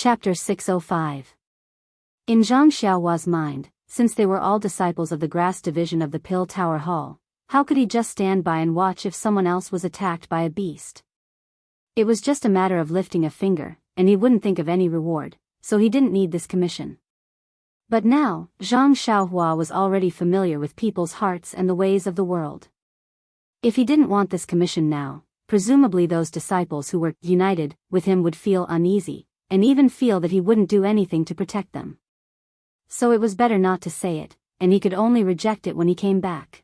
Chapter 605. In Zhang Xiaohua's mind, since they were all disciples of the grass division of the Pill Tower Hall, how could he just stand by and watch if someone else was attacked by a beast? It was just a matter of lifting a finger, and he wouldn't think of any reward, so he didn't need this commission. But now, Zhang Xiaohua was already familiar with people's hearts and the ways of the world. If he didn't want this commission now, presumably those disciples who were united with him would feel uneasy, and even feel that he wouldn't do anything to protect them. So it was better not to say it, and he could only reject it when he came back.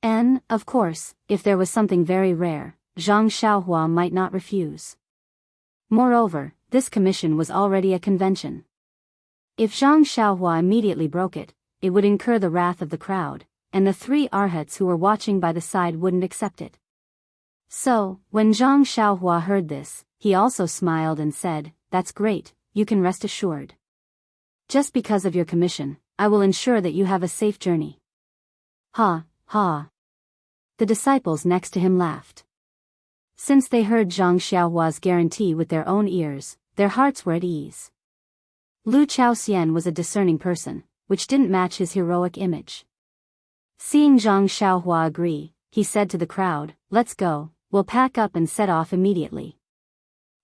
And, of course, if there was something very rare, Zhang Xiaohua might not refuse. Moreover, this commission was already a convention. If Zhang Xiaohua immediately broke it, it would incur the wrath of the crowd, and the three arhats who were watching by the side wouldn't accept it. So, when Zhang Xiaohua heard this, he also smiled and said, "That's great, you can rest assured. Just because of your commission, I will ensure that you have a safe journey." Ha, ha. The disciples next to him laughed. Since they heard Zhang Xiaohua's guarantee with their own ears, their hearts were at ease. Lu Chaoxian was a discerning person, which didn't match his heroic image. Seeing Zhang Xiaohua agree, he said to the crowd, "Let's go, we'll pack up and set off immediately.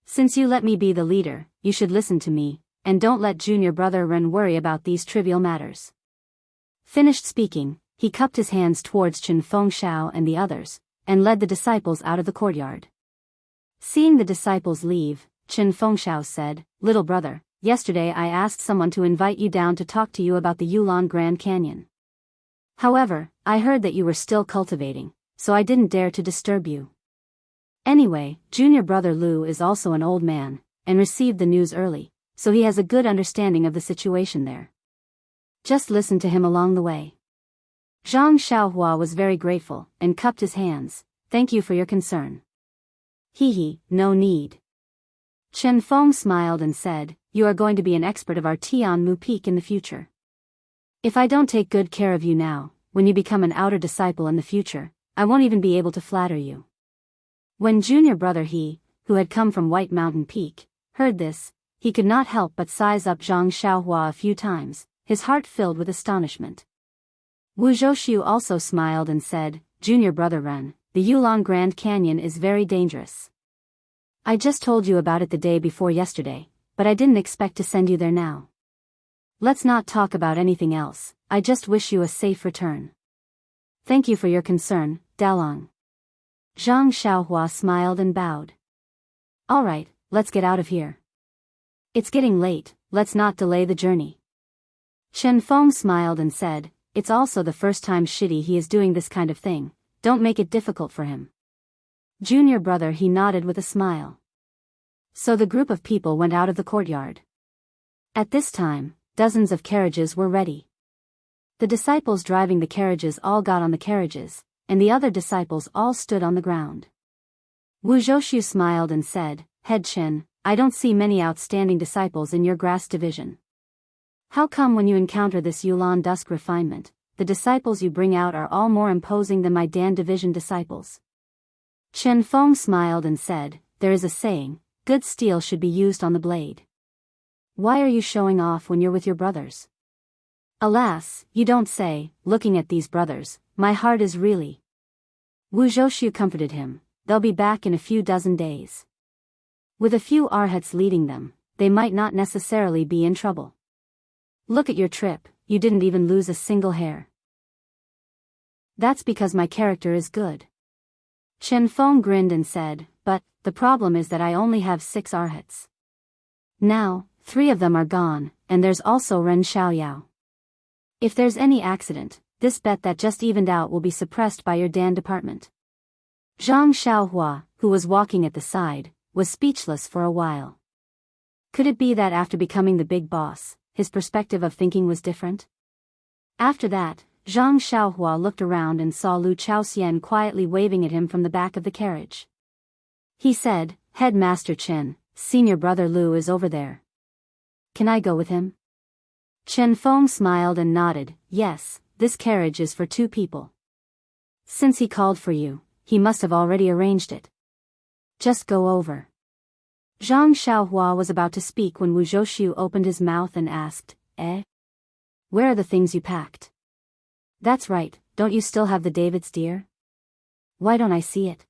Since you let me be the leader, you should listen to me, and don't let junior brother Ren worry about these trivial matters." Finished speaking, he cupped his hands towards Chen Fengxiao and the others, and led the disciples out of the courtyard. Seeing the disciples leave, Chen Fengxiao said, "Little brother, yesterday I asked someone to invite you down to talk to you about the Yulon Grand Canyon. However, I heard that you were still cultivating, so I didn't dare to disturb you. Anyway, junior brother Lu is also an old man, and received the news early, so he has a good understanding of the situation there. Just listen to him along the way." Zhang Xiaohua was very grateful, and cupped his hands. "Thank you for your concern." "Hee, no need." Chen Feng smiled and said, "You are going to be an expert of our Tianmu Peak in the future. If I don't take good care of you now, when you become an outer disciple in the future, I won't even be able to flatter you." When junior brother He, who had come from White Mountain Peak, heard this, he could not help but size up Zhang Xiaohua a few times, his heart filled with astonishment. Wu Zhoushu also smiled and said, "Junior brother Ren, the Yulon Grand Canyon is very dangerous. I just told you about it the day before yesterday, but I didn't expect to send you there now. Let's not talk about anything else, I just wish you a safe return." "Thank you for your concern, Dalong." Zhang Xiaohua smiled and bowed. "All right, let's get out of here. It's getting late, let's not delay the journey." Chen Feng smiled and said, "It's also the first time he is doing this kind of thing, don't make it difficult for him." Junior brother He nodded with a smile. So the group of people went out of the courtyard. At this time, dozens of carriages were ready. The disciples driving the carriages all got on the carriages, and the other disciples all stood on the ground. Wu Zhoushu smiled and said, "Head Chen, I don't see many outstanding disciples in your grass division. How come when you encounter this Yulon Dusk refinement, the disciples you bring out are all more imposing than my Dan division disciples?" Chen Feng smiled and said, "There is a saying, good steel should be used on the blade. Why are you showing off when you're with your brothers?" "Alas, you don't say, looking at these brothers, my heart is really..." Wu Zhoushu comforted him, "They'll be back in a few dozen days. With a few arhats leading them, they might not necessarily be in trouble. Look at your trip, you didn't even lose a single hair." "That's because my character is good." Chen Feng grinned and said, "But, the problem is that I only have 6 arhats. Now, 3 of them are gone, and there's also Ren Xiaoyao. If there's any accident, this bet that just evened out will be suppressed by your Dan department." Zhang Xiaohua, who was walking at the side, was speechless for a while. Could it be that after becoming the big boss, his perspective of thinking was different? After that, Zhang Xiaohua looked around and saw Lu Chaoxian quietly waving at him from the back of the carriage. He said, "Headmaster Chen, senior brother Lu is over there. Can I go with him?" Chen Feng smiled and nodded, "Yes, this carriage is for 2 people. Since he called for you, he must have already arranged it. Just go over." Zhang Xiaohua was about to speak when Wu Zhouxiu opened his mouth and asked, Where are the things you packed? That's right, don't you still have the David's deer? Why don't I see it?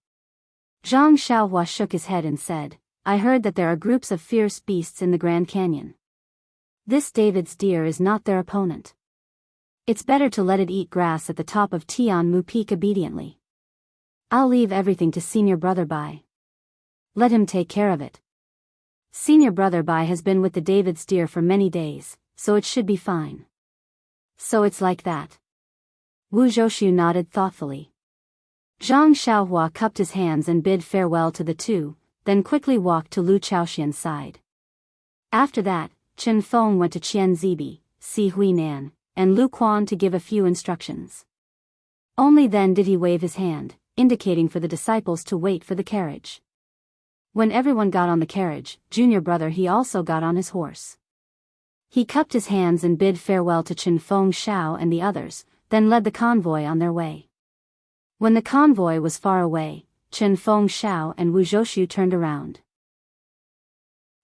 Zhang Xiaohua shook his head and said, I heard that there are groups of fierce beasts in the Grand Canyon. This David's deer is not their opponent. It's better to let it eat grass at the top of Tianmu Peak obediently. I'll leave everything to Senior Brother Bai. Let him take care of it. Senior Brother Bai has been with the David's deer for many days, so it should be fine. So it's like that. Wu Zhouxiu nodded thoughtfully. Zhang Xiaohua cupped his hands and bid farewell to the two, then quickly walked to Lu Chaoxian's side. After that, Chen Feng went to Qian Zibi, Si Huinan, and Lu Quan to give a few instructions. Only then did he wave his hand, indicating for the disciples to wait for the carriage. When everyone got on the carriage, Junior Brother he also got on his horse. He cupped his hands and bid farewell to Chen Feng Xiao and the others, then led the convoy on their way. When the convoy was far away, Chen Feng Xiao and Wu Zhouxiu turned around.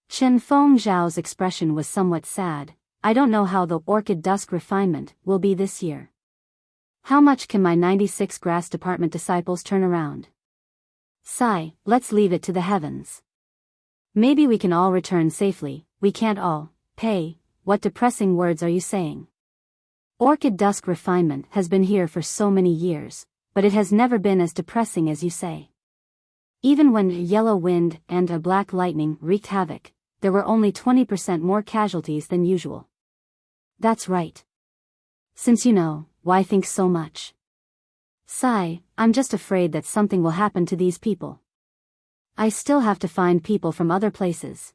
Chen Feng Xiao's expression was somewhat sad. I don't know how the orchid dusk refinement will be this year. How much can my 96 grass department disciples turn around? Sigh, let's leave it to the heavens. Maybe we can all return safely, we can't all. Pay, what depressing words are you saying? Orchid dusk refinement has been here for so many years, but it has never been as depressing as you say. Even when yellow wind and a black lightning wreaked havoc, there were only 20% more casualties than usual. That's right. Since you know, why think so much? Sigh, I'm just afraid that something will happen to these people. I still have to find people from other places.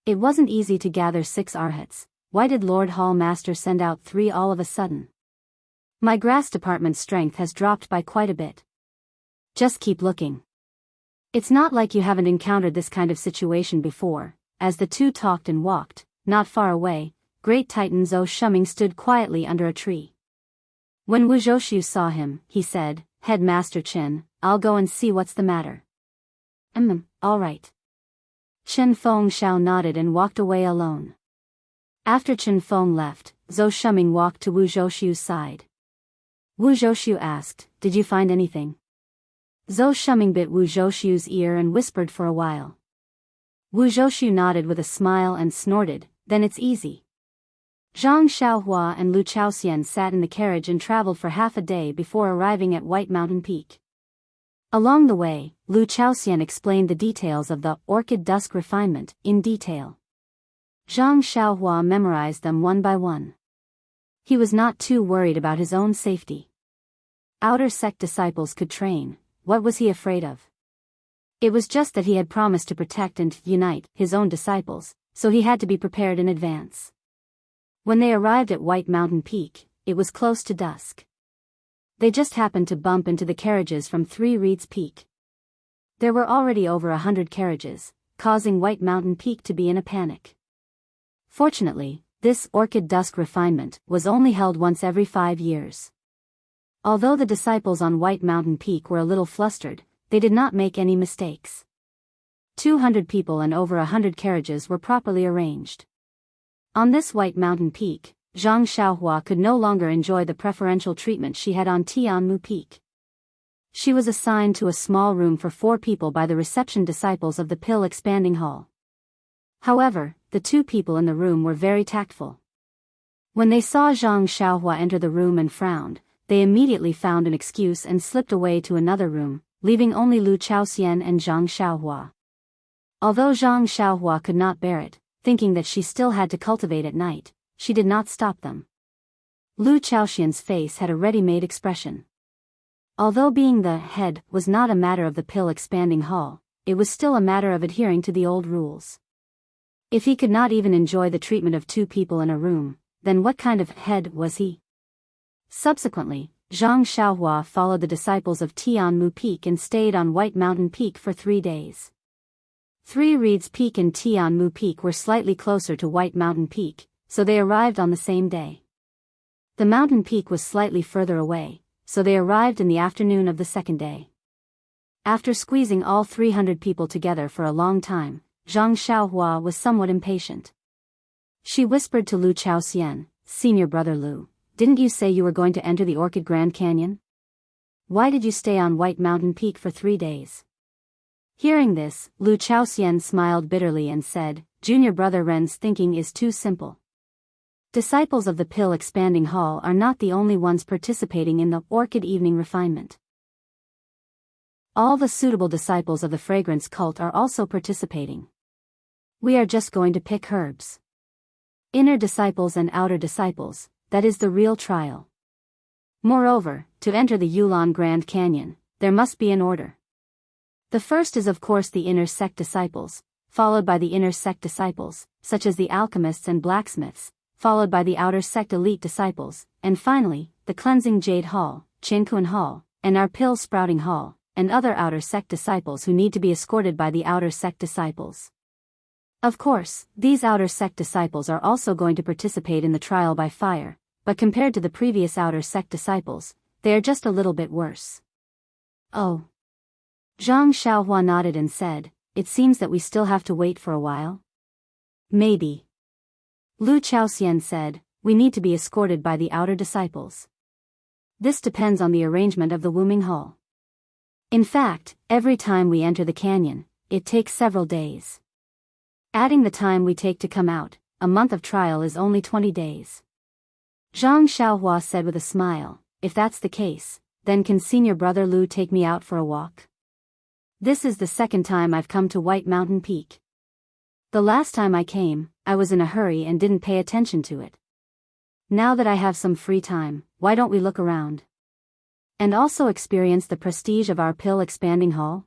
It wasn't easy to gather 6 arhats. Why did Lord Hall Master send out 3 all of a sudden? My grass department's strength has dropped by quite a bit. Just keep looking. It's not like you haven't encountered this kind of situation before. As the two talked and walked, not far away, Great Titan Zhou Shuming stood quietly under a tree. When Wu Zhouxiu saw him, he said, Headmaster Chen, I'll go and see what's the matter. All right. Chen Feng Xiao nodded and walked away alone. After Chen Feng left, Zhou Shuming walked to Wu Zhouxiu's side. Wu Zhouxiu asked, Did you find anything? Zhou Shuming bit Wu Zhouxiu's ear and whispered for a while. Wu Zhouxiu nodded with a smile and snorted, Then it's easy. Zhang Xiaohua and Lu Chaoxian sat in the carriage and traveled for half a day before arriving at White Mountain Peak. Along the way, Lu Chaoxian explained the details of the orchid dusk refinement in detail. Zhang Xiaohua memorized them one by one. He was not too worried about his own safety. Outer sect disciples could train, what was he afraid of? It was just that he had promised to protect and unite his own disciples, so he had to be prepared in advance. When they arrived at White Mountain Peak, it was close to dusk. They just happened to bump into the carriages from 3 Reeds Peak. There were already over 100 carriages, causing White Mountain Peak to be in a panic. Fortunately, this orchid dusk refinement was only held once every 5 years. Although the disciples on White Mountain Peak were a little flustered, they did not make any mistakes. 200 people and over 100 carriages were properly arranged. On this White Mountain Peak, Zhang Xiaohua could no longer enjoy the preferential treatment she had on Tianmu Peak. She was assigned to a small room for 4 people by the reception disciples of the Pill Expanding Hall. However, the 2 people in the room were very tactful. When they saw Zhang Xiaohua enter the room and frowned, they immediately found an excuse and slipped away to another room, leaving only Lu Chaoxian and Zhang Xiaohua. Although Zhang Xiaohua could not bear it, thinking that she still had to cultivate at night, she did not stop them. Lu Chaoxian's face had a ready-made expression. Although being the head was not a matter of the Pill Expanding Hall, it was still a matter of adhering to the old rules. If he could not even enjoy the treatment of 2 people in a room, then what kind of head was he? Subsequently, Zhang Xiaohua followed the disciples of Tianmu Peak and stayed on White Mountain Peak for 3 days. 3 Reeds Peak and Tianmu Peak were slightly closer to White Mountain Peak, so they arrived on the same day. The mountain peak was slightly further away, so they arrived in the afternoon of the second day. After squeezing all 300 people together for a long time, Zhang Xiaohua was somewhat impatient. She whispered to Lu Chaoxian, "Senior brother Lu, didn't you say you were going to enter the Orchid Grand Canyon? Why did you stay on White Mountain Peak for 3 days?" Hearing this, Lu Chaoxian smiled bitterly and said, "Junior brother Ren's thinking is too simple. Disciples of the Pill Expanding Hall are not the only ones participating in the Orchid Evening Refinement. All the suitable disciples of the Fragrance Cult are also participating. We are just going to pick herbs. Inner disciples and outer disciples, that is the real trial. Moreover, to enter the Yulon Grand Canyon, there must be an order. The first is of course the inner sect disciples, followed by the inner sect disciples, such as the alchemists and blacksmiths, followed by the outer sect elite disciples, and finally, the Cleansing Jade Hall, Qinkuan Hall, and our Pill Sprouting Hall, and other outer sect disciples who need to be escorted by the outer sect disciples. Of course, these outer sect disciples are also going to participate in the trial by fire, but compared to the previous outer sect disciples, they are just a little bit worse." "Oh." Zhang Xiaohua nodded and said, "It seems that we still have to wait for a while." "Maybe." Lu Chaoxian said, "We need to be escorted by the outer disciples. This depends on the arrangement of the Wuming Hall. In fact, every time we enter the canyon, it takes several days. Adding the time we take to come out, a month of trial is only 20 days. Zhang Xiaohua said with a smile, "If that's the case, then can senior brother Lu take me out for a walk? This is the second time I've come to White Mountain Peak. The last time I came, I was in a hurry and didn't pay attention to it. Now that I have some free time, why don't we look around? And also experience the prestige of our Pill Expanding Hall?"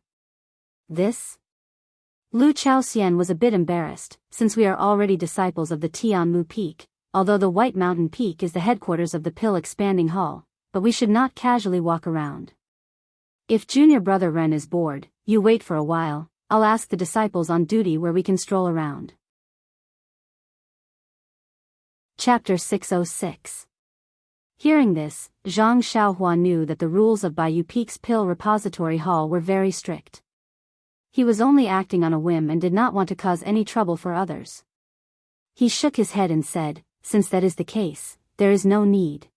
This? Lu Chaoxian was a bit embarrassed, since we are already disciples of the Tianmu Peak, although the White Mountain Peak is the headquarters of the Pill Expanding Hall, but we should not casually walk around. If junior brother Ren is bored, you wait for a while, I'll ask the disciples on duty where we can stroll around. Chapter 606. Hearing this, Zhang Xiaohua knew that the rules of Baiyu Peak's Pill Repository Hall were very strict. He was only acting on a whim and did not want to cause any trouble for others. He shook his head and said, "Since that is the case, there is no need.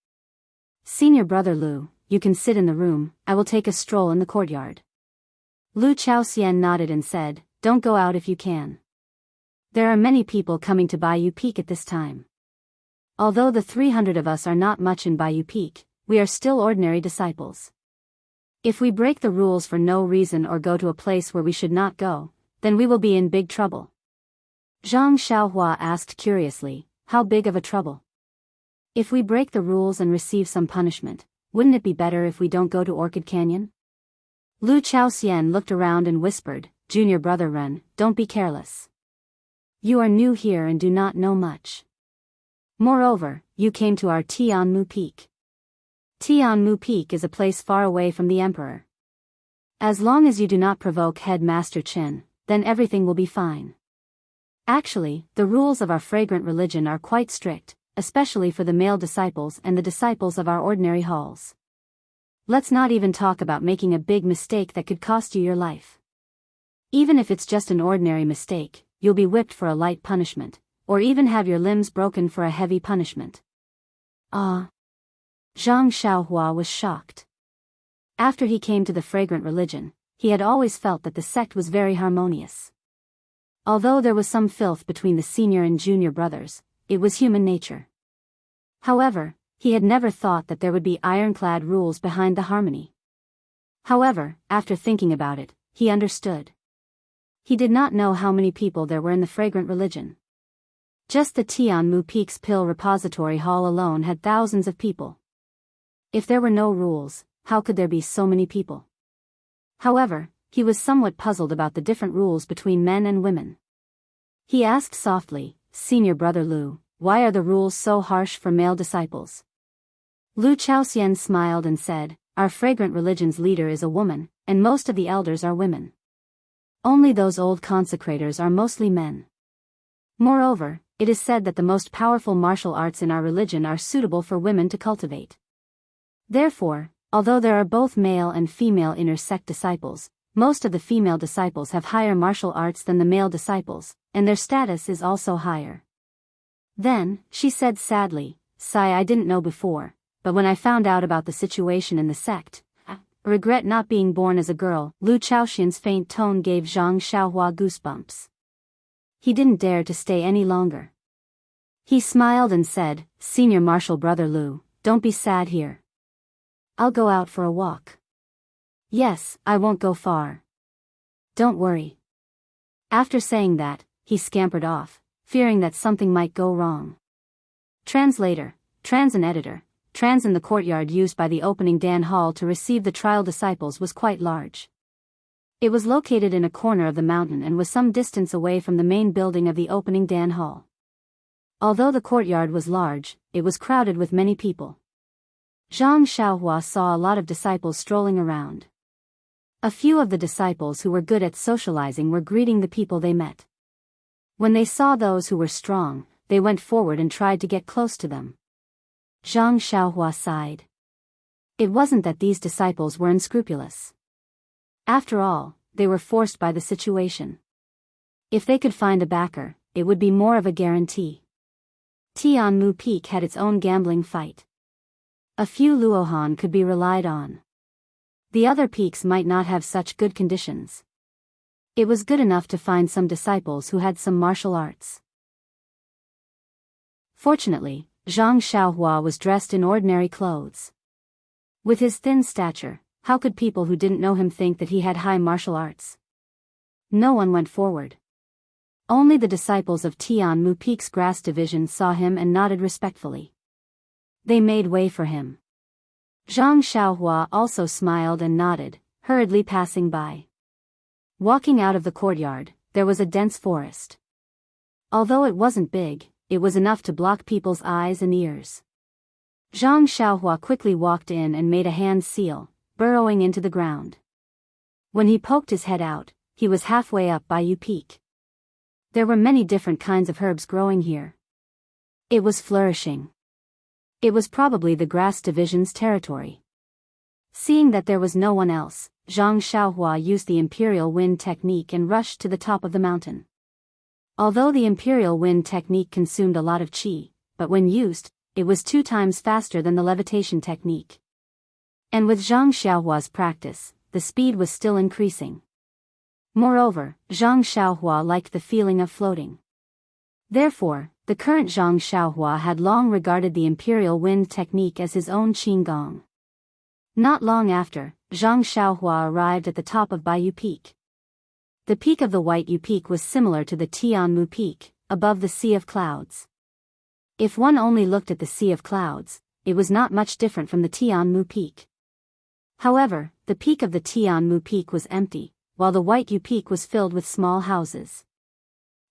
Senior brother Lu, you can sit in the room, I will take a stroll in the courtyard." Lu Chaoxian nodded and said, "Don't go out if you can. There are many people coming to Baiyu Peak at this time. Although the 300 of us are not much in Baiyu Peak, we are still ordinary disciples. If we break the rules for no reason or go to a place where we should not go, then we will be in big trouble." Zhang Xiaohua asked curiously, "How big of a trouble? If we break the rules and receive some punishment, wouldn't it be better if we don't go to Orchid Canyon?" Lu Chaoxian looked around and whispered, "Junior brother Ren, don't be careless. You are new here and do not know much. Moreover, you came to our Tianmu Peak. Tianmu Peak is a place far away from the Emperor. As long as you do not provoke Headmaster Chen, then everything will be fine. Actually, the rules of our fragrant religion are quite strict, especially for the male disciples and the disciples of our ordinary halls. Let's not even talk about making a big mistake that could cost you your life. Even if it's just an ordinary mistake, you'll be whipped for a light punishment, or even have your limbs broken for a heavy punishment." Ah! Zhang Xiaohua was shocked. After he came to the fragrant religion, he had always felt that the sect was very harmonious. Although there was some filth between the senior and junior brothers, it was human nature. However, he had never thought that there would be ironclad rules behind the harmony. However, after thinking about it, he understood. He did not know how many people there were in the fragrant religion. Just the Tianmu Peak's Pill Repository Hall alone had thousands of people. If there were no rules, how could there be so many people? However, he was somewhat puzzled about the different rules between men and women. He asked softly, "Senior brother Lu, why are the rules so harsh for male disciples?" Lu Chaoxian smiled and said, "Our fragrant religion's leader is a woman, and most of the elders are women. Only those old consecrators are mostly men. Moreover, it is said that the most powerful martial arts in our religion are suitable for women to cultivate. Therefore, although there are both male and female inner sect disciples, Most of the female disciples have higher martial arts than the male disciples, and their status is also higher. Then, she said sadly, "Sai, I didn't know before, but when I found out about the situation in the sect, I regret not being born as a girl." Lu Chaoxian's faint tone gave Zhang Xiaohua goosebumps. He didn't dare to stay any longer. He smiled and said, "Senior Marshal Brother Lu, don't be sad here. I'll go out for a walk." "Yes, I won't go far. Don't worry." After saying that, he scampered off, fearing that something might go wrong. Translator, Trans and editor. Trans in the courtyard used by the opening Dan Hall to receive the trial disciples was quite large. It was located in a corner of the mountain and was some distance away from the main building of the opening Dan Hall. Although the courtyard was large, it was crowded with many people. Zhang Xiaohua saw a lot of disciples strolling around. A few of the disciples who were good at socializing were greeting the people they met. When they saw those who were strong, they went forward and tried to get close to them. Zhang Xiaohua sighed. It wasn't that these disciples were unscrupulous. After all, they were forced by the situation. If they could find a backer, it would be more of a guarantee. Tianmu Peak had its own gambling fight. A few Luohan could be relied on. The other peaks might not have such good conditions. It was good enough to find some disciples who had some martial arts. Fortunately, Zhang Xiaohua was dressed in ordinary clothes. With his thin stature, how could people who didn't know him think that he had high martial arts? No one went forward. Only the disciples of Tianmu Peak's grass division saw him and nodded respectfully. They made way for him. Zhang Xiaohua also smiled and nodded, hurriedly passing by. Walking out of the courtyard, there was a dense forest. Although it wasn't big, it was enough to block people's eyes and ears. Zhang Xiaohua quickly walked in and made a hand seal, burrowing into the ground. When he poked his head out, he was halfway up Bayou Peak. There were many different kinds of herbs growing here. It was flourishing. It was probably the grass division's territory. Seeing that there was no one else, Zhang Xiaohua used the imperial wind technique and rushed to the top of the mountain. Although the imperial wind technique consumed a lot of qi, but when used, it was 2 times faster than the levitation technique. And with Zhang Xiaohua's practice, the speed was still increasing. Moreover, Zhang Xiaohua liked the feeling of floating. Therefore, the current Zhang Xiaohua had long regarded the imperial wind technique as his own qigong. Not long after, Zhang Xiaohua arrived at the top of Bayou Peak. The peak of the White Yu Peak was similar to the Tianmu Peak, above the Sea of Clouds. If one only looked at the Sea of Clouds, it was not much different from the Tianmu Peak. However, the peak of the Tianmu Peak was empty, while the White Yu Peak was filled with small houses.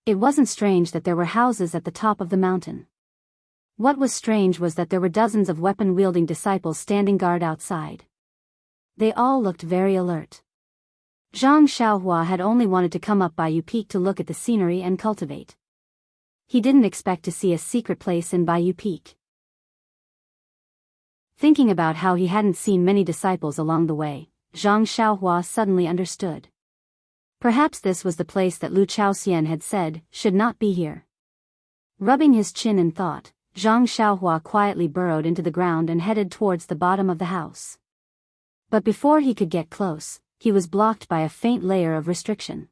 It wasn't strange that there were houses at the top of the mountain. What was strange was that there were dozens of weapon-wielding disciples standing guard outside. They all looked very alert. Zhang Xiaohua had only wanted to come up Bayou Peak to look at the scenery and cultivate. He didn't expect to see a secret place in Bayou Peak. Thinking about how he hadn't seen many disciples along the way, Zhang Xiaohua suddenly understood. Perhaps this was the place that Lu Chaoxian had said should not be here. Rubbing his chin in thought, Zhang Xiaohua quietly burrowed into the ground and headed towards the bottom of the house. But before he could get close, he was blocked by a faint layer of restriction.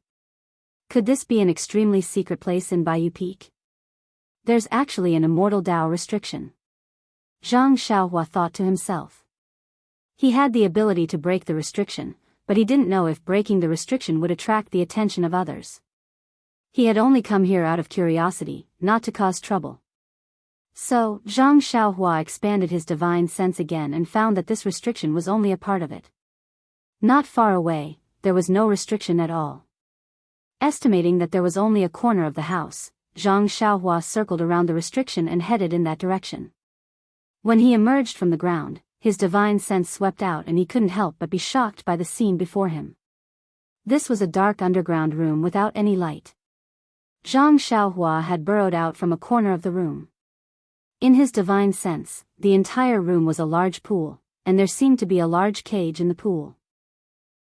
Could this be an extremely secret place in Bayou Peak? There's actually an immortal Dao restriction. Zhang Xiaohua thought to himself. He had the ability to break the restriction, but he didn't know if breaking the restriction would attract the attention of others. He had only come here out of curiosity, not to cause trouble. So, Zhang Xiaohua expanded his divine sense again and found that this restriction was only a part of it. Not far away, there was no restriction at all. Estimating that there was only a corner of the house, Zhang Xiaohua circled around the restriction and headed in that direction. When he emerged from the ground, his divine sense swept out and he couldn't help but be shocked by the scene before him. This was a dark underground room without any light. Zhang Xiaohua had burrowed out from a corner of the room. In his divine sense, the entire room was a large pool, and there seemed to be a large cage in the pool.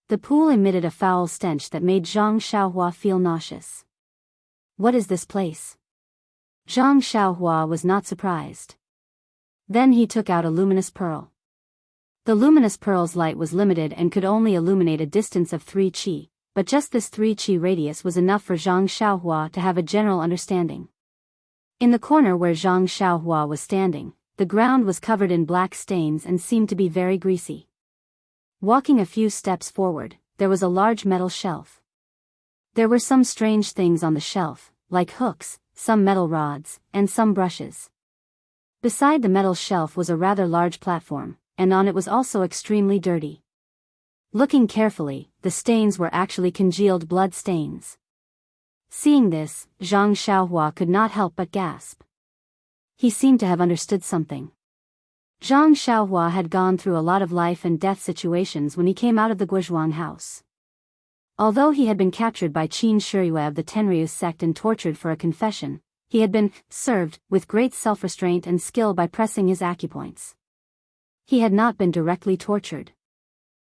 The pool emitted a foul stench that made Zhang Xiaohua feel nauseous. What is this place? Zhang Xiaohua was not surprised. Then he took out a luminous pearl. The luminous pearl's light was limited and could only illuminate a distance of 3 qi, but just this 3 qi radius was enough for Zhang Xiaohua to have a general understanding. In the corner where Zhang Xiaohua was standing, the ground was covered in black stains and seemed to be very greasy. Walking a few steps forward, there was a large metal shelf. There were some strange things on the shelf, like hooks, some metal rods, and some brushes. Beside the metal shelf was a rather large platform, and on it was also extremely dirty. Looking carefully, the stains were actually congealed blood stains. Seeing this, Zhang Xiaohua could not help but gasp. He seemed to have understood something. Zhang Xiaohua had gone through a lot of life and death situations when he came out of the Guizhuang house. Although he had been captured by Qin Shiyue of the Tenryu sect and tortured for a confession, he had been served with great self-restraint and skill by pressing his acupoints. He had not been directly tortured.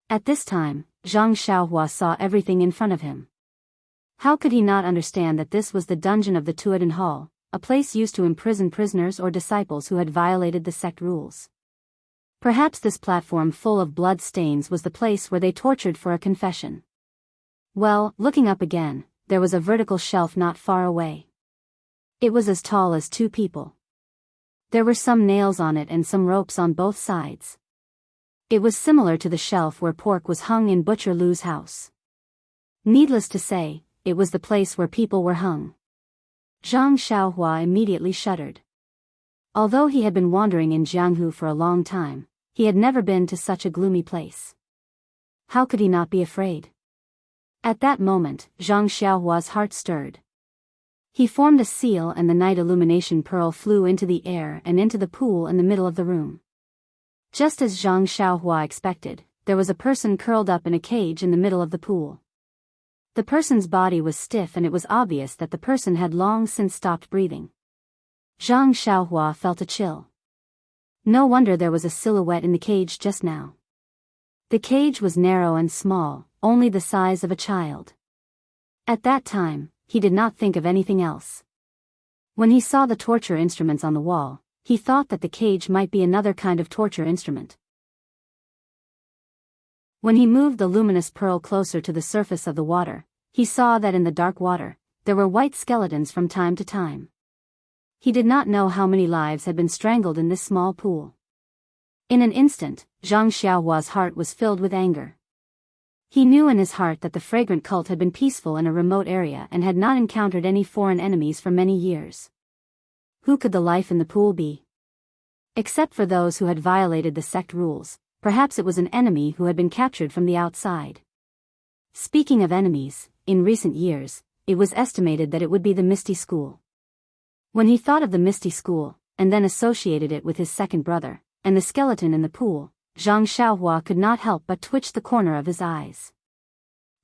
At this time, Zhang Xiaohua saw everything in front of him. How could he not understand that this was the dungeon of the Tuodan Hall, a place used to imprison prisoners or disciples who had violated the sect rules? Perhaps this platform full of blood stains was the place where they tortured for a confession. Well, looking up again, there was a vertical shelf not far away. It was as tall as 2 people. There were some nails on it and some ropes on both sides. It was similar to the shelf where pork was hung in Butcher Lu's house. Needless to say, it was the place where people were hung. Zhang Xiaohua immediately shuddered. Although he had been wandering in Jianghu for a long time, he had never been to such a gloomy place. How could he not be afraid? At that moment, Zhang Xiaohua's heart stirred. He formed a seal and the night illumination pearl flew into the air and into the pool in the middle of the room. Just as Zhang Xiaohua expected, there was a person curled up in a cage in the middle of the pool. The person's body was stiff and it was obvious that the person had long since stopped breathing. Zhang Xiaohua felt a chill. No wonder there was a silhouette in the cage just now. The cage was narrow and small, only the size of a child. At that time, he did not think of anything else. When he saw the torture instruments on the wall, he thought that the cage might be another kind of torture instrument. When he moved the luminous pearl closer to the surface of the water, he saw that in the dark water, there were white skeletons from time to time. He did not know how many lives had been strangled in this small pool. In an instant, Zhang Xiaohua's heart was filled with anger. He knew in his heart that the fragrant cult had been peaceful in a remote area and had not encountered any foreign enemies for many years. Who could the life in the pool be? Except for those who had violated the sect rules, perhaps it was an enemy who had been captured from the outside. Speaking of enemies, in recent years, it was estimated that it would be the Misty School. When he thought of the Misty School, and then associated it with his second brother, and the skeleton in the pool, Zhang Xiaohua could not help but twitch the corner of his eyes.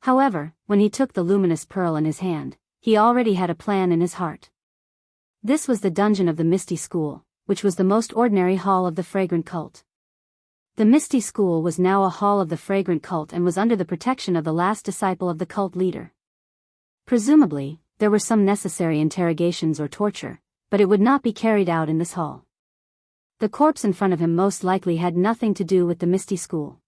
However, when he took the luminous pearl in his hand, he already had a plan in his heart. This was the dungeon of the Misty School, which was the most ordinary hall of the fragrant cult. The Misty School was now a hall of the fragrant cult and was under the protection of the last disciple of the cult leader. Presumably, there were some necessary interrogations or torture, but it would not be carried out in this hall. The corpse in front of him most likely had nothing to do with the Misty School.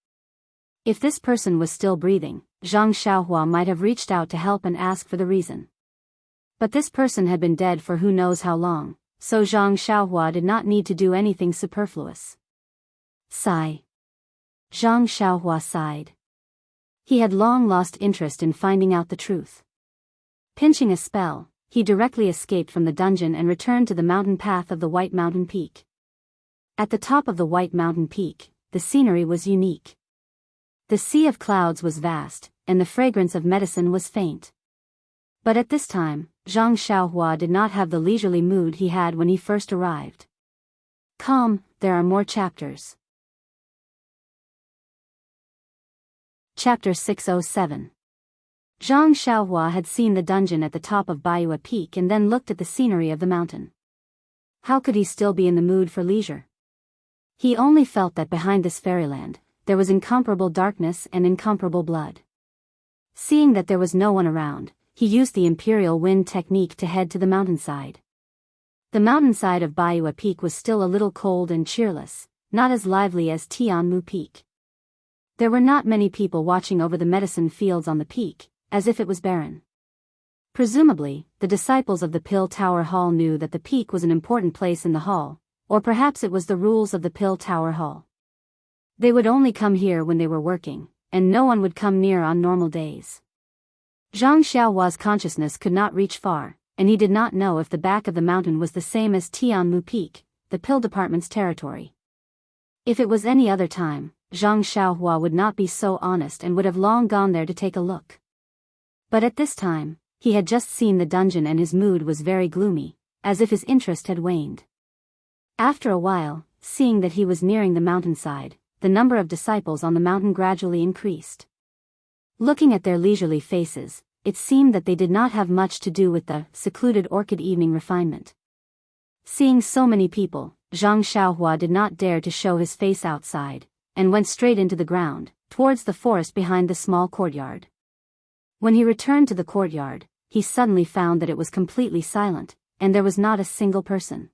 If this person was still breathing, Zhang Xiaohua might have reached out to help and ask for the reason. But this person had been dead for who knows how long, so Zhang Xiaohua did not need to do anything superfluous. Sigh. Zhang Xiaohua sighed. He had long lost interest in finding out the truth. Pinching a spell, he directly escaped from the dungeon and returned to the mountain path of the White Mountain Peak. At the top of the White Mountain Peak, the scenery was unique. The sea of clouds was vast, and the fragrance of medicine was faint. But at this time, Zhang Xiaohua did not have the leisurely mood he had when he first arrived. Come, there are more chapters. Chapter 607. Zhang Xiaohua had seen the dungeon at the top of Baiyu Peak and then looked at the scenery of the mountain. How could he still be in the mood for leisure? He only felt that behind this fairyland, there was incomparable darkness and incomparable blood. Seeing that there was no one around, he used the imperial wind technique to head to the mountainside. The mountainside of Baiyu Peak was still a little cold and cheerless, not as lively as Tianmu Peak. There were not many people watching over the medicine fields on the peak, as if it was barren. Presumably, the disciples of the Pill Tower Hall knew that the peak was an important place in the hall, or perhaps it was the rules of the Pill Tower Hall. They would only come here when they were working, and no one would come near on normal days. Zhang Xiaohua's consciousness could not reach far, and he did not know if the back of the mountain was the same as Tianmu Peak, the Pill Department's territory. If it was any other time, Zhang Xiaohua would not be so honest and would have long gone there to take a look. But at this time, he had just seen the dungeon and his mood was very gloomy, as if his interest had waned. After a while, seeing that he was nearing the mountainside, the number of disciples on the mountain gradually increased. Looking at their leisurely faces, it seemed that they did not have much to do with the secluded orchid evening refinement. Seeing so many people, Zhang Xiaohua did not dare to show his face outside, and went straight into the ground, towards the forest behind the small courtyard. When he returned to the courtyard, he suddenly found that it was completely silent, and there was not a single person.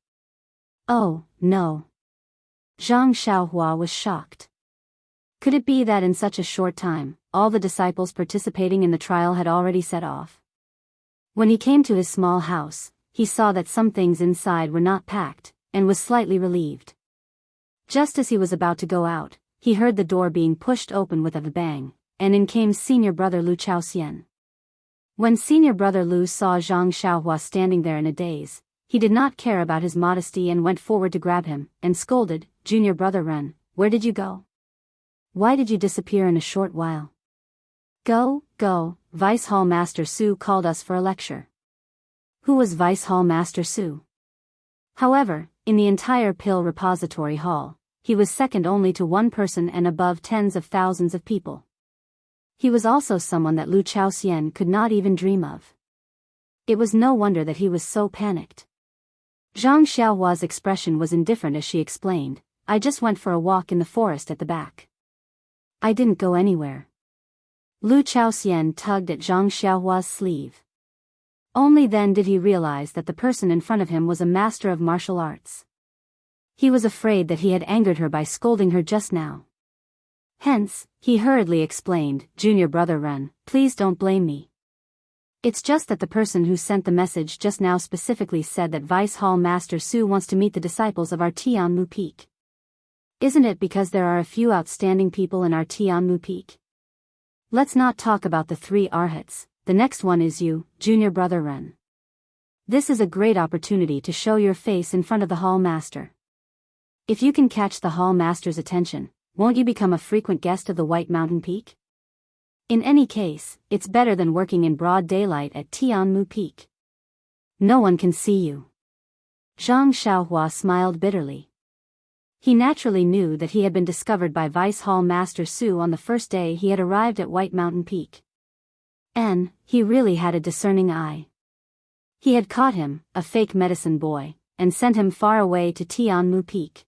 Oh, no. Zhang Xiaohua was shocked. Could it be that in such a short time, all the disciples participating in the trial had already set off? When he came to his small house, he saw that some things inside were not packed, and was slightly relieved. Just as he was about to go out, he heard the door being pushed open with a bang, and in came senior brother Lu Chaoxian. When senior brother Lu saw Zhang Xiaohua standing there in a daze, he did not care about his modesty and went forward to grab him, and scolded, "Junior brother Ren, where did you go? Why did you disappear in a short while? Go, Vice Hall Master Su called us for a lecture." Who was Vice Hall Master Su? However, in the entire Pill Repository Hall, he was second only to one person and above tens of thousands of people. He was also someone that Lu Chaoxian could not even dream of. It was no wonder that he was so panicked. Zhang Xiaohua's expression was indifferent as she explained, "I just went for a walk in the forest at the back. I didn't go anywhere." Lu Chaoxian tugged at Zhang Xiaohua's sleeve. Only then did he realize that the person in front of him was a master of martial arts. He was afraid that he had angered her by scolding her just now. Hence, he hurriedly explained, "Junior brother Ren, please don't blame me. It's just that the person who sent the message just now specifically said that Vice Hall Master Su wants to meet the disciples of our Tianmu Peak. Isn't it because there are a few outstanding people in our Tianmu Peak? Let's not talk about the 3 arhats, the next one is you, Junior brother Ren. This is a great opportunity to show your face in front of the Hall Master. If you can catch the Hall Master's attention, won't you become a frequent guest of the White Mountain Peak? In any case, it's better than working in broad daylight at Tianmu Peak. No one can see you." Zhang Xiaohua smiled bitterly. He naturally knew that he had been discovered by Vice Hall Master Su on the first day he had arrived at White Mountain Peak. And he really had a discerning eye. He had caught him, a fake medicine boy, and sent him far away to Tianmu Peak.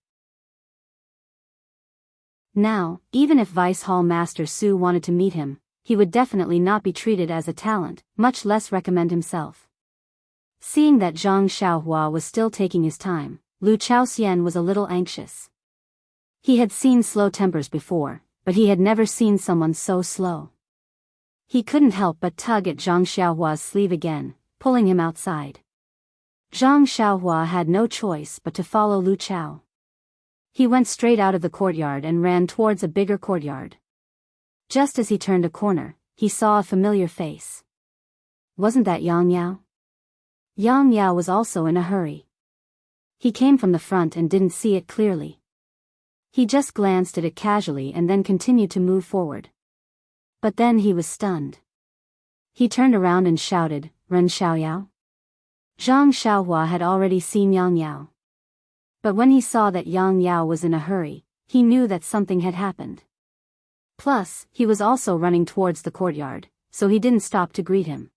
Now, even if Vice Hall Master Su wanted to meet him, he would definitely not be treated as a talent, much less recommend himself. Seeing that Zhang Xiaohua was still taking his time, Lu Chaoxian was a little anxious. He had seen slow tempers before, but he had never seen someone so slow. He couldn't help but tug at Zhang Xiaohua's sleeve again, pulling him outside. Zhang Xiaohua had no choice but to follow Lu Chao. He went straight out of the courtyard and ran towards a bigger courtyard. Just as he turned a corner, he saw a familiar face. Wasn't that Yang Yao? Yang Yao was also in a hurry. He came from the front and didn't see it clearly. He just glanced at it casually and then continued to move forward. But then he was stunned. He turned around and shouted, "Ren Xiaoyao?" Zhang Xiaohua had already seen Yang Yao. But when he saw that Yang Yao was in a hurry, he knew that something had happened. Plus, he was also running towards the courtyard, so he didn't stop to greet him.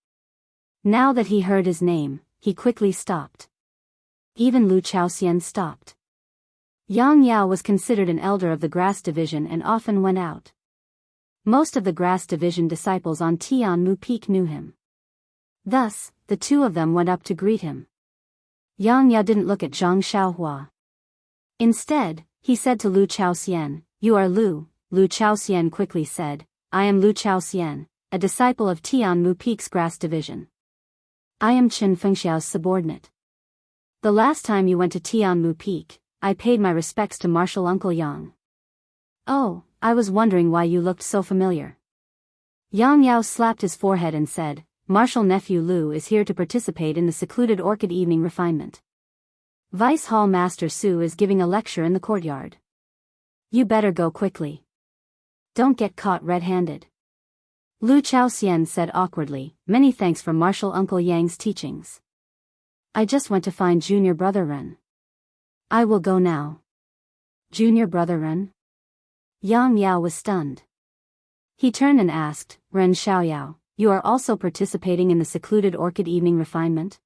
Now that he heard his name, he quickly stopped. Even Lu Chaoxian stopped. Yang Yao was considered an elder of the grass division and often went out. Most of the Grass Division disciples on Tianmu Peak knew him. Thus, the two of them went up to greet him. Yang Yao didn't look at Zhang Xiaohua. Instead, he said to Lu Chaoxian, "You are Lu." Lu Chaoxian quickly said, "I am Lu Chaoxian, a disciple of Tianmu Peak's Grass Division. I am Chen Fengxiao's subordinate. The last time you went to Tianmu Peak, I paid my respects to Martial Uncle Yang." "Oh, I was wondering why you looked so familiar." Yang Yao slapped his forehead and said, "Martial Nephew Lu is here to participate in the secluded orchid evening refinement. Vice Hall Master Su is giving a lecture in the courtyard. You better go quickly. Don't get caught red-handed." Lu Chaoxian said awkwardly, "Many thanks for Martial Uncle Yang's teachings. I just went to find Junior Brother Ren. I will go now." "Junior Brother Ren?" Yang Yao was stunned. He turned and asked, "Ren Xiaoyao, you are also participating in the secluded orchid evening refinement?"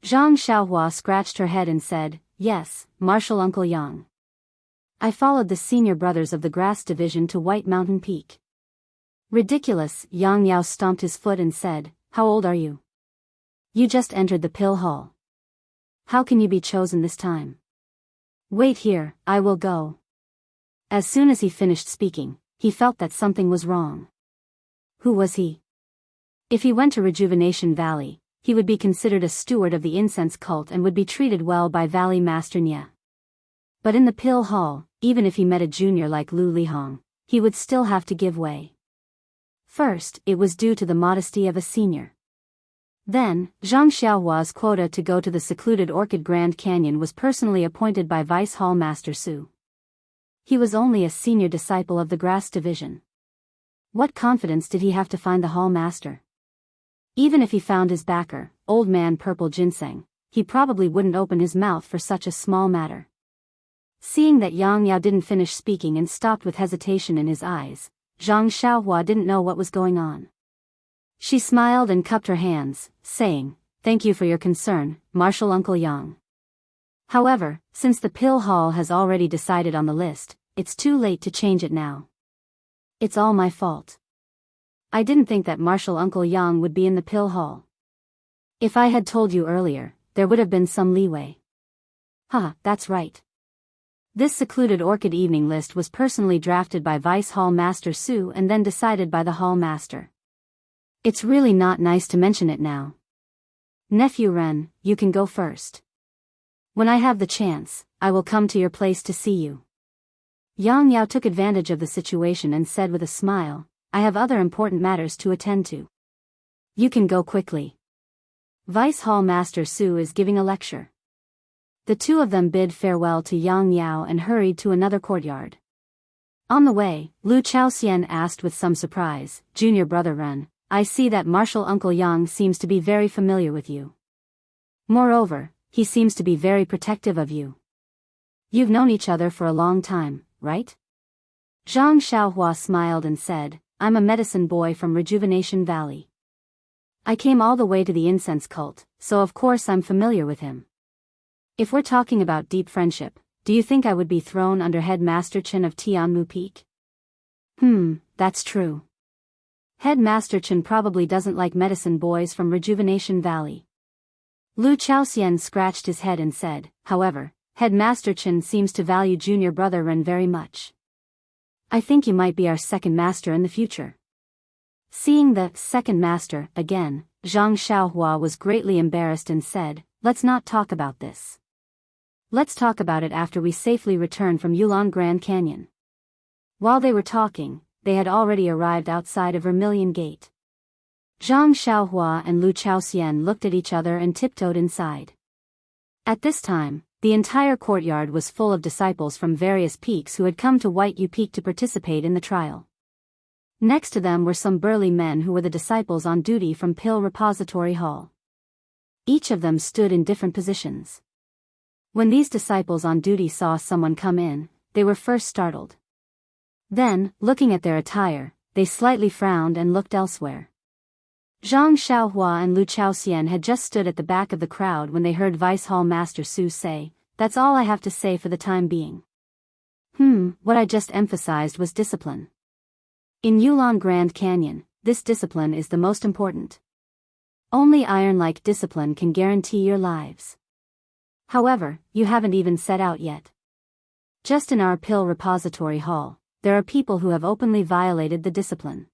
Zhang Xiaohua scratched her head and said, "Yes, Martial Uncle Yang. I followed the senior brothers of the Grass Division to White Mountain Peak." "Ridiculous," Yang Yao stomped his foot and said, "How old are you? You just entered the pill hall. How can you be chosen this time? Wait here, I will go." As soon as he finished speaking, he felt that something was wrong. Who was he? If he went to Rejuvenation Valley, he would be considered a steward of the incense cult and would be treated well by Valley Master Nye. But in the pill hall, even if he met a junior like Lu Lihong, he would still have to give way. First, it was due to the modesty of a senior. Then, Zhang Xiaohua's quota to go to the secluded Orchid Grand Canyon was personally appointed by Vice Hall Master Su. He was only a senior disciple of the Grass Division. What confidence did he have to find the Hall Master? Even if he found his backer, Old Man Purple Ginseng, he probably wouldn't open his mouth for such a small matter. Seeing that Yang Yao didn't finish speaking and stopped with hesitation in his eyes, Zhang Xiaohua didn't know what was going on. She smiled and cupped her hands, saying, "Thank you for your concern, Martial Uncle Yang. However, since the pill hall has already decided on the list, it's too late to change it now. It's all my fault. I didn't think that Martial Uncle Yang would be in the pill hall. If I had told you earlier, there would have been some leeway." That's right. This secluded orchid evening list was personally drafted by Vice Hall Master Su and then decided by the Hall Master. It's really not nice to mention it now. Nephew Ren, you can go first. When I have the chance, I will come to your place to see you. Yang Yao took advantage of the situation and said with a smile, "I have other important matters to attend to. You can go quickly. Vice Hall Master Su is giving a lecture." The two of them bid farewell to Yang Yao and hurried to another courtyard. On the way, Lu Chaoxian asked with some surprise, "Junior Brother Ren, I see that Martial Uncle Yang seems to be very familiar with you. Moreover, he seems to be very protective of you. You've known each other for a long time, right?" Zhang Xiaohua smiled and said, "I'm a medicine boy from Rejuvenation Valley. I came all the way to the incense cult, so of course I'm familiar with him. If we're talking about deep friendship, do you think I would be thrown under Headmaster Chen of Tianmu Peak?" That's true. Headmaster Chen probably doesn't like medicine boys from Rejuvenation Valley. Lu Chaoxian scratched his head and said, "However, Headmaster Chen seems to value Junior Brother Ren very much. I think you might be our second master in the future." Seeing the second master again, Zhang Xiaohua was greatly embarrassed and said, "Let's not talk about this. Let's talk about it after we safely return from Yulon Grand Canyon." While they were talking, they had already arrived outside of Vermilion Gate. Zhang Xiaohua and Lu Chaoxian looked at each other and tiptoed inside. At this time, the entire courtyard was full of disciples from various peaks who had come to White U Peak to participate in the trial. Next to them were some burly men who were the disciples on duty from Pill Repository Hall. Each of them stood in different positions. When these disciples on duty saw someone come in, they were first startled. Then, looking at their attire, they slightly frowned and looked elsewhere. Zhang Xiaohua and Lu Chaoxian had just stood at the back of the crowd when they heard Vice Hall Master Su say, "That's all I have to say for the time being. What I just emphasized was discipline. In Yulon Grand Canyon, this discipline is the most important. Only iron-like discipline can guarantee your lives. However, you haven't even set out yet. Just in our pill repository hall, there are people who have openly violated the discipline.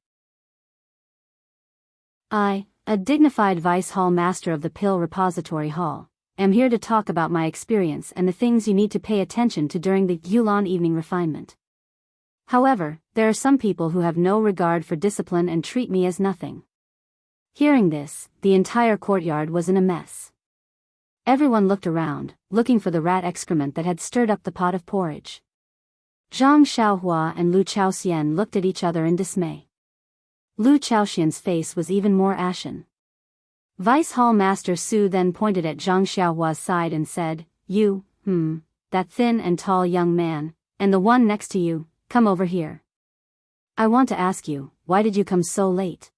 I, a dignified vice hall master of the pill repository hall, am here to talk about my experience and the things you need to pay attention to during the Yulon evening refinement. However, there are some people who have no regard for discipline and treat me as nothing. Hearing this, the entire courtyard was in a mess. Everyone looked around, looking for the rat excrement that had stirred up the pot of porridge. Zhang Xiaohua and Lu Chaoxian looked at each other in dismay. Lu Chaoxian's face was even more ashen. Vice Hall Master Su then pointed at Zhang Xiaohua's side and said, "You, that thin and tall young man, and the one next to you, come over here. I want to ask you, why did you come so late?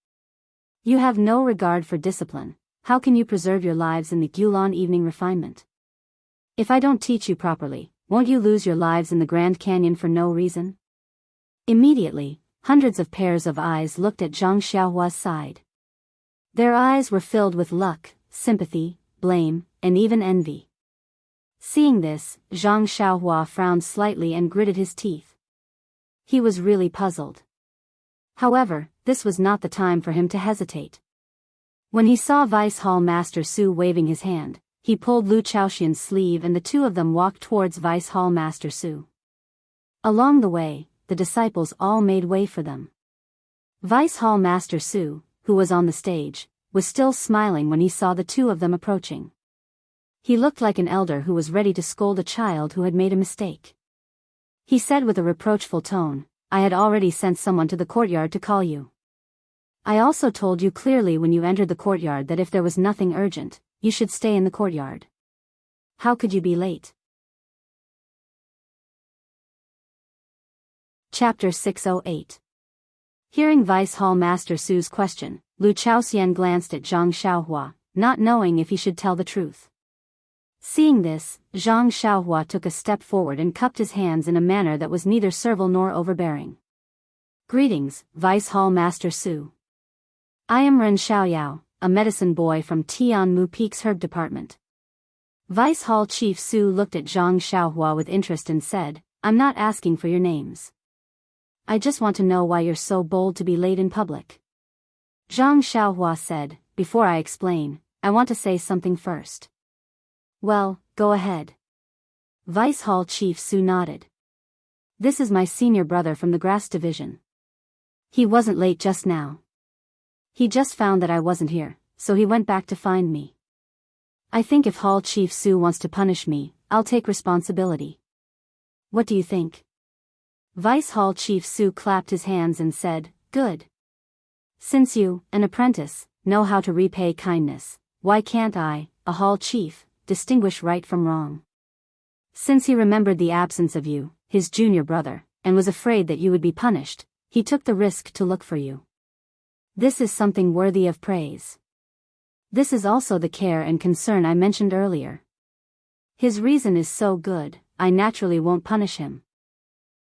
You have no regard for discipline. How can you preserve your lives in the Yulon evening refinement? If I don't teach you properly, won't you lose your lives in the Grand Canyon for no reason?" Immediately, hundreds of pairs of eyes looked at Zhang Xiaohua's side. Their eyes were filled with luck, sympathy, blame, and even envy. Seeing this, Zhang Xiaohua frowned slightly and gritted his teeth. He was really puzzled. However, this was not the time for him to hesitate. When he saw Vice Hall Master Su waving his hand, he pulled Lu Chaoxian's sleeve and the two of them walked towards Vice Hall Master Su. Along the way, the disciples all made way for them. Vice Hall Master Su, who was on the stage, was still smiling when he saw the two of them approaching. He looked like an elder who was ready to scold a child who had made a mistake. He said with a reproachful tone, "I had already sent someone to the courtyard to call you. I also told you clearly when you entered the courtyard that if there was nothing urgent, you should stay in the courtyard. How could you be late?" Chapter 608. Hearing Vice Hall Master Su's question, Lu Chaoxian glanced at Zhang Xiaohua, not knowing if he should tell the truth. Seeing this, Zhang Xiaohua took a step forward and cupped his hands in a manner that was neither servile nor overbearing. "Greetings, Vice Hall Master Su. I am Ren Xiaoyao, a medicine boy from Tianmu Peak's herb department." Vice Hall Chief Su looked at Zhang Xiaohua with interest and said, "I'm not asking for your names. I just want to know why you're so bold to be late in public." Zhang Xiaohua said, "Before I explain, I want to say something first." "Well, go ahead." Vice Hall Chief Su nodded. "This is my senior brother from the Grass Division. He wasn't late just now. He just found that I wasn't here, so he went back to find me. I think if Hall Chief Su wants to punish me, I'll take responsibility. What do you think?" Vice Hall Chief Su clapped his hands and said, "Good. Since you, an apprentice, know how to repay kindness, why can't I, a Hall Chief, distinguish right from wrong?" Since he remembered the absence of you, his junior brother, and was afraid that you would be punished, he took the risk to look for you. This is something worthy of praise. This is also the care and concern I mentioned earlier. His reason is so good, I naturally won't punish him."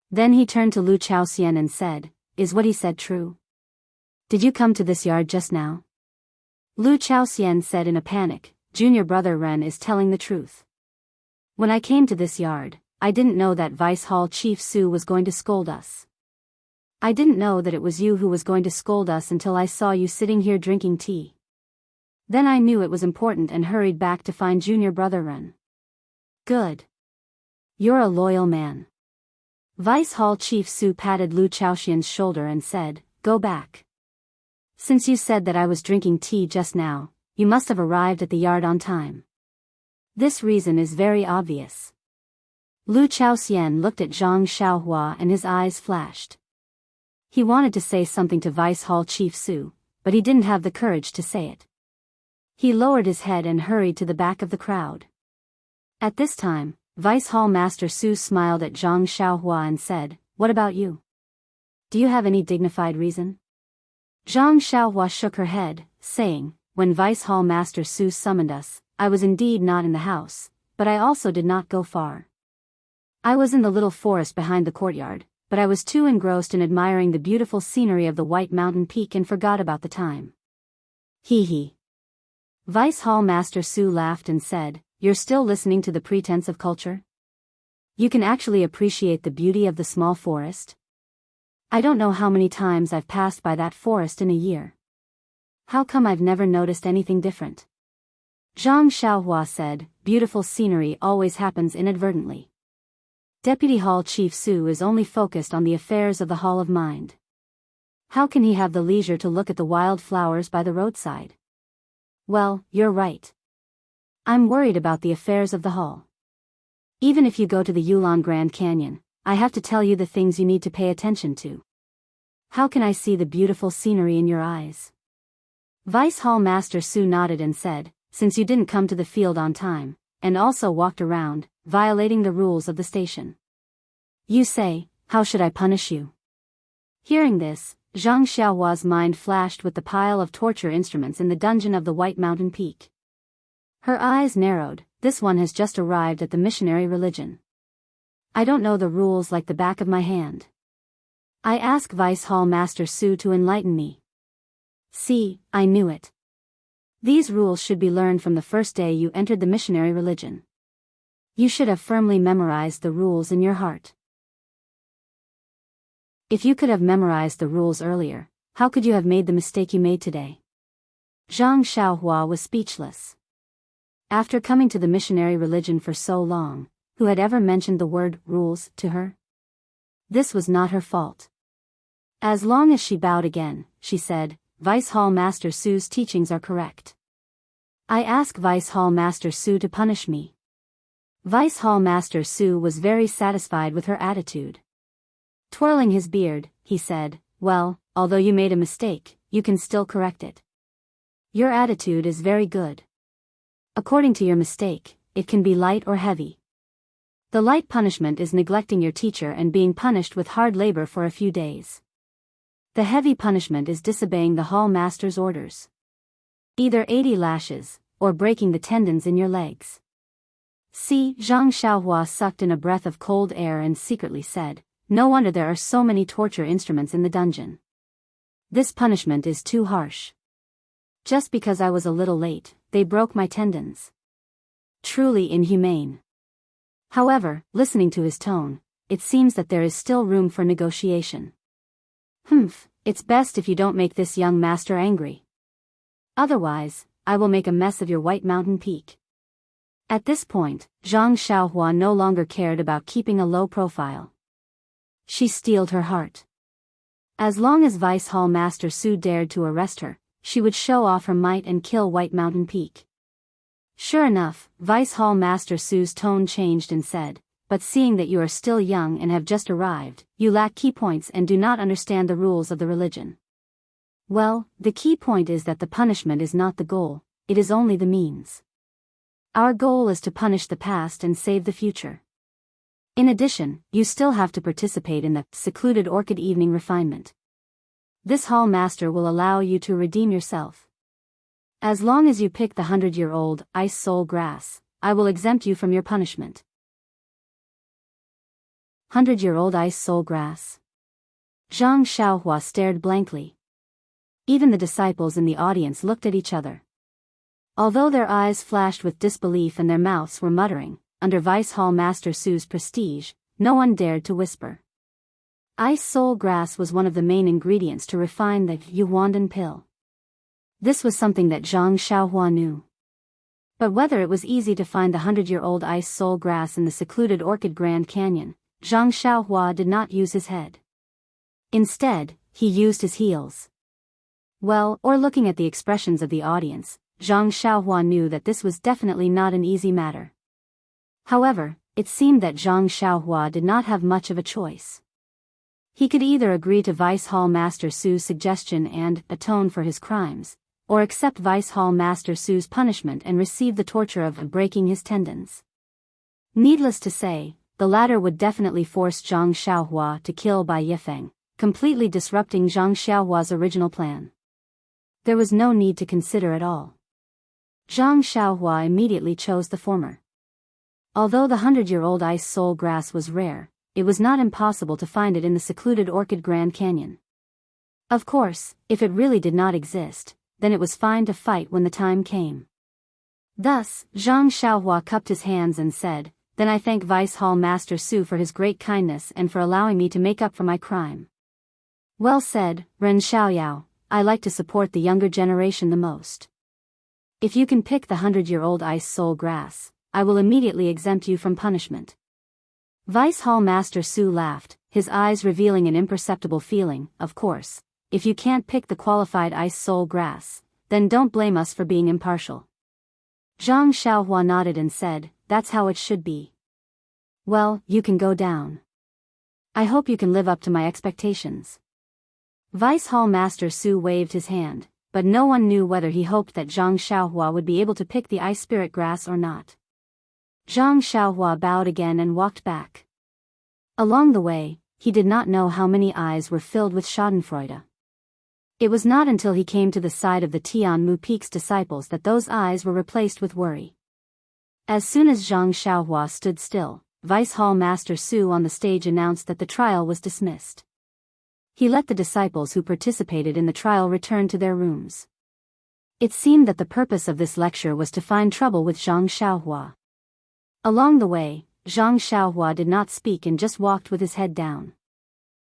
Then he turned to Lu Chaoxian and said, "Is what he said true? Did you come to this yard just now?" Lu Chaoxian said in a panic, "Junior brother Ren is telling the truth. When I came to this yard, I didn't know that Vice Hall Chief Su was going to scold us. I didn't know that it was you who was going to scold us until I saw you sitting here drinking tea. Then I knew it was important and hurried back to find junior brother Ren." "Good. You're a loyal man." Vice Hall Chief Su patted Lu Chaoxian's shoulder and said, "Go back. Since you said that I was drinking tea just now, you must have arrived at the yard on time. This reason is very obvious." Lu Chaoxian looked at Zhang Xiaohua and his eyes flashed. He wanted to say something to Vice Hall Chief Su, but he didn't have the courage to say it. He lowered his head and hurried to the back of the crowd. At this time, Vice Hall Master Su smiled at Zhang Xiaohua and said, "What about you? Do you have any dignified reason?" Zhang Xiaohua shook her head, saying, "When Vice Hall Master Su summoned us, I was indeed not in the house, but I also did not go far. I was in the little forest behind the courtyard, but I was too engrossed in admiring the beautiful scenery of the White Mountain Peak and forgot about the time. Hee hee. Vice Hall Master Su laughed and said, "You're still listening to the pretense of culture? You can actually appreciate the beauty of the small forest? I don't know how many times I've passed by that forest in a year. How come I've never noticed anything different?" Zhang Xiaohua said, "Beautiful scenery always happens inadvertently. Deputy Hall Chief Su is only focused on the affairs of the Hall of Mind. How can he have the leisure to look at the wild flowers by the roadside?" Well, you're right. I'm worried about the affairs of the hall. Even if you go to the Yulon Grand Canyon, I have to tell you the things you need to pay attention to. How can I see the beautiful scenery in your eyes? Vice Hall Master Su nodded and said, "Since you didn't come to the field on time, and also walked around, violating the rules of the station. You say, how should I punish you?" Hearing this, Zhang Xiaohua's mind flashed with the pile of torture instruments in the dungeon of the White Mountain Peak. Her eyes narrowed. This one has just arrived at the missionary religion. I don't know the rules like the back of my hand. I ask Vice Hall Master Su to enlighten me. See, I knew it. These rules should be learned from the first day you entered the missionary religion. You should have firmly memorized the rules in your heart. If you could have memorized the rules earlier, how could you have made the mistake you made today? Zhang Xiaohua was speechless. After coming to the missionary religion for so long, who had ever mentioned the word rules to her? This was not her fault. As long as she bowed again, she said, "Vice Hall Master Su's teachings are correct. I ask Vice Hall Master Su to punish me." Vice Hall Master Su was very satisfied with her attitude. Twirling his beard, he said, "Well, although you made a mistake, you can still correct it. Your attitude is very good. According to your mistake, it can be light or heavy. The light punishment is neglecting your teacher and being punished with hard labor for a few days. The heavy punishment is disobeying the hall master's orders. Either 80 lashes, or breaking the tendons in your legs." See, Zhang Xiaohua sucked in a breath of cold air and secretly said, "No wonder there are so many torture instruments in the dungeon. This punishment is too harsh. Just because I was a little late, they broke my tendons. Truly inhumane." However, listening to his tone, it seems that there is still room for negotiation. It's best if you don't make this young master angry. Otherwise, I will make a mess of your White Mountain Peak. At this point, Zhang Xiaohua no longer cared about keeping a low profile. She steeled her heart. As long as Vice Hall Master Su dared to arrest her, she would show off her might and kill White Mountain Peak. Sure enough, Vice Hall Master Su's tone changed and said, "But seeing that you are still young and have just arrived, you lack key points and do not understand the rules of the religion. Well, the key point is that the punishment is not the goal, it is only the means. Our goal is to punish the past and save the future. In addition, you still have to participate in the secluded orchid evening refinement. This hall master will allow you to redeem yourself. As long as you pick the 100-year-old ice soul grass, I will exempt you from your punishment." 100-year-old ice soul grass. Zhang Xiaohua stared blankly. Even the disciples in the audience looked at each other. Although their eyes flashed with disbelief and their mouths were muttering, under Vice Hall Master Su's prestige, no one dared to whisper. Ice soul grass was one of the main ingredients to refine the Yuandan pill. This was something that Zhang Xiaohua knew. But whether it was easy to find the 100-year-old ice soul grass in the secluded Orchid Grand Canyon, Zhang Xiaohua did not use his head. Instead, he used his heels. Well, or looking at the expressions of the audience, Zhang Xiaohua knew that this was definitely not an easy matter. However, it seemed that Zhang Xiaohua did not have much of a choice. He could either agree to Vice Hall Master Su's suggestion and atone for his crimes, or accept Vice Hall Master Su's punishment and receive the torture of breaking his tendons. Needless to say, the latter would definitely force Zhang Xiaohua to kill Bai Yifeng, completely disrupting Zhang Xiaohua's original plan. There was no need to consider at all. Zhang Xiaohua immediately chose the former. Although the 100-year-old ice soul grass was rare, it was not impossible to find it in the secluded Orchid Grand Canyon. Of course, if it really did not exist, then it was fine to fight when the time came. Thus, Zhang Xiaohua cupped his hands and said, "Then I thank Vice Hall Master Su for his great kindness and for allowing me to make up for my crime." Well said, Ren Xiaoyao. I like to support the younger generation the most. If you can pick the 100-year-old ice soul grass, I will immediately exempt you from punishment. Vice Hall Master Su laughed, his eyes revealing an imperceptible feeling. Of course, if you can't pick the qualified ice soul grass, then don't blame us for being impartial. Zhang Xiaohua nodded and said, "That's how it should be." Well, you can go down. I hope you can live up to my expectations. Vice Hall Master Su waved his hand, but no one knew whether he hoped that Zhang Xiaohua would be able to pick the ice spirit grass or not. Zhang Xiaohua bowed again and walked back. Along the way, he did not know how many eyes were filled with schadenfreude. It was not until he came to the side of the Tianmu Peak's disciples that those eyes were replaced with worry. As soon as Zhang Xiaohua stood still, Vice Hall Master Su on the stage announced that the trial was dismissed. He let the disciples who participated in the trial return to their rooms. It seemed that the purpose of this lecture was to find trouble with Zhang Xiaohua. Along the way, Zhang Xiaohua did not speak and just walked with his head down.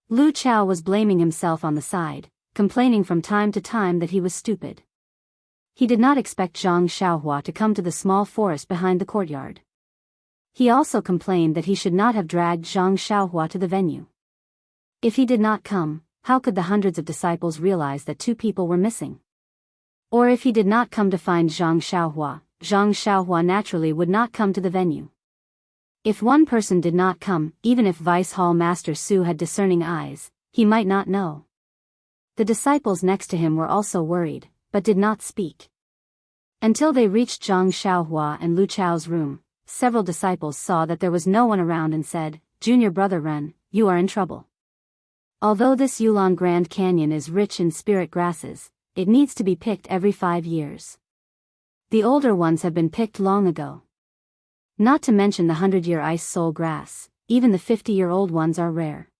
Lu Chao was blaming himself on the side, complaining from time to time that he was stupid. He did not expect Zhang Xiaohua to come to the small forest behind the courtyard. He also complained that he should not have dragged Zhang Xiaohua to the venue. If he did not come, how could the hundreds of disciples realize that two people were missing? Or if he did not come to find Zhang Xiaohua naturally would not come to the venue. If one person did not come, even if Vice Hall Master Su had discerning eyes, he might not know. The disciples next to him were also worried, but did not speak. Until they reached Zhang Xiaohua and Lu Chao's room, several disciples saw that there was no one around and said, "Junior brother Ren, you are in trouble. Although this Yulon Grand Canyon is rich in spirit grasses, it needs to be picked every 5 years. The older ones have been picked long ago. Not to mention the 100-year ice soul grass, even the 50-year-old ones are rare."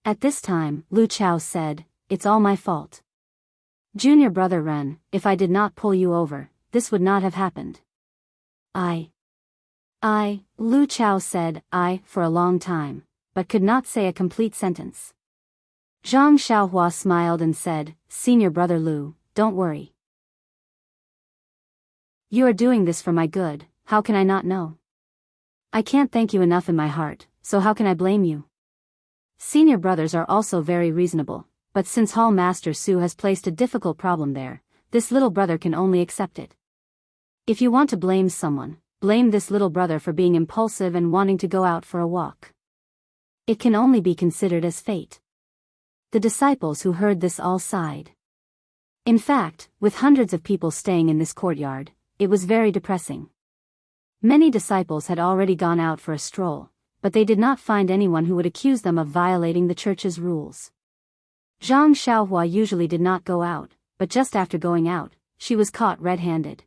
At this time, Lu Chao said, "It's all my fault. Junior brother Ren, if I did not pull you over, this would not have happened." Lu Chao said "I" for a long time, but could not say a complete sentence. Zhang Xiaohua smiled and said, "Senior brother Lu, don't worry. You are doing this for my good, how can I not know? I can't thank you enough in my heart, so how can I blame you? Senior brothers are also very reasonable, but since Hall Master Su has placed a difficult problem there, this little brother can only accept it. If you want to blame someone, blame this little brother for being impulsive and wanting to go out for a walk. It can only be considered as fate." The disciples who heard this all sighed. In fact, with hundreds of people staying in this courtyard, it was very depressing. Many disciples had already gone out for a stroll, but they did not find anyone who would accuse them of violating the church's rules. Zhang Xiaohua usually did not go out, but just after going out, she was caught red-handed.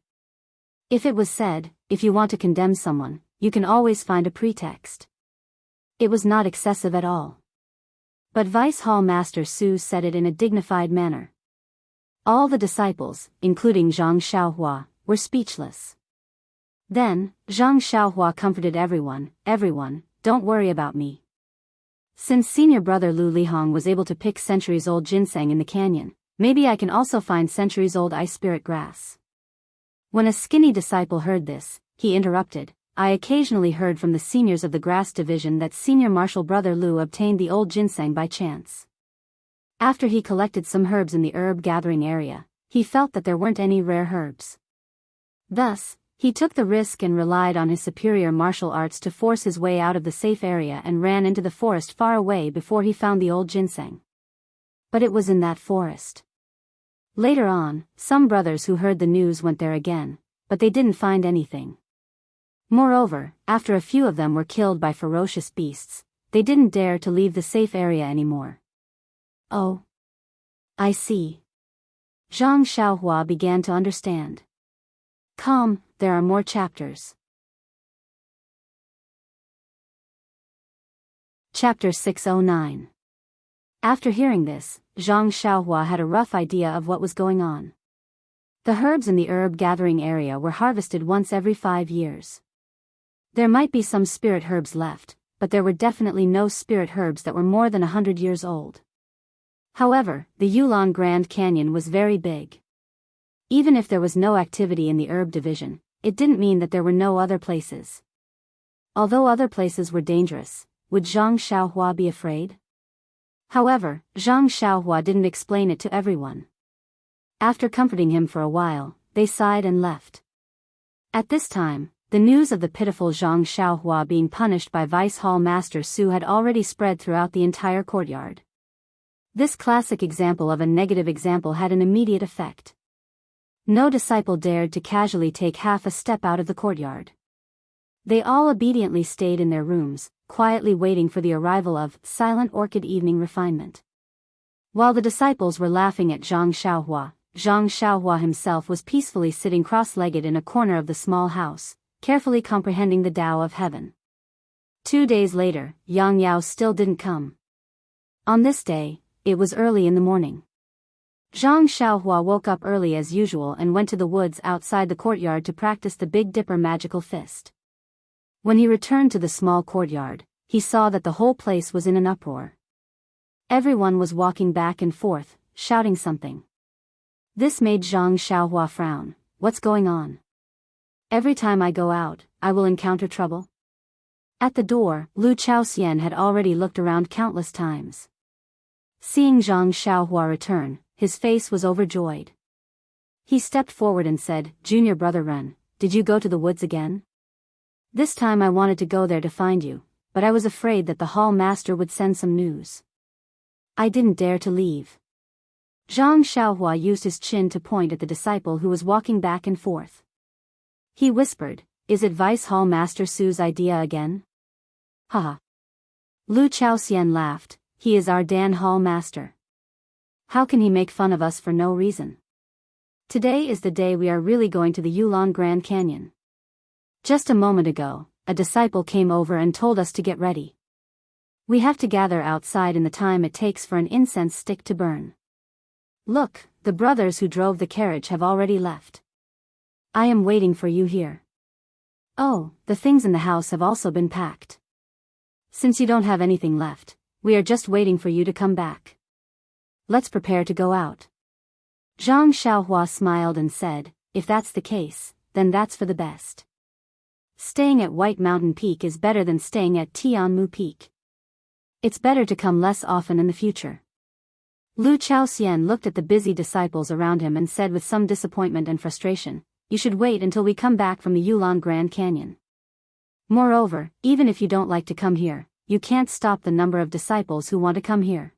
If it was said, if you want to condemn someone, you can always find a pretext. It was not excessive at all. But Vice Hall Master Su said it in a dignified manner. All the disciples, including Zhang Xiaohua, were speechless. Then, Zhang Xiaohua comforted everyone, "Don't worry about me. Since senior brother Lu Lihong was able to pick centuries-old ginseng in the canyon, maybe I can also find centuries-old ice spirit grass." When a skinny disciple heard this, he interrupted, "I occasionally heard from the seniors of the grass division that senior martial brother Lu obtained the old ginseng by chance. After he collected some herbs in the herb gathering area, he felt that there weren't any rare herbs. Thus, he took the risk and relied on his superior martial arts to force his way out of the safe area and ran into the forest far away before he found the old ginseng. But it was in that forest. Later on, some brothers who heard the news went there again, but they didn't find anything. Moreover, after a few of them were killed by ferocious beasts, they didn't dare to leave the safe area anymore." "Oh. I see." Zhang Xiaohua began to understand. Come, there are more chapters. Chapter 609. After hearing this, Zhang Xiaohua had a rough idea of what was going on. The herbs in the herb-gathering area were harvested once every 5 years. There might be some spirit herbs left, but there were definitely no spirit herbs that were more than 100 years old. However, the Yulon Grand Canyon was very big. Even if there was no activity in the herb division, it didn't mean that there were no other places. Although other places were dangerous, would Zhang Xiaohua be afraid? However, Zhang Xiaohua didn't explain it to everyone. After comforting him for a while, they sighed and left. At this time, the news of the pitiful Zhang Xiaohua being punished by Vice Hall Master Su had already spread throughout the entire courtyard. This classic example of a negative example had an immediate effect. No disciple dared to casually take half a step out of the courtyard. They all obediently stayed in their rooms, quietly waiting for the arrival of Silent Orchid Evening Refinement. While the disciples were laughing at Zhang Xiaohua himself was peacefully sitting cross-legged in a corner of the small house, carefully comprehending the Tao of Heaven. 2 days later, Yang Yao still didn't come. On this day, it was early in the morning. Zhang Xiaohua woke up early as usual and went to the woods outside the courtyard to practice the Big Dipper magical fist. When he returned to the small courtyard, he saw that the whole place was in an uproar. Everyone was walking back and forth, shouting something. This made Zhang Xiaohua frown. What's going on? Every time I go out, I will encounter trouble. At the door, Lu Chaoxian had already looked around countless times. Seeing Zhang Xiaohua return, his face was overjoyed. He stepped forward and said, "Junior brother Ren, did you go to the woods again? This time I wanted to go there to find you, but I was afraid that the hall master would send some news. I didn't dare to leave." Zhang Xiaohua used his chin to point at the disciple who was walking back and forth. He whispered, "Is it Vice Hall Master Su's idea again?" Haha. Lu Chaoxian laughed, "He is our Dan Hall Master. How can he make fun of us for no reason? Today is the day we are really going to the Yulon Grand Canyon. Just a moment ago, a disciple came over and told us to get ready. We have to gather outside in the time it takes for an incense stick to burn. Look, the brothers who drove the carriage have already left. I am waiting for you here. Oh, the things in the house have also been packed. Since you don't have anything left, we are just waiting for you to come back. Let's prepare to go out." Zhang Xiaohua smiled and said, "If that's the case, then that's for the best. Staying at White Mountain Peak is better than staying at Tianmu Peak. It's better to come less often in the future." Lu Chaoxian looked at the busy disciples around him and said with some disappointment and frustration, "You should wait until we come back from the Yulon Grand Canyon. Moreover, even if you don't like to come here, you can't stop the number of disciples who want to come here."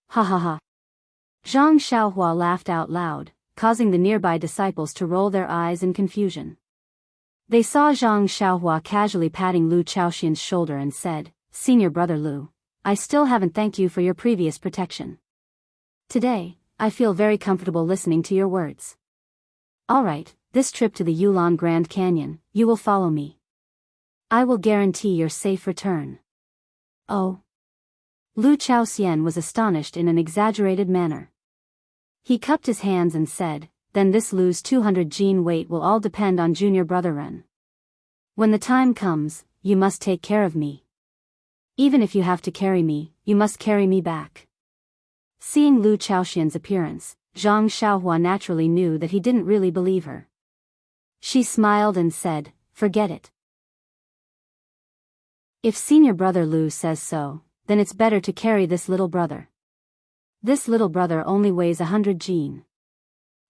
Ha ha ha. Zhang Xiaohua laughed out loud, causing the nearby disciples to roll their eyes in confusion. They saw Zhang Xiaohua casually patting Lu Chaoxian's shoulder and said, "Senior brother Lu, I still haven't thanked you for your previous protection. Today, I feel very comfortable listening to your words. Alright, this trip to the Yulon Grand Canyon, you will follow me. I will guarantee your safe return." Oh. Lu Chaoxian was astonished in an exaggerated manner. He cupped his hands and said, "Then this Lu's 200 gene weight will all depend on junior brother Ren. When the time comes, you must take care of me. Even if you have to carry me, you must carry me back." Seeing Lu Chaoxian's appearance, Zhang Xiaohua naturally knew that he didn't really believe her. She smiled and said, "Forget it. If senior brother Lu says so, then it's better to carry this little brother. This little brother only weighs 100 gene.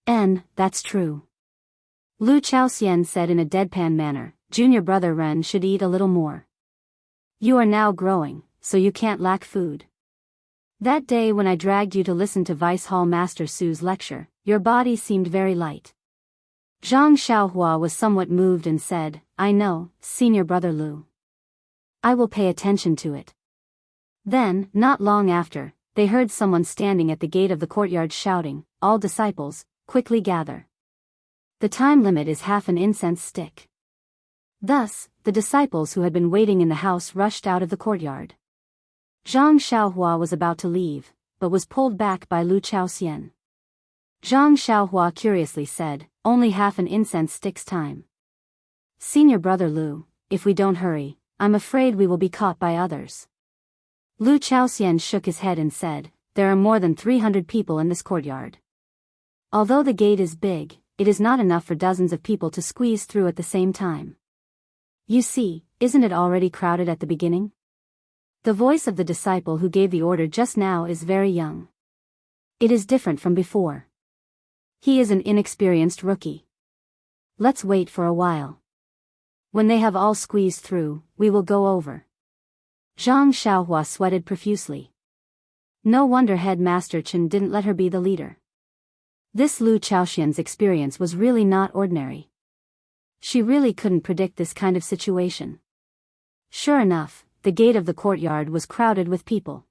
And, that's true." Lu Chaoxian said in a deadpan manner, "Junior brother Ren should eat a little more. You are now growing, so you can't lack food. That day when I dragged you to listen to Vice Hall Master Su's lecture, your body seemed very light." Zhang Xiaohua was somewhat moved and said, "I know, senior brother Lu. I will pay attention to it." Then, not long after, they heard someone standing at the gate of the courtyard shouting, "All disciples, quickly gather. The time limit is half an incense stick." Thus, the disciples who had been waiting in the house rushed out of the courtyard. Zhang Xiaohua was about to leave, but was pulled back by Lu Chaoxian. Zhang Xiaohua curiously said, "Only half an incense stick's time. Senior brother Lu, if we don't hurry, I'm afraid we will be caught by others." Lu Chaoxian shook his head and said, "There are more than 300 people in this courtyard. Although the gate is big, it is not enough for dozens of people to squeeze through at the same time. You see, isn't it already crowded at the beginning?" The voice of the disciple who gave the order just now is very young. It is different from before. He is an inexperienced rookie. Let's wait for a while. When they have all squeezed through, we will go over. Zhang Xiaohua sweated profusely. No wonder Headmaster Chen didn't let her be the leader. This Lu Chaoxian's experience was really not ordinary. She really couldn't predict this kind of situation. Sure enough, the gate of the courtyard was crowded with people.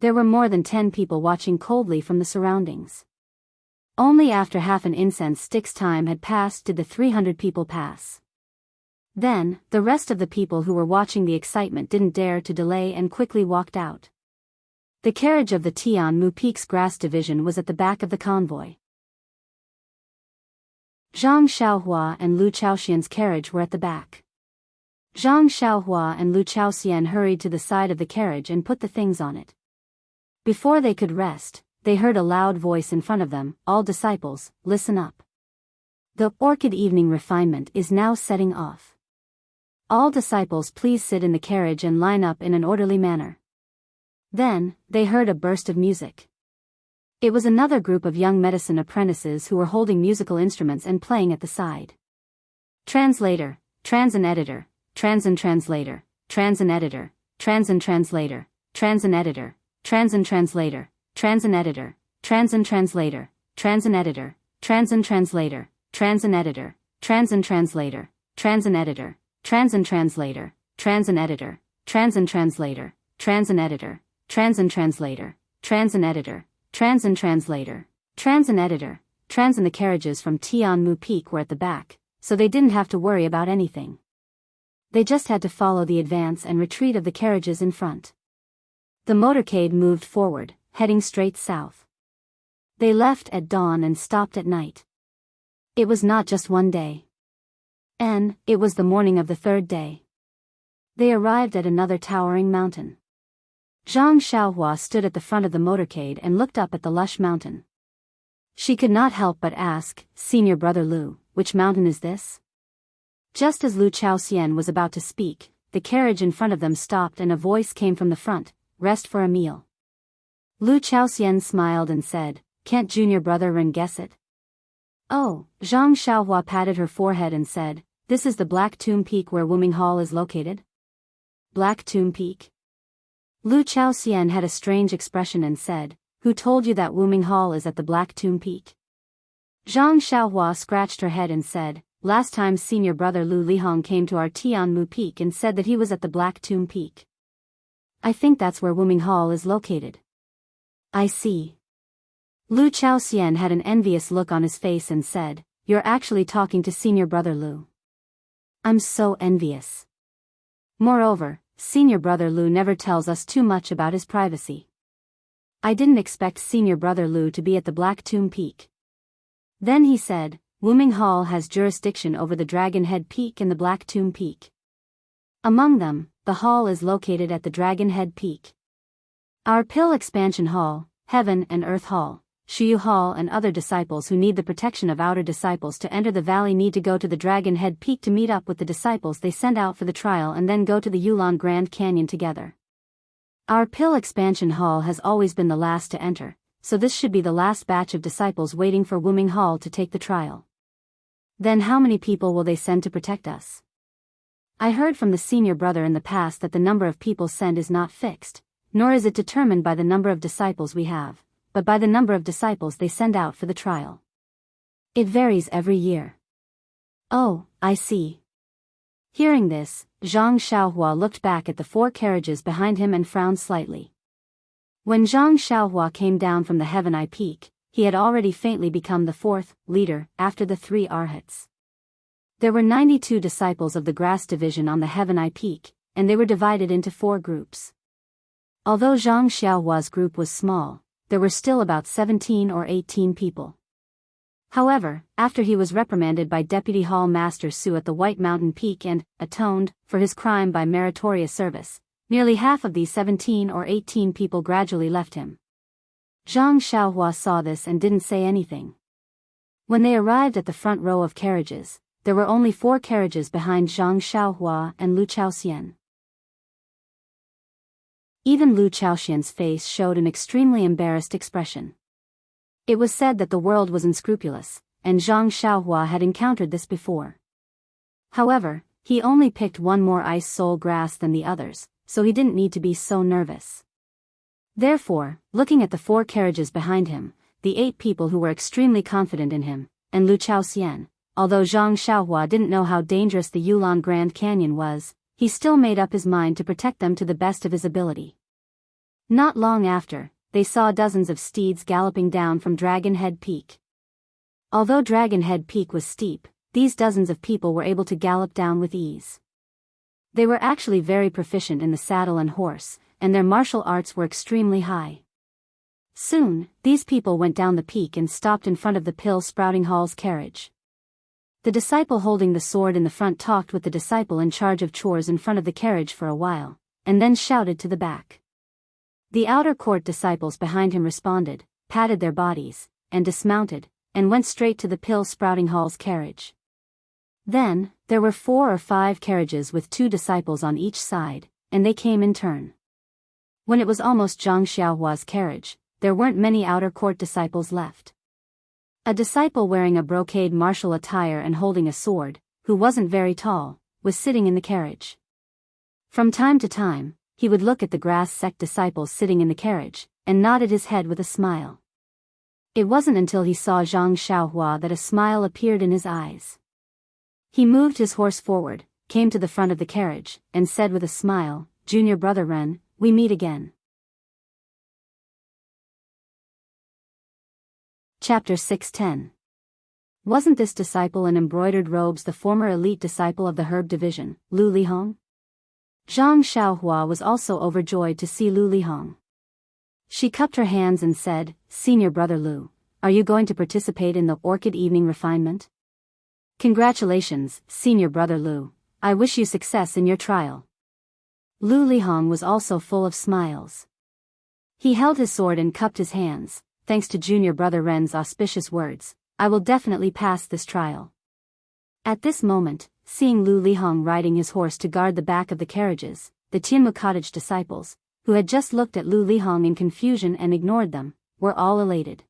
There were more than 10 people watching coldly from the surroundings. Only after half an incense stick's time had passed did the 300 people pass. Then, the rest of the people who were watching the excitement didn't dare to delay and quickly walked out. The carriage of the Tianmu Peak's grass division was at the back of the convoy. Zhang Xiaohua and Lu Chaoxian's carriage were at the back. Zhang Xiaohua and Lu Chaoxian hurried to the side of the carriage and put the things on it. Before they could rest, they heard a loud voice in front of them, "All disciples, listen up. The orchid evening refinement is now setting off. All disciples please sit in the carriage and line up in an orderly manner." Then, they heard a burst of music. It was another group of young medicine apprentices who were holding musical instruments and playing at the side. Translator, Transin editor, Transin translator, Transin editor, Transin translator, Transin editor, Transin translator, Transin editor, Transin translator, Transin editor, Transin translator, Transin editor, Transin translator, Transin editor, Transin translator, Transin editor, Transin translator, Transin editor, Transin translator, Transin editor, Transin translator, Transin editor, Transin. The carriages from Tianmu Peak were at the back, so they didn't have to worry about anything. They just had to follow the advance and retreat of the carriages in front. The motorcade moved forward, heading straight south. They left at dawn and stopped at night. It was not just one day. It was the morning of the third day. They arrived at another towering mountain. Zhang Xiaohua stood at the front of the motorcade and looked up at the lush mountain. She could not help but ask, "Senior brother Lu, which mountain is this?" Just as Lu Chaoxian was about to speak, the carriage in front of them stopped and a voice came from the front, "Rest for a meal." Lu Chaoxian smiled and said, "Can't junior brother Ren guess it?" "Oh," Zhang Xiaohua patted her forehead and said, "This is the Black Tomb Peak where Wuming Hall is located?" Black Tomb Peak? Lu Chaoxian had a strange expression and said, "Who told you that Wuming Hall is at the Black Tomb Peak?" Zhang Xiaohua scratched her head and said, "Last time senior brother Lu Lihong came to our Tianmu Peak and said that he was at the Black Tomb Peak. I think that's where Wuming Hall is located." "I see." Lu Chaoxian had an envious look on his face and said, "You're actually talking to senior brother Lu. I'm so envious. Moreover, senior brother Lu never tells us too much about his privacy. I didn't expect senior brother Lu to be at the Black Tomb Peak." Then he said, "Wuming Hall has jurisdiction over the Dragon Head Peak and the Black Tomb Peak. Among them, the hall is located at the Dragon Head Peak. Our Pill Expansion Hall, Heaven and Earth Hall, Shiyu Hall and other disciples who need the protection of outer disciples to enter the valley need to go to the Dragon Head Peak to meet up with the disciples they send out for the trial and then go to the Yulon Grand Canyon together. Our Pill Expansion Hall has always been the last to enter, so this should be the last batch of disciples waiting for Wuming Hall to take the trial. Then how many people will they send to protect us? I heard from the senior brother in the past that the number of people sent is not fixed, nor is it determined by the number of disciples we have, but by the number of disciples they send out for the trial. It varies every year." "Oh, I see." Hearing this, Zhang Xiaohua looked back at the 4 carriages behind him and frowned slightly. When Zhang Xiaohua came down from the Heaven Eye Peak, he had already faintly become the 4th leader after the 3 arhats. There were 92 disciples of the Grass Division on the Heaven Eye Peak, and they were divided into 4 groups. Although Zhang Xiaohua's group was small, there were still about 17 or 18 people. However, after he was reprimanded by Deputy Hall Master Su at the White Mountain Peak and atoned for his crime by meritorious service, nearly half of these 17 or 18 people gradually left him. Zhang Xiaohua saw this and didn't say anything. When they arrived at the front row of carriages, there were only 4 carriages behind Zhang Xiaohua and Lu Chaoxian. Even Lu Chaoxian's face showed an extremely embarrassed expression. It was said that the world was unscrupulous, and Zhang Xiaohua had encountered this before. However, he only picked one more ice soul grass than the others, so he didn't need to be so nervous. Therefore, looking at the 4 carriages behind him, the 8 people who were extremely confident in him, and Lu Chaoxian, although Zhang Xiaohua didn't know how dangerous the Yulon Grand Canyon was, he still made up his mind to protect them to the best of his ability. Not long after, they saw dozens of steeds galloping down from Dragon Head Peak. Although Dragon Head Peak was steep, these dozens of people were able to gallop down with ease. They were actually very proficient in the saddle and horse, and their martial arts were extremely high. Soon, these people went down the peak and stopped in front of the Pill Sprouting Hall's carriage. The disciple holding the sword in the front talked with the disciple in charge of chores in front of the carriage for a while, and then shouted to the back. The outer court disciples behind him responded, patted their bodies, and dismounted, and went straight to the Pill Sprouting Hall's carriage. Then, there were 4 or 5 carriages with 2 disciples on each side, and they came in turn. When it was almost Zhang Xiaohua's carriage, there weren't many outer court disciples left. A disciple wearing a brocade martial attire and holding a sword, who wasn't very tall, was sitting in the carriage. From time to time, he would look at the grass sect disciples sitting in the carriage, and nodded his head with a smile. It wasn't until he saw Zhang Xiaohua that a smile appeared in his eyes. He moved his horse forward, came to the front of the carriage, and said with a smile, "Junior brother Ren, we meet again." Chapter 610. Wasn't this disciple in embroidered robes the former elite disciple of the Herb Division, Lu Lihong? Zhang Xiaohua was also overjoyed to see Lu Lihong. She cupped her hands and said, "Senior brother Lu, are you going to participate in the Orchid Evening Refinement?" "Congratulations, Senior brother Lu, I wish you success in your trial." Lu Lihong was also full of smiles. He held his sword and cupped his hands. "Thanks to Junior brother Ren's auspicious words, I will definitely pass this trial." At this moment, seeing Lu Lihong riding his horse to guard the back of the carriages, the Tianmu Cottage disciples, who had just looked at Lu Lihong in confusion and ignored them, were all elated.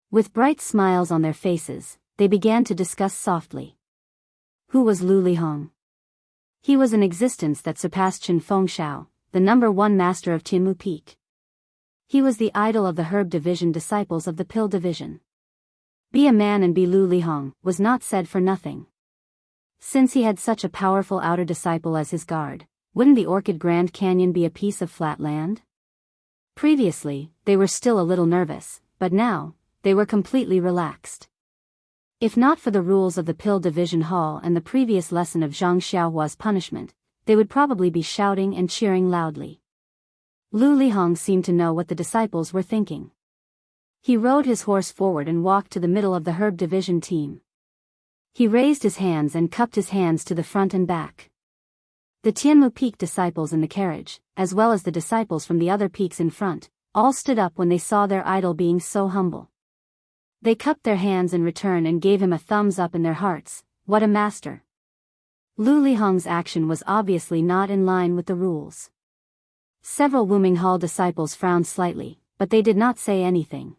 With bright smiles on their faces, they began to discuss softly. Who was Lu Lihong? He was an existence that surpassed Chen Fengshao, the #1 master of Tianmu Peak. He was the idol of the Herb Division disciples of the Pill Division. Be a man and be Lu Lihong was not said for nothing. Since he had such a powerful outer disciple as his guard, wouldn't the Orchid Grand Canyon be a piece of flat land? Previously, they were still a little nervous, but now, they were completely relaxed. If not for the rules of the Pill Division Hall and the previous lesson of Zhang Xiaohua's punishment, they would probably be shouting and cheering loudly. Lu Lihong seemed to know what the disciples were thinking. He rode his horse forward and walked to the middle of the Herb Division team. He raised his hands and cupped his hands to the front and back. The Tianmu Peak disciples in the carriage, as well as the disciples from the other peaks in front, all stood up when they saw their idol being so humble. They cupped their hands in return and gave him a thumbs up in their hearts. What a master! Lu Lihong's action was obviously not in line with the rules. Several Wuming Hall disciples frowned slightly, but they did not say anything.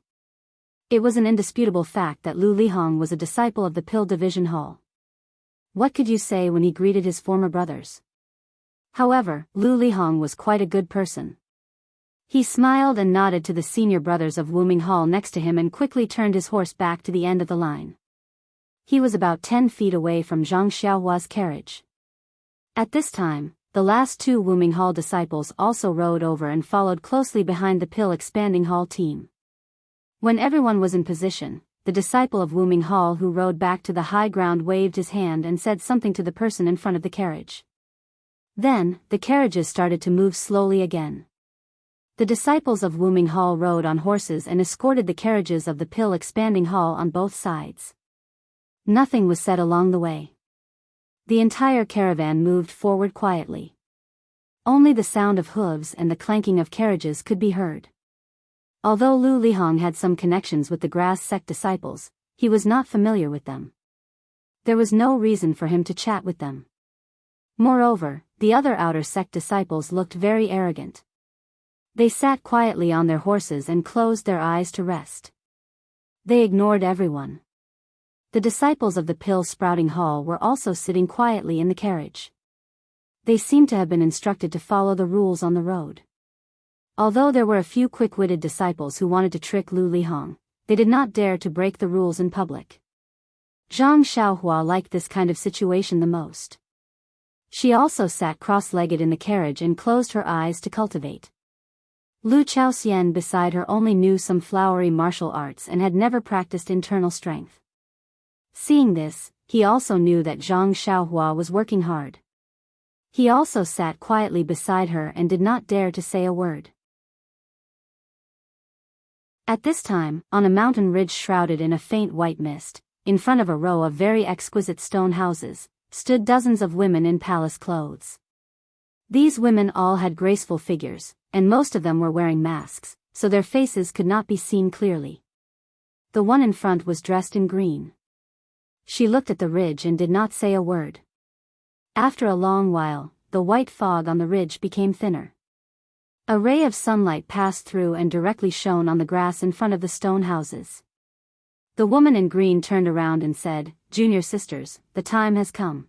It was an indisputable fact that Lu Lihong was a disciple of the Pill Division Hall. What could you say when he greeted his former brothers? However, Lu Lihong was quite a good person. He smiled and nodded to the senior brothers of Wuming Hall next to him and quickly turned his horse back to the end of the line. He was about 10 feet away from Zhang Xiaohua's carriage. At this time, the last 2 Wuming Hall disciples also rode over and followed closely behind the Pill Expanding Hall team. When everyone was in position, the disciple of Wuming Hall who rode back to the high ground waved his hand and said something to the person in front of the carriage. Then, the carriages started to move slowly again. The disciples of Wuming Hall rode on horses and escorted the carriages of the pill-expanding hall on both sides. Nothing was said along the way. The entire caravan moved forward quietly. Only the sound of hooves and the clanking of carriages could be heard. Although Lu Lihong had some connections with the grass sect disciples, he was not familiar with them. There was no reason for him to chat with them. Moreover, the other outer sect disciples looked very arrogant. They sat quietly on their horses and closed their eyes to rest. They ignored everyone. The disciples of the pill-sprouting hall were also sitting quietly in the carriage. They seemed to have been instructed to follow the rules on the road. Although there were a few quick-witted disciples who wanted to trick Lu Lihong, they did not dare to break the rules in public. Zhang Xiaohua liked this kind of situation the most. She also sat cross-legged in the carriage and closed her eyes to cultivate. Lu Chaoxian beside her only knew some flowery martial arts and had never practiced internal strength. Seeing this, he also knew that Zhang Xiaohua was working hard. He also sat quietly beside her and did not dare to say a word. At this time, on a mountain ridge shrouded in a faint white mist, in front of a row of very exquisite stone houses, stood dozens of women in palace clothes. These women all had graceful figures, and most of them were wearing masks, so their faces could not be seen clearly. The one in front was dressed in green. She looked at the ridge and did not say a word. After a long while, the white fog on the ridge became thinner. A ray of sunlight passed through and directly shone on the grass in front of the stone houses. The woman in green turned around and said, "Junior sisters, the time has come.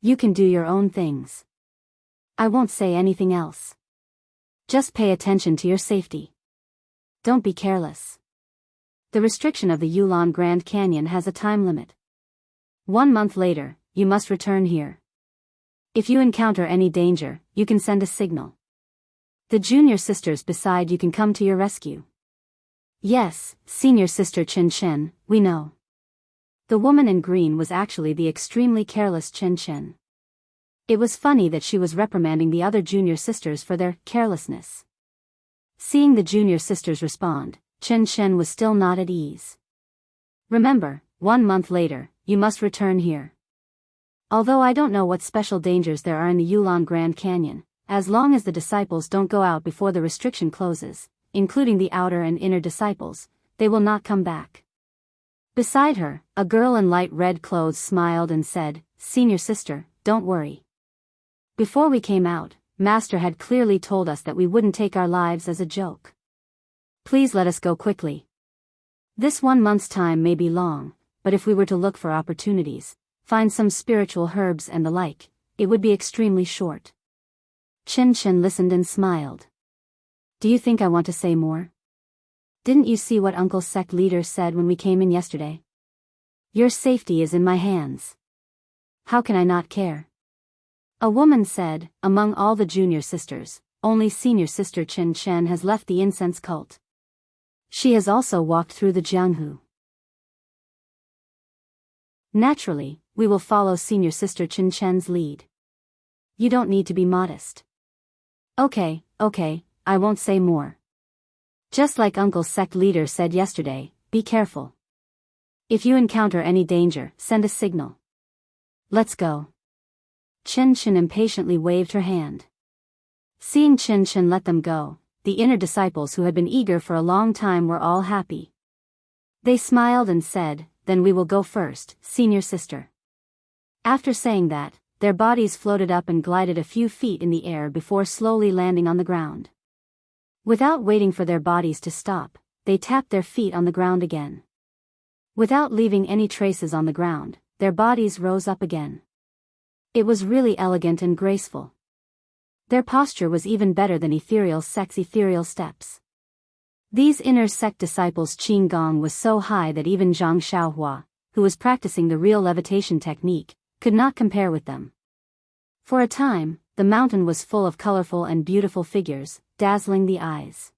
You can do your own things. I won't say anything else. Just pay attention to your safety. Don't be careless. The restriction of the Yulon Grand Canyon has a time limit. 1 month later, you must return here. If you encounter any danger, you can send a signal. The junior sisters beside you can come to your rescue." "Yes, senior sister Chen Chen, we know." The woman in green was actually the extremely careless Chen Chen. It was funny that she was reprimanding the other junior sisters for their carelessness. Seeing the junior sisters respond, Chen Chen was still not at ease. "Remember, 1 month later, you must return here. Although I don't know what special dangers there are in the Yulon Grand Canyon, as long as the disciples don't go out before the restriction closes, including the outer and inner disciples, they will not come back." Beside her, a girl in light red clothes smiled and said, "Senior sister, don't worry. Before we came out, Master had clearly told us that we wouldn't take our lives as a joke. Please let us go quickly. This 1 month's time may be long, but if we were to look for opportunities, find some spiritual herbs and the like, it would be extremely short." Chen Chen listened and smiled. "Do you think I want to say more? Didn't you see what Uncle's sect leader said when we came in yesterday? Your safety is in my hands. How can I not care?" A woman said, "Among all the junior sisters, only senior sister Chen Chen has left the incense cult. She has also walked through the Jianghu. Naturally, we will follow senior sister Chen Chen's lead. You don't need to be modest." Okay, I won't say more. Just like Uncle's sect leader said yesterday, be careful. If you encounter any danger, send a signal. Let's go." Chen Chen impatiently waved her hand. Seeing Chen Chen let them go, the inner disciples who had been eager for a long time were all happy. They smiled and said, "Then we will go first, senior sister." After saying that, their bodies floated up and glided a few feet in the air before slowly landing on the ground. Without waiting for their bodies to stop, they tapped their feet on the ground again. Without leaving any traces on the ground, their bodies rose up again. It was really elegant and graceful. Their posture was even better than ethereal sect's ethereal steps. These inner sect disciples' qing gong was so high that even Zhang Xiaohua, who was practicing the real levitation technique, could not compare with them. For a time, the mountain was full of colorful and beautiful figures, dazzling the eyes.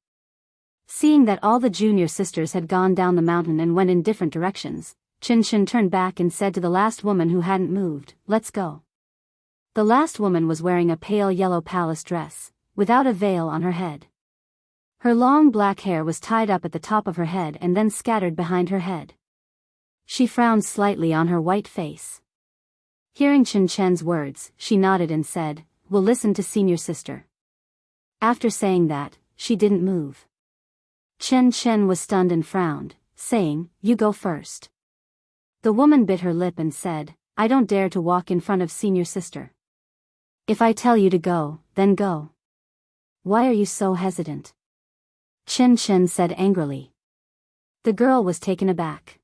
Seeing that all the junior sisters had gone down the mountain and went in different directions, Chen Chen turned back and said to the last woman who hadn't moved, "Let's go." The last woman was wearing a pale yellow palace dress, without a veil on her head. Her long black hair was tied up at the top of her head and then scattered behind her head. She frowned slightly on her white face. Hearing Chen Chen's words, she nodded and said, "We'll listen to senior sister." After saying that, she didn't move. Chen Chen was stunned and frowned, saying, "You go first." The woman bit her lip and said, "I don't dare to walk in front of senior sister. If I tell you to go, then go. Why are you so hesitant?" Chen Chen said angrily. The girl was taken aback.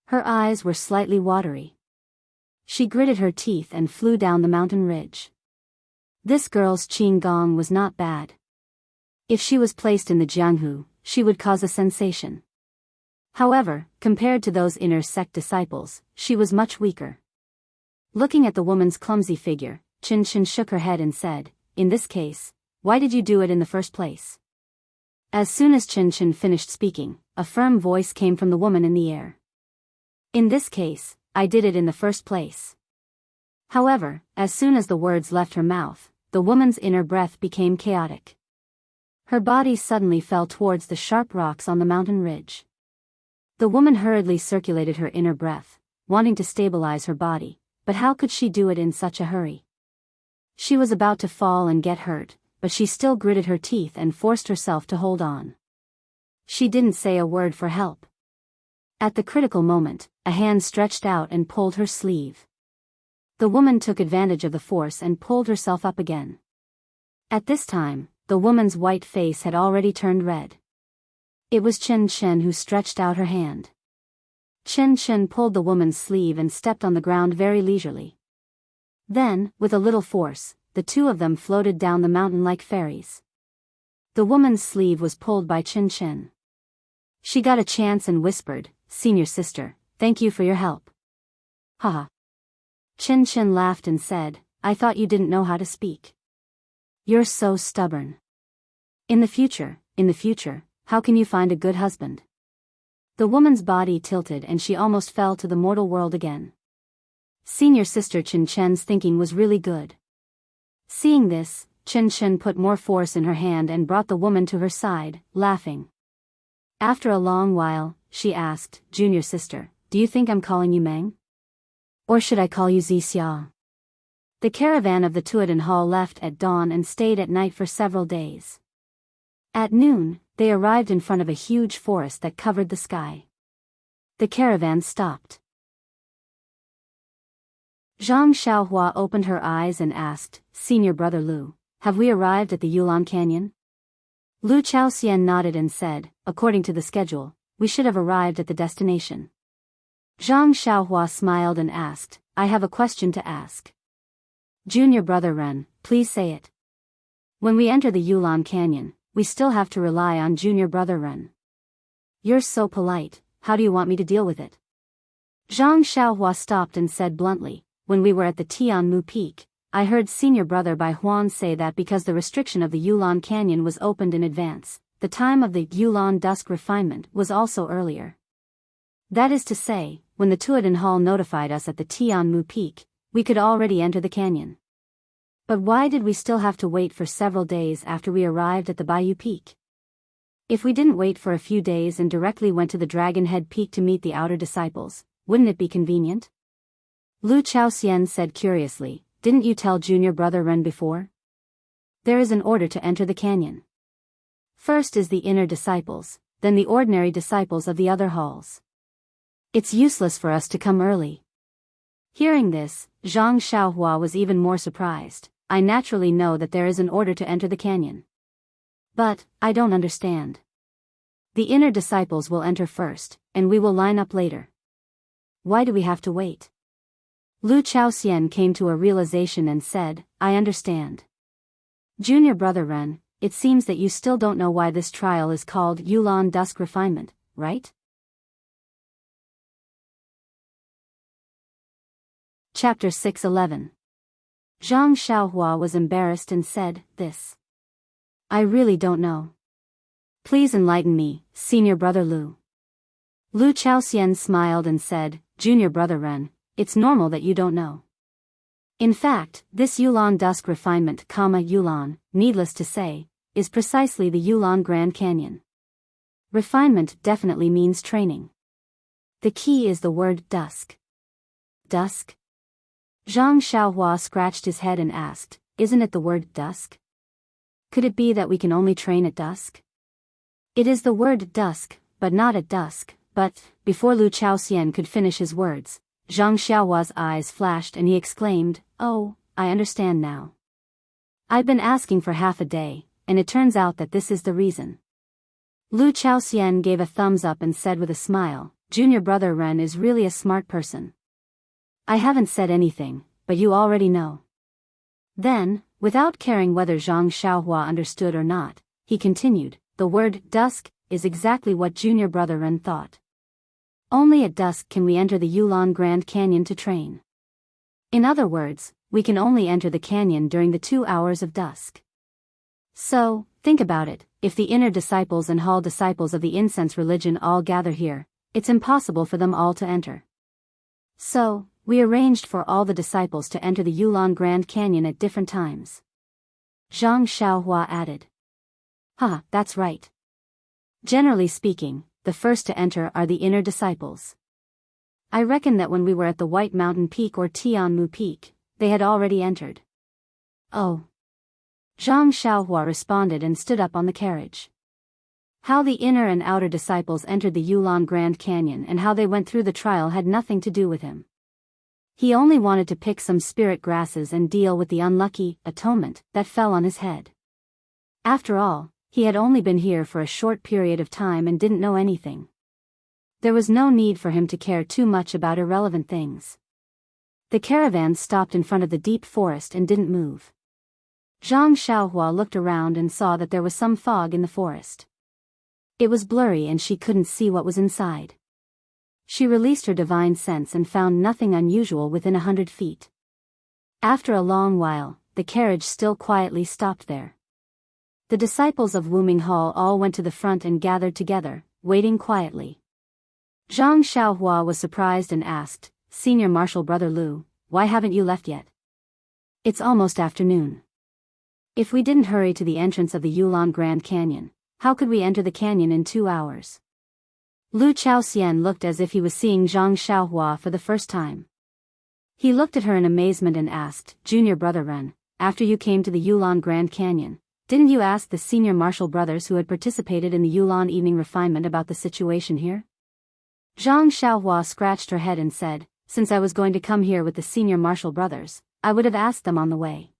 Her eyes were slightly watery. She gritted her teeth and flew down the mountain ridge. This girl's qing gong was not bad. If she was placed in the Jianghu, she would cause a sensation. However, compared to those inner sect disciples, she was much weaker. Looking at the woman's clumsy figure, Chen Chen shook her head and said, "In this case, why did you do it in the first place?" As soon as Chen Chen finished speaking, a firm voice came from the woman in the air. "In this case, I did it in the first place." However, as soon as the words left her mouth, the woman's inner breath became chaotic. Her body suddenly fell towards the sharp rocks on the mountain ridge. The woman hurriedly circulated her inner breath, wanting to stabilize her body, but how could she do it in such a hurry? She was about to fall and get hurt, but she still gritted her teeth and forced herself to hold on. She didn't say a word for help. At the critical moment, a hand stretched out and pulled her sleeve. The woman took advantage of the force and pulled herself up again. At this time, the woman's white face had already turned red. It was Chen Chen who stretched out her hand. Chen Chen pulled the woman's sleeve and stepped on the ground very leisurely. Then, with a little force, the two of them floated down the mountain like fairies. The woman's sleeve was pulled by Chen Chen. She got a chance and whispered, "Senior sister, thank you for your help." "Haha." Chen Chen laughed and said, "I thought you didn't know how to speak. You're so stubborn. In the future, how can you find a good husband?" The woman's body tilted and she almost fell to the mortal world again. Senior sister Chen Chen's thinking was really good. Seeing this, Chen Chen put more force in her hand and brought the woman to her side, laughing. After a long while, she asked, "Junior sister, do you think I'm calling you Meng? Or should I call you Xia?" The caravan of the Tuoden Hall left at dawn and stayed at night for several days. At noon, they arrived in front of a huge forest that covered the sky. The caravan stopped. Zhang Xiaohua opened her eyes and asked, "Senior brother Lu, have we arrived at the Yulan Canyon?" Lu Chaoxian nodded and said, "According to the schedule, we should have arrived at the destination." Zhang Xiaohua smiled and asked, "I have a question to ask." "Junior brother Ren, please say it." "When we enter the Yulan Canyon, we still have to rely on junior brother Ren." "You're so polite, how do you want me to deal with it?" Zhang Xiaohua stopped and said bluntly, "When we were at the Tianmu Peak, I heard senior brother Bai Huan say that because the restriction of the Yulan Canyon was opened in advance, the time of the Yulan dusk refinement was also earlier. That is to say, when the Tuoden Hall notified us at the Tianmu Peak, we could already enter the canyon. But why did we still have to wait for several days after we arrived at the Baiyu Peak? If we didn't wait for a few days and directly went to the Dragon Head Peak to meet the outer disciples, wouldn't it be convenient?" Lu Chaoxian said curiously, "Didn't you tell junior brother Ren before? There is an order to enter the canyon. First is the inner disciples, then the ordinary disciples of the other halls. It's useless for us to come early." Hearing this, Zhang Xiaohua was even more surprised. "I naturally know that there is an order to enter the canyon. But, I don't understand. The inner disciples will enter first, and we will line up later. Why do we have to wait?" Lu Chaoxian came to a realization and said, "I understand. Junior brother Ren, it seems that you still don't know why this trial is called Yulan Dusk Refinement, right?" Chapter 611. Zhang Xiaohua was embarrassed and said, "This. I really don't know. Please enlighten me, senior brother Lu." Lu Chaoxian smiled and said, "Junior brother Ren, it's normal that you don't know. In fact, this Yulan Dusk Refinement, Yulan, needless to say, is precisely the Yulon Grand Canyon. Refinement definitely means training. The key is the word dusk. Dusk? Zhang Xiaohua scratched his head and asked, isn't it the word dusk? Could it be that we can only train at dusk? It is the word dusk, but not at dusk, but, before Lu Chaoxian could finish his words, Zhang Xiaohua's eyes flashed and he exclaimed, oh, I understand now. I've been asking for half a day, and it turns out that this is the reason. Lu Chaoxian gave a thumbs up and said with a smile, Junior Brother Ren is really a smart person. I haven't said anything, but you already know. Then, without caring whether Zhang Xiaohua understood or not, he continued, the word dusk is exactly what Junior Brother Ren thought. Only at dusk can we enter the Yulon Grand Canyon to train. In other words, we can only enter the canyon during the 2 hours of dusk. So, think about it, if the inner disciples and hall disciples of the incense religion all gather here, it's impossible for them all to enter. So, we arranged for all the disciples to enter the Yulon Grand Canyon at different times. Zhang Xiaohua added. That's right. Generally speaking, the first to enter are the inner disciples. I reckon that when we were at the White Mountain Peak or Tianmu Peak, they had already entered. Oh. Zhang Xiaohua responded and stood up on the carriage. How the inner and outer disciples entered the Yulon Grand Canyon and how they went through the trial had nothing to do with him. He only wanted to pick some spirit grasses and deal with the unlucky atonement that fell on his head. After all, he had only been here for a short period of time and didn't know anything. There was no need for him to care too much about irrelevant things. The caravan stopped in front of the deep forest and didn't move. Zhang Xiaohua looked around and saw that there was some fog in the forest. It was blurry and she couldn't see what was inside. She released her divine sense and found nothing unusual within 100 feet. After a long while, the carriage still quietly stopped there. The disciples of Wuming Hall all went to the front and gathered together, waiting quietly. Zhang Xiaohua was surprised and asked, Senior Marshal Brother Lu, why haven't you left yet? It's almost afternoon. If we didn't hurry to the entrance of the Yulon Grand Canyon, how could we enter the canyon in 2 hours? Lu Chaoxian looked as if he was seeing Zhang Xiaohua for the first time. He looked at her in amazement and asked, Junior Brother Ren, after you came to the Yulon Grand Canyon, didn't you ask the senior martial brothers who had participated in the Yulon evening refinement about the situation here? Zhang Xiaohua scratched her head and said, since I was going to come here with the senior martial brothers, I would have asked them on the way.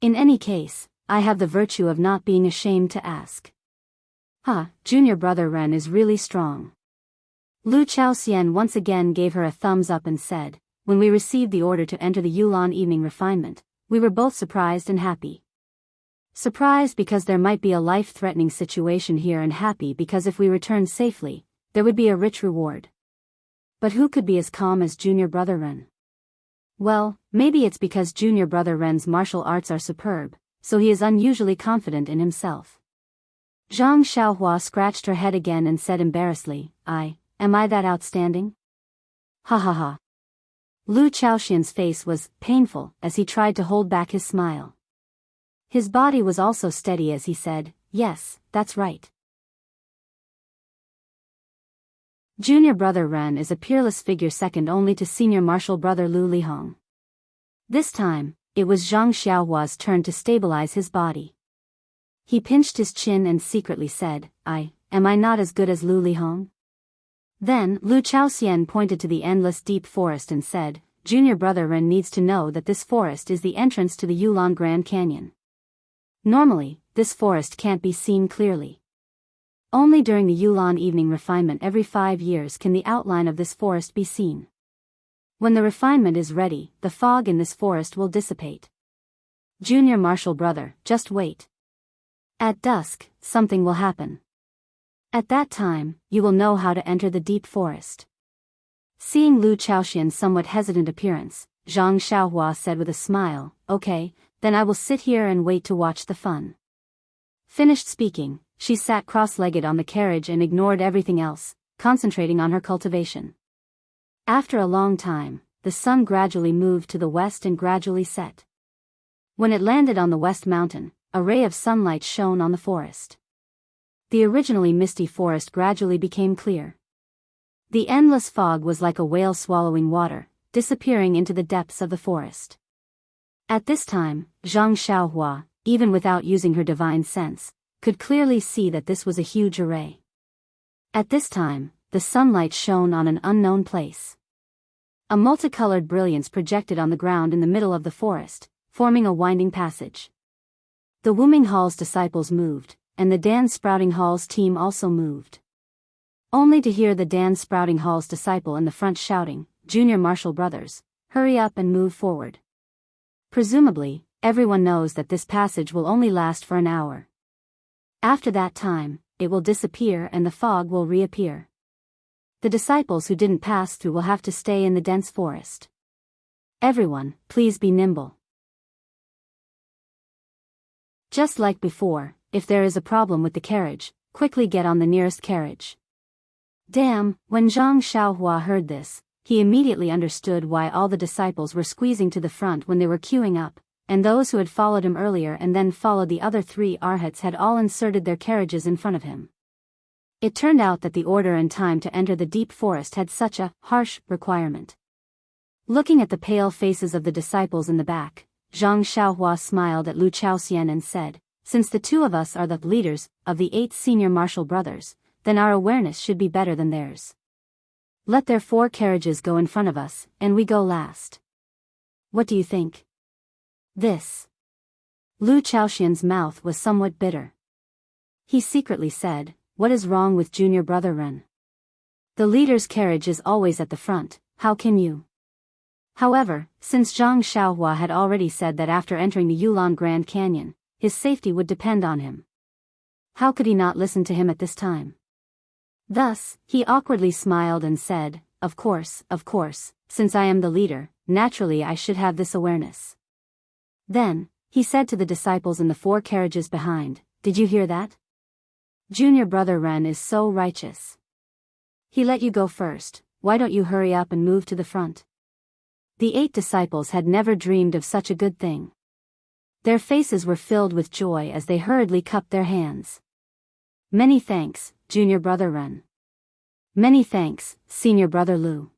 In any case, I have the virtue of not being ashamed to ask. Junior Brother Ren is really strong. Lu Chaoxian once again gave her a thumbs up and said, when we received the order to enter the Yulon evening refinement, we were both surprised and happy. Surprised because there might be a life-threatening situation here and happy because if we returned safely, there would be a rich reward. But who could be as calm as Junior Brother Ren? Well, maybe it's because Junior Brother Ren's martial arts are superb, so he is unusually confident in himself. Zhang Xiaohua scratched her head again and said embarrassedly, am I that outstanding? Ha. Lu Chaoxian's face was painful as he tried to hold back his smile. His body was also steady as he said, yes, that's right. Junior Brother Ren is a peerless figure second only to Senior Martial Brother Lu Lihong. This time, it was Zhang Xiaohua's turn to stabilize his body. He pinched his chin and secretly said, am I not as good as Lu Lihong? Then, Lu Chaoxian pointed to the endless deep forest and said, Junior Brother Ren needs to know that this forest is the entrance to the Yulon Grand Canyon. Normally, this forest can't be seen clearly. Only during the Yulon evening refinement every 5 years can the outline of this forest be seen. When the refinement is ready, the fog in this forest will dissipate. Junior Martial Brother, just wait. At dusk, something will happen. At that time, you will know how to enter the deep forest. Seeing Lu Chaoxian's somewhat hesitant appearance, Zhang Xiaohua said with a smile, okay, then I will sit here and wait to watch the fun. Finished speaking, she sat cross-legged on the carriage and ignored everything else, concentrating on her cultivation. After a long time, the sun gradually moved to the west and gradually set. When it landed on the west mountain, a ray of sunlight shone on the forest. The originally misty forest gradually became clear. The endless fog was like a whale swallowing water, disappearing into the depths of the forest. At this time, Zhang Xiaohua, even without using her divine sense, could clearly see that this was a huge array. At this time, the sunlight shone on an unknown place. A multicolored brilliance projected on the ground in the middle of the forest, forming a winding passage. The Wuming Hall's disciples moved, and the Dan Sprouting Hall's team also moved. Only to hear the Dan Sprouting Hall's disciple in the front shouting, "Junior Marshall brothers, hurry up and move forward." Presumably, everyone knows that this passage will only last for an hour. After that time, it will disappear and the fog will reappear. The disciples who didn't pass through will have to stay in the dense forest. Everyone, please be nimble. Just like before, if there is a problem with the carriage, quickly get on the nearest carriage. Damn, when Zhang Xiaohua heard this, he immediately understood why all the disciples were squeezing to the front when they were queuing up, and those who had followed him earlier and then followed the other 3 arhats had all inserted their carriages in front of him. It turned out that the order and time to enter the deep forest had such a harsh requirement. Looking at the pale faces of the disciples in the back, Zhang Xiaohua smiled at Lu Chaoxian and said, "Since the 2 of us are the leaders of the 8 senior Marshall brothers, then our awareness should be better than theirs. Let their 4 carriages go in front of us, and we go last. What do you think?" This. Lu Chaoxian's mouth was somewhat bitter. He secretly said, "What is wrong with junior brother Ren? The leader's carriage is always at the front, how can you?" However, since Zhang Xiaohua had already said that after entering the Yulon Grand Canyon, his safety would depend on him, how could he not listen to him at this time? Thus, he awkwardly smiled and said, of course, since I am the leader, naturally I should have this awareness." Then, he said to the disciples in the 4 carriages behind, "Did you hear that? Junior brother Ren is so righteous. He let you go first, why don't you hurry up and move to the front?" The 8 disciples had never dreamed of such a good thing. Their faces were filled with joy as they hurriedly cupped their hands. "Many thanks, junior brother Ren. Many thanks, senior brother Lu."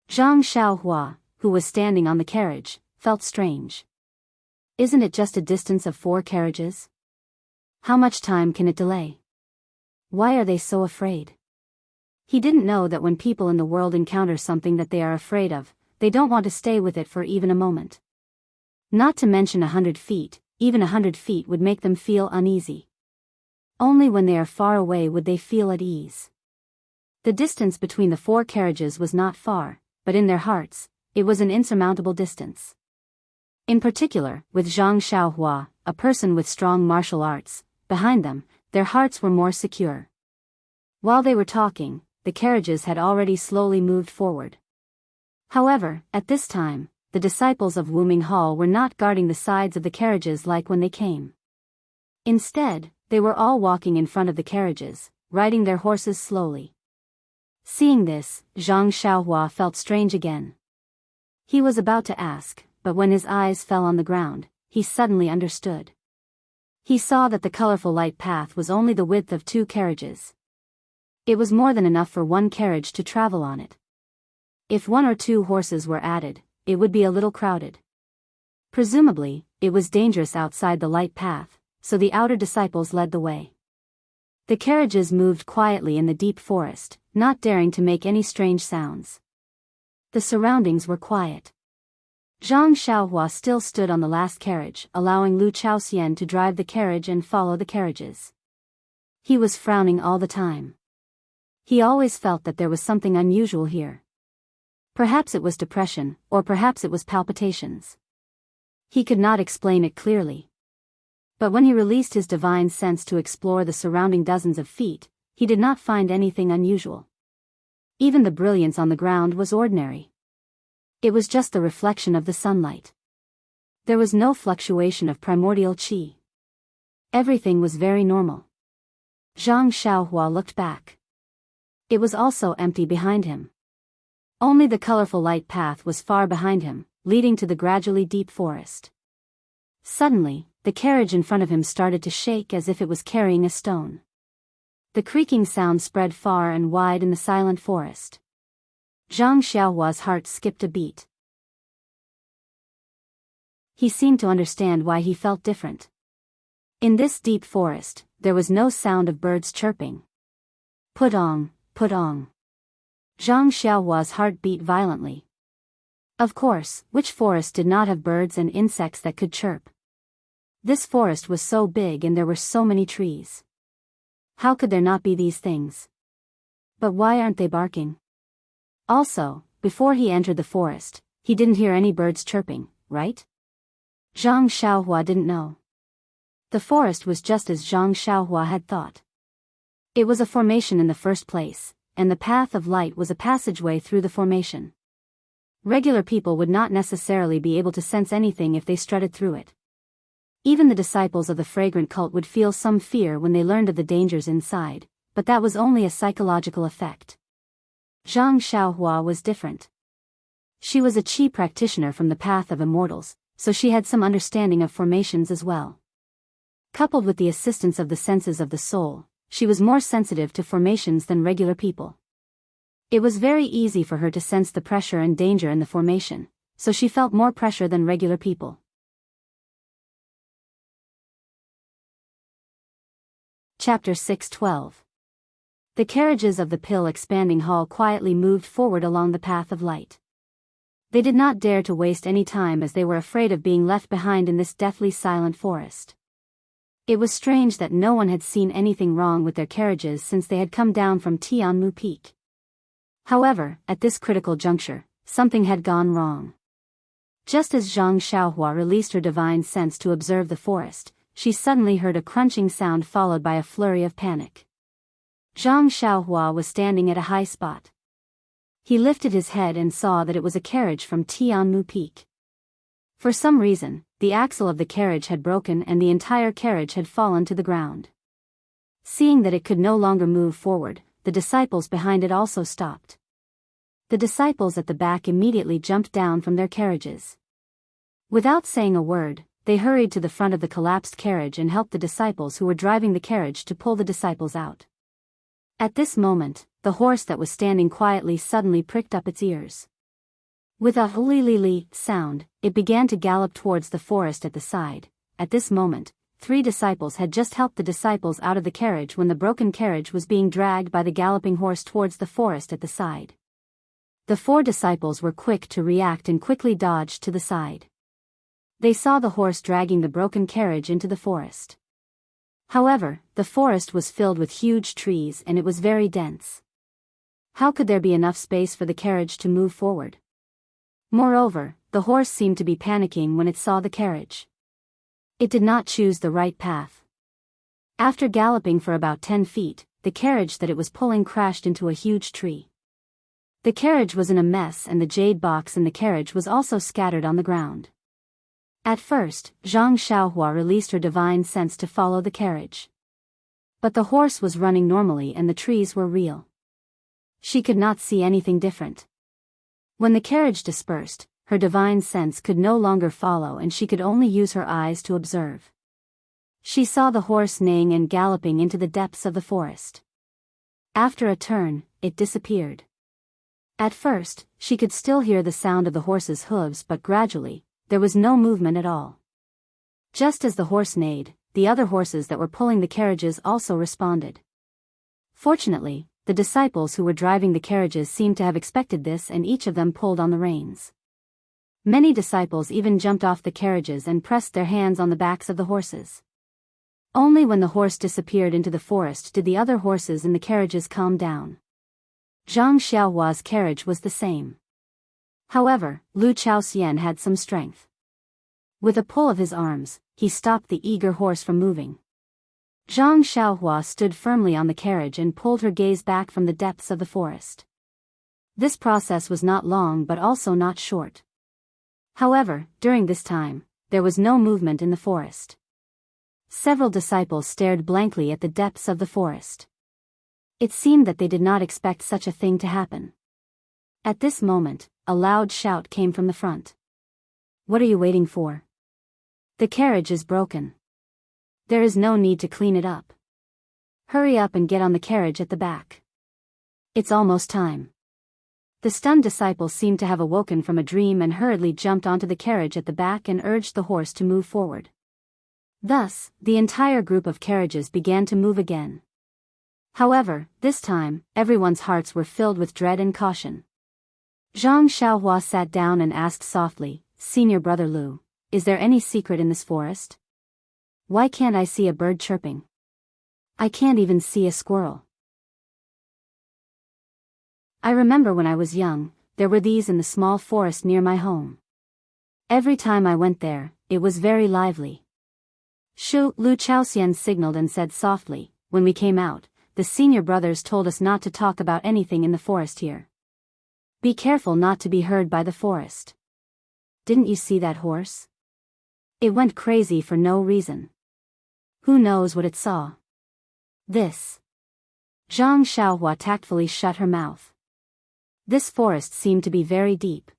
Zhang Xiaohua, who was standing on the carriage, felt strange. Isn't it just a distance of 4 carriages? How much time can it delay? Why are they so afraid? He didn't know that when people in the world encounter something that they are afraid of, they don't want to stay with it for even a moment. Not to mention 100 feet, even 100 feet would make them feel uneasy. Only when they are far away would they feel at ease. The distance between the 4 carriages was not far, but in their hearts, it was an insurmountable distance. In particular, with Zhang Xiaohua, a person with strong martial arts, behind them, their hearts were more secure. While they were talking, the carriages had already slowly moved forward. However, at this time, the disciples of Wuming Hall were not guarding the sides of the carriages like when they came. Instead, they were all walking in front of the carriages, riding their horses slowly. Seeing this, Zhang Xiaohua felt strange again. He was about to ask, but when his eyes fell on the ground, he suddenly understood. He saw that the colorful light path was only the width of 2 carriages. It was more than enough for 1 carriage to travel on it. If 1 or 2 horses were added, it would be a little crowded. Presumably, it was dangerous outside the light path, so the outer disciples led the way. The carriages moved quietly in the deep forest, not daring to make any strange sounds. The surroundings were quiet. Zhang Xiaohua still stood on the last carriage, allowing Lu Chaoxian to drive the carriage and follow the carriages. He was frowning all the time. He always felt that there was something unusual here. Perhaps it was depression, or perhaps it was palpitations. He could not explain it clearly. But when he released his divine sense to explore the surrounding dozens of feet, he did not find anything unusual. Even the brilliance on the ground was ordinary. It was just the reflection of the sunlight. There was no fluctuation of primordial qi. Everything was very normal. Zhang Xiaohua looked back. It was also empty behind him. Only the colorful light path was far behind him, leading to the gradually deep forest. Suddenly, the carriage in front of him started to shake as if it was carrying a stone. The creaking sound spread far and wide in the silent forest. Zhang Xiaohua's heart skipped a beat. He seemed to understand why he felt different. In this deep forest, there was no sound of birds chirping. Putong, putong. Zhang Xiaohua's heart beat violently. Of course, which forest did not have birds and insects that could chirp? This forest was so big and there were so many trees. How could there not be these things? But why aren't they barking? Also, before he entered the forest, he didn't hear any birds chirping, right? Zhang Xiaohua didn't know. The forest was just as Zhang Xiaohua had thought. It was a formation in the first place, and the path of light was a passageway through the formation. Regular people would not necessarily be able to sense anything if they strutted through it. Even the disciples of the fragrant cult would feel some fear when they learned of the dangers inside, but that was only a psychological effect. Zhang Xiaohua was different. She was a qi practitioner from the path of immortals, so she had some understanding of formations as well. Coupled with the assistance of the senses of the soul, she was more sensitive to formations than regular people. It was very easy for her to sense the pressure and danger in the formation, so she felt more pressure than regular people. Chapter 6:12. The carriages of the pill expanding hall quietly moved forward along the path of light. They did not dare to waste any time as they were afraid of being left behind in this deathly silent forest. It was strange that no one had seen anything wrong with their carriages since they had come down from Tianmu Peak. However, at this critical juncture, something had gone wrong. Just as Zhang Xiaohua released her divine sense to observe the forest, she suddenly heard a crunching sound followed by a flurry of panic. Zhang Xiaohua was standing at a high spot. He lifted his head and saw that it was a carriage from Tianmu Peak. For some reason, the axle of the carriage had broken and the entire carriage had fallen to the ground. Seeing that it could no longer move forward, the disciples behind it also stopped. The disciples at the back immediately jumped down from their carriages. Without saying a word, they hurried to the front of the collapsed carriage and helped the disciples who were driving the carriage to pull the disciples out. At this moment, the horse that was standing quietly suddenly pricked up its ears. With a li-li-li sound, it began to gallop towards the forest at the side. At this moment, 3 disciples had just helped the disciples out of the carriage when the broken carriage was being dragged by the galloping horse towards the forest at the side. The 4 disciples were quick to react and quickly dodged to the side. They saw the horse dragging the broken carriage into the forest. However, the forest was filled with huge trees and it was very dense. How could there be enough space for the carriage to move forward? Moreover, the horse seemed to be panicking when it saw the carriage. It did not choose the right path. After galloping for about 10 feet, the carriage that it was pulling crashed into a huge tree. The carriage was in a mess and the jade box in the carriage was also scattered on the ground. At first, Zhang Xiaohua released her divine sense to follow the carriage. But the horse was running normally and the trees were real. She could not see anything different. When the carriage dispersed, her divine sense could no longer follow and she could only use her eyes to observe. She saw the horse neighing and galloping into the depths of the forest. After a turn, it disappeared. At first, she could still hear the sound of the horse's hooves, but gradually, there was no movement at all. Just as the horse neighed, the other horses that were pulling the carriages also responded. Fortunately, the disciples who were driving the carriages seemed to have expected this and each of them pulled on the reins. Many disciples even jumped off the carriages and pressed their hands on the backs of the horses. Only when the horse disappeared into the forest did the other horses in the carriages calm down. Zhang Xiaohua's carriage was the same. However, Lu Chaoxian had some strength. With a pull of his arms, he stopped the eager horse from moving. Zhang Xiaohua stood firmly on the carriage and pulled her gaze back from the depths of the forest. This process was not long but also not short. However, during this time, there was no movement in the forest. Several disciples stared blankly at the depths of the forest. It seemed that they did not expect such a thing to happen. At this moment, a loud shout came from the front. "What are you waiting for?" The carriage is broken. There is no need to clean it up. Hurry up and get on the carriage at the back. It's almost time. The stunned disciple seemed to have awoken from a dream and hurriedly jumped onto the carriage at the back and urged the horse to move forward. Thus, the entire group of carriages began to move again. However, this time, everyone's hearts were filled with dread and caution. Zhang Xiaohua sat down and asked softly, "Senior brother Lu, is there any secret in this forest? Why can't I see a bird chirping? I can't even see a squirrel. I remember when I was young, there were these in the small forest near my home. Every time I went there, it was very lively." Lu Chaoxian signaled and said softly, "When we came out, the senior brothers told us not to talk about anything in the forest here. Be careful not to be heard by the forest. Didn't you see that horse? It went crazy for no reason. Who knows what it saw?" This. Zhang Xiaohua tactfully shut her mouth. This forest seemed to be very deep.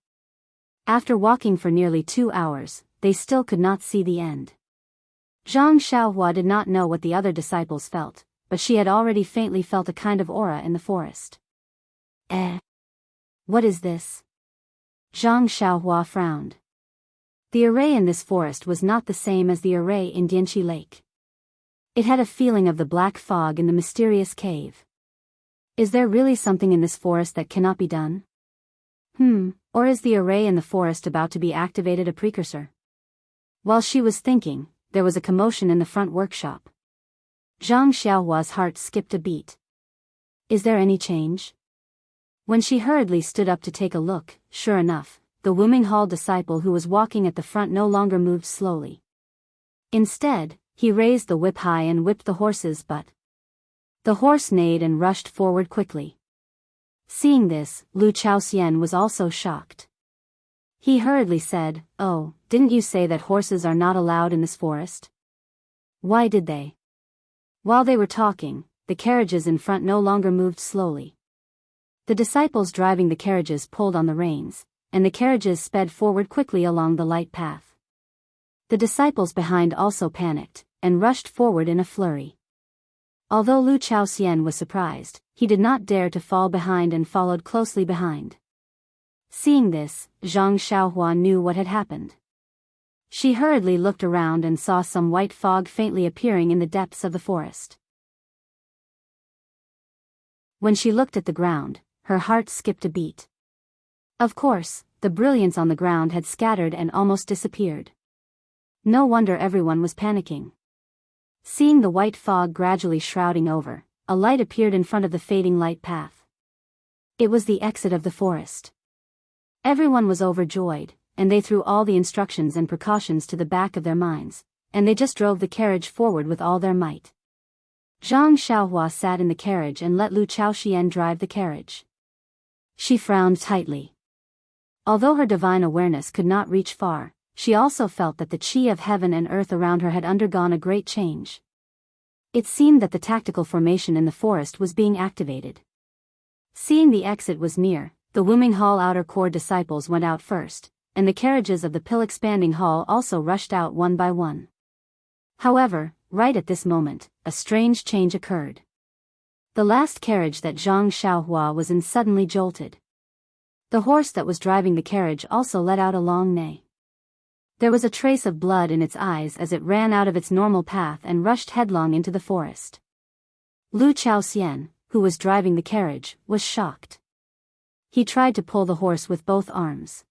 After walking for nearly 2 hours, they still could not see the end. Zhang Xiaohua did not know what the other disciples felt, but she had already faintly felt a kind of aura in the forest. What is this? Zhang Xiaohua frowned. The array in this forest was not the same as the array in Dianqi Lake. It had a feeling of the black fog in the mysterious cave. Is there really something in this forest that cannot be done? Or is the array in the forest about to be activated a precursor? While she was thinking, there was a commotion in the front workshop. Zhang Xiaohua's heart skipped a beat. Is there any change? When she hurriedly stood up to take a look, sure enough, the Wuming Hall disciple who was walking at the front no longer moved slowly. Instead, he raised the whip high and whipped the horse's butt. The horse neighed and rushed forward quickly. Seeing this, Lu Chaoxian was also shocked. He hurriedly said, "Oh, didn't you say that horses are not allowed in this forest? Why did they?" While they were talking, the carriages in front no longer moved slowly. The disciples driving the carriages pulled on the reins, and the carriages sped forward quickly along the light path. The disciples behind also panicked, and rushed forward in a flurry. Although Lu Chaoxian was surprised, he did not dare to fall behind and followed closely behind. Seeing this, Zhang Xiaohua knew what had happened. She hurriedly looked around and saw some white fog faintly appearing in the depths of the forest. When she looked at the ground, her heart skipped a beat. Of course, the brilliance on the ground had scattered and almost disappeared. No wonder everyone was panicking. Seeing the white fog gradually shrouding over, a light appeared in front of the fading light path. It was the exit of the forest. Everyone was overjoyed, and they threw all the instructions and precautions to the back of their minds, and they just drove the carriage forward with all their might. Zhang Xiaohua sat in the carriage and let Lu Chaoxian drive the carriage. She frowned tightly. Although her divine awareness could not reach far, she also felt that the qi of heaven and earth around her had undergone a great change. It seemed that the tactical formation in the forest was being activated. Seeing the exit was near, the Wuming Hall outer core disciples went out first, and the carriages of the pill expanding hall also rushed out one by one. However, right at this moment, a strange change occurred. The last carriage that Zhang Xiaohua was in suddenly jolted. The horse that was driving the carriage also let out a long neigh. There was a trace of blood in its eyes as it ran out of its normal path and rushed headlong into the forest. Lu Chaoxian, who was driving the carriage, was shocked. He tried to pull the horse with both arms.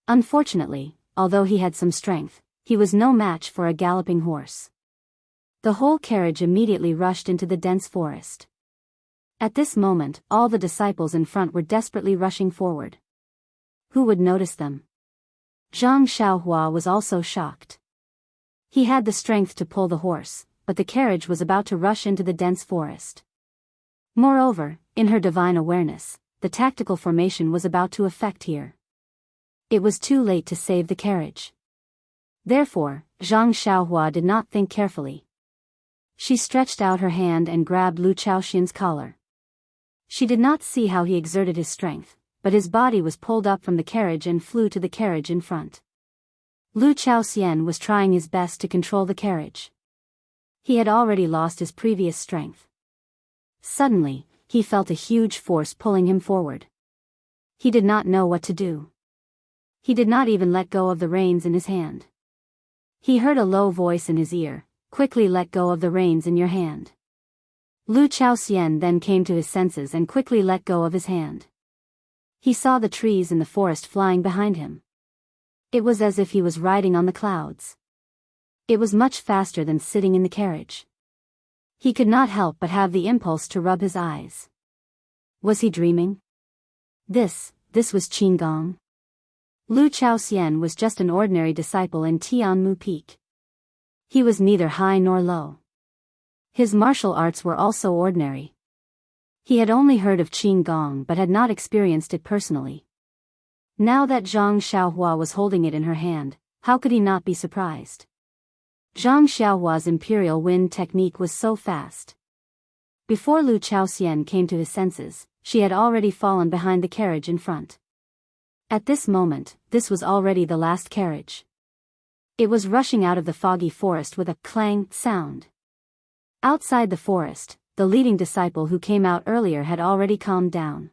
Unfortunately, although he had some strength, he was no match for a galloping horse. The whole carriage immediately rushed into the dense forest. At this moment, all the disciples in front were desperately rushing forward. Who would notice them? Zhang Xiaohua was also shocked. He had the strength to pull the horse, but the carriage was about to rush into the dense forest. Moreover, in her divine awareness, the tactical formation was about to effect here. It was too late to save the carriage. Therefore, Zhang Xiaohua did not think carefully. She stretched out her hand and grabbed Lu Chaoxian's collar. She did not see how he exerted his strength, but his body was pulled up from the carriage and flew to the carriage in front. Lu Chaoxian was trying his best to control the carriage. He had already lost his previous strength. Suddenly, he felt a huge force pulling him forward. He did not know what to do. He did not even let go of the reins in his hand. He heard a low voice in his ear, "Quickly let go of the reins in your hand." Lu Chaoxian then came to his senses and quickly let go of his hand. He saw the trees in the forest flying behind him. It was as if he was riding on the clouds. It was much faster than sitting in the carriage. He could not help but have the impulse to rub his eyes. Was he dreaming? This was Qinggong. Lu Chaoxian was just an ordinary disciple in Tianmu Peak. He was neither high nor low. His martial arts were also ordinary. He had only heard of Qinggong but had not experienced it personally. Now that Zhang Xiaohua was holding it in her hand, how could he not be surprised? Zhang Xiaohua's imperial wind technique was so fast. Before Lu Chaoxian came to his senses, she had already fallen behind the carriage in front. At this moment, this was already the last carriage. It was rushing out of the foggy forest with a clang sound. Outside the forest, the leading disciple who came out earlier had already calmed down.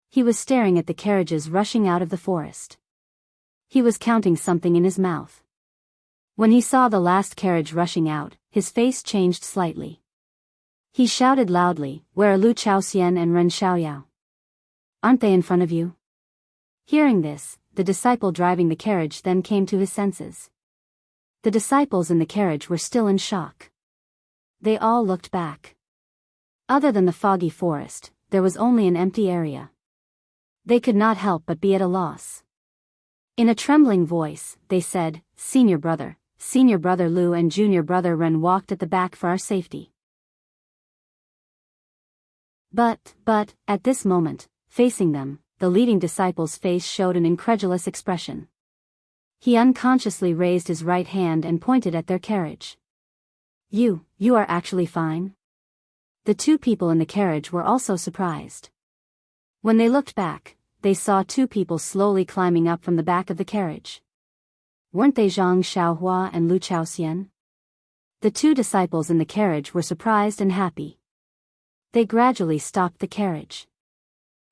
He was staring at the carriages rushing out of the forest. He was counting something in his mouth. When he saw the last carriage rushing out, his face changed slightly. He shouted loudly, "Where are Lu Chaoxian and Ren Xiaoyao? Aren't they in front of you?" Hearing this, the disciple driving the carriage then came to his senses. The disciples in the carriage were still in shock. They all looked back. Other than the foggy forest, there was only an empty area. They could not help but be at a loss. In a trembling voice, they said, Senior brother Lu and junior brother Ren walked at the back for our safety." But, at this moment, facing them, the leading disciple's face showed an incredulous expression. He unconsciously raised his right hand and pointed at their carriage. You are actually fine?" The two people in the carriage were also surprised. When they looked back, they saw two people slowly climbing up from the back of the carriage. Weren't they Zhang Xiaohua and Lu Chaoxian? The two disciples in the carriage were surprised and happy. They gradually stopped the carriage.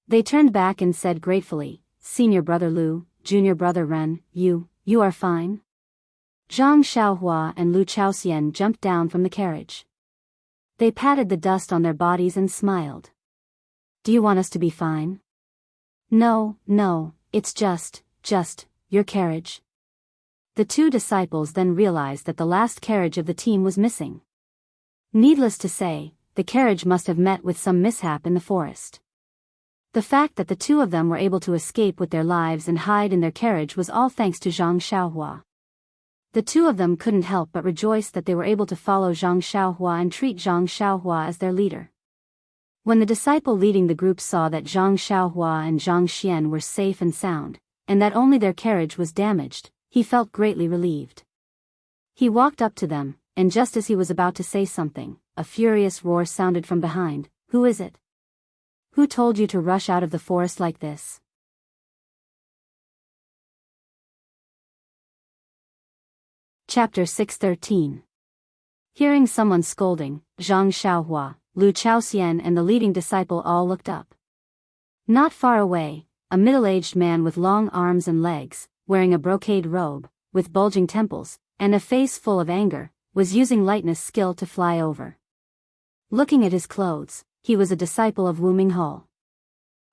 They turned back and said gratefully, "Senior brother Lu, junior brother Ren, you are fine?" Zhang Xiaohua and Lu Chaoxian jumped down from the carriage. They patted the dust on their bodies and smiled. "Do you want us to be fine?" No, it's just your carriage." The two disciples then realized that the last carriage of the team was missing. Needless to say, the carriage must have met with some mishap in the forest. The fact that the two of them were able to escape with their lives and hide in their carriage was all thanks to Zhang Xiaohua. The two of them couldn't help but rejoice that they were able to follow Zhang Xiaohua and treat Zhang Xiaohua as their leader. When the disciple leading the group saw that Zhang Xiaohua and Zhang Xian were safe and sound, and that only their carriage was damaged, he felt greatly relieved. He walked up to them, and just as he was about to say something, a furious roar sounded from behind. "Who is it? Who told you to rush out of the forest like this?" Chapter 613. Hearing someone scolding, Zhang Xiaohua, Lu Chaoxian and the leading disciple all looked up. Not far away, a middle-aged man with long arms and legs, wearing a brocade robe, with bulging temples, and a face full of anger, was using lightness skill to fly over. Looking at his clothes, he was a disciple of Wu Minghao.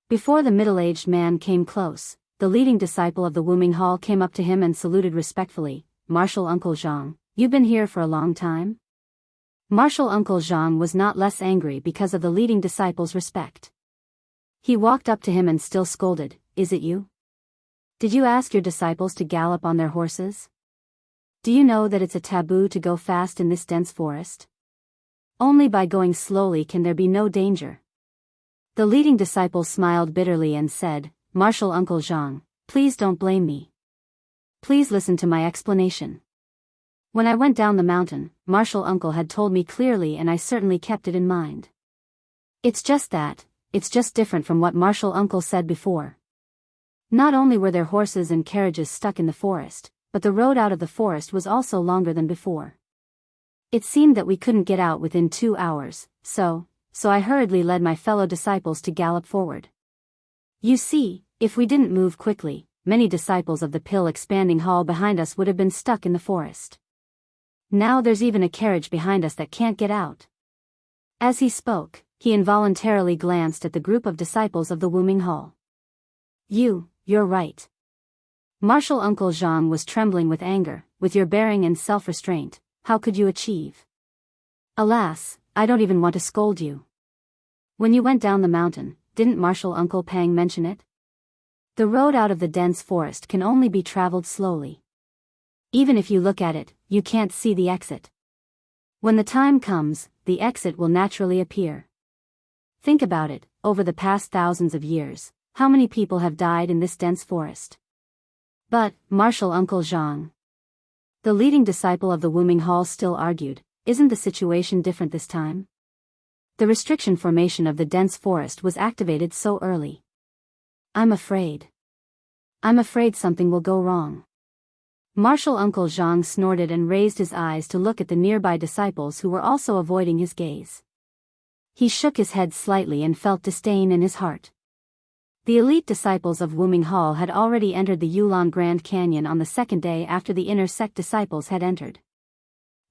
Before the middle-aged man came close, the leading disciple of the Wu Minghao came up to him and saluted respectfully, "Martial Uncle Zhang, you've been here for a long time?" Martial Uncle Zhang was not less angry because of the leading disciple's respect. He walked up to him and still scolded, "Is it you? Did you ask your disciples to gallop on their horses? Do you know that it's a taboo to go fast in this dense forest? Only by going slowly can there be no danger." The leading disciple smiled bitterly and said, "Martial Uncle Zhang, please don't blame me. Please listen to my explanation. When I went down the mountain, Martial Uncle had told me clearly and I certainly kept it in mind. It's just different from what Martial Uncle said before. Not only were their horses and carriages stuck in the forest, but the road out of the forest was also longer than before. It seemed that we couldn't get out within 2 hours, so I hurriedly led my fellow disciples to gallop forward. You see, if we didn't move quickly, many disciples of the pill expanding hall behind us would have been stuck in the forest. Now there's even a carriage behind us that can't get out. As he spoke, he involuntarily glanced at the group of disciples of the Wuming Hall. You're right. Martial Uncle Zhang was trembling with anger. With your bearing and self-restraint, how could you achieve? Alas, I don't even want to scold you. When you went down the mountain, didn't Martial Uncle Pang mention it? The road out of the dense forest can only be traveled slowly. Even if you look at it, you can't see the exit. When the time comes, the exit will naturally appear. Think about it, over the past thousands of years, how many people have died in this dense forest? But, Martial Uncle Zhang, the leading disciple of the Wuming Hall still argued, isn't the situation different this time? The restriction formation of the dense forest was activated so early. I'm afraid something will go wrong. Martial Uncle Zhang snorted and raised his eyes to look at the nearby disciples who were also avoiding his gaze. He shook his head slightly and felt disdain in his heart. The elite disciples of Wuming Hall had already entered the Yulon Grand Canyon on the second day after the inner sect disciples had entered.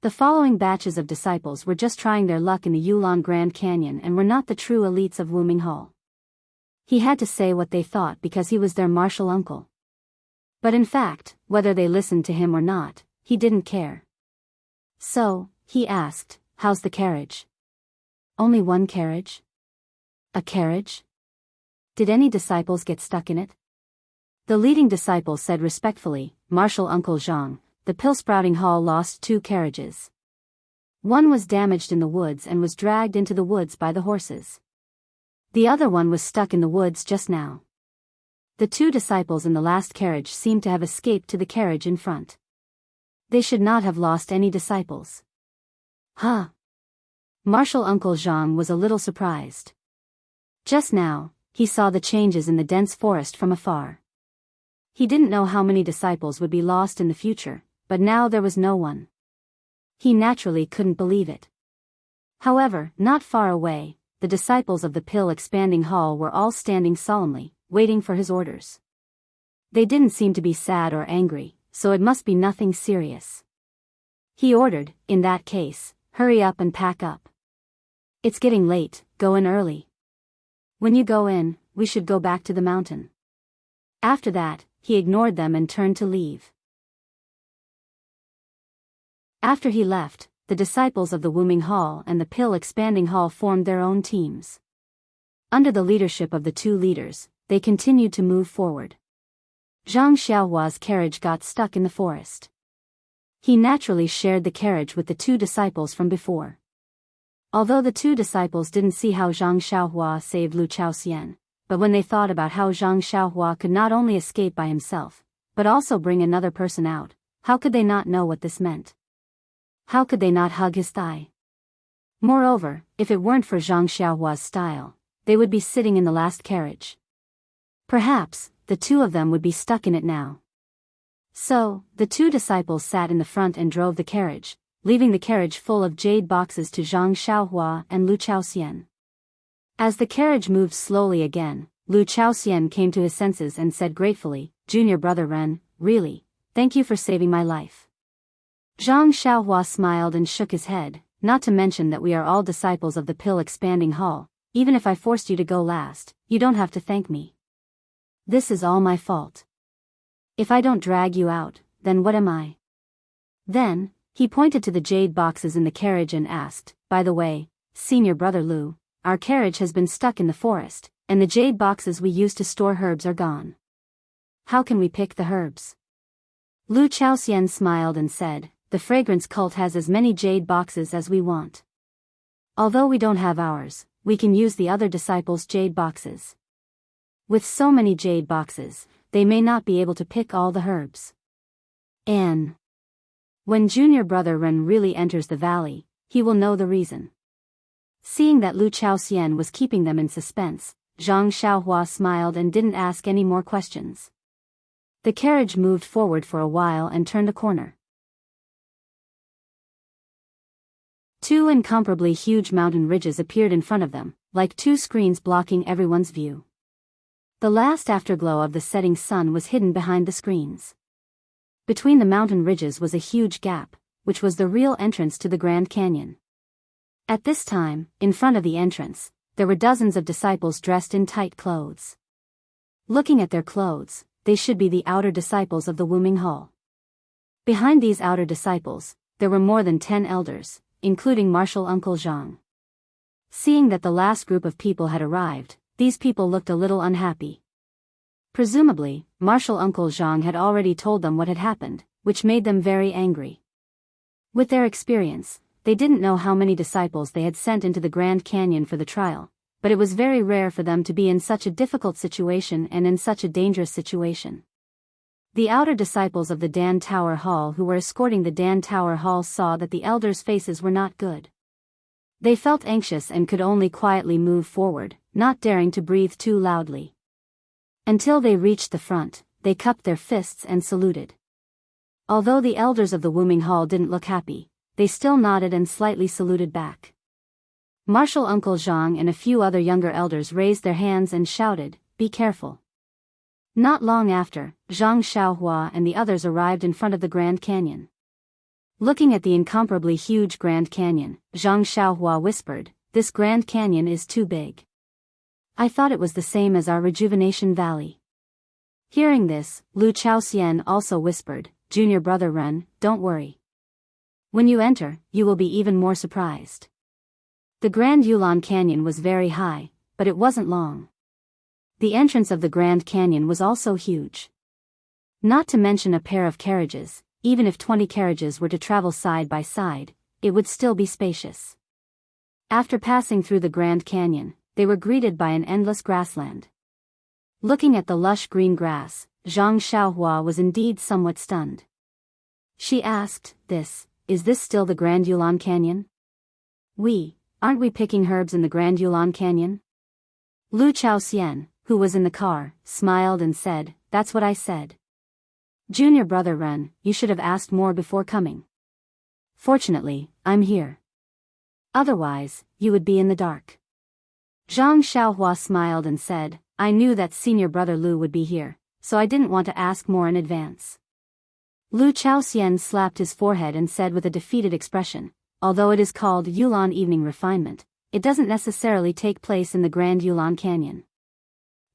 The following batches of disciples were just trying their luck in the Yulon Grand Canyon and were not the true elites of Wuming Hall. He had to say what they thought because he was their martial uncle. But in fact, whether they listened to him or not, he didn't care. So, he asked, how's the carriage? Only one carriage? A carriage? Did any disciples get stuck in it? The leading disciple said respectfully, Martial Uncle Zhang, the pill-sprouting hall lost 2 carriages. One was damaged in the woods and was dragged into the woods by the horses. The other one was stuck in the woods just now. The 2 disciples in the last carriage seemed to have escaped to the carriage in front. They should not have lost any disciples. Huh? Martial Uncle Zhang was a little surprised. Just now, he saw the changes in the dense forest from afar. He didn't know how many disciples would be lost in the future, but now there was no one. He naturally couldn't believe it. However, not far away, the disciples of the pill expanding hall were all standing solemnly, waiting for his orders. They didn't seem to be sad or angry, so it must be nothing serious. He ordered, in that case, hurry up and pack up. It's getting late, go in early. When you go in, we should go back to the mountain. After that, he ignored them and turned to leave. After he left, the disciples of the Wuming Hall and the pill expanding hall formed their own teams. Under the leadership of the 2 leaders, they continued to move forward. Zhang Xiaohua's carriage got stuck in the forest. He naturally shared the carriage with the 2 disciples from before. Although the 2 disciples didn't see how Zhang Xiaohua saved Lu Chaoxian, but when they thought about how Zhang Xiaohua could not only escape by himself, but also bring another person out, how could they not know what this meant? How could they not hug his thigh? Moreover, if it weren't for Zhang Xiaohua's style, they would be sitting in the last carriage. Perhaps, the 2 of them would be stuck in it now. So, the 2 disciples sat in the front and drove the carriage, leaving the carriage full of jade boxes to Zhang Xiaohua and Lu Chaoxian. As the carriage moved slowly again, Lu Chaoxian came to his senses and said gratefully, Junior Brother Ren, really, thank you for saving my life. Zhang Xiaohua smiled and shook his head, not to mention that we are all disciples of the pill expanding hall, even if I forced you to go last, you don't have to thank me. This is all my fault. If I don't drag you out, then what am I? Then, he pointed to the jade boxes in the carriage and asked, by the way, Senior Brother Lu, our carriage has been stuck in the forest, and the jade boxes we used to store herbs are gone. How can we pick the herbs? Lu Chaoxian smiled and said, the fragrance cult has as many jade boxes as we want. Although we don't have ours, we can use the other disciples' jade boxes. With so many jade boxes, they may not be able to pick all the herbs. And when Junior Brother Ren really enters the valley, he will know the reason. Seeing that Lu Chaoxian was keeping them in suspense, Zhang Xiaohua smiled and didn't ask any more questions. The carriage moved forward for a while and turned a corner. Two incomparably huge mountain ridges appeared in front of them, like two screens blocking everyone's view. The last afterglow of the setting sun was hidden behind the screens. Between the mountain ridges was a huge gap, which was the real entrance to the Grand Canyon. At this time, in front of the entrance, there were dozens of disciples dressed in tight clothes. Looking at their clothes, they should be the outer disciples of the Wuming Hall. Behind these outer disciples, there were more than 10 elders, including Martial Uncle Zhang. Seeing that the last group of people had arrived, these people looked a little unhappy. Presumably, Martial Uncle Zhang had already told them what had happened, which made them very angry. With their experience, they didn't know how many disciples they had sent into the Grand Canyon for the trial, but it was very rare for them to be in such a difficult situation and in such a dangerous situation. The outer disciples of the Dan Tower Hall who were escorting the Dan Tower Hall saw that the elders' faces were not good. They felt anxious and could only quietly move forward, not daring to breathe too loudly. Until they reached the front, they cupped their fists and saluted. Although the elders of the Wuming Hall didn't look happy, they still nodded and slightly saluted back. Martial Uncle Zhang and a few other younger elders raised their hands and shouted, "Be careful." Not long after, Zhang Xiaohua and the others arrived in front of the Grand Canyon. Looking at the incomparably huge Grand Canyon, Zhang Xiaohua whispered, "This Grand Canyon is too big. I thought it was the same as our Rejuvenation Valley." Hearing this, Lu Chaoxian also whispered, "Junior brother Ren, don't worry. When you enter, you will be even more surprised." The Grand Yulon Canyon was very high, but it wasn't long. The entrance of the Grand Canyon was also huge. Not to mention a pair of carriages, even if 20 carriages were to travel side by side, it would still be spacious. After passing through the Grand Canyon, they were greeted by an endless grassland. Looking at the lush green grass, Zhang Xiaohua was indeed somewhat stunned. She asked, Is this still the Grand Yulon Canyon? Aren't we picking herbs in the Grand Yulon Canyon?" Lu Chaoxian, who was in the car, smiled and said, "That's what I said. Junior brother Ren, you should have asked more before coming. Fortunately, I'm here. Otherwise, you would be in the dark." Zhang Xiaohua smiled and said, "I knew that senior brother Lu would be here, so I didn't want to ask more in advance." Lu Chaoxian slapped his forehead and said with a defeated expression, "Although it is called Yulon Evening Refinement, it doesn't necessarily take place in the Grand Yulon Canyon.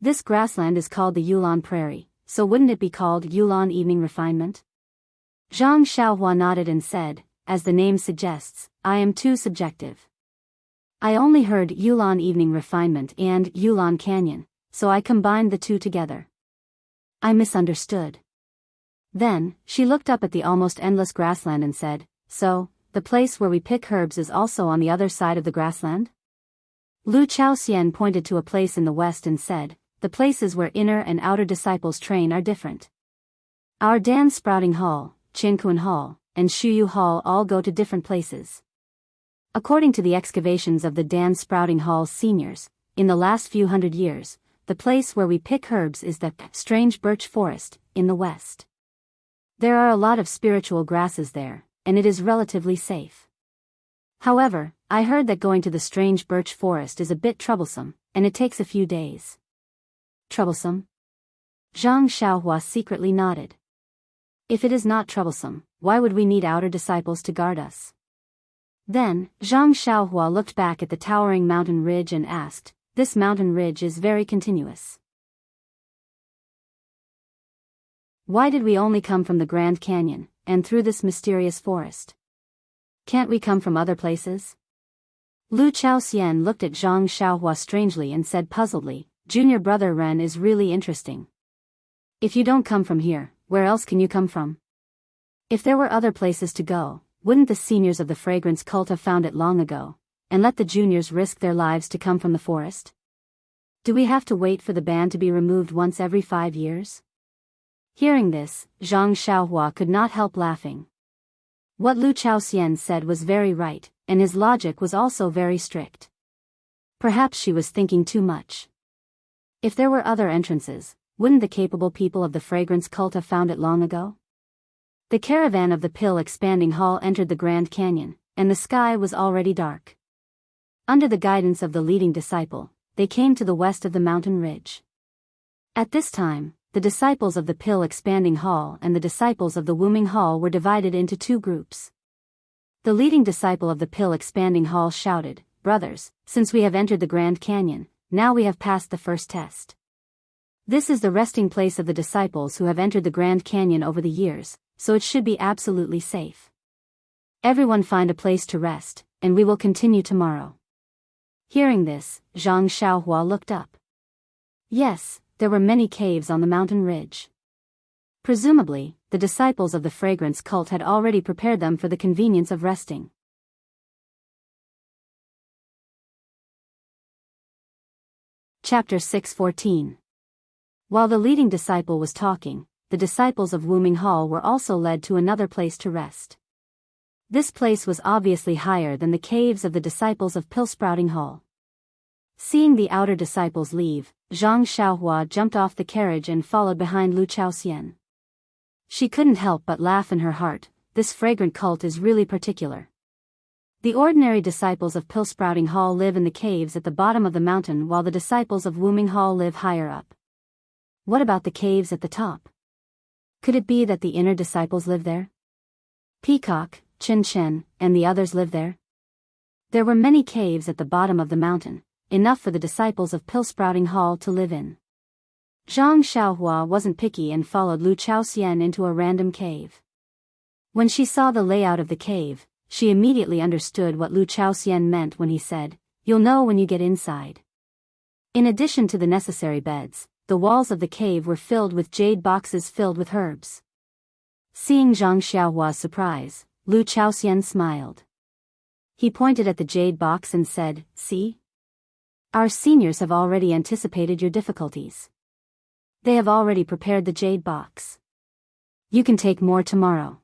This grassland is called the Yulon Prairie, so wouldn't it be called Yulon Evening Refinement?" Zhang Xiaohua nodded and said, "As the name suggests, I am too subjective. I only heard Yulon Evening Refinement and Yulon Canyon, so I combined the two together. I misunderstood." Then, she looked up at the almost endless grassland and said, "So, the place where we pick herbs is also on the other side of the grassland?" Lu Chaoxian pointed to a place in the west and said, "The places where inner and outer disciples train are different. Our Dan Sprouting Hall, Jianghu Hall, and Shuyu Hall all go to different places. According to the excavations of the Dan Sprouting Hall seniors, in the last few hundred years, the place where we pick herbs is the strange birch forest, in the west. There are a lot of spiritual grasses there, and it is relatively safe. However, I heard that going to the strange birch forest is a bit troublesome, and it takes a few days." "Troublesome?" Zhang Xiaohua secretly nodded. "If it is not troublesome, why would we need outer disciples to guard us?" Then, Zhang Xiaohua looked back at the towering mountain ridge and asked, "This mountain ridge is very continuous. Why did we only come from the Grand Canyon, and through this mysterious forest? Can't we come from other places?" Lu Chaoxian looked at Zhang Xiaohua strangely and said puzzledly, "Junior brother Ren is really interesting. If you don't come from here, where else can you come from? If there were other places to go, wouldn't the seniors of the fragrance cult have found it long ago, and let the juniors risk their lives to come from the forest? Do we have to wait for the ban to be removed once every 5 years?" Hearing this, Zhang Xiaohua could not help laughing. What Lu Chaoxian said was very right, and his logic was also very strict. Perhaps she was thinking too much. If there were other entrances, wouldn't the capable people of the fragrance cult have found it long ago? The caravan of the pill expanding hall entered the Grand Canyon, and the sky was already dark. Under the guidance of the leading disciple, they came to the west of the mountain ridge. At this time, the disciples of the pill expanding hall and the disciples of the woming hall were divided into two groups. The leading disciple of the pill expanding hall shouted, "Brothers, since we have entered the Grand Canyon, now we have passed the first test. This is the resting place of the disciples who have entered the Grand Canyon over the years, so it should be absolutely safe. Everyone find a place to rest, and we will continue tomorrow." Hearing this, Zhang Xiaohua looked up. Yes, there were many caves on the mountain ridge. Presumably, the disciples of the fragrance cult had already prepared them for the convenience of resting. Chapter 6:14. While the leading disciple was talking, the disciples of Wuming Hall were also led to another place to rest. This place was obviously higher than the caves of the disciples of Pill-Sprouting Hall. Seeing the outer disciples leave, Zhang Xiaohua jumped off the carriage and followed behind Lu Chaoxian. She couldn't help but laugh in her heart. This fragrant cult is really particular. The ordinary disciples of Pill-Sprouting Hall live in the caves at the bottom of the mountain, while the disciples of Wuming Hall live higher up. What about the caves at the top? Could it be that the inner disciples live there? Peacock, Chen Chen, and the others live there? There were many caves at the bottom of the mountain, enough for the disciples of Pill-Sprouting Hall to live in. Zhang Xiaohua wasn't picky and followed Lu Chaoxian into a random cave. When she saw the layout of the cave, she immediately understood what Lu Chaoxian meant when he said, "You'll know when you get inside." In addition to the necessary beds, the walls of the cave were filled with jade boxes filled with herbs. Seeing Zhang Xiaohua's surprise, Lu Chaoxian smiled. He pointed at the jade box and said, "See? Our seniors have already anticipated your difficulties. They have already prepared the jade box. You can take more tomorrow."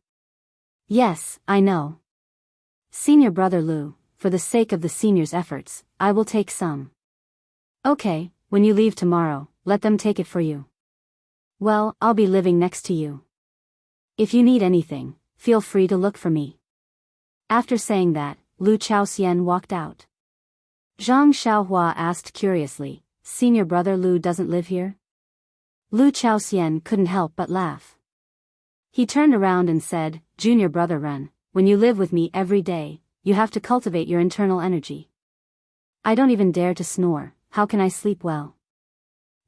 "Yes, I know. Senior brother Lu, for the sake of the seniors' efforts, I will take some." "Okay, when you leave tomorrow, let them take it for you." "Well, I'll be living next to you. If you need anything, feel free to look for me." After saying that, Lu Chaoxian walked out. Zhang Xiaohua asked curiously, "Senior brother Lu doesn't live here?" Lu Chaoxian couldn't help but laugh. He turned around and said, "Junior brother Ren, when you live with me every day, you have to cultivate your internal energy. I don't even dare to snore, how can I sleep well?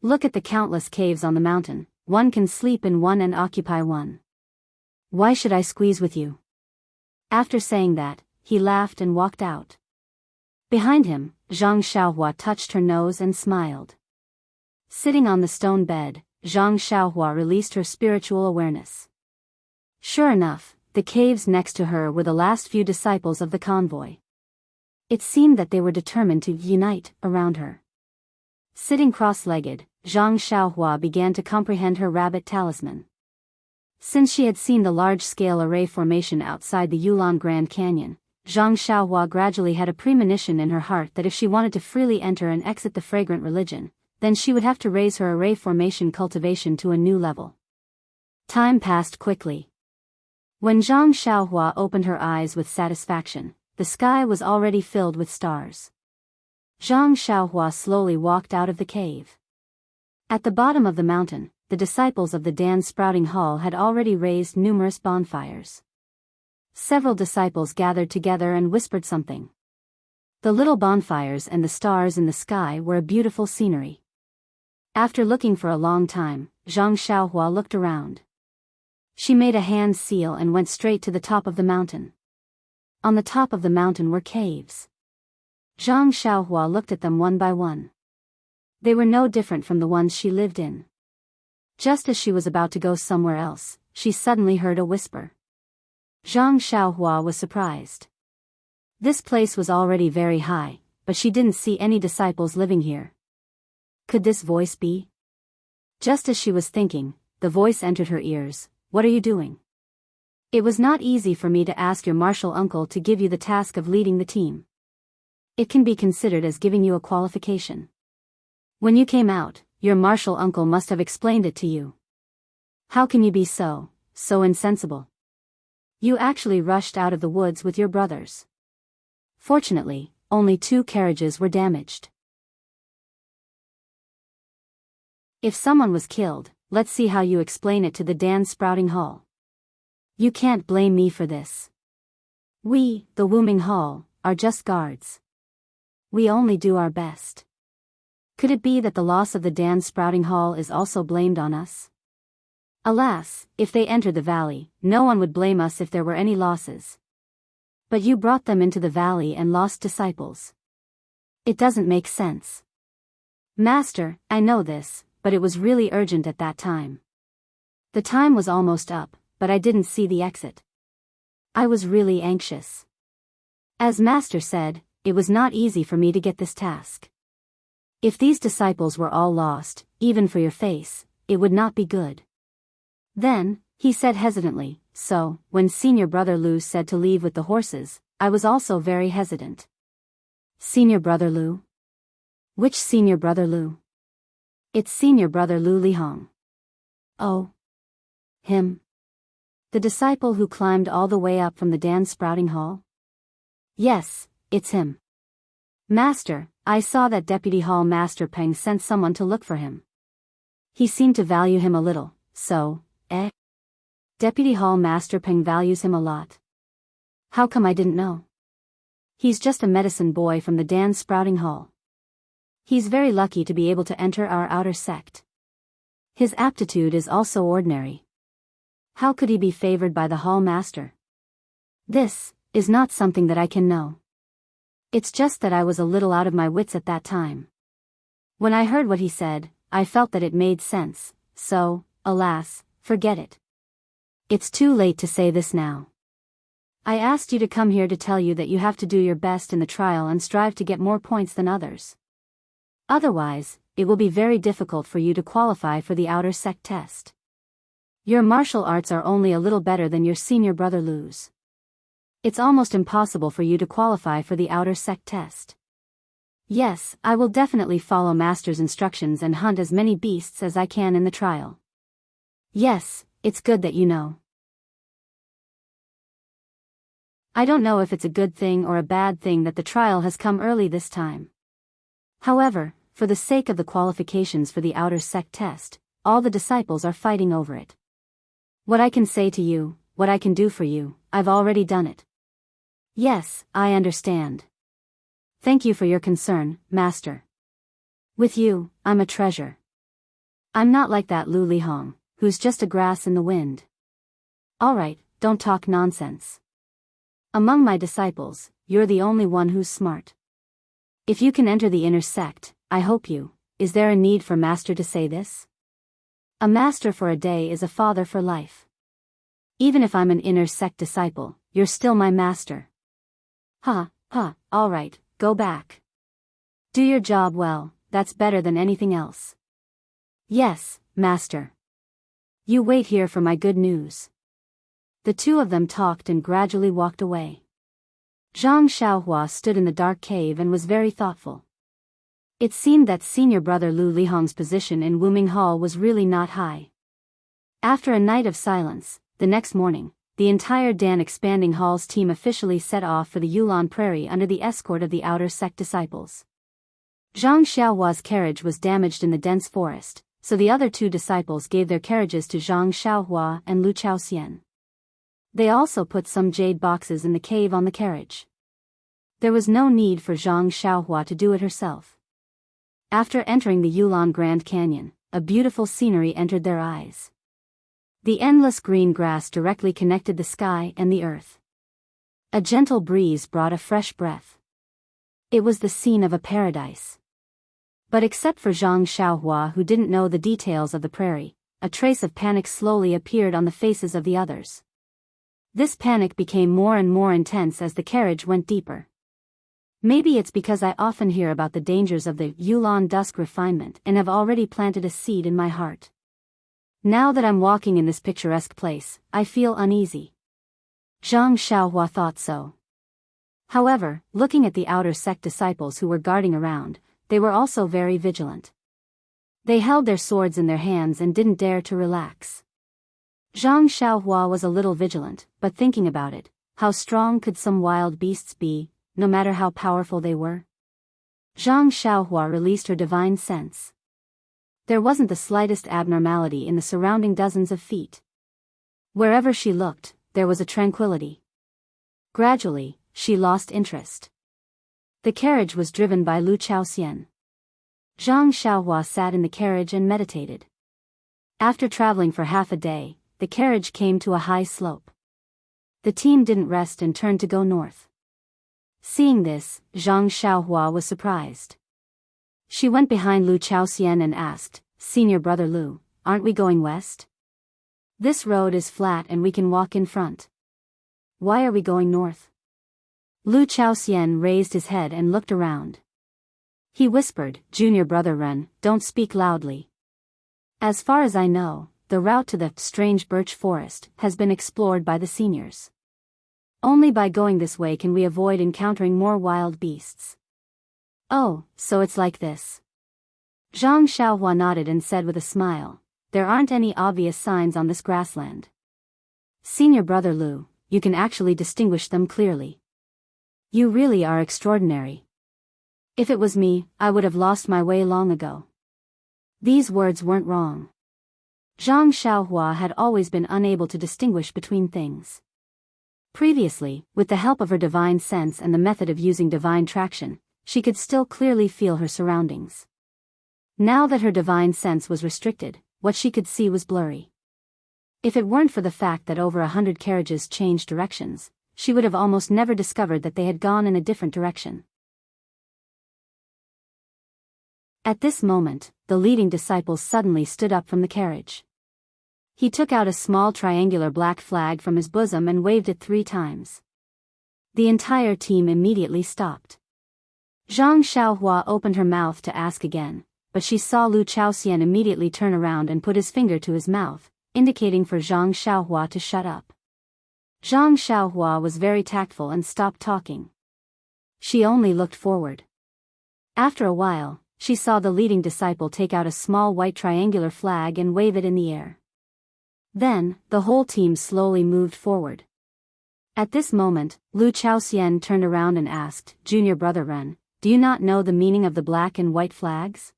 Look at the countless caves on the mountain, one can sleep in one and occupy one. Why should I squeeze with you?" After saying that, he laughed and walked out. Behind him, Zhang Xiaohua touched her nose and smiled. Sitting on the stone bed, Zhang Xiaohua released her spiritual awareness. Sure enough, the caves next to her were the last few disciples of the convoy. It seemed that they were determined to unite around her. Sitting cross-legged, Zhang Xiaohua began to comprehend her rabbit talisman. Since she had seen the large-scale array formation outside the Yulon Grand Canyon, Zhang Xiaohua gradually had a premonition in her heart that if she wanted to freely enter and exit the fragrant religion, then she would have to raise her array formation cultivation to a new level. Time passed quickly. When Zhang Xiaohua opened her eyes with satisfaction, the sky was already filled with stars. Zhang Xiaohua slowly walked out of the cave. At the bottom of the mountain, the disciples of the Dan Sprouting Hall had already raised numerous bonfires. Several disciples gathered together and whispered something. The little bonfires and the stars in the sky were a beautiful scenery. After looking for a long time, Zhang Xiaohua looked around. She made a hand seal and went straight to the top of the mountain. On the top of the mountain were caves. Zhang Xiaohua looked at them one by one. They were no different from the ones she lived in. Just as she was about to go somewhere else, she suddenly heard a whisper. Zhang Xiaohua was surprised. This place was already very high, but she didn't see any disciples living here. Could this voice be? Just as she was thinking, the voice entered her ears. "What are you doing? It was not easy for me to ask your martial uncle to give you the task of leading the team. It can be considered as giving you a qualification. When you came out, your martial uncle must have explained it to you. How can you be so insensible? You actually rushed out of the woods with your brothers. Fortunately, only 2 carriages were damaged. If someone was killed, let's see how you explain it to the Dan Sprouting Hall. You can't blame me for this. We, the Wuming Hall, are just guards. We only do our best. Could it be that the loss of the Dan Sprouting Hall is also blamed on us? Alas, if they entered the valley, no one would blame us if there were any losses. But you brought them into the valley and lost disciples. It doesn't make sense. Master, I know this, but it was really urgent at that time. The time was almost up, but I didn't see the exit. I was really anxious. As Master said, it was not easy for me to get this task. If these disciples were all lost, even for your face, it would not be good. Then, he said hesitantly, so, when Senior Brother Lu said to leave with the horses, I was also very hesitant. Senior Brother Lu? Which Senior Brother Lu? It's Senior Brother Lu Lihong. Oh. Him. The disciple who climbed all the way up from the Dan Sprouting Hall? Yes, it's him. Master, I saw that Deputy Hall Master Peng sent someone to look for him. He seemed to value him a little, so, Deputy Hall Master Peng values him a lot. How come I didn't know? He's just a medicine boy from the Dan Sprouting Hall. He's very lucky to be able to enter our outer sect. His aptitude is also ordinary. How could he be favored by the Hall Master? This is not something that I can know. It's just that I was a little out of my wits at that time. When I heard what he said, I felt that it made sense, so, alas, forget it. It's too late to say this now. I asked you to come here to tell you that you have to do your best in the trial and strive to get more points than others. Otherwise, it will be very difficult for you to qualify for the outer sect test. Your martial arts are only a little better than your senior brother Lu's. It's almost impossible for you to qualify for the outer sect test. Yes, I will definitely follow Master's instructions and hunt as many beasts as I can in the trial. Yes, it's good that you know. I don't know if it's a good thing or a bad thing that the trial has come early this time. However, for the sake of the qualifications for the outer sect test, all the disciples are fighting over it. What I can say to you, what I can do for you, I've already done it. Yes, I understand. Thank you for your concern, Master. With you, I'm a treasure. I'm not like that Lu Lihong, who's just a grass in the wind. Alright, don't talk nonsense. Among my disciples, you're the only one who's smart. If you can enter the inner sect, I hope you. Is there a need for Master to say this? A master for a day is a father for life. Even if I'm an inner sect disciple, you're still my master. Alright, go back. Do your job well, that's better than anything else. Yes, Master. You wait here for my good news. The two of them talked and gradually walked away. Zhang Xiaohua stood in the dark cave and was very thoughtful. It seemed that senior brother Lu Lihong's position in Wuming Hall was really not high. After a night of silence, the next morning, the entire Dan Expanding Hall's team officially set off for the Yulon Prairie under the escort of the outer sect disciples. Zhang Xiaohua's carriage was damaged in the dense forest, so the other 2 disciples gave their carriages to Zhang Xiaohua and Lu Chaoxian. They also put some jade boxes in the cave on the carriage. There was no need for Zhang Xiaohua to do it herself. After entering the Yulon Grand Canyon, a beautiful scenery entered their eyes. The endless green grass directly connected the sky and the earth. A gentle breeze brought a fresh breath. It was the scene of a paradise. But except for Zhang Xiaohua, who didn't know the details of the prairie, a trace of panic slowly appeared on the faces of the others. This panic became more and more intense as the carriage went deeper. Maybe it's because I often hear about the dangers of the Yulon dusk refinement and have already planted a seed in my heart. Now that I'm walking in this picturesque place, I feel uneasy. Zhang Xiaohua thought so. However, looking at the outer sect disciples who were guarding around, they were also very vigilant. They held their swords in their hands and didn't dare to relax. Zhang Xiaohua was a little vigilant, but thinking about it, how strong could some wild beasts be, no matter how powerful they were? Zhang Xiaohua released her divine sense. There wasn't the slightest abnormality in the surrounding dozens of feet. Wherever she looked, there was a tranquility. Gradually, she lost interest. The carriage was driven by Lu Chaoxian. Zhang Xiaohua sat in the carriage and meditated. After traveling for half a day, the carriage came to a high slope. The team didn't rest and turned to go north. Seeing this, Zhang Xiaohua was surprised. She went behind Lu Chaoxian and asked, "Senior brother Lu, aren't we going west? This road is flat and we can walk in front. Why are we going north?" Lu Chaoxian raised his head and looked around. He whispered, "Junior brother Ren, don't speak loudly. As far as I know, the route to the strange birch forest has been explored by the seniors. Only by going this way can we avoid encountering more wild beasts." "Oh, so it's like this." Zhang Xiaohua nodded and said with a smile, "There aren't any obvious signs on this grassland. Senior brother Lu, you can actually distinguish them clearly. You really are extraordinary. If it was me, I would have lost my way long ago." These words weren't wrong. Zhang Xiaohua had always been unable to distinguish between things. Previously, with the help of her divine sense and the method of using divine traction, she could still clearly feel her surroundings. Now that her divine sense was restricted, what she could see was blurry. If it weren't for the fact that over 100 carriages changed directions, she would have almost never discovered that they had gone in a different direction. At this moment, the leading disciple suddenly stood up from the carriage. He took out a small triangular black flag from his bosom and waved it 3 times. The entire team immediately stopped. Zhang Xiaohua opened her mouth to ask again, but she saw Lu Chaoxian immediately turn around and put his finger to his mouth, indicating for Zhang Xiaohua to shut up. Zhang Xiaohua was very tactful and stopped talking. She only looked forward. After a while, she saw the leading disciple take out a small white triangular flag and wave it in the air. Then, the whole team slowly moved forward. At this moment, Lu Chaoxian turned around and asked, "Junior brother Ren, do you not know the meaning of the black and white flags?"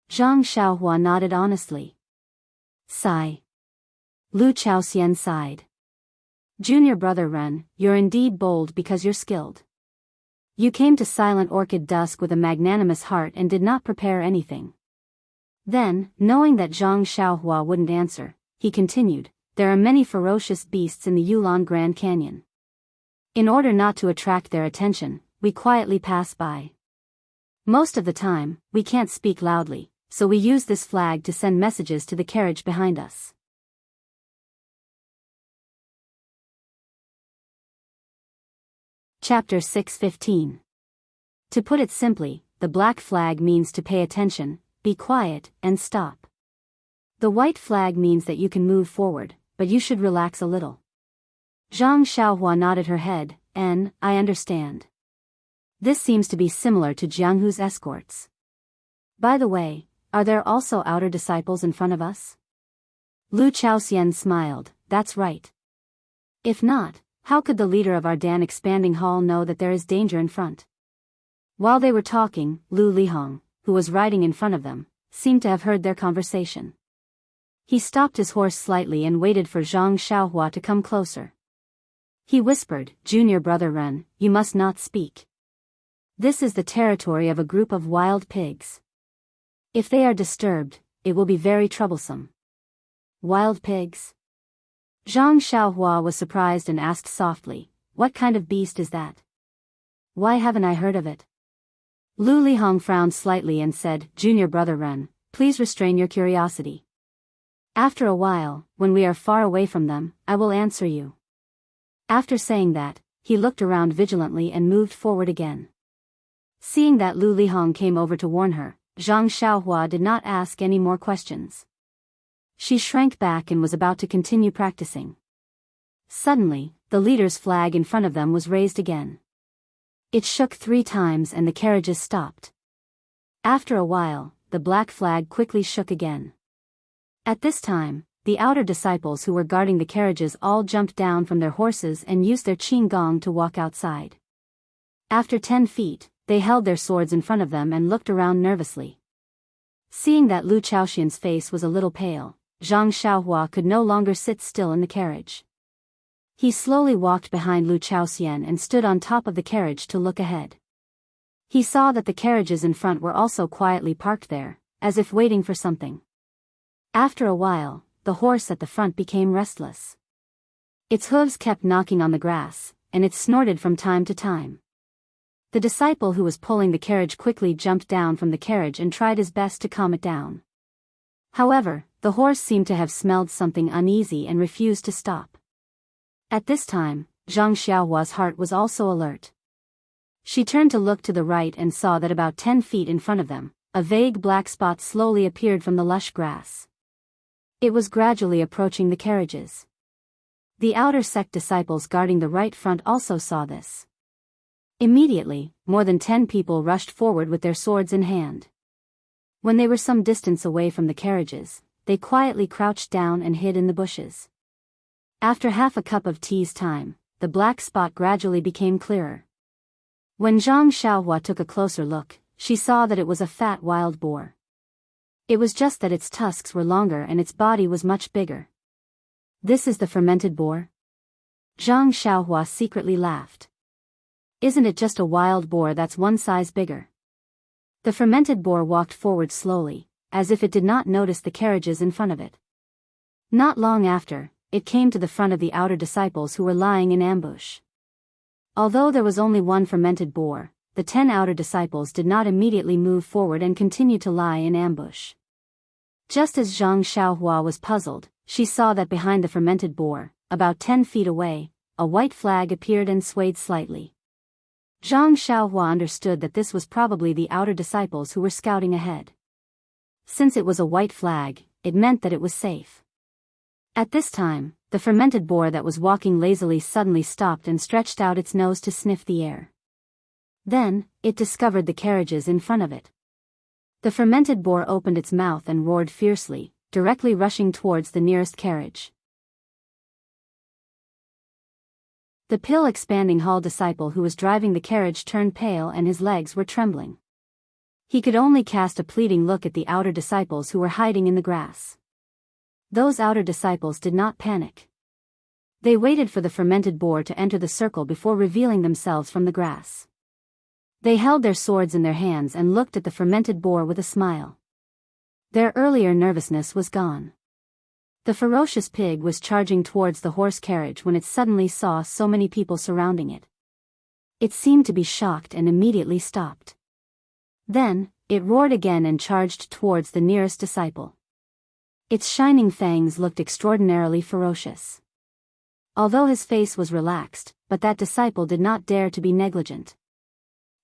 Zhang Xiaohua nodded honestly. Sigh. Lu Chaoxian sighed. "Junior brother Ren, you're indeed bold because you're skilled. You came to Silent Orchid Dusk with a magnanimous heart and did not prepare anything." Then, knowing that Zhang Xiaohua wouldn't answer, he continued, "There are many ferocious beasts in the Yulon Grand Canyon. In order not to attract their attention, we quietly pass by. Most of the time, we can't speak loudly, so we use this flag to send messages to the carriage behind us." Chapter 6:15. To put it simply, the black flag means to pay attention, be quiet, and stop. The white flag means that you can move forward, but you should relax a little. Zhang Xiaohua nodded her head, and, "I understand. This seems to be similar to Jianghu's escorts. By the way, are there also outer disciples in front of us?" Lu Chaoxian smiled, "That's right. If not, how could the leader of our Dan expanding hall know that there is danger in front?" While they were talking, Lu Lihong, who was riding in front of them, seemed to have heard their conversation. He stopped his horse slightly and waited for Zhang Xiaohua to come closer. He whispered, "Junior brother Ren, you must not speak. This is the territory of a group of wild pigs. If they are disturbed, it will be very troublesome." "Wild pigs?" Zhang Xiaohua was surprised and asked softly, "What kind of beast is that? Why haven't I heard of it?" Lu Lihong frowned slightly and said, "Junior brother Ren, please restrain your curiosity. After a while, when we are far away from them, I will answer you." After saying that, he looked around vigilantly and moved forward again. Seeing that Lu Lihong came over to warn her, Zhang Xiaohua did not ask any more questions. She shrank back and was about to continue practicing. Suddenly, the leader's flag in front of them was raised again. It shook 3 times and the carriages stopped. After a while, the the black flag quickly shook again. At this time, the outer disciples who were guarding the carriages all jumped down from their horses and used their qinggong to walk outside. After 10 feet, they held their swords in front of them and looked around nervously. Seeing that Lu Chaoxian's face was a little pale, Zhang Xiaohua could no longer sit still in the carriage. He slowly walked behind Lu Chaoxian and stood on top of the carriage to look ahead. He saw that the carriages in front were also quietly parked there, as if waiting for something. After a while, the horse at the front became restless. Its hooves kept knocking on the grass, and it snorted from time to time. The disciple who was pulling the carriage quickly jumped down from the carriage and tried his best to calm it down. However, the horse seemed to have smelled something uneasy and refused to stop. At this time, Zhang Xiaohua's heart was also alert. She turned to look to the right and saw that about 10 feet in front of them, a vague black spot slowly appeared from the lush grass. It was gradually approaching the carriages. The outer sect disciples guarding the right front also saw this. Immediately, more than 10 people rushed forward with their swords in hand. When they were some distance away from the carriages, they quietly crouched down and hid in the bushes. After half a cup of tea's time, the black spot gradually became clearer. When Zhang Xiaohua took a closer look, she saw that it was a fat wild boar. It was just that its tusks were longer and its body was much bigger. "This is the fermented boar?" Zhang Xiaohua secretly laughed. "Isn't it just a wild boar that's one size bigger?" The fermented boar walked forward slowly, as if it did not notice the carriages in front of it. Not long after, it came to the front of the outer disciples who were lying in ambush. Although there was only one fermented boar, the 10 outer disciples did not immediately move forward and continued to lie in ambush. Just as Zhang Xiaohua was puzzled, she saw that behind the fermented boar, about 10 feet away, a white flag appeared and swayed slightly. Zhang Xiaohua understood that this was probably the outer disciples who were scouting ahead. Since it was a white flag, it meant that it was safe. At this time, the fermented boar that was walking lazily suddenly stopped and stretched out its nose to sniff the air. Then, it discovered the carriages in front of it. The fermented boar opened its mouth and roared fiercely, directly rushing towards the nearest carriage. The pill-expanding hall disciple who was driving the carriage turned pale and his legs were trembling. He could only cast a pleading look at the outer disciples who were hiding in the grass. Those outer disciples did not panic. They waited for the fermented boar to enter the circle before revealing themselves from the grass. They held their swords in their hands and looked at the fermented boar with a smile. Their earlier nervousness was gone. The ferocious pig was charging towards the horse carriage when it suddenly saw so many people surrounding it. It seemed to be shocked and immediately stopped. Then, it roared again and charged towards the nearest disciple. Its shining fangs looked extraordinarily ferocious. Although his face was relaxed, but that disciple did not dare to be negligent.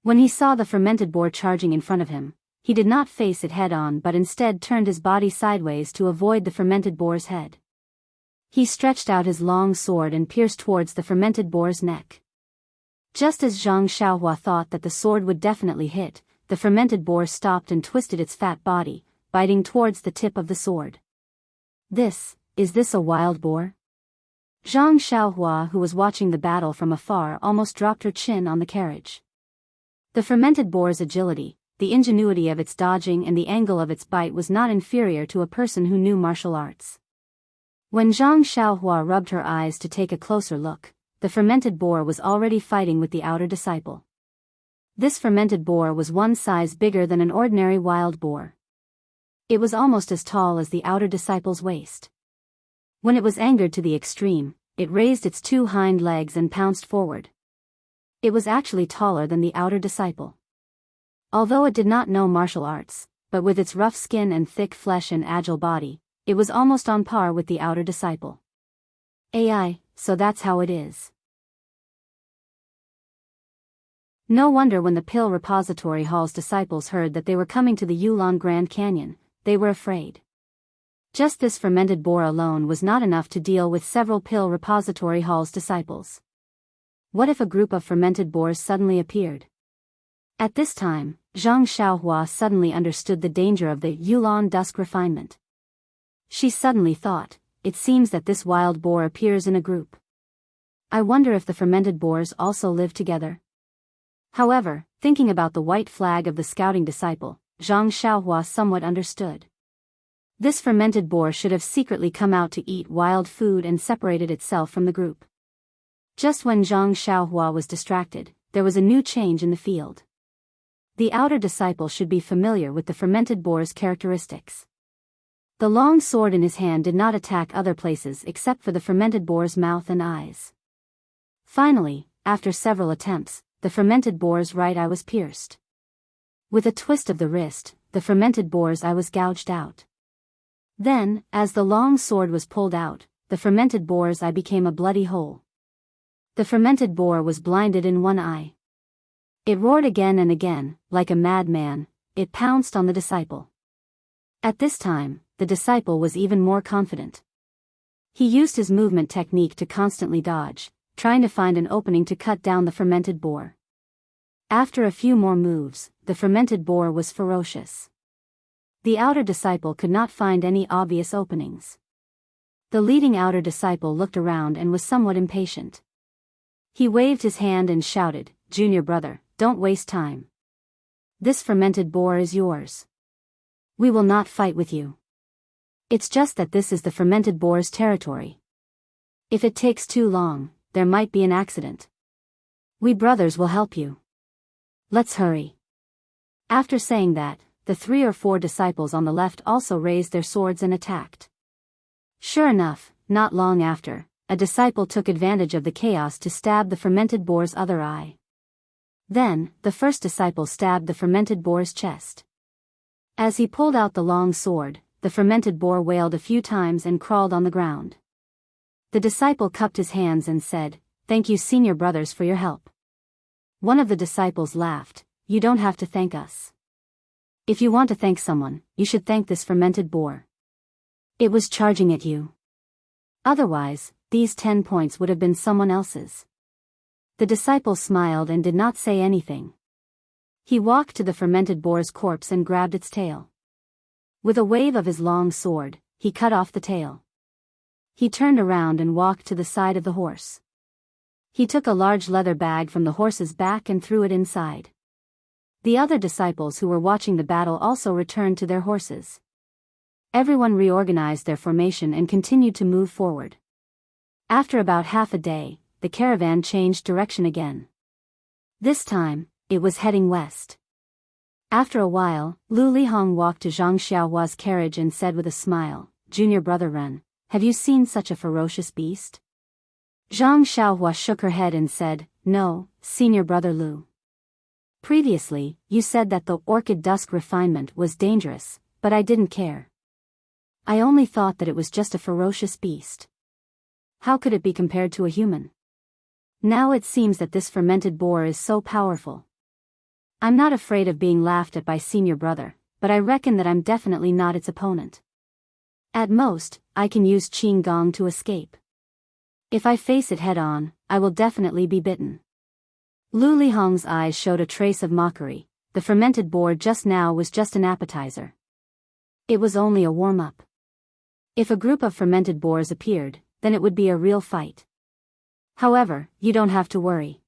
When he saw the fermented boar charging in front of him, he did not face it head-on but instead turned his body sideways to avoid the fermented boar's head. He stretched out his long sword and pierced towards the fermented boar's neck. Just as Zhang Xiaohua thought that the sword would definitely hit, the fermented boar stopped and twisted its fat body, biting towards the tip of the sword. Is this a wild boar?" Zhang Xiaohua, who was watching the battle from afar, almost dropped her chin on the carriage. The fermented boar's agility, the ingenuity of its dodging and the angle of its bite was not inferior to a person who knew martial arts. When Zhang Xiaohua rubbed her eyes to take a closer look, the fermented boar was already fighting with the outer disciple. This fermented boar was one size bigger than an ordinary wild boar. It was almost as tall as the outer disciple's waist. When it was angered to the extreme, it raised its 2 hind legs and pounced forward. It was actually taller than the outer disciple. Although it did not know martial arts, but with its rough skin and thick flesh and agile body, it was almost on par with the outer disciple. So that's how it is. No wonder when the Pill Repository Hall's disciples heard that they were coming to the Yulon Grand Canyon, they were afraid. Just this fermented boar alone was not enough to deal with several Pill Repository Hall's disciples. What if a group of fermented boars suddenly appeared? At this time, Zhang Xiaohua suddenly understood the danger of the Yulan dusk refinement. She suddenly thought, it seems that this wild boar appears in a group. I wonder if the fermented boars also live together. However, thinking about the white flag of the scouting disciple, Zhang Xiaohua somewhat understood. This fermented boar should have secretly come out to eat wild food and separated itself from the group. Just when Zhang Xiaohua was distracted, there was a new change in the field. The outer disciple should be familiar with the fermented boar's characteristics. The long sword in his hand did not attack other places except for the fermented boar's mouth and eyes. Finally, after several attempts, the fermented boar's right eye was pierced. With a twist of the wrist, the fermented boar's eye was gouged out. Then, as the long sword was pulled out, the fermented boar's eye became a bloody hole. The fermented boar was blinded in one eye. It roared again and again, like a madman. It pounced on the disciple. At this time, the disciple was even more confident. He used his movement technique to constantly dodge, trying to find an opening to cut down the fermented boar. After a few more moves, the fermented boar was ferocious. The outer disciple could not find any obvious openings. The leading outer disciple looked around and was somewhat impatient. He waved his hand and shouted, "Junior brother, don't waste time. This fermented boar is yours. We will not fight with you. It's just that this is the fermented boar's territory. If it takes too long, there might be an accident. We brothers will help you. Let's hurry." After saying that, the 3 or 4 disciples on the left also raised their swords and attacked. Sure enough, not long after, a disciple took advantage of the chaos to stab the fermented boar's other eye. Then, the first disciple stabbed the fermented boar's chest. As he pulled out the long sword, the fermented boar wailed a few times and crawled on the ground. The disciple cupped his hands and said, "Thank you, senior brothers, for your help." One of the disciples laughed, "You don't have to thank us. If you want to thank someone, you should thank this fermented boar. It was charging at you. Otherwise, these 10 points would have been someone else's." The disciple smiled and did not say anything. He walked to the fermented boar's corpse and grabbed its tail. With a wave of his long sword, he cut off the tail. He turned around and walked to the side of the horse. He took a large leather bag from the horse's back and threw it inside. The other disciples who were watching the battle also returned to their horses. Everyone reorganized their formation and continued to move forward. After about half a day, the caravan changed direction again. This time, it was heading west. After a while, Lu Lihong walked to Zhang Xiaohua's carriage and said with a smile, "Junior brother Ren, have you seen such a ferocious beast?" Zhang Xiaohua shook her head and said, "No, senior brother Lu. Previously, you said that the orchid dusk refinement was dangerous, but I didn't care. I only thought that it was just a ferocious beast. How could it be compared to a human? Now it seems that this fermented boar is so powerful. I'm not afraid of being laughed at by senior brother, but I reckon that I'm definitely not its opponent. At most, I can use Qing Gong to escape. If I face it head-on, I will definitely be bitten." Lu Lihong's eyes showed a trace of mockery. The fermented boar just now was just an appetizer. It was only a warm-up. If a group of fermented boars appeared, then it would be a real fight. However, you don't have to worry.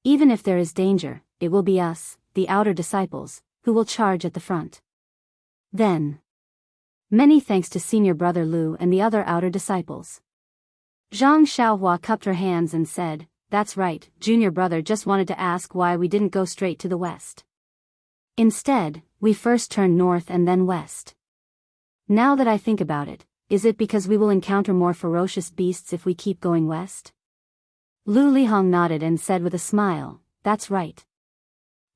Even if there is danger, it will be us, the outer disciples, who will charge at the front. Then. Many thanks to senior brother Lu and the other outer disciples. Zhang Xiaohua cupped her hands and said, "That's right, junior brother just wanted to ask why we didn't go straight to the west. Instead, we first turned north and then west. Now that I think about it, is it because we will encounter more ferocious beasts if we keep going west?" Lu Lihong nodded and said with a smile, "That's right.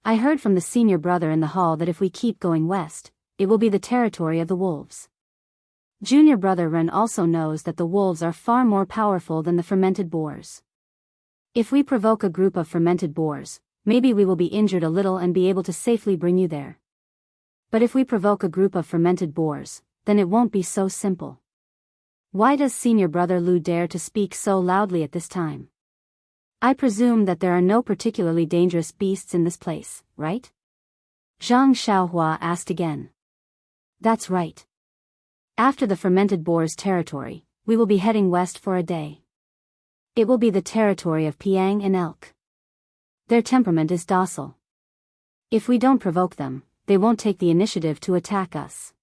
I heard from the senior brother in the hall that if we keep going west, it will be the territory of the wolves. Junior brother Ren also knows that the wolves are far more powerful than the fermented boars. If we provoke a group of fermented boars, maybe we will be injured a little and be able to safely bring you there. But if we provoke a group of fermented boars, then it won't be so simple. Why does senior brother Lu dare to speak so loudly at this time? I presume that there are no particularly dangerous beasts in this place, right? Zhang Xiaohua asked again. That's right. After the fermented boar's territory, we will be heading west for a day. It will be the territory of Piang and elk. Their temperament is docile. If we don't provoke them, they won't take the initiative to attack us.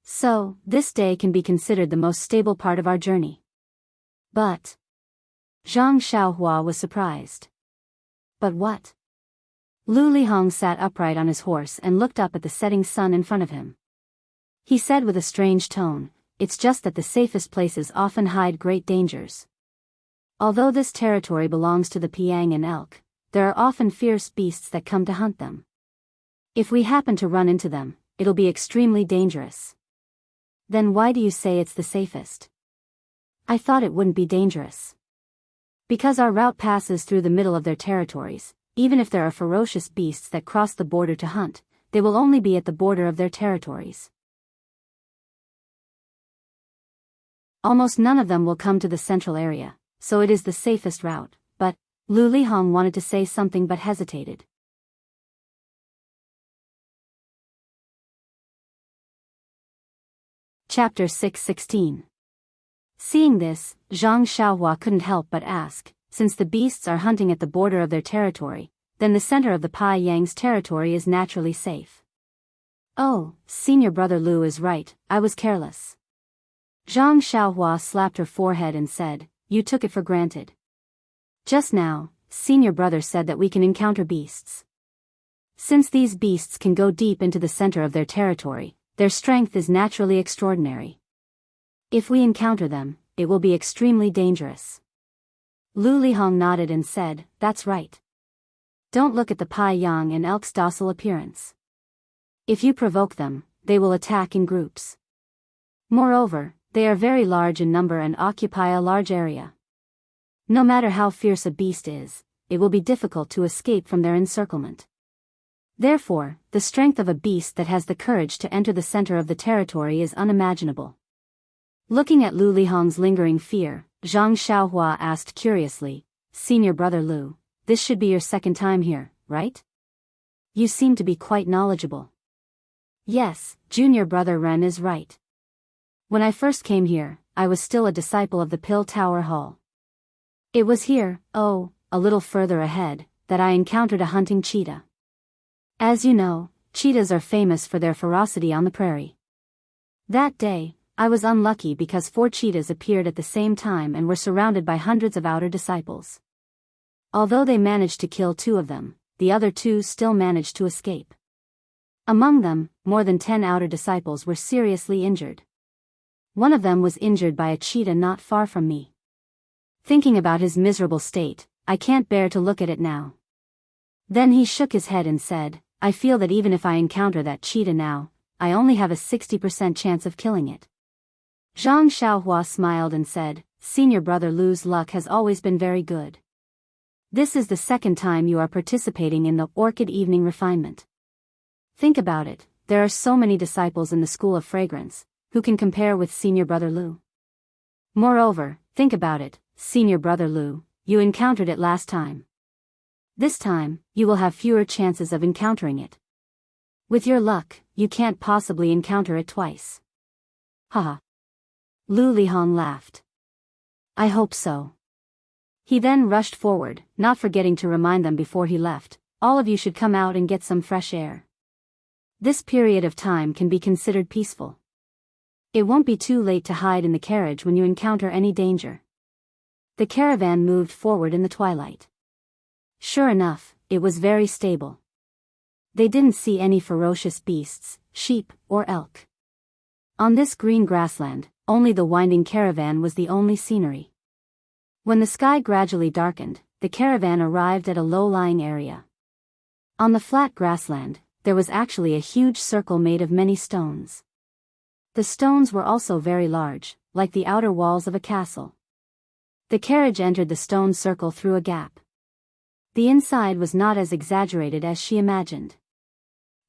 So, this day can be considered the most stable part of our journey. But Zhang Xiaohua was surprised. But what? Lu Lihong sat upright on his horse and looked up at the setting sun in front of him. He said with a strange tone, "It's just that the safest places often hide great dangers. Although this territory belongs to the Piang and elk, there are often fierce beasts that come to hunt them. If we happen to run into them, it'll be extremely dangerous." Then why do you say it's the safest? I thought it wouldn't be dangerous. Because our route passes through the middle of their territories. Even if there are ferocious beasts that cross the border to hunt, they will only be at the border of their territories. Almost none of them will come to the central area, so it is the safest route. But Lu Lihong wanted to say something but hesitated. Chapter 6:16. Seeing this, Zhang Xiaohua couldn't help but ask, since the beasts are hunting at the border of their territory, then the center of the Pai Yang's territory is naturally safe. Oh, senior brother Lu is right, I was careless. Zhang Xiaohua slapped her forehead and said, "You took it for granted. Just now, senior brother said that we can encounter beasts. Since these beasts can go deep into the center of their territory, their strength is naturally extraordinary. If we encounter them, it will be extremely dangerous." Lu Lihong nodded and said, "That's right. Don't look at the Pai Yang and elk's docile appearance. If you provoke them, they will attack in groups. Moreover, they are very large in number and occupy a large area. No matter how fierce a beast is, it will be difficult to escape from their encirclement. Therefore, the strength of a beast that has the courage to enter the center of the territory is unimaginable." Looking at Lu Lihong's lingering fear, Zhang Xiaohua asked curiously, "Senior brother Lu, this should be your second time here, right? You seem to be quite knowledgeable." "Yes, junior brother Ren is right. When I first came here, I was still a disciple of the Pill Tower Hall. It was here, a little further ahead, that I encountered a hunting cheetah. As you know, cheetahs are famous for their ferocity on the prairie. That day, I was unlucky because 4 cheetahs appeared at the same time and were surrounded by hundreds of outer disciples. Although they managed to kill 2 of them, the other 2 still managed to escape. Among them, more than 10 outer disciples were seriously injured. One of them was injured by a cheetah not far from me. Thinking about his miserable state, I can't bear to look at it now." Then he shook his head and said, "I feel that even if I encounter that cheetah now, I only have a 60% chance of killing it." Zhang Xiaohua smiled and said, "Senior brother Lu's luck has always been very good. This is the second time you are participating in the Orchid Evening Refinement. Think about it, there are so many disciples in the School of Fragrance, who can compare with senior brother Lu. Moreover, think about it, senior brother Lu, you encountered it last time. This time, you will have fewer chances of encountering it. With your luck, you can't possibly encounter it twice." Haha. Lu Lihong laughed. "I hope so." He then rushed forward, not forgetting to remind them before he left, "All of you should come out and get some fresh air. This period of time can be considered peaceful. It won't be too late to hide in the carriage when you encounter any danger." The caravan moved forward in the twilight. Sure enough, it was very stable. They didn't see any ferocious beasts, sheep, or elk. On this green grassland, only the winding caravan was the only scenery. When the sky gradually darkened, the caravan arrived at a low-lying area. On the flat grassland, there was actually a huge circle made of many stones. The stones were also very large, like the outer walls of a castle. The carriage entered the stone circle through a gap. The inside was not as exaggerated as she imagined.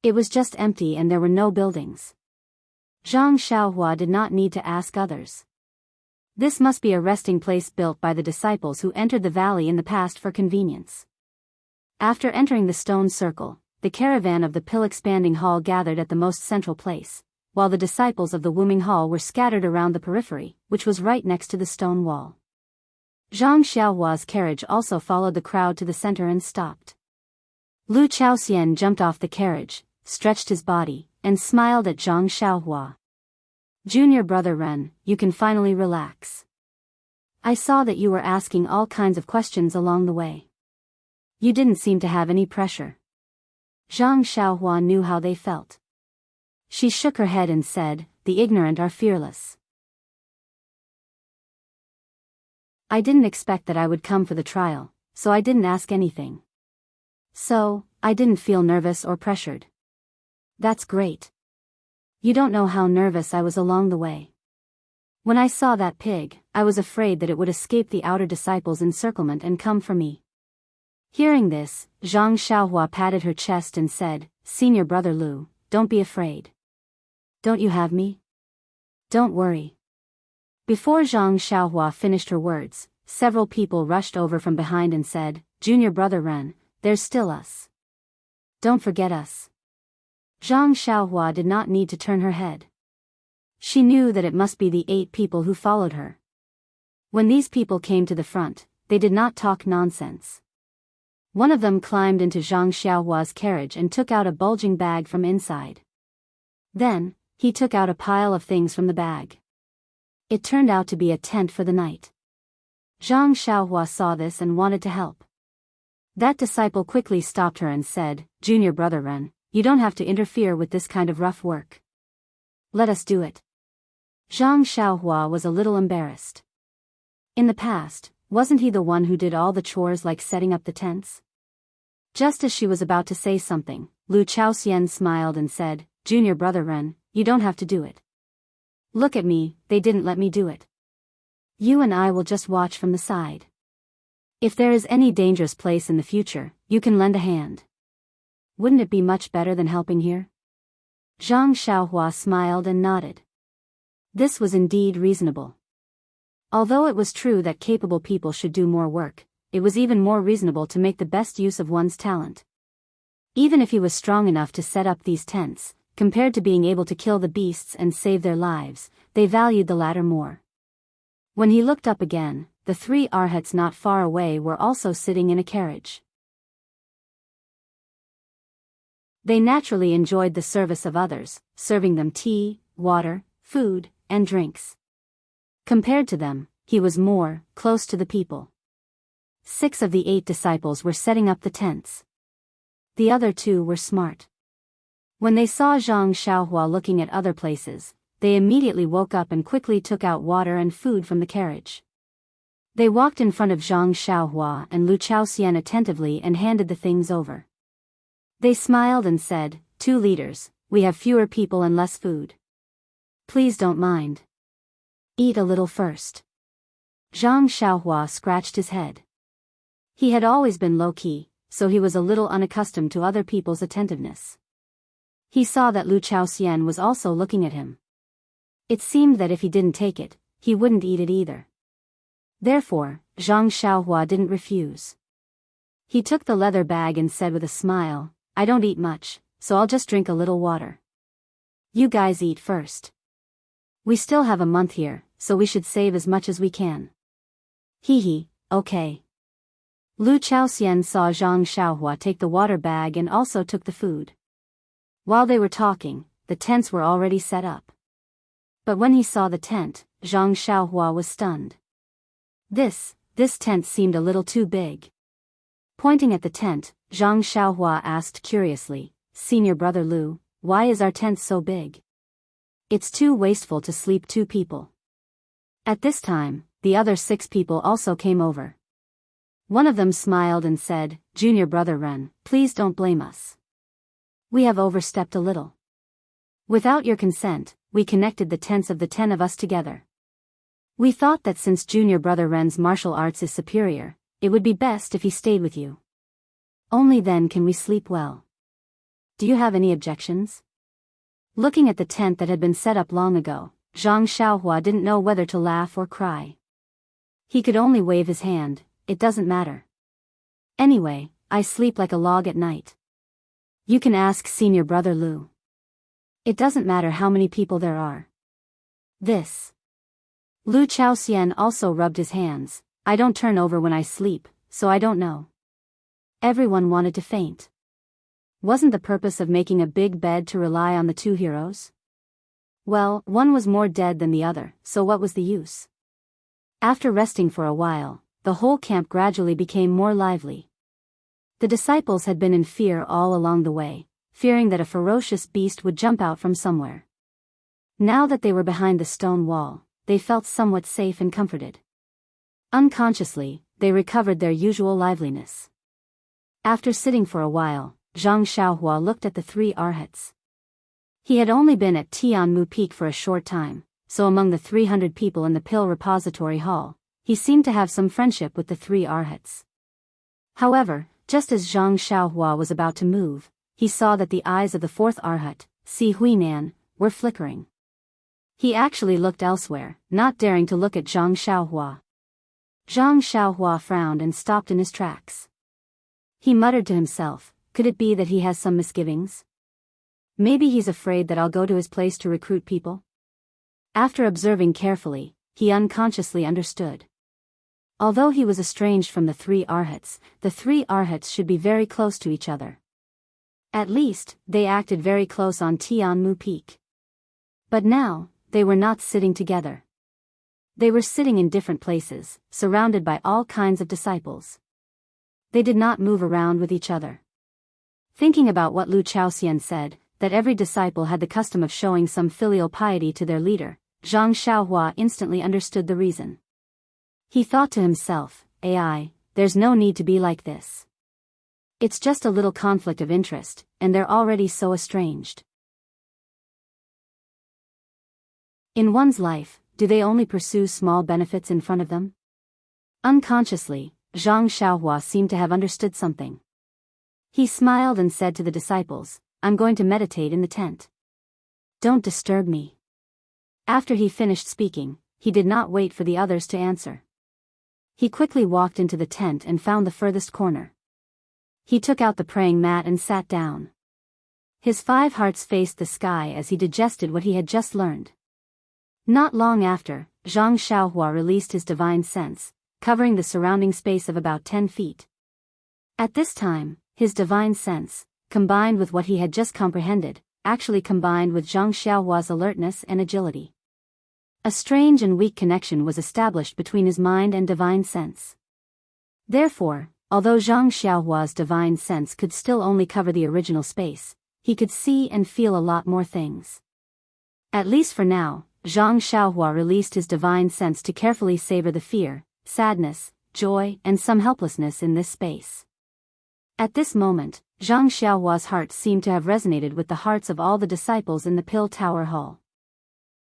It was just empty and there were no buildings. Zhang Xiaohua did not need to ask others. This must be a resting place built by the disciples who entered the valley in the past for convenience. After entering the stone circle, the caravan of the pill-expanding hall gathered at the most central place, while the disciples of the Wuming Hall were scattered around the periphery, which was right next to the stone wall. Zhang Xiaohua's carriage also followed the crowd to the center and stopped. Lu Chaoxian jumped off the carriage, stretched his body, and smiled at Zhang Xiaohua. "Junior brother Ren, you can finally relax. I saw that you were asking all kinds of questions along the way. You didn't seem to have any pressure." Zhang Xiaohua knew how they felt. She shook her head and said, "The ignorant are fearless. I didn't expect that I would come for the trial, so I didn't ask anything. So, I didn't feel nervous or pressured." "That's great. You don't know how nervous I was along the way. When I saw that pig, I was afraid that it would escape the outer disciples' encirclement and come for me." Hearing this, Zhang Xiaohua patted her chest and said, "Senior brother Lu, don't be afraid. Don't you have me? Don't worry." Before Zhang Xiaohua finished her words, several people rushed over from behind and said, "Junior brother Ren, there's still us. Don't forget us." Zhang Xiaohua did not need to turn her head. She knew that it must be the 8 people who followed her. When these people came to the front, they did not talk nonsense. One of them climbed into Zhang Xiaohua's carriage and took out a bulging bag from inside. Then, he took out a pile of things from the bag. It turned out to be a tent for the night. Zhang Xiaohua saw this and wanted to help. That disciple quickly stopped her and said, "Junior brother Ren, you don't have to interfere with this kind of rough work. Let us do it." Zhang Xiaohua was a little embarrassed. In the past, wasn't he the one who did all the chores like setting up the tents? Just as she was about to say something, Lu Chaoxian smiled and said, "Junior brother Ren, you don't have to do it. Look at me, they didn't let me do it. You and I will just watch from the side. If there is any dangerous place in the future, you can lend a hand. Wouldn't it be much better than helping here?" Zhang Xiaohua smiled and nodded. This was indeed reasonable. Although it was true that capable people should do more work, it was even more reasonable to make the best use of one's talent. Even if he was strong enough to set up these tents, compared to being able to kill the beasts and save their lives, they valued the latter more. When he looked up again, the 3 arhats not far away were also sitting in a carriage. They naturally enjoyed the service of others, serving them tea, water, food, and drinks. Compared to them, he was more close to the people. 6 of the 8 disciples were setting up the tents. The other 2 were smart. When they saw Zhang Xiaohua looking at other places, they immediately woke up and quickly took out water and food from the carriage. They walked in front of Zhang Xiaohua and Lu Chaoxian attentively and handed the things over. They smiled and said, "2 leaders, we have fewer people and less food. Please don't mind. Eat a little first." Zhang Xiaohua scratched his head. He had always been low-key, so he was a little unaccustomed to other people's attentiveness. He saw that Lu Chaoxian was also looking at him. It seemed that if he didn't take it, he wouldn't eat it either. Therefore, Zhang Xiaohua didn't refuse. He took the leather bag and said with a smile, "I don't eat much, so I'll just drink a little water. You guys eat first. We still have a month here, so we should save as much as we can." "Hee, okay." Lu Chaoxian saw Zhang Xiaohua take the water bag and also took the food. While they were talking, the tents were already set up. But when he saw the tent, Zhang Xiaohua was stunned. This tent seemed a little too big. Pointing at the tent, Zhang Xiaohua asked curiously, "Senior brother Lu, why is our tent so big? It's too wasteful to sleep 2 people." At this time, the other 6 people also came over. One of them smiled and said, "Junior brother Ren, please don't blame us. We have overstepped a little. Without your consent, we connected the tents of the 10 of us together. We thought that since Junior brother Ren's martial arts is superior, it would be best if he stayed with you. Only then can we sleep well. Do you have any objections?" Looking at the tent that had been set up long ago, Zhang Xiaohua didn't know whether to laugh or cry. He could only wave his hand. It doesn't matter. Anyway, I sleep like a log at night. You can ask senior brother Lu. It doesn't matter how many people there are. This. Lu Chaoxian also rubbed his hands. I don't turn over when I sleep, so I don't know. Everyone wanted to faint. Wasn't the purpose of making a big bed to rely on the two heroes? Well, one was more dead than the other, so what was the use? After resting for a while, the whole camp gradually became more lively. The disciples had been in fear all along the way, fearing that a ferocious beast would jump out from somewhere. Now that they were behind the stone wall, they felt somewhat safe and comforted. Unconsciously, they recovered their usual liveliness. After sitting for a while, Zhang Xiaohua looked at the three arhats. He had only been at Tianmu Peak for a short time, so among the 300 people in the Pill Repository Hall, he seemed to have some friendship with the three arhats. However, just as Zhang Xiaohua was about to move, he saw that the eyes of the fourth arhat, Si Huinan, were flickering. He actually looked elsewhere, not daring to look at Zhang Xiaohua. Zhang Xiaohua frowned and stopped in his tracks. He muttered to himself, could it be that he has some misgivings? Maybe he's afraid that I'll go to his place to recruit people? After observing carefully, he unconsciously understood. Although he was estranged from the three arhats should be very close to each other. At least, they acted very close on Tianmu Peak. But now, they were not sitting together. They were sitting in different places, surrounded by all kinds of disciples. They did not move around with each other. Thinking about what Lu Chaoxian said, that every disciple had the custom of showing some filial piety to their leader, Zhang Xiaohua instantly understood the reason. He thought to himself, there's no need to be like this. It's just a little conflict of interest, and they're already so estranged. In one's life, do they only pursue small benefits in front of them? Unconsciously, Zhang Xiaohua seemed to have understood something. He smiled and said to the disciples, I'm going to meditate in the tent. Don't disturb me. After he finished speaking, he did not wait for the others to answer. He quickly walked into the tent and found the furthest corner. He took out the praying mat and sat down. His 5 hearts faced the sky as he digested what he had just learned. Not long after, Zhang Xiaohua released his divine sense, covering the surrounding space of about 10 feet. At this time, his divine sense, combined with what he had just comprehended, actually combined with Zhang Xiaohua's alertness and agility. A strange and weak connection was established between his mind and divine sense. Therefore, although Zhang Xiaohua's divine sense could still only cover the original space, he could see and feel a lot more things. At least for now, Zhang Xiaohua released his divine sense to carefully savor the fear, sadness, joy, and some helplessness in this space. At this moment, Zhang Xiaohua's heart seemed to have resonated with the hearts of all the disciples in the Pill Tower Hall.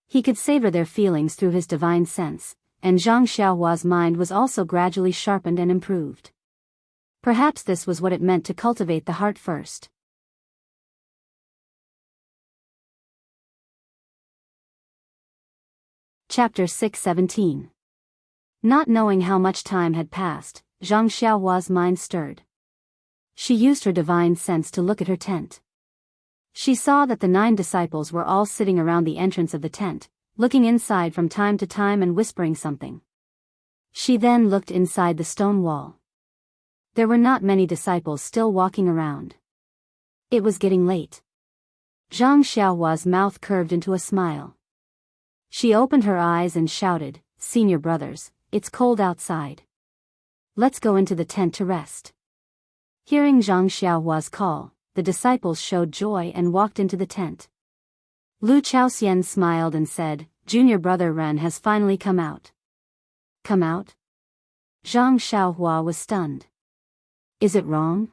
He could savor their feelings through his divine sense, and Zhang Xiaohua's mind was also gradually sharpened and improved. Perhaps this was what it meant to cultivate the heart first. Chapter 617. Not knowing how much time had passed, Zhang Xiaohua's mind stirred. She used her divine sense to look at her tent. She saw that the 9 disciples were all sitting around the entrance of the tent, looking inside from time to time and whispering something. She then looked inside the stone wall. There were not many disciples still walking around. It was getting late. Zhang Xiaohua's mouth curved into a smile. She opened her eyes and shouted, "Senior brothers, it's cold outside. Let's go into the tent to rest." Hearing Zhang Xiaohua's call, the disciples showed joy and walked into the tent. Lu Chaoxian smiled and said, "Junior brother Ren has finally come out." "Come out?" Zhang Xiaohua was stunned. "Is it wrong?"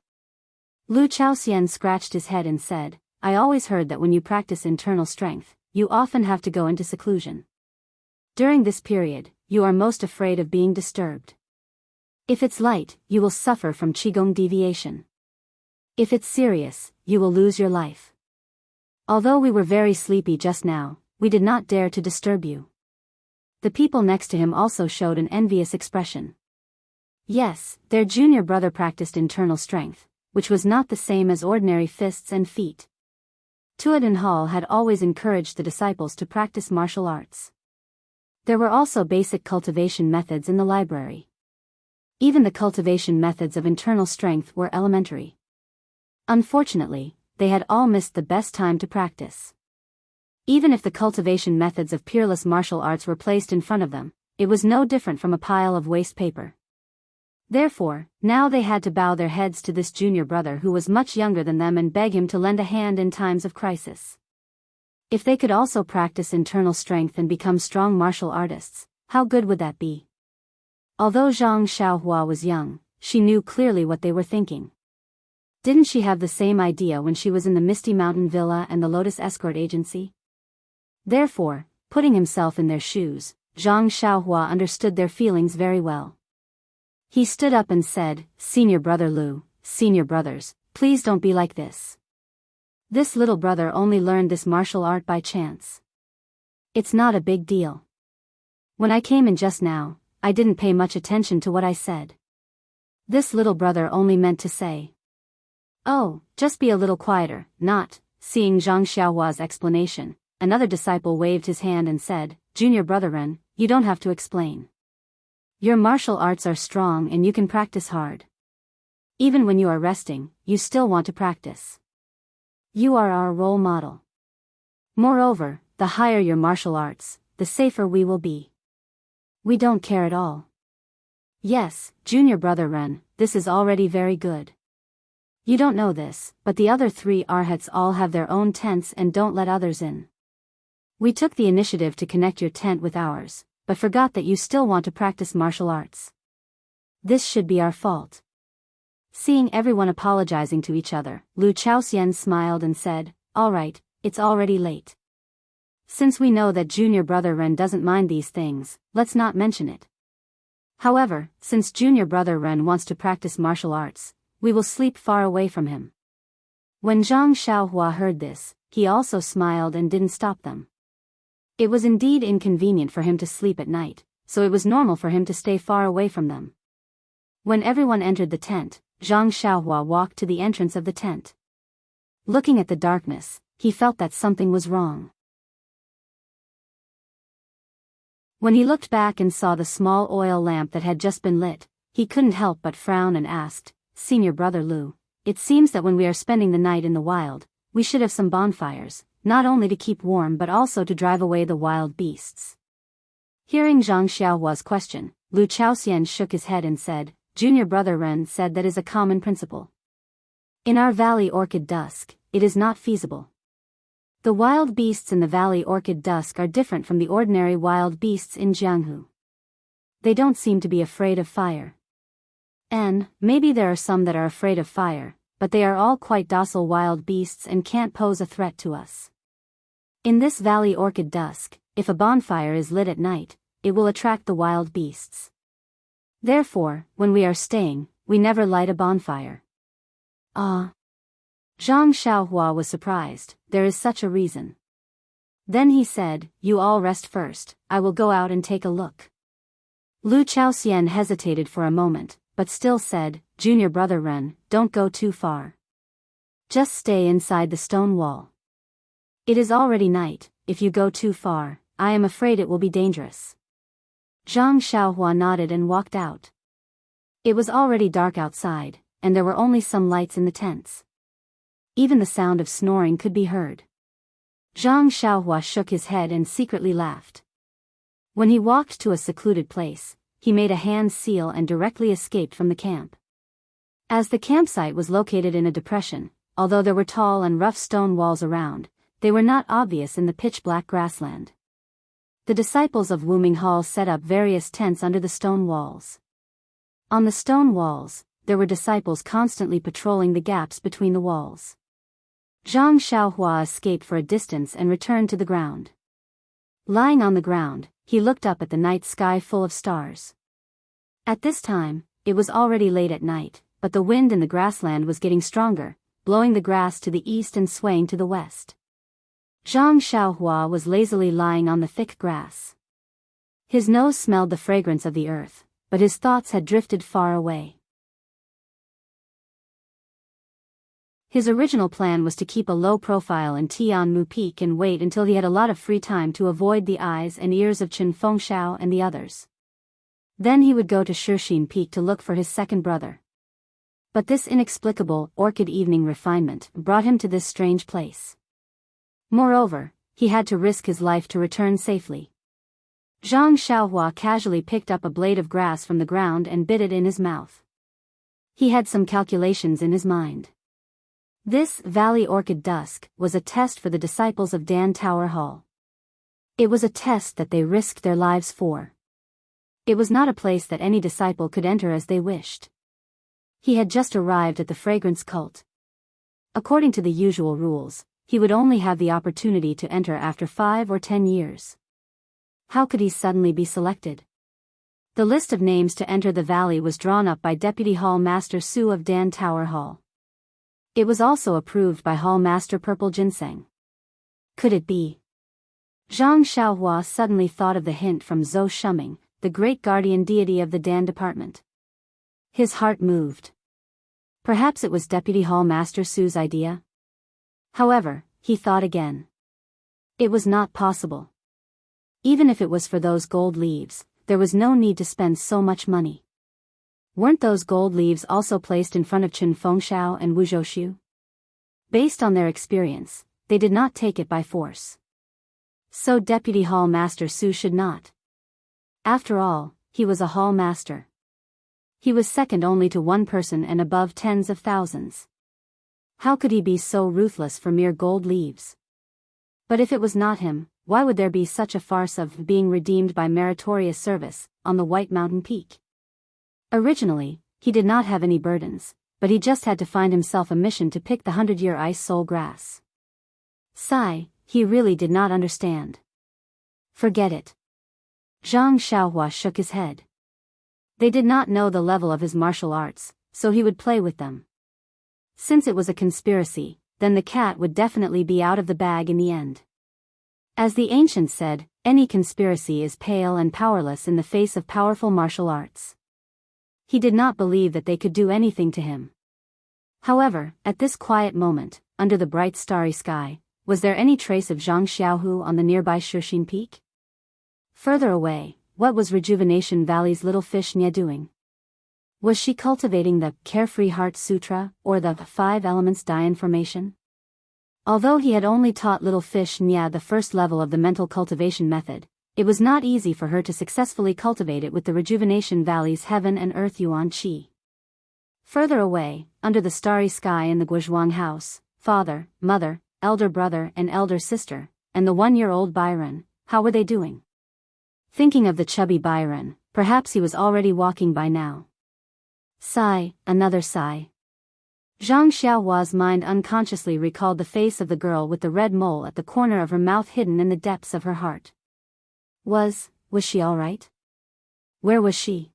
Lu Chaoxian scratched his head and said, "I always heard that when you practice internal strength, you often have to go into seclusion. During this period, you are most afraid of being disturbed. If it's light, you will suffer from Qigong deviation. If it's serious, you will lose your life. Although we were very sleepy just now, we did not dare to disturb you." The people next to him also showed an envious expression. Yes, their junior brother practiced internal strength, which was not the same as ordinary fists and feet. Tuodhan Hall had always encouraged the disciples to practice martial arts. There were also basic cultivation methods in the library. Even the cultivation methods of internal strength were elementary. Unfortunately, they had all missed the best time to practice. Even if the cultivation methods of peerless martial arts were placed in front of them, it was no different from a pile of waste paper. Therefore, now they had to bow their heads to this junior brother who was much younger than them and beg him to lend a hand in times of crisis. If they could also practice internal strength and become strong martial artists, how good would that be? Although Zhang Xiaohua was young, she knew clearly what they were thinking. Didn't she have the same idea when she was in the Misty Mountain Villa and the Lotus Escort Agency? Therefore, putting himself in their shoes, Zhang Xiaohua understood their feelings very well. He stood up and said, "Senior brother Lu, senior brothers, please don't be like this. This little brother only learned this martial art by chance. It's not a big deal. When I came in just now, I didn't pay much attention to what I said. This little brother only meant to say, 'Oh, just be a little quieter,' not." Seeing Zhang Xiaohua's explanation, another disciple waved his hand and said, "Junior brother Ren, you don't have to explain. Your martial arts are strong and you can practice hard. Even when you are resting, you still want to practice. You are our role model. Moreover, the higher your martial arts, the safer we will be. We don't care at all." "Yes, junior brother Ren, this is already very good. You don't know this, but the other 3 arhats all have their own tents and don't let others in. We took the initiative to connect your tent with ours, but forgot that you still want to practice martial arts. This should be our fault." Seeing everyone apologizing to each other, Lu Chaoxian smiled and said, "All right, it's already late. Since we know that junior brother Ren doesn't mind these things, let's not mention it. However, since junior brother Ren wants to practice martial arts, we will sleep far away from him." When Zhang Xiaohua heard this, he also smiled and didn't stop them. It was indeed inconvenient for him to sleep at night, so it was normal for him to stay far away from them. When everyone entered the tent, Zhang Xiaohua walked to the entrance of the tent. Looking at the darkness, he felt that something was wrong. When he looked back and saw the small oil lamp that had just been lit, he couldn't help but frown and asked, "Senior brother Lu, it seems that when we are spending the night in the wild, we should have some bonfires, not only to keep warm but also to drive away the wild beasts." Hearing Zhang Xiaohua's question, Lu Chaoxian shook his head and said, "Junior brother Ren said that is a common principle. In our Valley Orchid Dusk, it is not feasible. The wild beasts in the Valley Orchid Dusk are different from the ordinary wild beasts in Jianghu. They don't seem to be afraid of fire. And, maybe there are some that are afraid of fire, but they are all quite docile wild beasts and can't pose a threat to us. In this Valley Orchid Dusk, if a bonfire is lit at night, it will attract the wild beasts. Therefore, when we are staying, we never light a bonfire." "Ah." Zhang Xiaohua was surprised, there is such a reason. Then he said, "You all rest first, I will go out and take a look." Lu Chaoxian hesitated for a moment, but still said, "Junior brother Ren, don't go too far. Just stay inside the stone wall. It is already night, if you go too far, I am afraid it will be dangerous." Zhang Xiaohua nodded and walked out. It was already dark outside, and there were only some lights in the tents. Even the sound of snoring could be heard. Zhang Xiaohua shook his head and secretly laughed. When he walked to a secluded place, he made a hand seal and directly escaped from the camp. As the campsite was located in a depression, although there were tall and rough stone walls around, they were not obvious in the pitch-black grassland. The disciples of Wuming Hall set up various tents under the stone walls. On the stone walls, there were disciples constantly patrolling the gaps between the walls. Zhang Xiaohua escaped for a distance and returned to the ground. Lying on the ground, he looked up at the night sky full of stars. At this time, it was already late at night, but the wind in the grassland was getting stronger, blowing the grass to the east and swaying to the west. Zhang Xiaohua was lazily lying on the thick grass. His nose smelled the fragrance of the earth, but his thoughts had drifted far away. His original plan was to keep a low profile in Tianmu Peak and wait until he had a lot of free time to avoid the eyes and ears of Chen Fengxiao and the others. Then he would go to Shixin Peak to look for his second brother. But this inexplicable, orchid evening refinement brought him to this strange place. Moreover, he had to risk his life to return safely. Zhang Xiaohua casually picked up a blade of grass from the ground and bit it in his mouth. He had some calculations in his mind. This Valley Orchid Dusk was a test for the disciples of Dan Tower Hall. It was a test that they risked their lives for. It was not a place that any disciple could enter as they wished. He had just arrived at the fragrance cult. According to the usual rules, he would only have the opportunity to enter after 5 or 10 years. How could he suddenly be selected? The list of names to enter the valley was drawn up by Deputy Hall Master Su of Dan Tower Hall. It was also approved by Hall Master Purple Ginseng. Could it be? Zhang Xiaohua suddenly thought of the hint from Zhou Shuming, the great guardian deity of the Dan department. His heart moved. Perhaps it was Deputy Hall Master Su's idea? However, he thought again. It was not possible. Even if it was for those gold leaves, there was no need to spend so much money. Weren't those gold leaves also placed in front of Chen Fengxiao and Wu Zhouxiu? Based on their experience, they did not take it by force. So Deputy Hall Master Su should not. After all, he was a hall master. He was second only to one person and above tens of thousands. How could he be so ruthless for mere gold leaves? But if it was not him, why would there be such a farce of being redeemed by meritorious service on the White Mountain Peak? Originally, he did not have any burdens, but he just had to find himself a mission to pick the 100-year ice soul grass. Sigh, he really did not understand. Forget it. Zhang Xiaohua shook his head. They did not know the level of his martial arts, so he would play with them. Since it was a conspiracy, then the cat would definitely be out of the bag in the end. As the ancients said, any conspiracy is pale and powerless in the face of powerful martial arts. He did not believe that they could do anything to him. However, at this quiet moment, under the bright starry sky, was there any trace of Zhang Xiaohu on the nearby Shixin Peak? Further away, what was Rejuvenation Valley's little fish Nya doing? Was she cultivating the Carefree Heart Sutra, or the 5 Elements Dian formation? Although he had only taught little fish Nya the first level of the mental cultivation method, it was not easy for her to successfully cultivate it with the Rejuvenation Valley's heaven and earth yuan qi. Further away, under the starry sky in the Guozhuang house, father, mother, elder brother and elder sister, and the 1-year-old Byron, how were they doing? Thinking of the chubby Byron, perhaps he was already walking by now. Sigh, another sigh. Zhang Xiaohua's mind unconsciously recalled the face of the girl with the red mole at the corner of her mouth hidden in the depths of her heart. Was she all right? Where was she?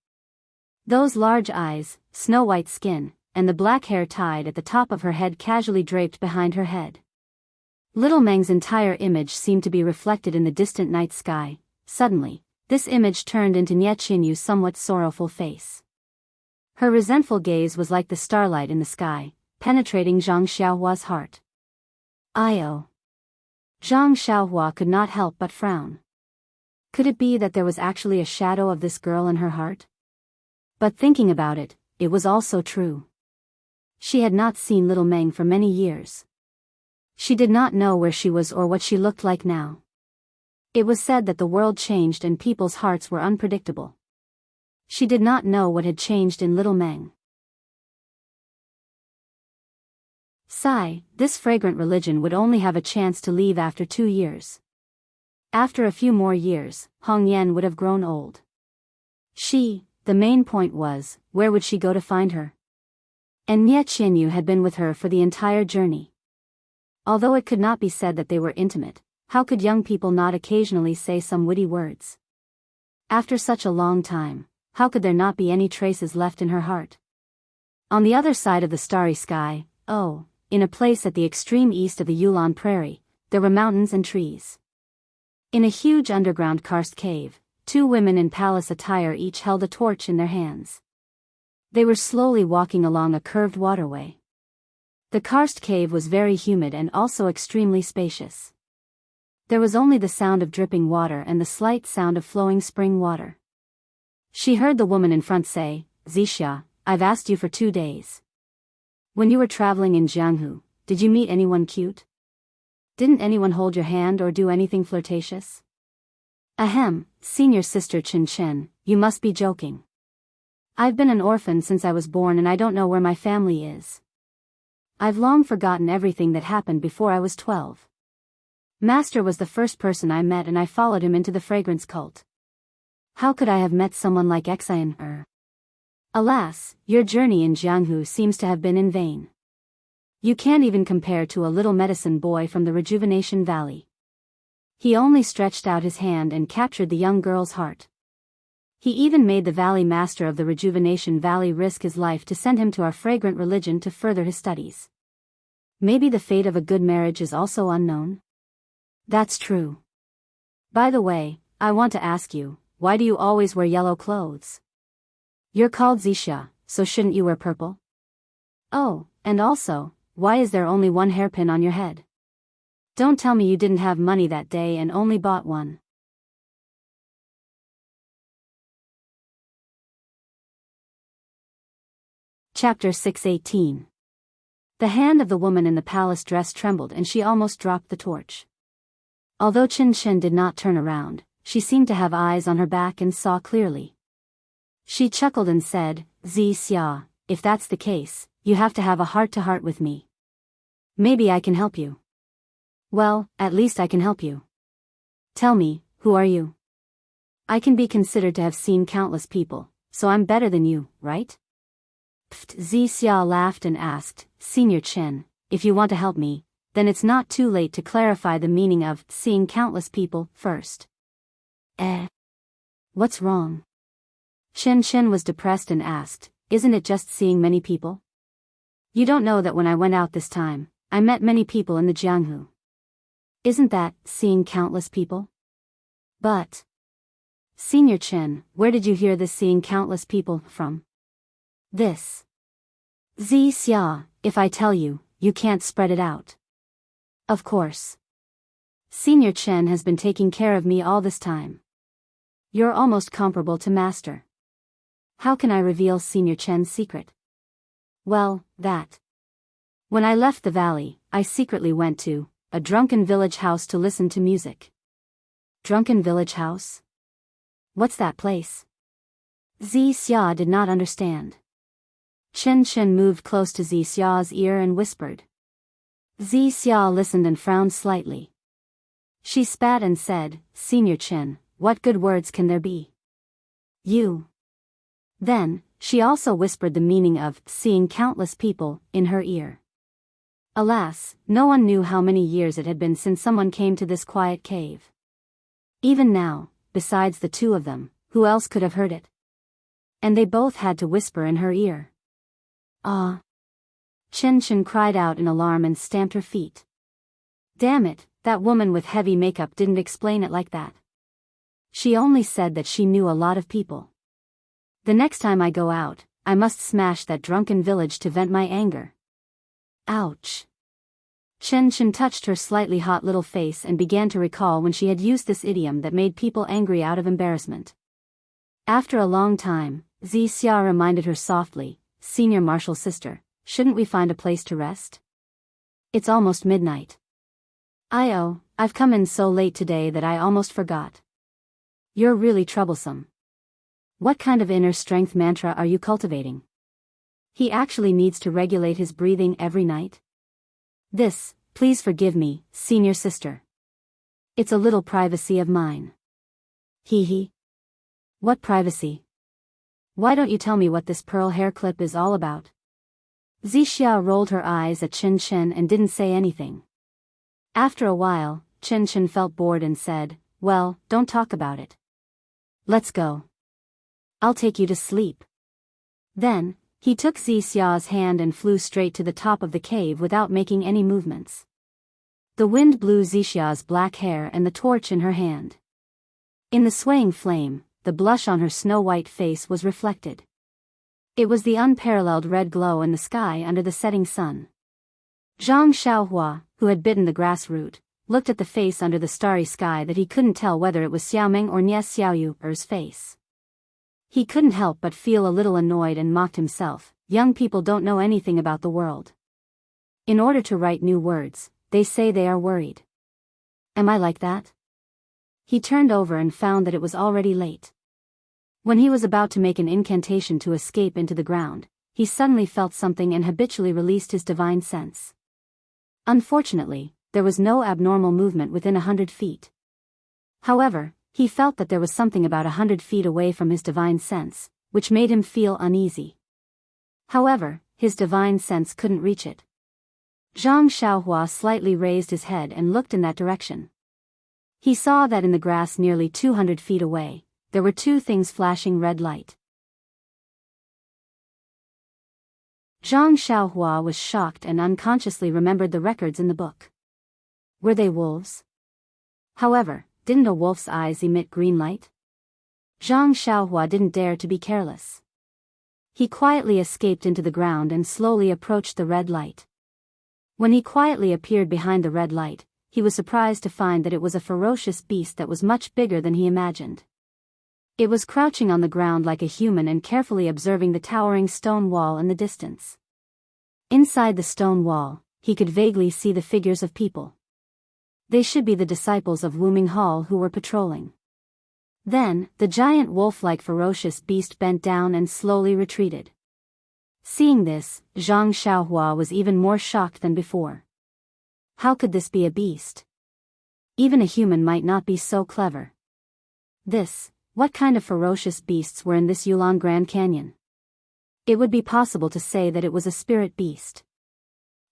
Those large eyes, snow-white skin, and the black hair tied at the top of her head casually draped behind her head. Little Meng's entire image seemed to be reflected in the distant night sky. Suddenly, this image turned into Nye Qinyu's somewhat sorrowful face. Her resentful gaze was like the starlight in the sky, penetrating Zhang Xiaohua's heart. Zhang Xiaohua could not help but frown. Could it be that there was actually a shadow of this girl in her heart? But thinking about it, it was also true. She had not seen little Meng for many years. She did not know where she was or what she looked like now. It was said that the world changed and people's hearts were unpredictable. She did not know what had changed in little Meng. Sigh, this fragrant religion would only have a chance to leave after 2 years. After a few more years, Hong Yan would have grown old. The main point was, where would she go to find her? And Nye Qianyu had been with her for the entire journey. Although it could not be said that they were intimate, how could young people not occasionally say some witty words? After such a long time, how could there not be any traces left in her heart? On the other side of the starry sky, in a place at the extreme east of the Yulon Prairie, there were mountains and trees. In a huge underground karst cave, two women in palace attire each held a torch in their hands. They were slowly walking along a curved waterway. The karst cave was very humid and also extremely spacious. There was only the sound of dripping water and the slight sound of flowing spring water. She heard the woman in front say, "Xianxia, I've asked you for 2 days. When you were traveling in Jianghu, did you meet anyone cute? Didn't anyone hold your hand or do anything flirtatious?" "Ahem, senior sister Chen, you must be joking. I've been an orphan since I was born and I don't know where my family is. I've long forgotten everything that happened before I was 12. Master was the first person I met and I followed him into the fragrance cult. How could I have met someone like Xian? Alas, your journey in Jianghu seems to have been in vain. You can't even compare to a little medicine boy from the Rejuvenation Valley." He only stretched out his hand and captured the young girl's heart. He even made the valley master of the Rejuvenation Valley risk his life to send him to our fragrant religion to further his studies. Maybe the fate of a good marriage is also unknown? That's true. By the way, I want to ask you, why do you always wear yellow clothes? You're called Xianxia, so shouldn't you wear purple? Oh, and also, why is there only one hairpin on your head? Don't tell me you didn't have money that day and only bought one. Chapter 618. The hand of the woman in the palace dress trembled and she almost dropped the torch. Although Chen did not turn around, she seemed to have eyes on her back and saw clearly. She chuckled and said, "Xianxia, if that's the case, you have to have a heart-to-heart with me. Maybe I can help you." "Well, at least I can help you. Tell me, who are you? I can be considered to have seen countless people, so I'm better than you, right?" Xianxia laughed and asked, "Senior Chen, if you want to help me, then it's not too late to clarify the meaning of seeing countless people first." What's wrong? Chen was depressed and asked, "Isn't it just seeing many people? You don't know that when I went out this time, I met many people in the Jianghu. Isn't that seeing countless people?" "But, Senior Chen, where did you hear this seeing countless people from?" "This." "Xianxia, if I tell you, you can't spread it out." "Of course. Senior Chen has been taking care of me all this time. You're almost comparable to Master. How can I reveal Senior Chen's secret?" "Well, that. When I left the valley, I secretly went to a drunken village house to listen to music." "Drunken village house? What's that place?" Xianxia did not understand. Chen moved close to Xia's ear and whispered. Xia listened and frowned slightly. She spat and said, "Senior Chen, what good words can there be? You." Then, she also whispered the meaning of seeing countless people in her ear. Alas, no one knew how many years it had been since someone came to this quiet cave. Even now, besides the two of them, who else could have heard it? And they both had to whisper in her ear. "Ah!" Chen cried out in alarm and stamped her feet. Damn it, that woman with heavy makeup didn't explain it like that. She only said that she knew a lot of people. The next time I go out, I must smash that drunken village to vent my anger. Ouch. Chen touched her slightly hot little face and began to recall when she had used this idiom that made people angry out of embarrassment. After a long time, Xia reminded her softly, "Senior Marshal Sister, shouldn't we find a place to rest? It's almost midnight." I've come in so late today that I almost forgot." "You're really troublesome. What kind of inner strength mantra are you cultivating? He actually needs to regulate his breathing every night." "This, please forgive me, senior sister. It's a little privacy of mine." Hee. What privacy? Why don't you tell me what this pearl hair clip is all about?" Xia rolled her eyes at Chen and didn't say anything. After a while, Chen felt bored and said, "Well, don't talk about it. Let's go. I'll take you to sleep." Then, he took Xia's hand and flew straight to the top of the cave without making any movements. The wind blew Xixia's black hair and the torch in her hand. In the swaying flame, the blush on her snow-white face was reflected. It was the unparalleled red glow in the sky under the setting sun. Zhang Xiaohua, who had bitten the grass root, looked at the face under the starry sky that he couldn't tell whether it was Xiaoming or Nies Xiaoyu's face. He couldn't help but feel a little annoyed and mocked himself. Young people don't know anything about the world. In order to write new words, they say they are worried. Am I like that? He turned over and found that it was already late. When he was about to make an incantation to escape into the ground, he suddenly felt something and habitually released his divine sense. Unfortunately, there was no abnormal movement within 100 feet. However, he felt that there was something about 100 feet away from his divine sense, which made him feel uneasy. However, his divine sense couldn't reach it. Zhang Xiaohua slightly raised his head and looked in that direction. He saw that in the grass nearly 200 feet away, there were two things flashing red light. Zhang Xiaohua was shocked and unconsciously remembered the records in the book. Were they wolves? However, didn't a wolf's eyes emit green light? Zhang Xiaohua didn't dare to be careless. He quietly escaped into the ground and slowly approached the red light. When he quietly appeared behind the red light, he was surprised to find that it was a ferocious beast that was much bigger than he imagined. It was crouching on the ground like a human and carefully observing the towering stone wall in the distance. Inside the stone wall, he could vaguely see the figures of people. They should be the disciples of Wu Minghao who were patrolling. Then, the giant wolf-like ferocious beast bent down and slowly retreated. Seeing this, Zhang Xiaohua was even more shocked than before. How could this be a beast? Even a human might not be so clever. What kind of ferocious beasts were in this Yulong Grand Canyon? It would be possible to say that it was a spirit beast.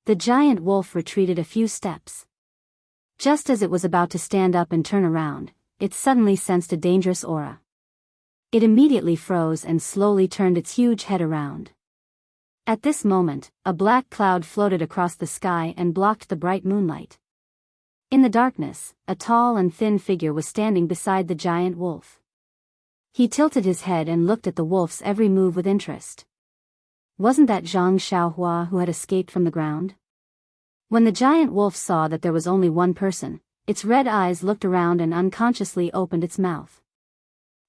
The giant wolf retreated a few steps. Just as it was about to stand up and turn around, it suddenly sensed a dangerous aura. It immediately froze and slowly turned its huge head around. At this moment, a black cloud floated across the sky and blocked the bright moonlight. In the darkness, a tall and thin figure was standing beside the giant wolf. He tilted his head and looked at the wolf's every move with interest. Wasn't that Zhang Xiaohua who had escaped from the ground? When the giant wolf saw that there was only one person, its red eyes looked around and unconsciously opened its mouth.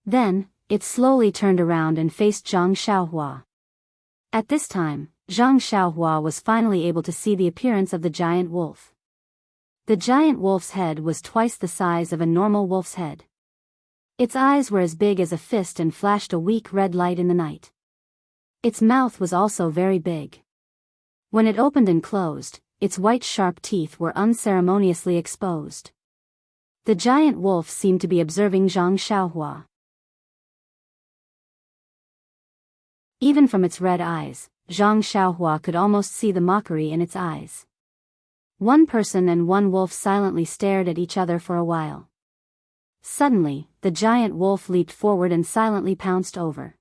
Then, it slowly turned around and faced Zhang Xiaohua. At this time, Zhang Xiaohua was finally able to see the appearance of the giant wolf. The giant wolf's head was twice the size of a normal wolf's head. Its eyes were as big as a fist and flashed a weak red light in the night. Its mouth was also very big. When it opened and closed, its white sharp teeth were unceremoniously exposed. The giant wolf seemed to be observing Zhang Xiaohua. Even from its red eyes, Zhang Xiaohua could almost see the mockery in its eyes. One person and one wolf silently stared at each other for a while. Suddenly, the giant wolf leaped forward and silently pounced over.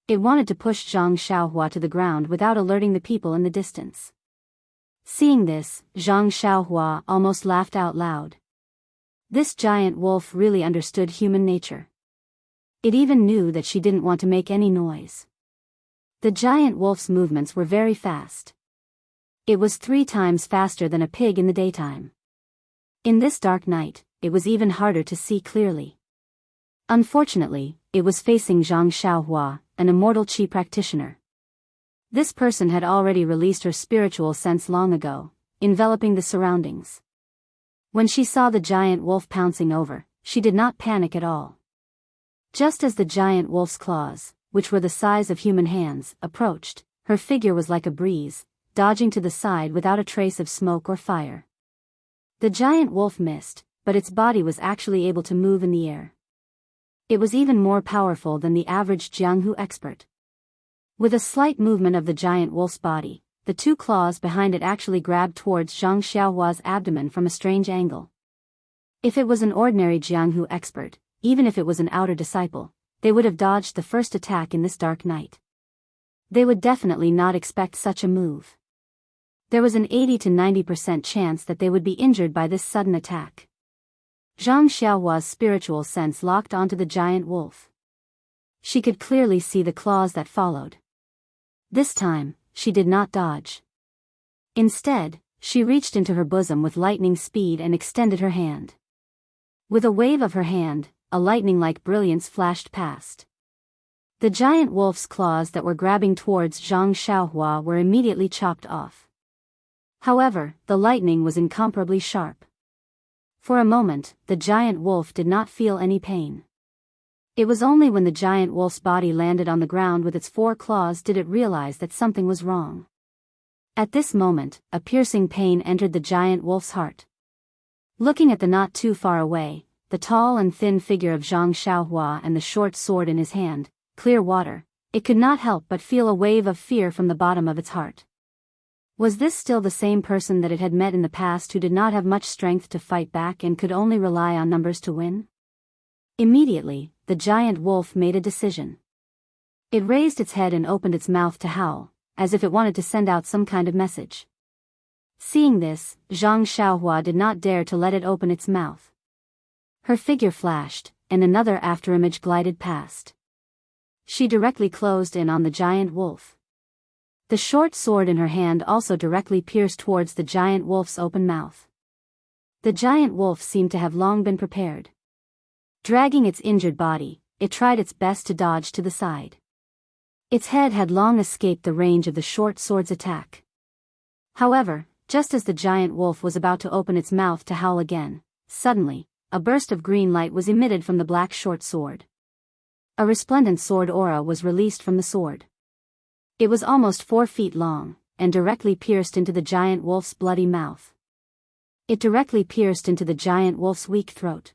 It wanted to push Zhang Xiaohua to the ground without alerting the people in the distance. Seeing this, Zhang Xiaohua almost laughed out loud. This giant wolf really understood human nature. It even knew that she didn't want to make any noise. The giant wolf's movements were very fast. It was 3 times faster than a pig in the daytime. In this dark night, it was even harder to see clearly. Unfortunately, it was facing Zhang Xiaohua, an immortal Qi practitioner. This person had already released her spiritual sense long ago, enveloping the surroundings. When she saw the giant wolf pouncing over, she did not panic at all. Just as the giant wolf's claws, which were the size of human hands, approached, her figure was like a breeze, dodging to the side without a trace of smoke or fire. The giant wolf missed, but its body was actually able to move in the air. It was even more powerful than the average Jianghu expert. With a slight movement of the giant wolf's body, the 2 claws behind it actually grabbed towards Zhang Xiaohua's abdomen from a strange angle. If it was an ordinary Jianghu expert, even if it was an outer disciple, they would have dodged the first attack in this dark night. They would definitely not expect such a move. There was an 80 to 90% chance that they would be injured by this sudden attack. Zhang Xiaohua's spiritual sense locked onto the giant wolf. She could clearly see the claws that followed. This time, she did not dodge. Instead, she reached into her bosom with lightning speed and extended her hand. With a wave of her hand, a lightning-like brilliance flashed past. The giant wolf's claws that were grabbing towards Zhang Xiaohua were immediately chopped off. However, the lightning was incomparably sharp. For a moment, the giant wolf did not feel any pain. It was only when the giant wolf's body landed on the ground with its 4 claws did it realize that something was wrong. At this moment, a piercing pain entered the giant wolf's heart. Looking at the not too far away, the tall and thin figure of Zhang Xiaohua and the short sword in his hand, clear water, it could not help but feel a wave of fear from the bottom of its heart. Was this still the same person that it had met in the past who did not have much strength to fight back and could only rely on numbers to win? Immediately, the giant wolf made a decision. It raised its head and opened its mouth to howl, as if it wanted to send out some kind of message. Seeing this, Zhang Xiaohua did not dare to let it open its mouth. Her figure flashed, and another afterimage glided past. She directly closed in on the giant wolf. The short sword in her hand also directly pierced towards the giant wolf's open mouth. The giant wolf seemed to have long been prepared. Dragging its injured body, it tried its best to dodge to the side. Its head had long escaped the range of the short sword's attack. However, just as the giant wolf was about to open its mouth to howl again, suddenly, a burst of green light was emitted from the black short sword. A resplendent sword aura was released from the sword. It was almost 4 feet long, and directly pierced into the giant wolf's bloody mouth. It directly pierced into the giant wolf's weak throat.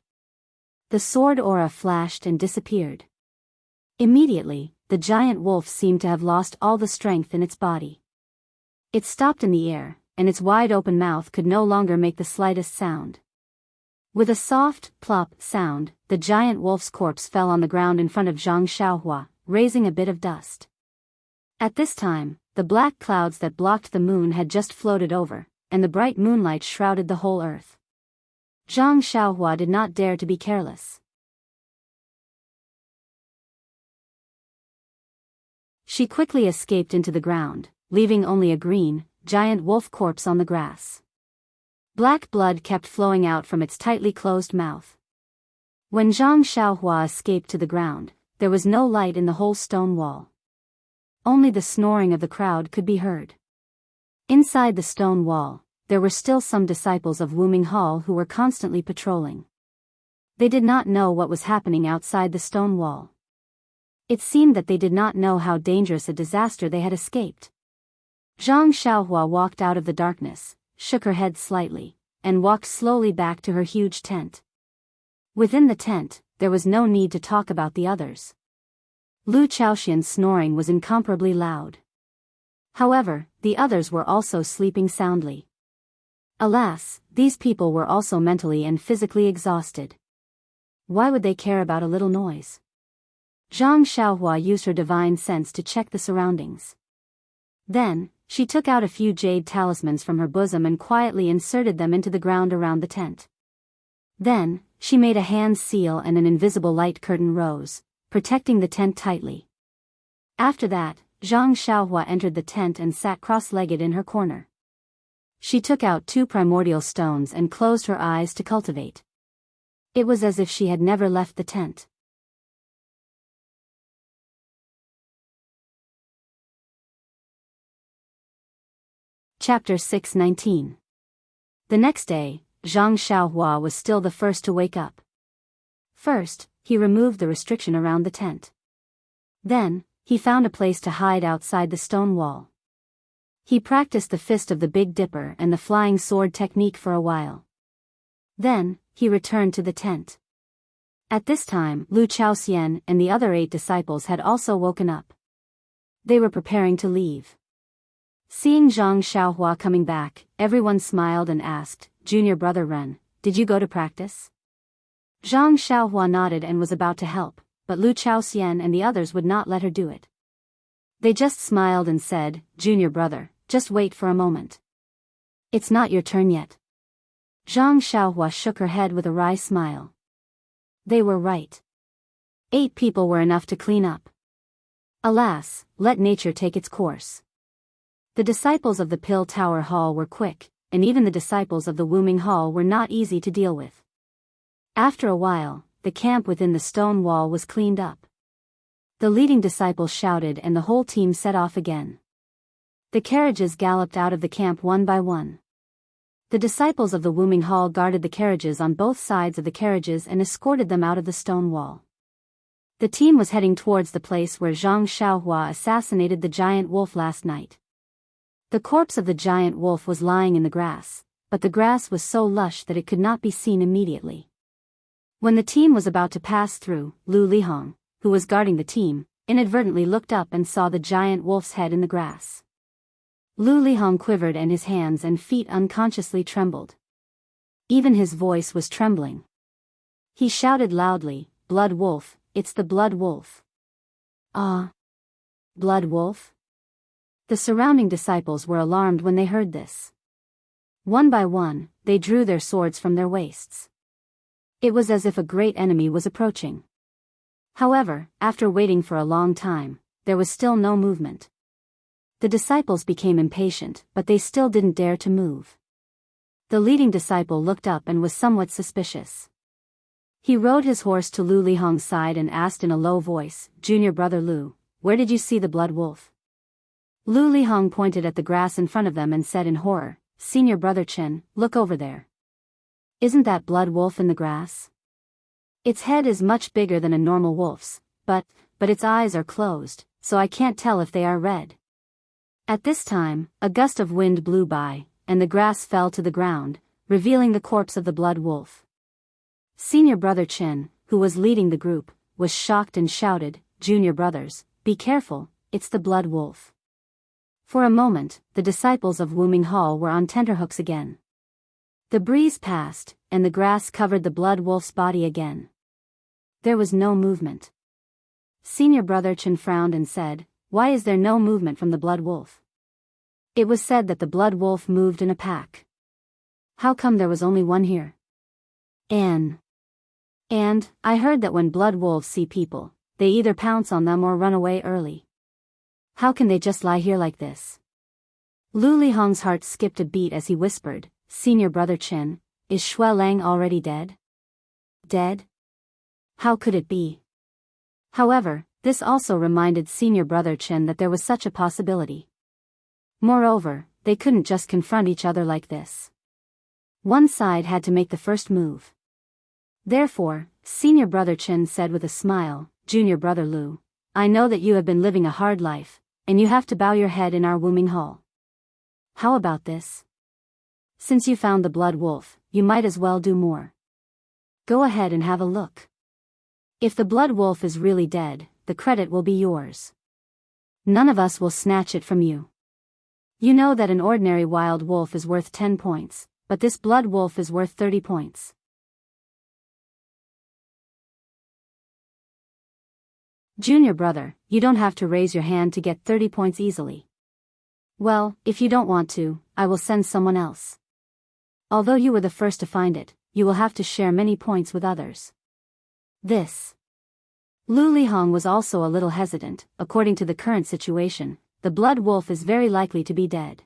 The sword aura flashed and disappeared. Immediately, the giant wolf seemed to have lost all the strength in its body. It stopped in the air, and its wide-open mouth could no longer make the slightest sound. With a soft, plop sound, the giant wolf's corpse fell on the ground in front of Zhang Xiaohua, raising a bit of dust. At this time, the black clouds that blocked the moon had just floated over, and the bright moonlight shrouded the whole earth. Zhang Xiaohua did not dare to be careless. She quickly escaped into the ground, leaving only a green, giant wolf corpse on the grass. Black blood kept flowing out from its tightly closed mouth. When Zhang Xiaohua escaped to the ground, there was no light in the whole stone wall. Only the snoring of the crowd could be heard. Inside the stone wall, there were still some disciples of Wu Minghao who were constantly patrolling. They did not know what was happening outside the stone wall. It seemed that they did not know how dangerous a disaster they had escaped. Zhang Xiaohua walked out of the darkness, shook her head slightly, and walked slowly back to her huge tent. Within the tent, there was no need to talk about the others. Lu Chaoxian's snoring was incomparably loud. However, the others were also sleeping soundly. Alas, these people were also mentally and physically exhausted. Why would they care about a little noise? Zhang Xiaohua used her divine sense to check the surroundings. Then, she took out a few jade talismans from her bosom and quietly inserted them into the ground around the tent. Then, she made a hand seal and an invisible light curtain rose, protecting the tent tightly. After that, Zhang Xiaohua entered the tent and sat cross-legged in her corner. She took out 2 primordial stones and closed her eyes to cultivate. It was as if she had never left the tent. Chapter 619. The next day, Zhang Xiaohua was still the first to wake up. First, he removed the restriction around the tent. Then, he found a place to hide outside the stone wall. He practiced the fist of the Big Dipper and the flying sword technique for a while. Then, he returned to the tent. At this time, Lu Chaoxian and the other 8 disciples had also woken up. They were preparing to leave. Seeing Zhang Xiaohua coming back, everyone smiled and asked, "Junior brother Ren, did you go to practice?" Zhang Xiaohua nodded and was about to help, but Lu Chaoxian and the others would not let her do it. They just smiled and said, "Junior brother, just wait for a moment. It's not your turn yet. Zhang Xiaohua shook her head with a wry smile. They were right. 8 people were enough to clean up. Alas, let nature take its course. The disciples of the Pill Tower Hall were quick, and even the disciples of the Wuming Hall were not easy to deal with. After a while, the camp within the stone wall was cleaned up. The leading disciple shouted and the whole team set off again. The carriages galloped out of the camp one by one. The disciples of the Wuming Hall guarded the carriages on both sides of the carriages and escorted them out of the stone wall. The team was heading towards the place where Zhang Xiaohua assassinated the giant wolf last night. The corpse of the giant wolf was lying in the grass, but the grass was so lush that it could not be seen immediately. When the team was about to pass through, Lu Lihong, who was guarding the team, inadvertently looked up and saw the giant wolf's head in the grass. Lu Lihong quivered and his hands and feet unconsciously trembled. Even his voice was trembling. He shouted loudly, "Blood wolf, it's the blood wolf." Ah! Blood wolf? The surrounding disciples were alarmed when they heard this. One by one, they drew their swords from their waists. It was as if a great enemy was approaching. However, after waiting for a long time, there was still no movement. The disciples became impatient, but they still didn't dare to move. The leading disciple looked up and was somewhat suspicious. He rode his horse to Lu Lihong's side and asked in a low voice, "Junior brother Lu, where did you see the blood wolf?" Lu Lihong pointed at the grass in front of them and said in horror, "Senior brother Chen, look over there. Isn't that blood wolf in the grass? Its head is much bigger than a normal wolf's, but its eyes are closed, so I can't tell if they are red." At this time, a gust of wind blew by, and the grass fell to the ground, revealing the corpse of the blood wolf. Senior brother Chen, who was leading the group, was shocked and shouted, "Junior brothers, be careful, it's the blood wolf." For a moment, the disciples of Wuming Hall were on tenterhooks again. The breeze passed, and the grass covered the blood wolf's body again. There was no movement. Senior brother Chen frowned and said, "Why is there no movement from the blood wolf?" It was said that the blood wolf moved in a pack. How come there was only one here? And I heard that when blood wolves see people, they either pounce on them or run away early. How can they just lie here like this? Lu Lihong's heart skipped a beat as he whispered, "Senior brother Chen, is Shui Lang already dead?" Dead? How could it be? However, this also reminded senior brother Chen that there was such a possibility. Moreover, they couldn't just confront each other like this. One side had to make the first move. Therefore, senior brother Chen said with a smile, "Junior brother Lu, I know that you have been living a hard life, and you have to bow your head in our Wuming Hall. How about this? Since you found the blood wolf, you might as well do more. Go ahead and have a look. If the blood wolf is really dead, the credit will be yours. None of us will snatch it from you. You know that an ordinary wild wolf is worth 10 points, but this blood wolf is worth 30 points. Junior brother, you don't have to raise your hand to get 30 points easily. Well, if you don't want to, I will send someone else. Although you were the first to find it, you will have to share many points with others." This. Lu Lihong was also a little hesitant. According to the current situation, the blood wolf is very likely to be dead.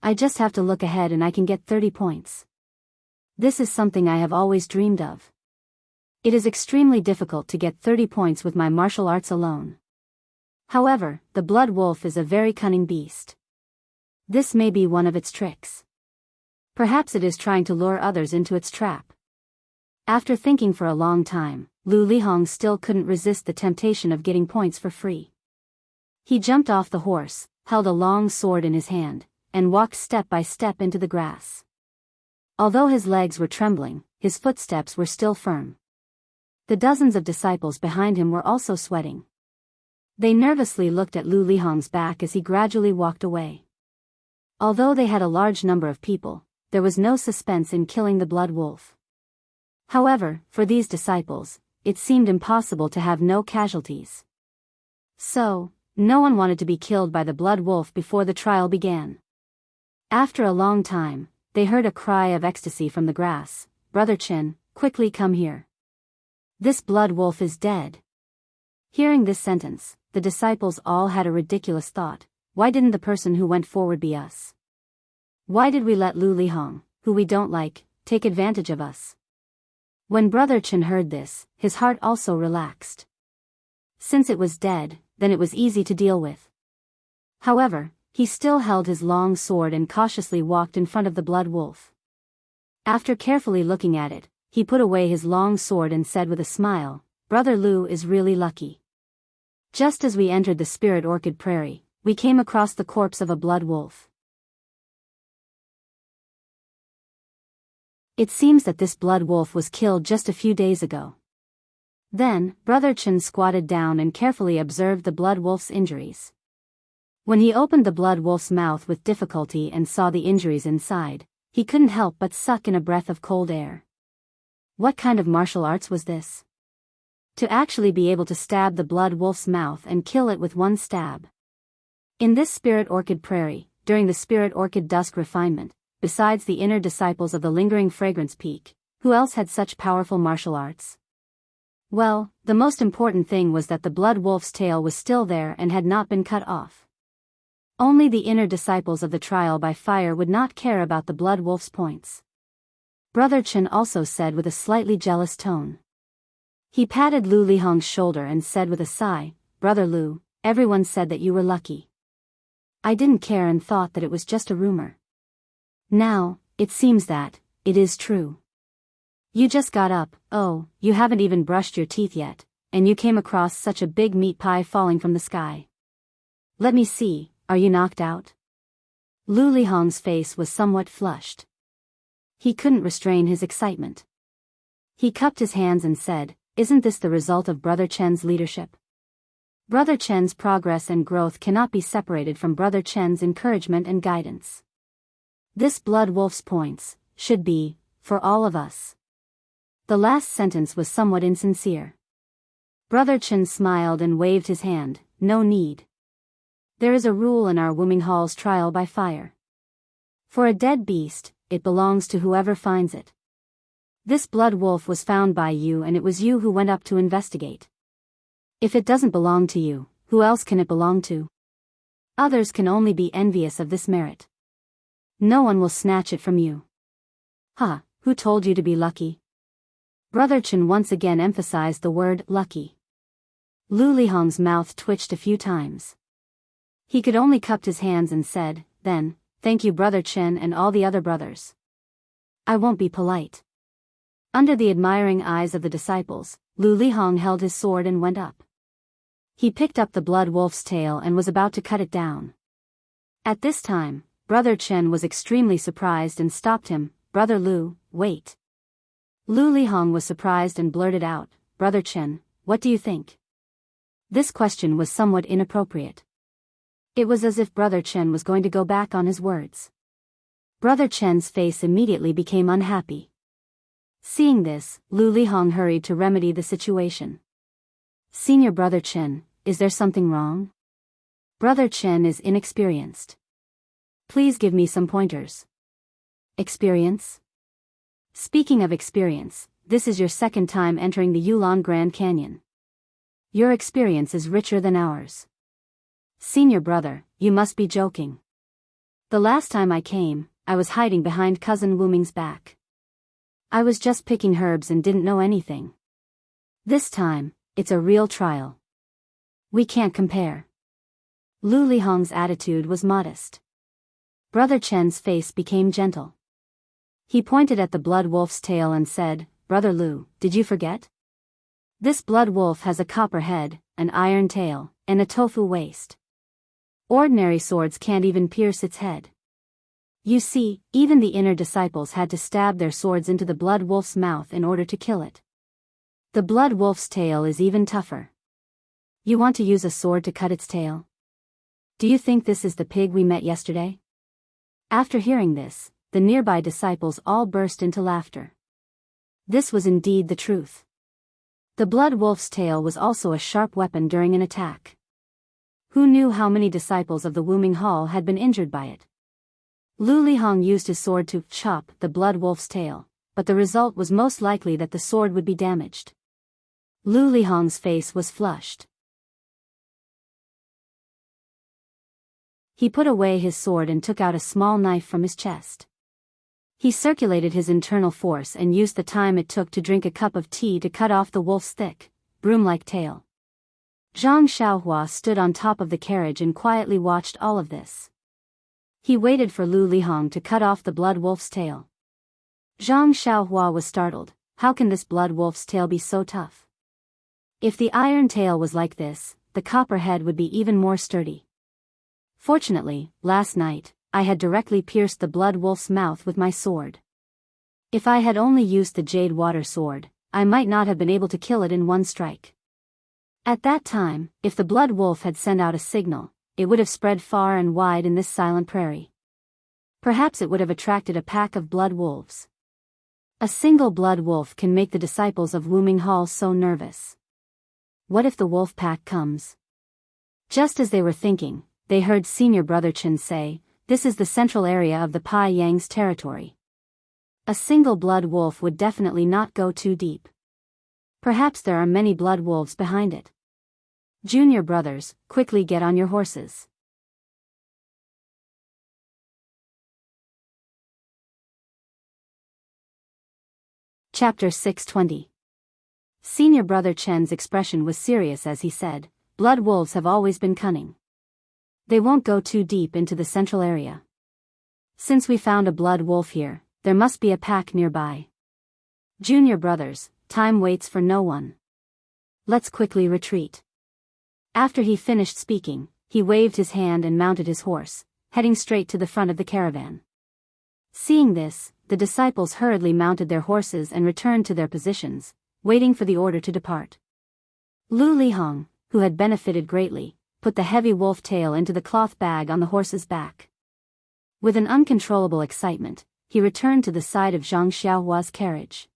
I just have to look ahead and I can get 30 points. This is something I have always dreamed of. It is extremely difficult to get 30 points with my martial arts alone. However, the blood wolf is a very cunning beast. This may be one of its tricks. Perhaps it is trying to lure others into its trap. After thinking for a long time, Lu Lihong still couldn't resist the temptation of getting points for free. He jumped off the horse, held a long sword in his hand, and walked step by step into the grass. Although his legs were trembling, his footsteps were still firm. The dozens of disciples behind him were also sweating. They nervously looked at Lu Lihong's back as he gradually walked away. Although they had a large number of people, there was no suspense in killing the blood wolf. However, for these disciples, it seemed impossible to have no casualties. So, no one wanted to be killed by the blood wolf before the trial began. After a long time, they heard a cry of ecstasy from the grass. "Brother Chen, quickly come here. This blood wolf is dead." Hearing this sentence, the disciples all had a ridiculous thought. Why didn't the person who went forward be us? Why did we let Lu Lihong, who we don't like, take advantage of us? When Brother Chen heard this, his heart also relaxed. Since it was dead, then it was easy to deal with. However, he still held his long sword and cautiously walked in front of the blood wolf. After carefully looking at it, he put away his long sword and said with a smile, "Brother Lu is really lucky. Just as we entered the Spirit Orchid Prairie, we came across the corpse of a blood wolf. It seems that this blood wolf was killed just a few days ago." Then, Brother Chen squatted down and carefully observed the blood wolf's injuries. When he opened the blood wolf's mouth with difficulty and saw the injuries inside, he couldn't help but suck in a breath of cold air. What kind of martial arts was this? To actually be able to stab the blood wolf's mouth and kill it with one stab. In this Spirit Orchid Prairie, during the Spirit Orchid Dusk refinement, besides the inner disciples of the Lingering Fragrance Peak, who else had such powerful martial arts? Well, the most important thing was that the blood wolf's tail was still there and had not been cut off. Only the inner disciples of the trial by fire would not care about the blood wolf's points. Brother Chen also said with a slightly jealous tone. He patted Lu Lihong's shoulder and said with a sigh, "Brother Lu, everyone said that you were lucky. I didn't care and thought that it was just a rumor. Now, it seems that it is true. You just got up, oh, you haven't even brushed your teeth yet, and you came across such a big meat pie falling from the sky. Let me see, are you knocked out?" Lu Lihong's face was somewhat flushed. He couldn't restrain his excitement. He cupped his hands and said, "Isn't this the result of Brother Chen's leadership? Brother Chen's progress and growth cannot be separated from Brother Chen's encouragement and guidance. This blood wolf's points should be for all of us." The last sentence was somewhat insincere. Brother Chen smiled and waved his hand. "No need. There is a rule in our Wuming Hall's trial by fire. For a dead beast, it belongs to whoever finds it. This blood wolf was found by you and it was you who went up to investigate. If it doesn't belong to you, who else can it belong to? Others can only be envious of this merit. No one will snatch it from you." "Huh, who told you to be lucky?" Brother Chen once again emphasized the word lucky. Lu Lihong's mouth twitched a few times. He could only cup his hands and said, "Then, thank you Brother Chen and all the other brothers. I won't be polite." Under the admiring eyes of the disciples, Lu Lihong held his sword and went up. He picked up the blood wolf's tail and was about to cut it down. At this time, Brother Chen was extremely surprised and stopped him. "Brother Lu, wait." Lu Lihong was surprised and blurted out, "Brother Chen, what do you think?" This question was somewhat inappropriate. It was as if Brother Chen was going to go back on his words. Brother Chen's face immediately became unhappy. Seeing this, Lu Lihong hurried to remedy the situation. "Senior Brother Chen, is there something wrong? Brother Chen is inexperienced. Please give me some pointers." "Experience? Speaking of experience, this is your second time entering the Yulon Grand Canyon. Your experience is richer than ours. Senior brother, you must be joking. The last time I came, I was hiding behind Cousin Wuming's back. I was just picking herbs and didn't know anything. This time, it's a real trial. We can't compare." Lu Lihong's attitude was modest. Brother Chen's face became gentle. He pointed at the blood wolf's tail and said, "Brother Lu, did you forget? This blood wolf has a copper head, an iron tail, and a tofu waist. Ordinary swords can't even pierce its head. You see, even the inner disciples had to stab their swords into the blood wolf's mouth in order to kill it. The blood wolf's tail is even tougher. You want to use a sword to cut its tail? Do you think this is the pig we met yesterday?" After hearing this, the nearby disciples all burst into laughter. This was indeed the truth. The blood wolf's tail was also a sharp weapon during an attack. Who knew how many disciples of the Wuming Hall had been injured by it? Lu Lihong used his sword to chop the blood wolf's tail, but the result was most likely that the sword would be damaged. Lu Lihong's face was flushed. He put away his sword and took out a small knife from his chest. He circulated his internal force and used the time it took to drink a cup of tea to cut off the wolf's thick, broom-like tail. Zhang Xiaohua stood on top of the carriage and quietly watched all of this. He waited for Lu Lihong to cut off the blood wolf's tail. Zhang Xiaohua was startled. How can this blood wolf's tail be so tough? If the iron tail was like this, the copper head would be even more sturdy. Fortunately, last night, I had directly pierced the blood wolf's mouth with my sword. If I had only used the jade water sword, I might not have been able to kill it in one strike. At that time, if the blood wolf had sent out a signal, it would have spread far and wide in this silent prairie. Perhaps it would have attracted a pack of blood wolves. A single blood wolf can make the disciples of Wuming Hall so nervous. What if the wolf pack comes? Just as they were thinking, they heard senior brother Chen say, "This is the central area of the Pai Yang's territory. A single blood wolf would definitely not go too deep. Perhaps there are many blood wolves behind it. Junior brothers, quickly get on your horses." Chapter 620. Senior brother Chen's expression was serious as he said, "Blood wolves have always been cunning. They won't go too deep into the central area. Since we found a blood wolf here, there must be a pack nearby. Junior brothers, time waits for no one. Let's quickly retreat." After he finished speaking, he waved his hand and mounted his horse, heading straight to the front of the caravan. Seeing this, the disciples hurriedly mounted their horses and returned to their positions, waiting for the order to depart. Lu Lihong, who had benefited greatly, put the heavy wolf tail into the cloth bag on the horse's back. With an uncontrollable excitement, he returned to the side of Zhang Xiaohua's carriage.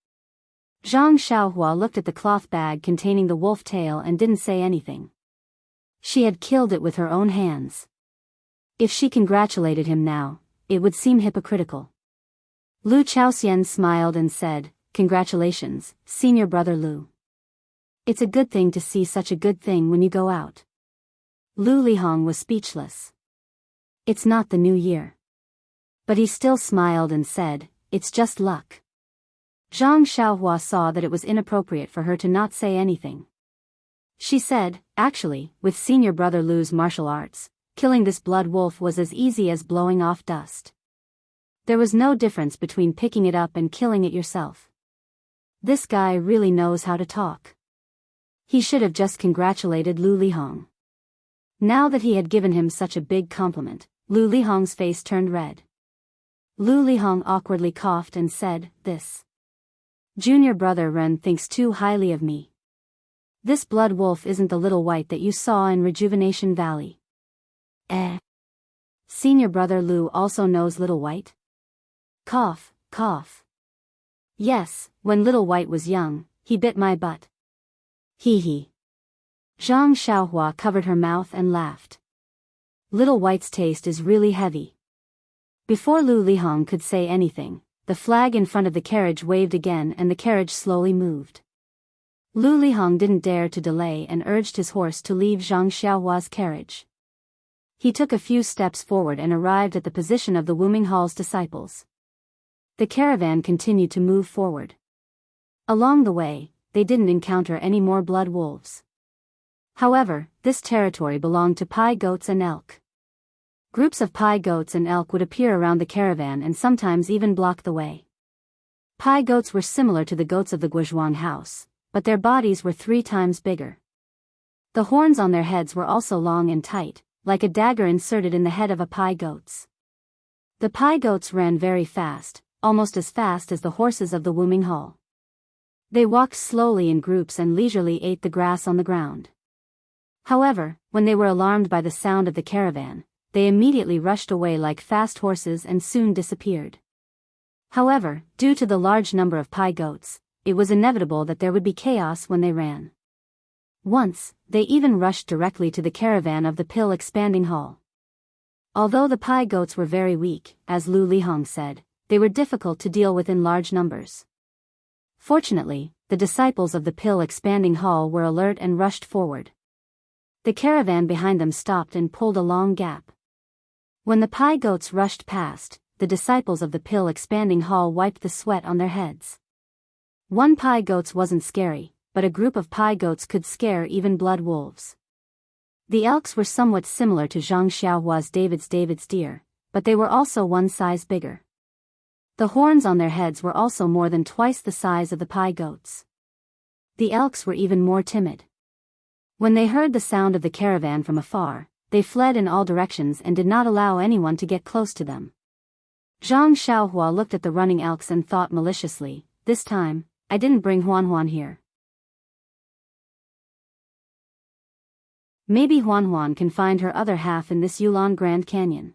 Zhang Xiaohua looked at the cloth bag containing the wolf tail and didn't say anything. She had killed it with her own hands. If she congratulated him now, it would seem hypocritical. Lu Chaoxian smiled and said, "Congratulations, senior brother Lu. It's a good thing to see such a good thing when you go out." Lu Lihong was speechless. It's not the new year. But he still smiled and said, "It's just luck." Zhang Xiaohua saw that it was inappropriate for her to not say anything. She said, "Actually, with senior brother Lu's martial arts, killing this blood wolf was as easy as blowing off dust. There was no difference between picking it up and killing it yourself. This guy really knows how to talk." He should have just congratulated Lu Lihong. Now that he had given him such a big compliment, Lu Lihong's face turned red. Lu Lihong awkwardly coughed and said, "This junior brother Ren thinks too highly of me. This blood wolf isn't the little white that you saw in Rejuvenation Valley." Senior brother Lu also knows Little White? Cough, cough. Yes, when Little White was young, he bit my butt. Hee hee. Zhang Xiaohua covered her mouth and laughed. Little White's taste is really heavy. Before Lu Lihong could say anything, the flag in front of the carriage waved again and the carriage slowly moved. Lu Lihong didn't dare to delay and urged his horse to leave Zhang Xiaohua's carriage. He took a few steps forward and arrived at the position of the Wuming Hall's disciples. The caravan continued to move forward. Along the way, they didn't encounter any more blood wolves. However, this territory belonged to Pai goats and elk. Groups of Pai goats and elk would appear around the caravan and sometimes even block the way. Pai goats were similar to the goats of the Guozhuang house, but their bodies were 3 times bigger. The horns on their heads were also long and tight, like a dagger inserted in the head of a Pai goats. The Pai goats ran very fast, almost as fast as the horses of the Wuming Hall. They walked slowly in groups and leisurely ate the grass on the ground. However, when they were alarmed by the sound of the caravan, they immediately rushed away like fast horses and soon disappeared. However, due to the large number of Pai goats, it was inevitable that there would be chaos when they ran. Once, they even rushed directly to the caravan of the pill expanding hall. Although the pai goats were very weak, as Lu Lihong said, they were difficult to deal with in large numbers. Fortunately, the disciples of the pill expanding hall were alert and rushed forward. The caravan behind them stopped and pulled a long gap. When the pai goats rushed past, the disciples of the pill expanding hall wiped the sweat on their heads. One pai goats wasn't scary, but a group of pai goats could scare even blood wolves. The elks were somewhat similar to Zhang Xiaohua's David's deer, but they were also one size bigger. The horns on their heads were also more than twice the size of the pai goats. The elks were even more timid. When they heard the sound of the caravan from afar, they fled in all directions and did not allow anyone to get close to them. Zhang Xiaohua looked at the running elks and thought maliciously, "This time, I didn't bring Huan here. Maybe Huan can find her other half in this Yulon Grand Canyon."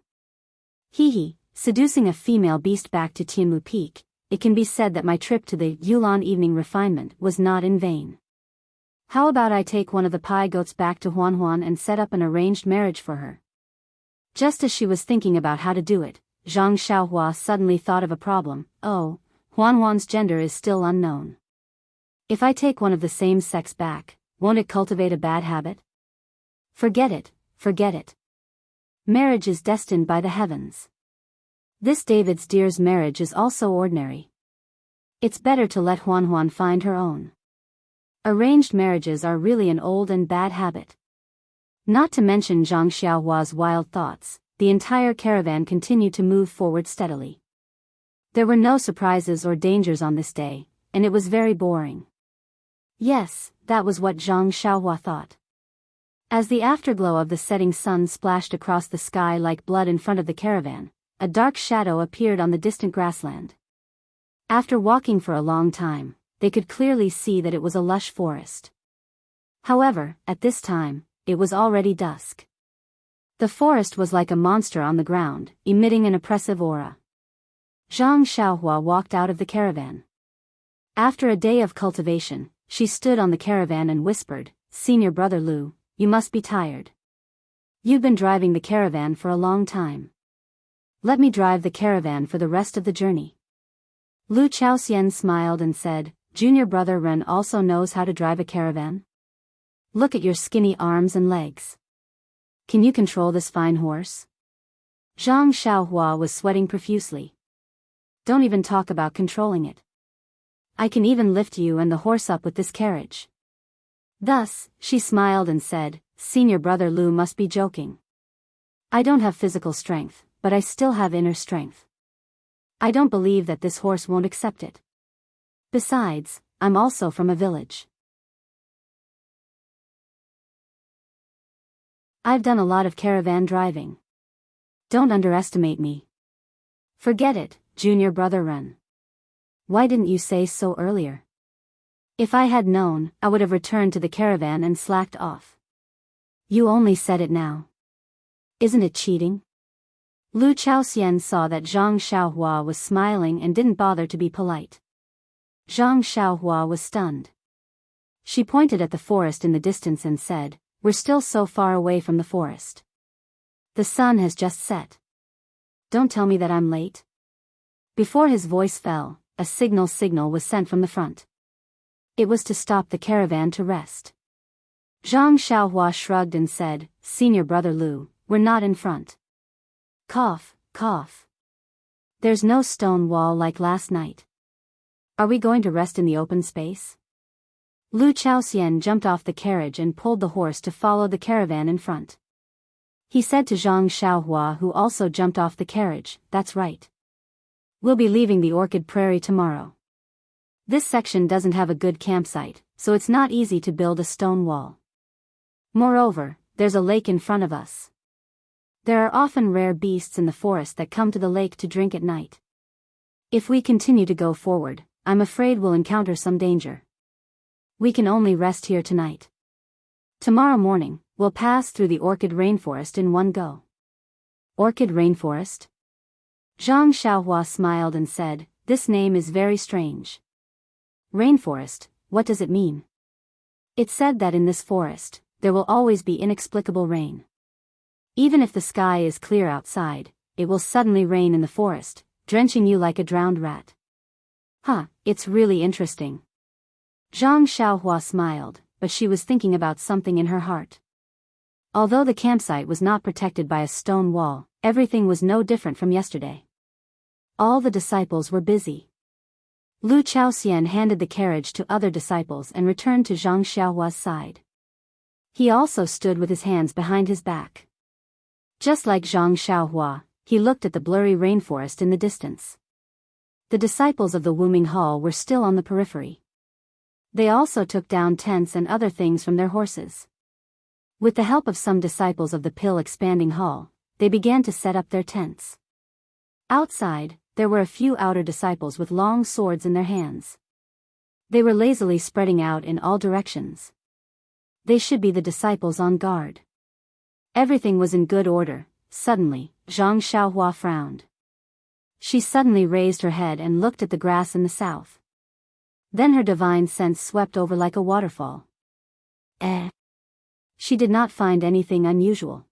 Hee, seducing a female beast back to Tianmu Peak, it can be said that my trip to the Yulon evening refinement was not in vain. How about I take one of the pai goats back to Huan and set up an arranged marriage for her? Just as she was thinking about how to do it, Zhang Xiaohua suddenly thought of a problem. Oh, Huan's gender is still unknown. If I take one of the same sex back, won't it cultivate a bad habit? Forget it. Marriage is destined by the heavens. This David's deer's marriage is also ordinary. It's better to let Huan find her own. Arranged marriages are really an old and bad habit. Not to mention Zhang Xiaohua's wild thoughts, the entire caravan continued to move forward steadily. There were no surprises or dangers on this day, and it was very boring. Yes, that was what Zhang Xiaohua thought. As the afterglow of the setting sun splashed across the sky like blood in front of the caravan, a dark shadow appeared on the distant grassland. After walking for a long time, they could clearly see that it was a lush forest. However, at this time, it was already dusk. The forest was like a monster on the ground, emitting an oppressive aura. Zhang Xiaohua walked out of the caravan. After a day of cultivation, she stood on the caravan and whispered, "Senior brother Lu, you must be tired. You've been driving the caravan for a long time. Let me drive the caravan for the rest of the journey." Lu Chaoxian smiled and said, "Junior brother Ren also knows how to drive a caravan? Look at your skinny arms and legs. Can you control this fine horse?" Zhang Xiaohua was sweating profusely. "Don't even talk about controlling it. I can even lift you and the horse up with this carriage." Thus, she smiled and said, "Senior brother Lu must be joking. I don't have physical strength, but I still have inner strength. I don't believe that this horse won't accept it. Besides, I'm also from a village. I've done a lot of caravan driving. Don't underestimate me." "Forget it, junior brother Ren. Why didn't you say so earlier? If I had known, I would have returned to the caravan and slacked off. You only said it now. Isn't it cheating?" Lu Chaoxian saw that Zhang Xiaohua was smiling and didn't bother to be polite. Zhang Xiaohua was stunned. She pointed at the forest in the distance and said, "We're still so far away from the forest. The sun has just set. Don't tell me that I'm late." Before his voice fell, a signal was sent from the front. It was to stop the caravan to rest. Zhang Xiaohua shrugged and said, "Senior brother Lu, we're not in front. Cough. There's no stone wall like last night. Are we going to rest in the open space?" Lu Chaoxian jumped off the carriage and pulled the horse to follow the caravan in front. He said to Zhang Xiaohua, who also jumped off the carriage, "That's right. We'll be leaving the Orchid Prairie tomorrow. This section doesn't have a good campsite, so it's not easy to build a stone wall. Moreover, there's a lake in front of us. There are often rare beasts in the forest that come to the lake to drink at night. If we continue to go forward, I'm afraid we'll encounter some danger. We can only rest here tonight. Tomorrow morning, we'll pass through the Orchid Rainforest in one go." "Orchid Rainforest?" Zhang Xiaohua smiled and said, "This name is very strange. Rainforest, what does it mean?" "It's said that in this forest, there will always be inexplicable rain. Even if the sky is clear outside, it will suddenly rain in the forest, drenching you like a drowned rat. Huh, it's really interesting. Zhang Xiaohua smiled, but she was thinking about something in her heart. Although the campsite was not protected by a stone wall, everything was no different from yesterday. All the disciples were busy. Lu Chaoxian handed the carriage to other disciples and returned to Zhang Xiaohua's side. He also stood with his hands behind his back. Just like Zhang Xiaohua, he looked at the blurry rainforest in the distance. The disciples of the Wuming Hall were still on the periphery. They also took down tents and other things from their horses. With the help of some disciples of the Pill Expanding Hall, they began to set up their tents. Outside, there were a few outer disciples with long swords in their hands. They were lazily spreading out in all directions. They should be the disciples on guard. Everything was in good order. Suddenly, Zhang Xiaohua frowned. She suddenly raised her head and looked at the grass in the south. Then her divine sense swept over like a waterfall. She did not find anything unusual.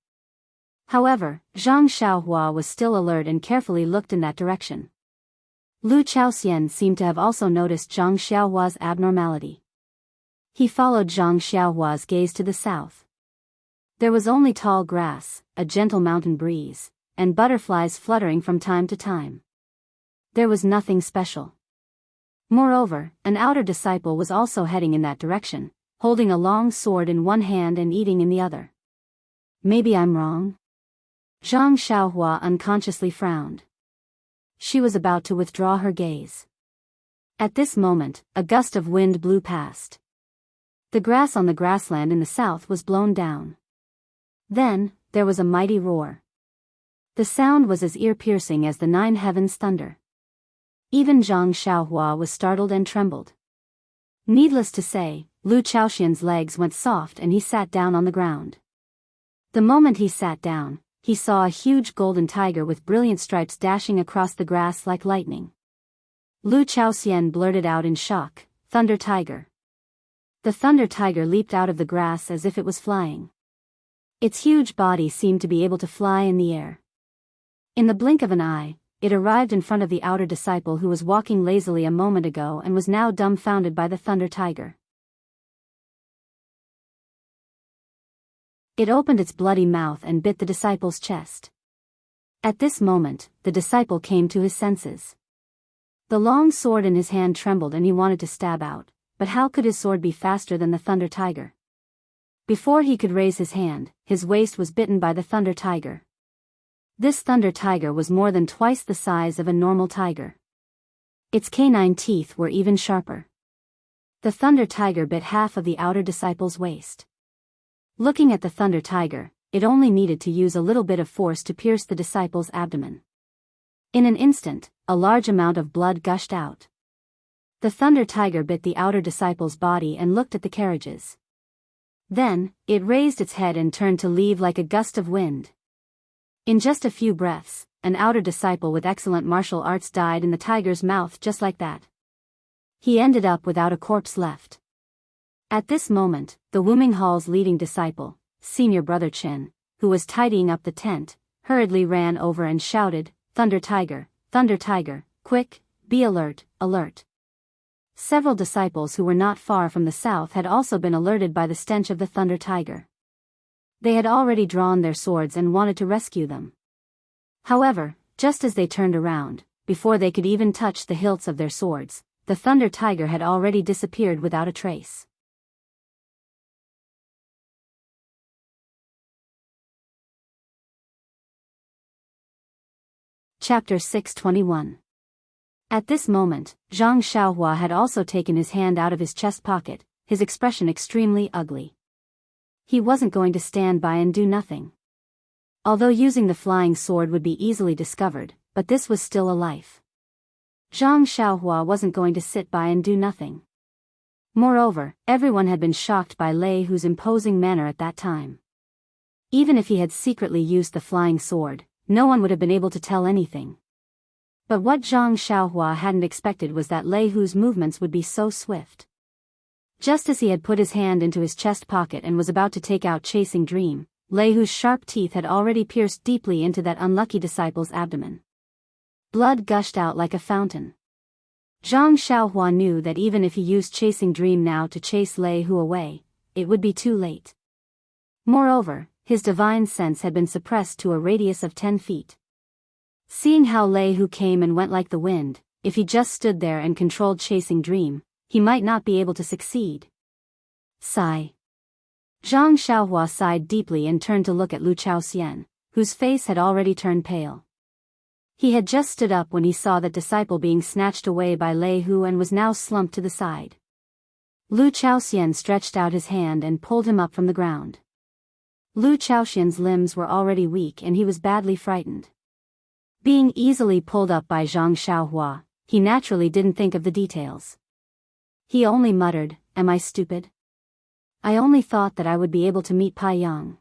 However, Zhang Xiaohua was still alert and carefully looked in that direction. Lu Chaoxian seemed to have also noticed Zhang Xiaohua's abnormality. He followed Zhang Xiaohua's gaze to the south. There was only tall grass, a gentle mountain breeze, and butterflies fluttering from time to time. There was nothing special. Moreover, an outer disciple was also heading in that direction, holding a long sword in one hand and eating in the other. Maybe I'm wrong? Zhang Xiaohua unconsciously frowned. She was about to withdraw her gaze. At this moment, a gust of wind blew past. The grass on the grassland in the south was blown down. Then, there was a mighty roar. The sound was as ear-piercing as the nine heavens' thunder. Even Zhang Xiaohua was startled and trembled. Needless to say, Lu Chaoxian's legs went soft and he sat down on the ground. The moment he sat down, he saw a huge golden tiger with brilliant stripes dashing across the grass like lightning. Lu Chaoxian blurted out in shock, "Thunder Tiger." The thunder tiger leaped out of the grass as if it was flying. Its huge body seemed to be able to fly in the air. In the blink of an eye, it arrived in front of the outer disciple who was walking lazily a moment ago and was now dumbfounded by the thunder tiger. It opened its bloody mouth and bit the disciple's chest. At this moment, the disciple came to his senses. The long sword in his hand trembled and he wanted to stab out, but how could his sword be faster than the thunder tiger? Before he could raise his hand, his waist was bitten by the thunder tiger. This thunder tiger was more than twice the size of a normal tiger. Its canine teeth were even sharper. The thunder tiger bit half of the outer disciple's waist. Looking at the thunder tiger, it only needed to use a little bit of force to pierce the disciple's abdomen. In an instant, a large amount of blood gushed out. The thunder tiger bit the outer disciple's body and looked at the carriages. Then, it raised its head and turned to leave like a gust of wind. In just a few breaths, an outer disciple with excellent martial arts died in the tiger's mouth just like that. He ended up without a corpse left. At this moment, the Wuming Hall's leading disciple, senior brother Chen, who was tidying up the tent, hurriedly ran over and shouted, Thunder Tiger, quick, be alert, alert." Several disciples who were not far from the south had also been alerted by the stench of the thunder tiger. They had already drawn their swords and wanted to rescue them. However, just as they turned around, before they could even touch the hilts of their swords, the thunder tiger had already disappeared without a trace. Chapter 621. At this moment, Zhang Xiaohua had also taken his hand out of his chest pocket, his expression extremely ugly. He wasn't going to stand by and do nothing. Although using the flying sword would be easily discovered, but this was still a life. Zhang Xiaohua wasn't going to sit by and do nothing. Moreover, everyone had been shocked by Lei Hu's imposing manner at that time. Even if he had secretly used the flying sword, no one would have been able to tell anything. But what Zhang Xiaohua hadn't expected was that Lei Hu's movements would be so swift. Just as he had put his hand into his chest pocket and was about to take out Chasing Dream, Lei Hu's sharp teeth had already pierced deeply into that unlucky disciple's abdomen. Blood gushed out like a fountain. Zhang Xiaohua knew that even if he used Chasing Dream now to chase Lei Hu away, it would be too late. Moreover, his divine sense had been suppressed to a radius of 10 feet. Seeing how Lei Hu came and went like the wind, if he just stood there and controlled Chasing Dream, he might not be able to succeed. Sigh. Zhang Xiaohua sighed deeply and turned to look at Lu Chaoxian, whose face had already turned pale. He had just stood up when he saw that disciple being snatched away by Lei Hu and was now slumped to the side. Lu Chaoxian stretched out his hand and pulled him up from the ground. Lu Chaoxian's limbs were already weak and he was badly frightened. Being easily pulled up by Zhang Xiaohua, he naturally didn't think of the details. He only muttered, "Am I stupid? I only thought that I would be able to meet Pai Yang.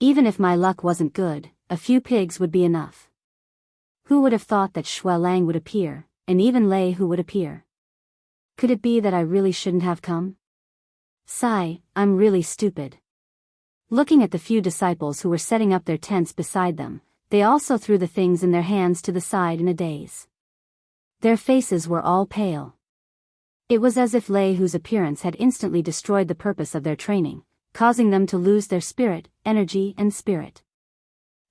Even if my luck wasn't good, a few pigs would be enough. Who would have thought that Shui Lang would appear, and even Lei Hu would appear? Could it be that I really shouldn't have come? Sigh, I'm really stupid." Looking at the few disciples who were setting up their tents beside them, they also threw the things in their hands to the side in a daze. Their faces were all pale. It was as if Lei Hu's appearance had instantly destroyed the purpose of their training, causing them to lose their spirit, energy and spirit.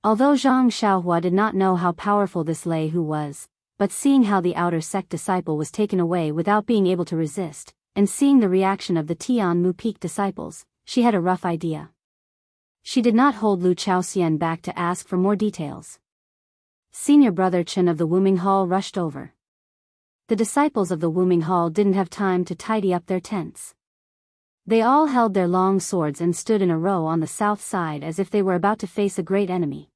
Although Zhang Xiaohua did not know how powerful this Lei Hu was, but seeing how the outer sect disciple was taken away without being able to resist, and seeing the reaction of the Tian Mu Peak disciples, she had a rough idea. She did not hold Lu Chaoxian back to ask for more details. Senior brother Chen of the Wuming Hall rushed over. The disciples of the Wuming Hall didn't have time to tidy up their tents. They all held their long swords and stood in a row on the south side as if they were about to face a great enemy.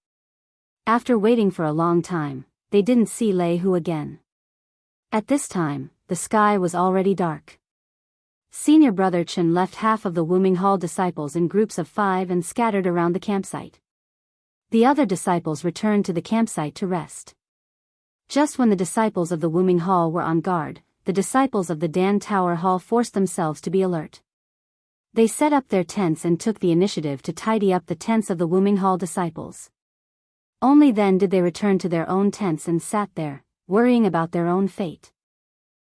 After waiting for a long time, they didn't see Lei Hu again. At this time, the sky was already dark. Senior brother Chen left half of the Wuming Hall disciples in groups of 5 and scattered around the campsite. The other disciples returned to the campsite to rest. Just when the disciples of the Wuming Hall were on guard, the disciples of the Dan Tower Hall forced themselves to be alert. They set up their tents and took the initiative to tidy up the tents of the Wuming Hall disciples. Only then did they return to their own tents and sat there, worrying about their own fate.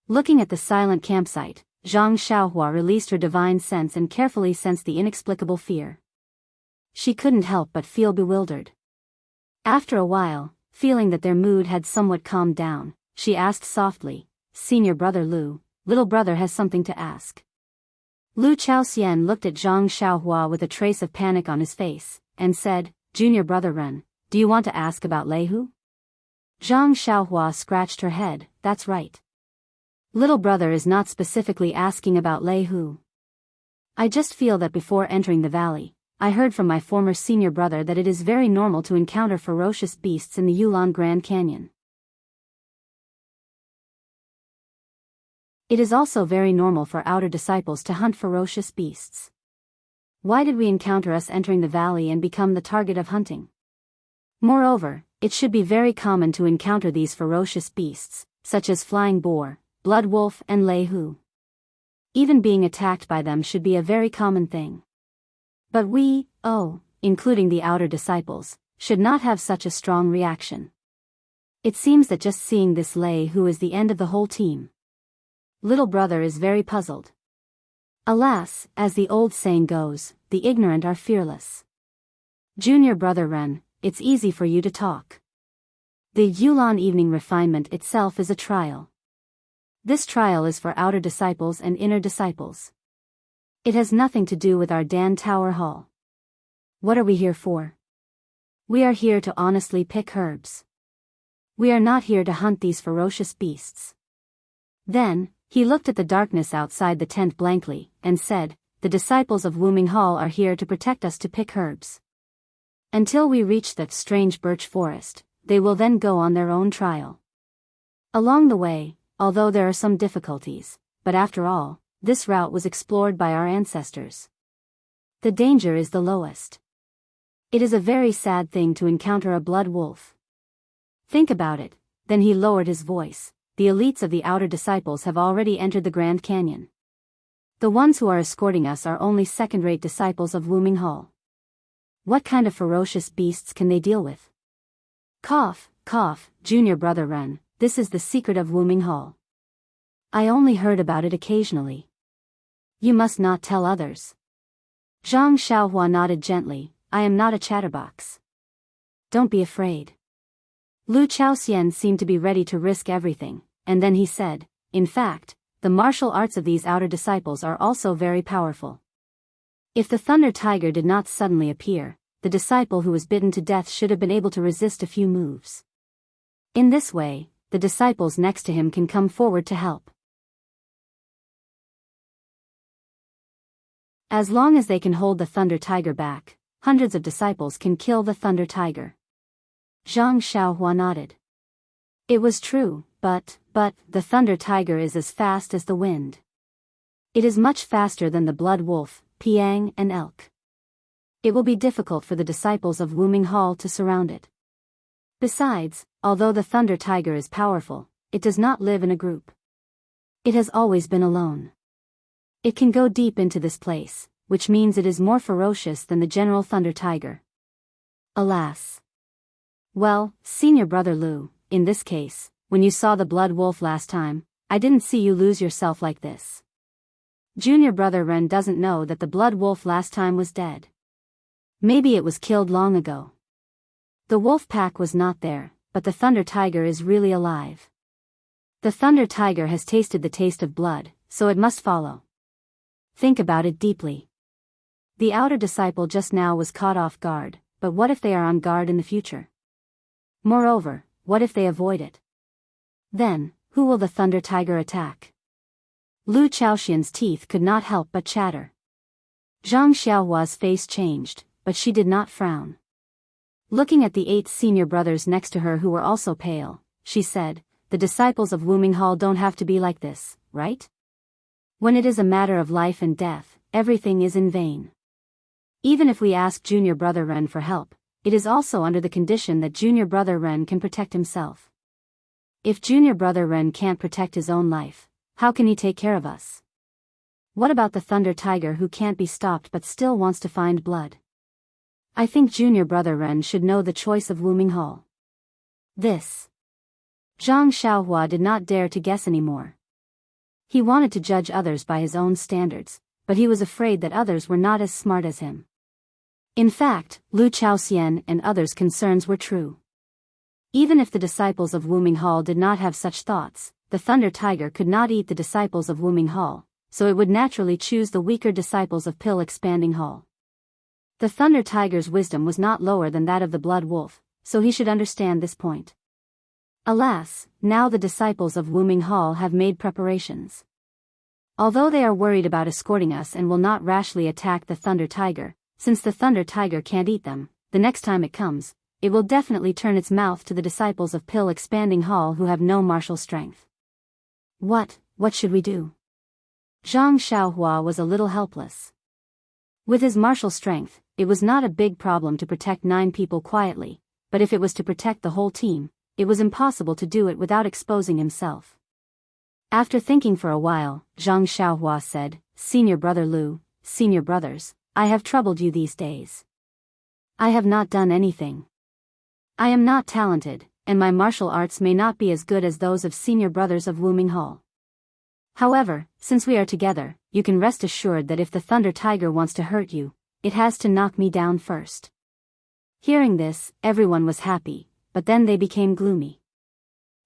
Looking at the silent campsite, Zhang Xiaohua released her divine sense and carefully sensed the inexplicable fear. She couldn't help but feel bewildered. After a while, feeling that their mood had somewhat calmed down, she asked softly, "Senior brother Lu, little brother has something to ask." Lu Chaoxian looked at Zhang Xiaohua with a trace of panic on his face, and said, "Junior brother Ren, do you want to ask about Lei Hu?" Zhang Xiaohua scratched her head, "That's right. Little brother is not specifically asking about Lei Hu. I just feel that before entering the valley, I heard from my former senior brother that it is very normal to encounter ferocious beasts in the Yulon Grand Canyon. It is also very normal for outer disciples to hunt ferocious beasts. Why did we encounter us entering the valley and become the target of hunting? Moreover, it should be very common to encounter these ferocious beasts, such as flying boar, blood wolf and Lei Hu. Even being attacked by them should be a very common thing. But we, including the outer disciples, should not have such a strong reaction. It seems that just seeing this Lei Hu is the end of the whole team. Little brother is very puzzled. Alas, as the old saying goes, the ignorant are fearless. Junior brother Ren, it's easy for you to talk. The Yulon evening refinement itself is a trial. This trial is for outer disciples and inner disciples. It has nothing to do with our Dan Tower Hall. What are we here for? We are here to honestly pick herbs. We are not here to hunt these ferocious beasts." Then, he looked at the darkness outside the tent blankly, and said, "The disciples of Wuming Hall are here to protect us to pick herbs. Until we reach that strange birch forest, they will then go on their own trial. Along the way, although there are some difficulties, but after all, this route was explored by our ancestors. The danger is the lowest. It is a very sad thing to encounter a blood wolf. Think about it." Then he lowered his voice. "The elites of the outer disciples have already entered the Grand Canyon. The ones who are escorting us are only second-rate disciples of Wuming Hall. What kind of ferocious beasts can they deal with? Cough, cough, junior brother Ren, this is the secret of Wuming Hall. I only heard about it occasionally. You must not tell others. Zhang Xiaohua nodded gently, I am not a chatterbox. Don't be afraid. Lu Chaoxian seemed to be ready to risk everything, and then he said, in fact, the martial arts of these outer disciples are also very powerful. If the Thunder Tiger did not suddenly appear, the disciple who was bitten to death should have been able to resist a few moves. In this way, the disciples next to him can come forward to help. As long as they can hold the Thunder Tiger back, hundreds of disciples can kill the Thunder Tiger. Zhang Xiaohua nodded. It was true, but the Thunder Tiger is as fast as the wind. It is much faster than the Blood Wolf, Piang and Elk. It will be difficult for the disciples of Wuming Hall to surround it. Besides, although the Thunder Tiger is powerful, it does not live in a group. It has always been alone. It can go deep into this place, which means it is more ferocious than the general Thunder Tiger. Alas. Well, senior brother Lu, in this case, when you saw the Blood Wolf last time, I didn't see you lose yourself like this. Junior brother Ren doesn't know that the Blood Wolf last time was dead. Maybe it was killed long ago. The wolf pack was not there, but the Thunder Tiger is really alive. The Thunder Tiger has tasted the taste of blood, so it must follow. Think about it deeply. The outer disciple just now was caught off guard, but what if they are on guard in the future? Moreover, what if they avoid it? Then, who will the Thunder Tiger attack? Lu Chaoxian's teeth could not help but chatter. Zhang Xiaohua's face changed, but she did not frown. Looking at the 8 senior brothers next to her who were also pale, she said, the disciples of Wuming Hall don't have to be like this, right? When it is a matter of life and death, everything is in vain. Even if we ask junior brother Ren for help, it is also under the condition that junior brother Ren can protect himself. If junior brother Ren can't protect his own life, how can he take care of us? What about the Thunder Tiger who can't be stopped but still wants to find blood? I think junior brother Ren should know the choice of Wuming Hall. This. Zhang Xiaohua did not dare to guess anymore. He wanted to judge others by his own standards, but he was afraid that others were not as smart as him. In fact, Lu Chaoxian and others' concerns were true. Even if the disciples of Wuming Hall did not have such thoughts, the Thunder Tiger could not eat the disciples of Wuming Hall, so it would naturally choose the weaker disciples of Pill Expanding Hall. The Thunder Tiger's wisdom was not lower than that of the Blood Wolf, so he should understand this point. Alas, now the disciples of Wuming Hall have made preparations. Although they are worried about escorting us and will not rashly attack the Thunder Tiger, since the Thunder Tiger can't eat them, the next time it comes, it will definitely turn its mouth to the disciples of Pill Expanding Hall who have no martial strength. What should we do? Zhang Xiaohua was a little helpless. With his martial strength, it was not a big problem to protect 9 people quietly, but if it was to protect the whole team, it was impossible to do it without exposing himself. After thinking for a while, Zhang Xiaohua said, Senior brother Lu, senior brothers, I have troubled you these days. I have not done anything. I am not talented, and my martial arts may not be as good as those of senior brothers of Wuming Hall. However, since we are together, you can rest assured that if the Thunder Tiger wants to hurt you, it has to knock me down first. Hearing this, everyone was happy, but then they became gloomy.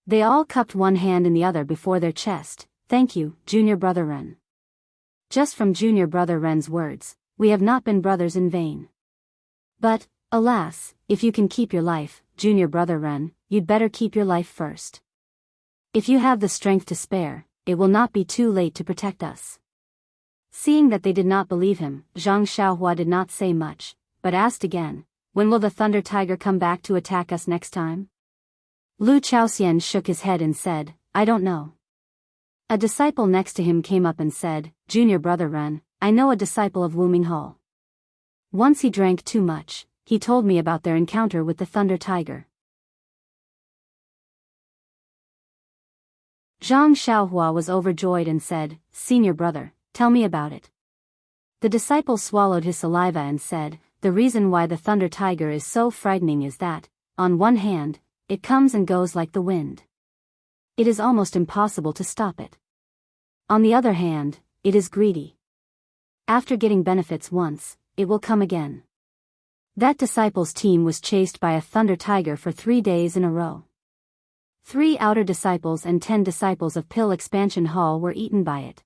They all cupped one hand in the other before their chest. Thank you, Junior Brother Ren. Just from Junior Brother Ren's words, we have not been brothers in vain. But, alas, if you can keep your life, Junior Brother Ren, you'd better keep your life first. If you have the strength to spare, it will not be too late to protect us. Seeing that they did not believe him, Zhang Xiaohua did not say much, but asked again, when will the Thunder Tiger come back to attack us next time? Lu Chaoxian shook his head and said, I don't know. A disciple next to him came up and said, Junior Brother Ren, I know a disciple of Wuming Hall. Once he drank too much, he told me about their encounter with the Thunder Tiger. Zhang Xiaohua was overjoyed and said, Senior brother, tell me about it. The disciple swallowed his saliva and said, the reason why the thunder tiger is so frightening is that, on one hand, it comes and goes like the wind. It is almost impossible to stop it. On the other hand, it is greedy. After getting benefits once, it will come again. That disciples' team was chased by a thunder tiger for 3 days in a row. 3 outer disciples and 10 disciples of Pill Expansion Hall were eaten by it.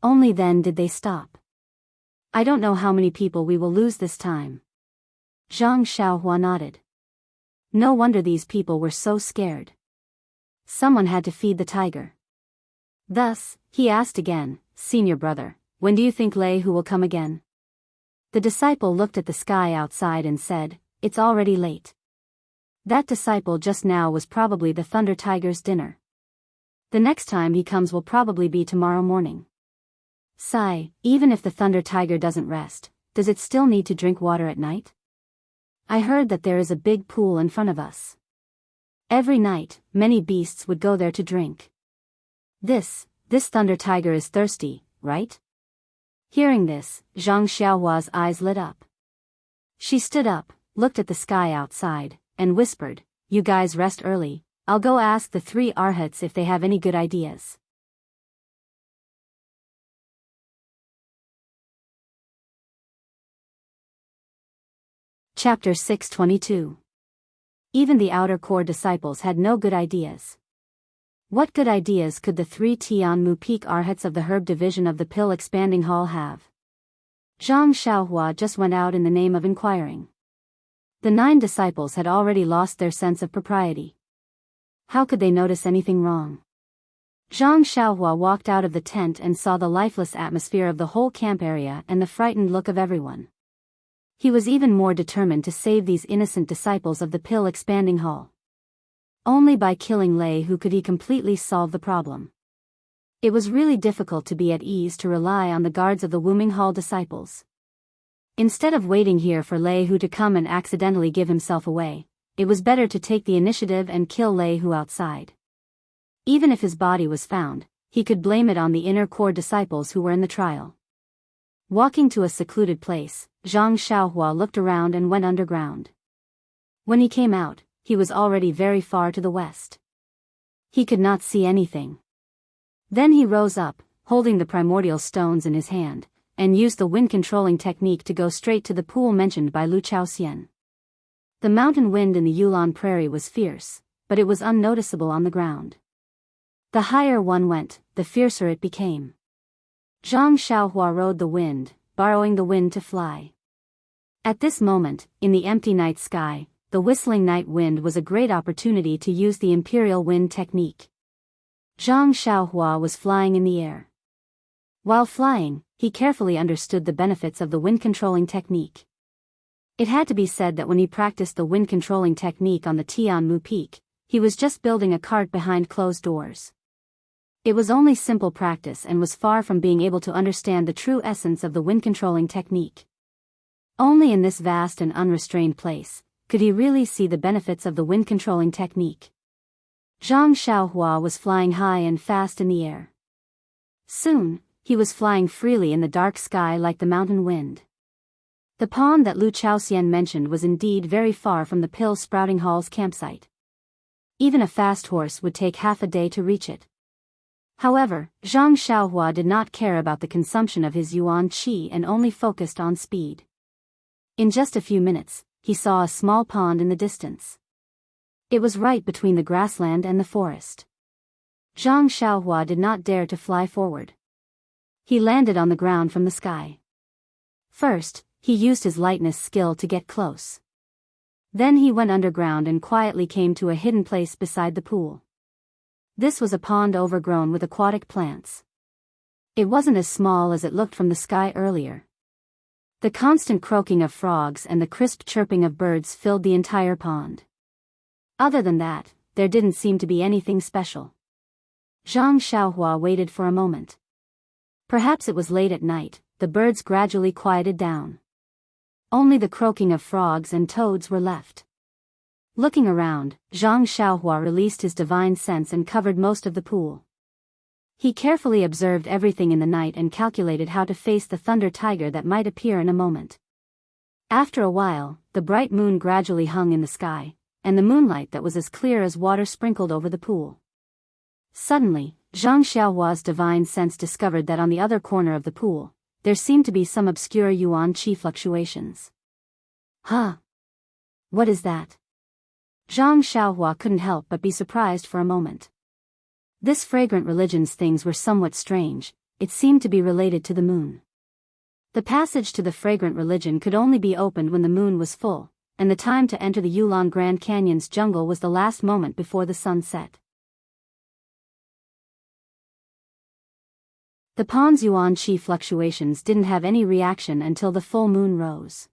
Only then did they stop. I don't know how many people we will lose this time. Zhang Xiaohua nodded. No wonder these people were so scared. Someone had to feed the tiger. Thus, he asked again, "Senior brother, when do you think Lei Hu will come again?" The disciple looked at the sky outside and said, "It's already late." That disciple just now was probably the thunder tiger's dinner. The next time he comes will probably be tomorrow morning. Sigh, even if the thunder tiger doesn't rest, does it still need to drink water at night? I heard that there is a big pool in front of us. Every night, many beasts would go there to drink. This thunder tiger is thirsty, right? Hearing this, Zhang Xiaohua's eyes lit up. She stood up, looked at the sky outside, and whispered, "You guys rest early, I'll go ask the 3 arhats if they have any good ideas." Chapter 622. Even the outer core disciples had no good ideas. What good ideas could the 3 Tianmu Peak arhats of the herb division of the Pill Expanding Hall have? Zhang Xiaohua just went out in the name of inquiring. The 9 disciples had already lost their sense of propriety. How could they notice anything wrong? Zhang Xiaohua walked out of the tent and saw the lifeless atmosphere of the whole camp area and the frightened look of everyone. He was even more determined to save these innocent disciples of the Pill Expanding Hall. Only by killing Lei Hu could he completely solve the problem. It was really difficult to be at ease to rely on the guards of the Wuming Hall disciples. Instead of waiting here for Lei Hu to come and accidentally give himself away, it was better to take the initiative and kill Lei Hu outside. Even if his body was found, he could blame it on the inner core disciples who were in the trial. Walking to a secluded place, Zhang Xiaohua looked around and went underground. When he came out, he was already very far to the west. He could not see anything. Then he rose up, holding the primordial stones in his hand, and used the wind-controlling technique to go straight to the pool mentioned by Lu Chaoxian. The mountain wind in the Yulon Prairie was fierce, but it was unnoticeable on the ground. The higher one went, the fiercer it became. Zhang Xiaohua rode the wind, borrowing the wind to fly. At this moment, in the empty night sky, the whistling night wind was a great opportunity to use the imperial wind technique. Zhang Xiaohua was flying in the air. While flying, he carefully understood the benefits of the wind-controlling technique. It had to be said that when he practiced the wind-controlling technique on the Tianmu Peak, he was just building a cart behind closed doors. It was only simple practice and was far from being able to understand the true essence of the wind-controlling technique. Only in this vast and unrestrained place could he really see the benefits of the wind-controlling technique. Zhang Xiaohua was flying high and fast in the air. Soon, he was flying freely in the dark sky like the mountain wind. The pond that Lu Chaoxian mentioned was indeed very far from the Pill Sprouting Hall's campsite. Even a fast horse would take half a day to reach it. However, Zhang Xiaohua did not care about the consumption of his yuan qi and only focused on speed. In just a few minutes, he saw a small pond in the distance. It was right between the grassland and the forest. Zhang Xiaohua did not dare to fly forward. He landed on the ground from the sky. First, he used his lightness skill to get close. Then he went underground and quietly came to a hidden place beside the pool. This was a pond overgrown with aquatic plants. It wasn't as small as it looked from the sky earlier. The constant croaking of frogs and the crisp chirping of birds filled the entire pond. Other than that, there didn't seem to be anything special. Zhang Xiaohua waited for a moment. Perhaps it was late at night, the birds gradually quieted down. Only the croaking of frogs and toads were left. Looking around, Zhang Xiaohua released his divine sense and covered most of the pool. He carefully observed everything in the night and calculated how to face the thunder tiger that might appear in a moment. After a while, the bright moon gradually hung in the sky, and the moonlight that was as clear as water sprinkled over the pool. Suddenly, Zhang Xiaohua's divine sense discovered that on the other corner of the pool, there seemed to be some obscure yuan qi fluctuations. Huh? What is that? Zhang Xiaohua couldn't help but be surprised for a moment. This fragrant religion's things were somewhat strange. It seemed to be related to the moon. The passage to the fragrant religion could only be opened when the moon was full, and the time to enter the Yulong Grand Canyon's jungle was the last moment before the sun set. The pawn's yuan qi fluctuations didn't have any reaction until the full moon rose.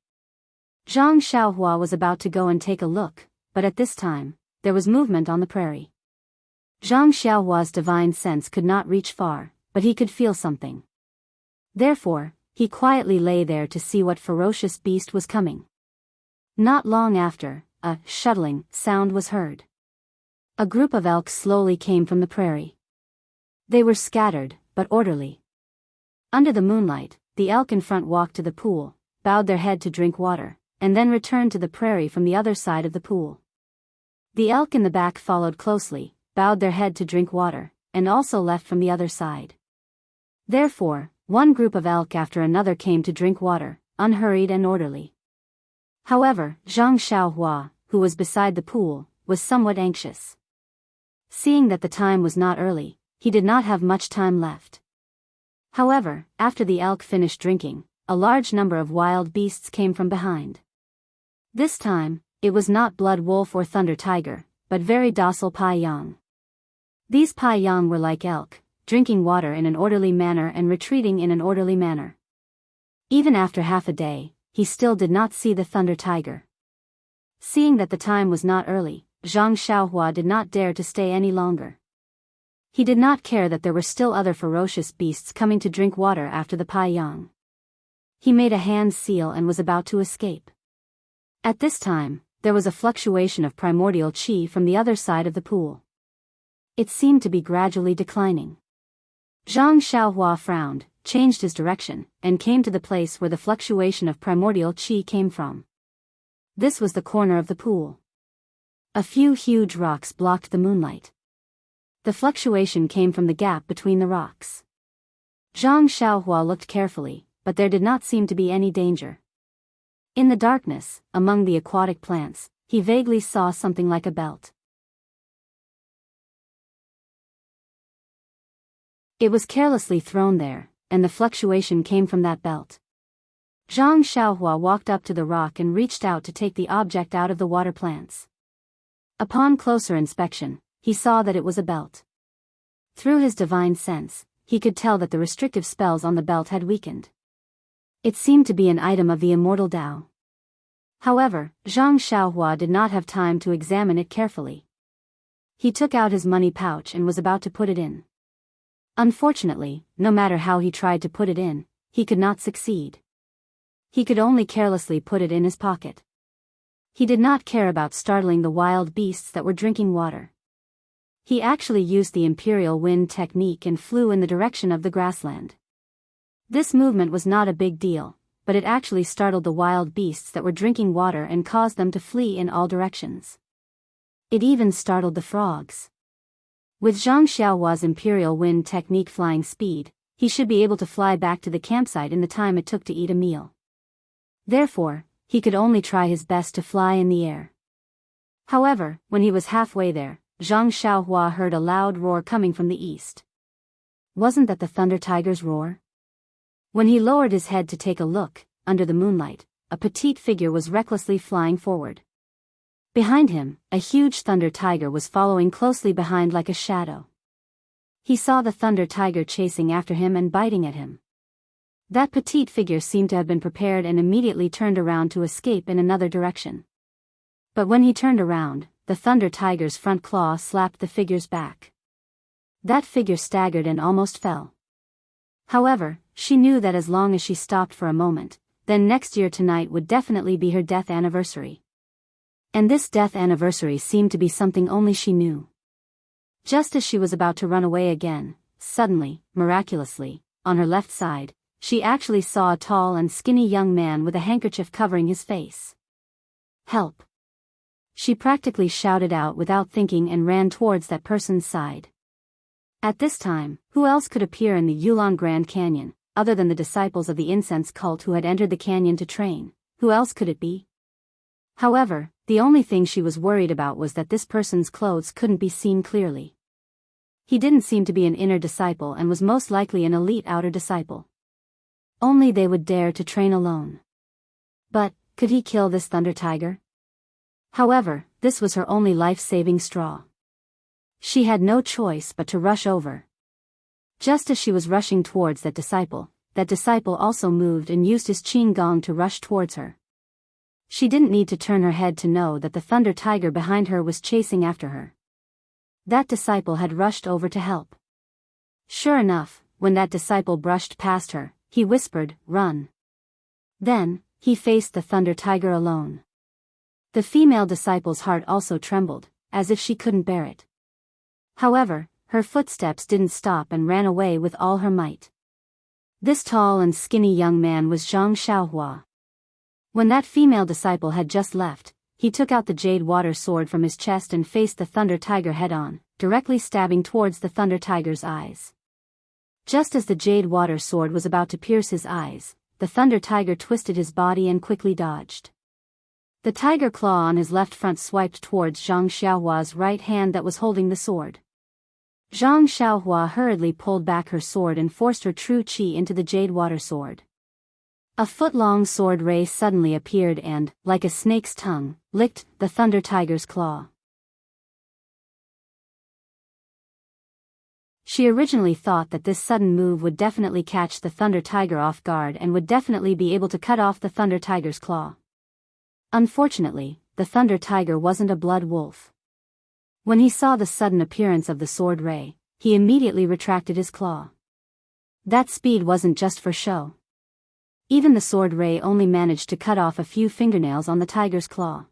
Zhang Xiaohua was about to go and take a look, but at this time, there was movement on the prairie. Zhang Xiaohua's divine sense could not reach far, but he could feel something. Therefore, he quietly lay there to see what ferocious beast was coming. Not long after, a shuttling sound was heard. A group of elk slowly came from the prairie. They were scattered, but orderly. Under the moonlight, the elk in front walked to the pool, bowed their head to drink water, and then returned to the prairie from the other side of the pool. The elk in the back followed closely, bowed their head to drink water, and also left from the other side. Therefore, one group of elk after another came to drink water, unhurried and orderly. However, Zhang Xiaohua, who was beside the pool, was somewhat anxious. Seeing that the time was not early, he did not have much time left. However, after the elk finished drinking, a large number of wild beasts came from behind. This time, it was not blood wolf or thunder tiger, but very docile pai yang. These pai yang were like elk, drinking water in an orderly manner and retreating in an orderly manner. Even after half a day, he still did not see the thunder tiger. Seeing that the time was not early, Zhang Xiaohua did not dare to stay any longer. He did not care that there were still other ferocious beasts coming to drink water after the pai yang. He made a hand seal and was about to escape. At this time, there was a fluctuation of primordial qi from the other side of the pool. It seemed to be gradually declining. Zhang Xiaohua frowned, changed his direction, and came to the place where the fluctuation of primordial qi came from. This was the corner of the pool. A few huge rocks blocked the moonlight. The fluctuation came from the gap between the rocks. Zhang Xiaohua looked carefully, but there did not seem to be any danger. In the darkness, among the aquatic plants, he vaguely saw something like a belt. It was carelessly thrown there, and the fluctuation came from that belt. Zhang Xiaohua walked up to the rock and reached out to take the object out of the water plants. Upon closer inspection, he saw that it was a belt. Through his divine sense, he could tell that the restrictive spells on the belt had weakened. It seemed to be an item of the immortal Tao. However, Zhang Xiaohua did not have time to examine it carefully. He took out his money pouch and was about to put it in. Unfortunately, no matter how he tried to put it in, he could not succeed. He could only carelessly put it in his pocket. He did not care about startling the wild beasts that were drinking water. He actually used the imperial wind technique and flew in the direction of the grassland. This movement was not a big deal, but it actually startled the wild beasts that were drinking water and caused them to flee in all directions. It even startled the frogs. With Zhang Xiaohua's imperial wind technique flying speed, he should be able to fly back to the campsite in the time it took to eat a meal. Therefore, he could only try his best to fly in the air. However, when he was halfway there, Zhang Xiaohua heard a loud roar coming from the east. Wasn't that the thunder tiger's roar? When he lowered his head to take a look, under the moonlight, a petite figure was recklessly flying forward. Behind him, a huge thunder tiger was following closely behind like a shadow. He saw the thunder tiger chasing after him and biting at him. That petite figure seemed to have been prepared and immediately turned around to escape in another direction. But when he turned around, the thunder tiger's front claw slapped the figure's back. That figure staggered and almost fell. However, she knew that as long as she stopped for a moment, then next year tonight would definitely be her death anniversary. And this death anniversary seemed to be something only she knew. Just as she was about to run away again, suddenly, miraculously, on her left side, she actually saw a tall and skinny young man with a handkerchief covering his face. "Help!" She practically shouted out without thinking and ran towards that person's side. At this time, who else could appear in the Yulon Grand Canyon, other than the disciples of the incense cult who had entered the canyon to train? Who else could it be? However, the only thing she was worried about was that this person's clothes couldn't be seen clearly. He didn't seem to be an inner disciple and was most likely an elite outer disciple. Only they would dare to train alone. But, could he kill this thunder tiger? However, this was her only life-saving straw. She had no choice but to rush over. Just as she was rushing towards that disciple also moved and used his qin gong to rush towards her. She didn't need to turn her head to know that the thunder tiger behind her was chasing after her. That disciple had rushed over to help. Sure enough, when that disciple brushed past her, he whispered, "Run." Then, he faced the thunder tiger alone. The female disciple's heart also trembled, as if she couldn't bear it. However, her footsteps didn't stop and ran away with all her might. This tall and skinny young man was Zhang Xiaohua. When that female disciple had just left, he took out the jade water sword from his chest and faced the thunder tiger head-on, directly stabbing towards the thunder tiger's eyes. Just as the jade water sword was about to pierce his eyes, the thunder tiger twisted his body and quickly dodged. The tiger claw on his left front swiped towards Zhang Xiaohua's right hand that was holding the sword. Zhang Xiaohua hurriedly pulled back her sword and forced her true qi into the jade water sword. A foot-long sword ray suddenly appeared and, like a snake's tongue, licked the thunder tiger's claw. She originally thought that this sudden move would definitely catch the thunder tiger off guard and would definitely be able to cut off the thunder tiger's claw. Unfortunately, the thunder tiger wasn't a blood wolf. When he saw the sudden appearance of the sword ray, he immediately retracted his claw. That speed wasn't just for show. Even the sword ray only managed to cut off a few fingernails on the tiger's claw.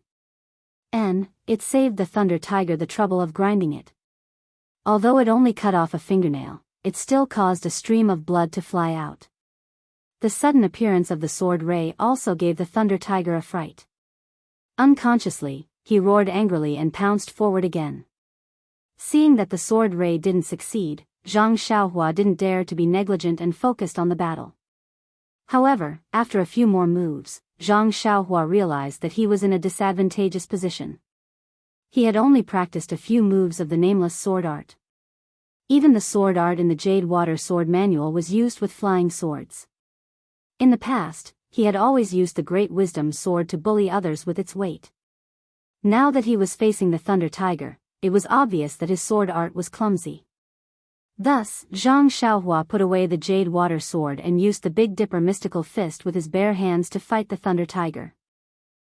And it saved the thunder tiger the trouble of grinding it. Although it only cut off a fingernail, it still caused a stream of blood to fly out. The sudden appearance of the sword ray also gave the thunder tiger a fright. Unconsciously, he roared angrily and pounced forward again. Seeing that the sword ray didn't succeed, Zhang Xiaohua didn't dare to be negligent and focused on the battle. However, after a few more moves, Zhang Xiaohua realized that he was in a disadvantageous position. He had only practiced a few moves of the nameless sword art. Even the sword art in the Jade Water Sword Manual was used with flying swords. In the past, he had always used the Great Wisdom Sword to bully others with its weight. Now that he was facing the Thunder Tiger, it was obvious that his sword art was clumsy. Thus, Zhang Xiaohua put away the Jade Water Sword and used the Big Dipper mystical fist with his bare hands to fight the Thunder Tiger.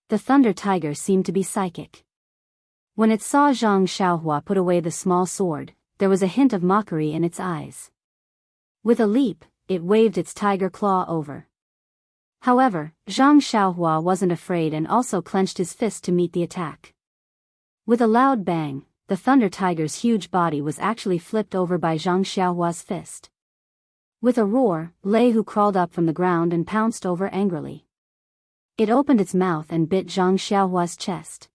The Thunder Tiger seemed to be psychic. When it saw Zhang Xiaohua put away the small sword, there was a hint of mockery in its eyes. With a leap, it waved its tiger claw over. However, Zhang Xiaohua wasn't afraid and also clenched his fist to meet the attack. With a loud bang, the Thunder Tiger's huge body was actually flipped over by Zhang Xiaohua's fist. With a roar, Lei Hu crawled up from the ground and pounced over angrily. It opened its mouth and bit Zhang Xiaohua's chest.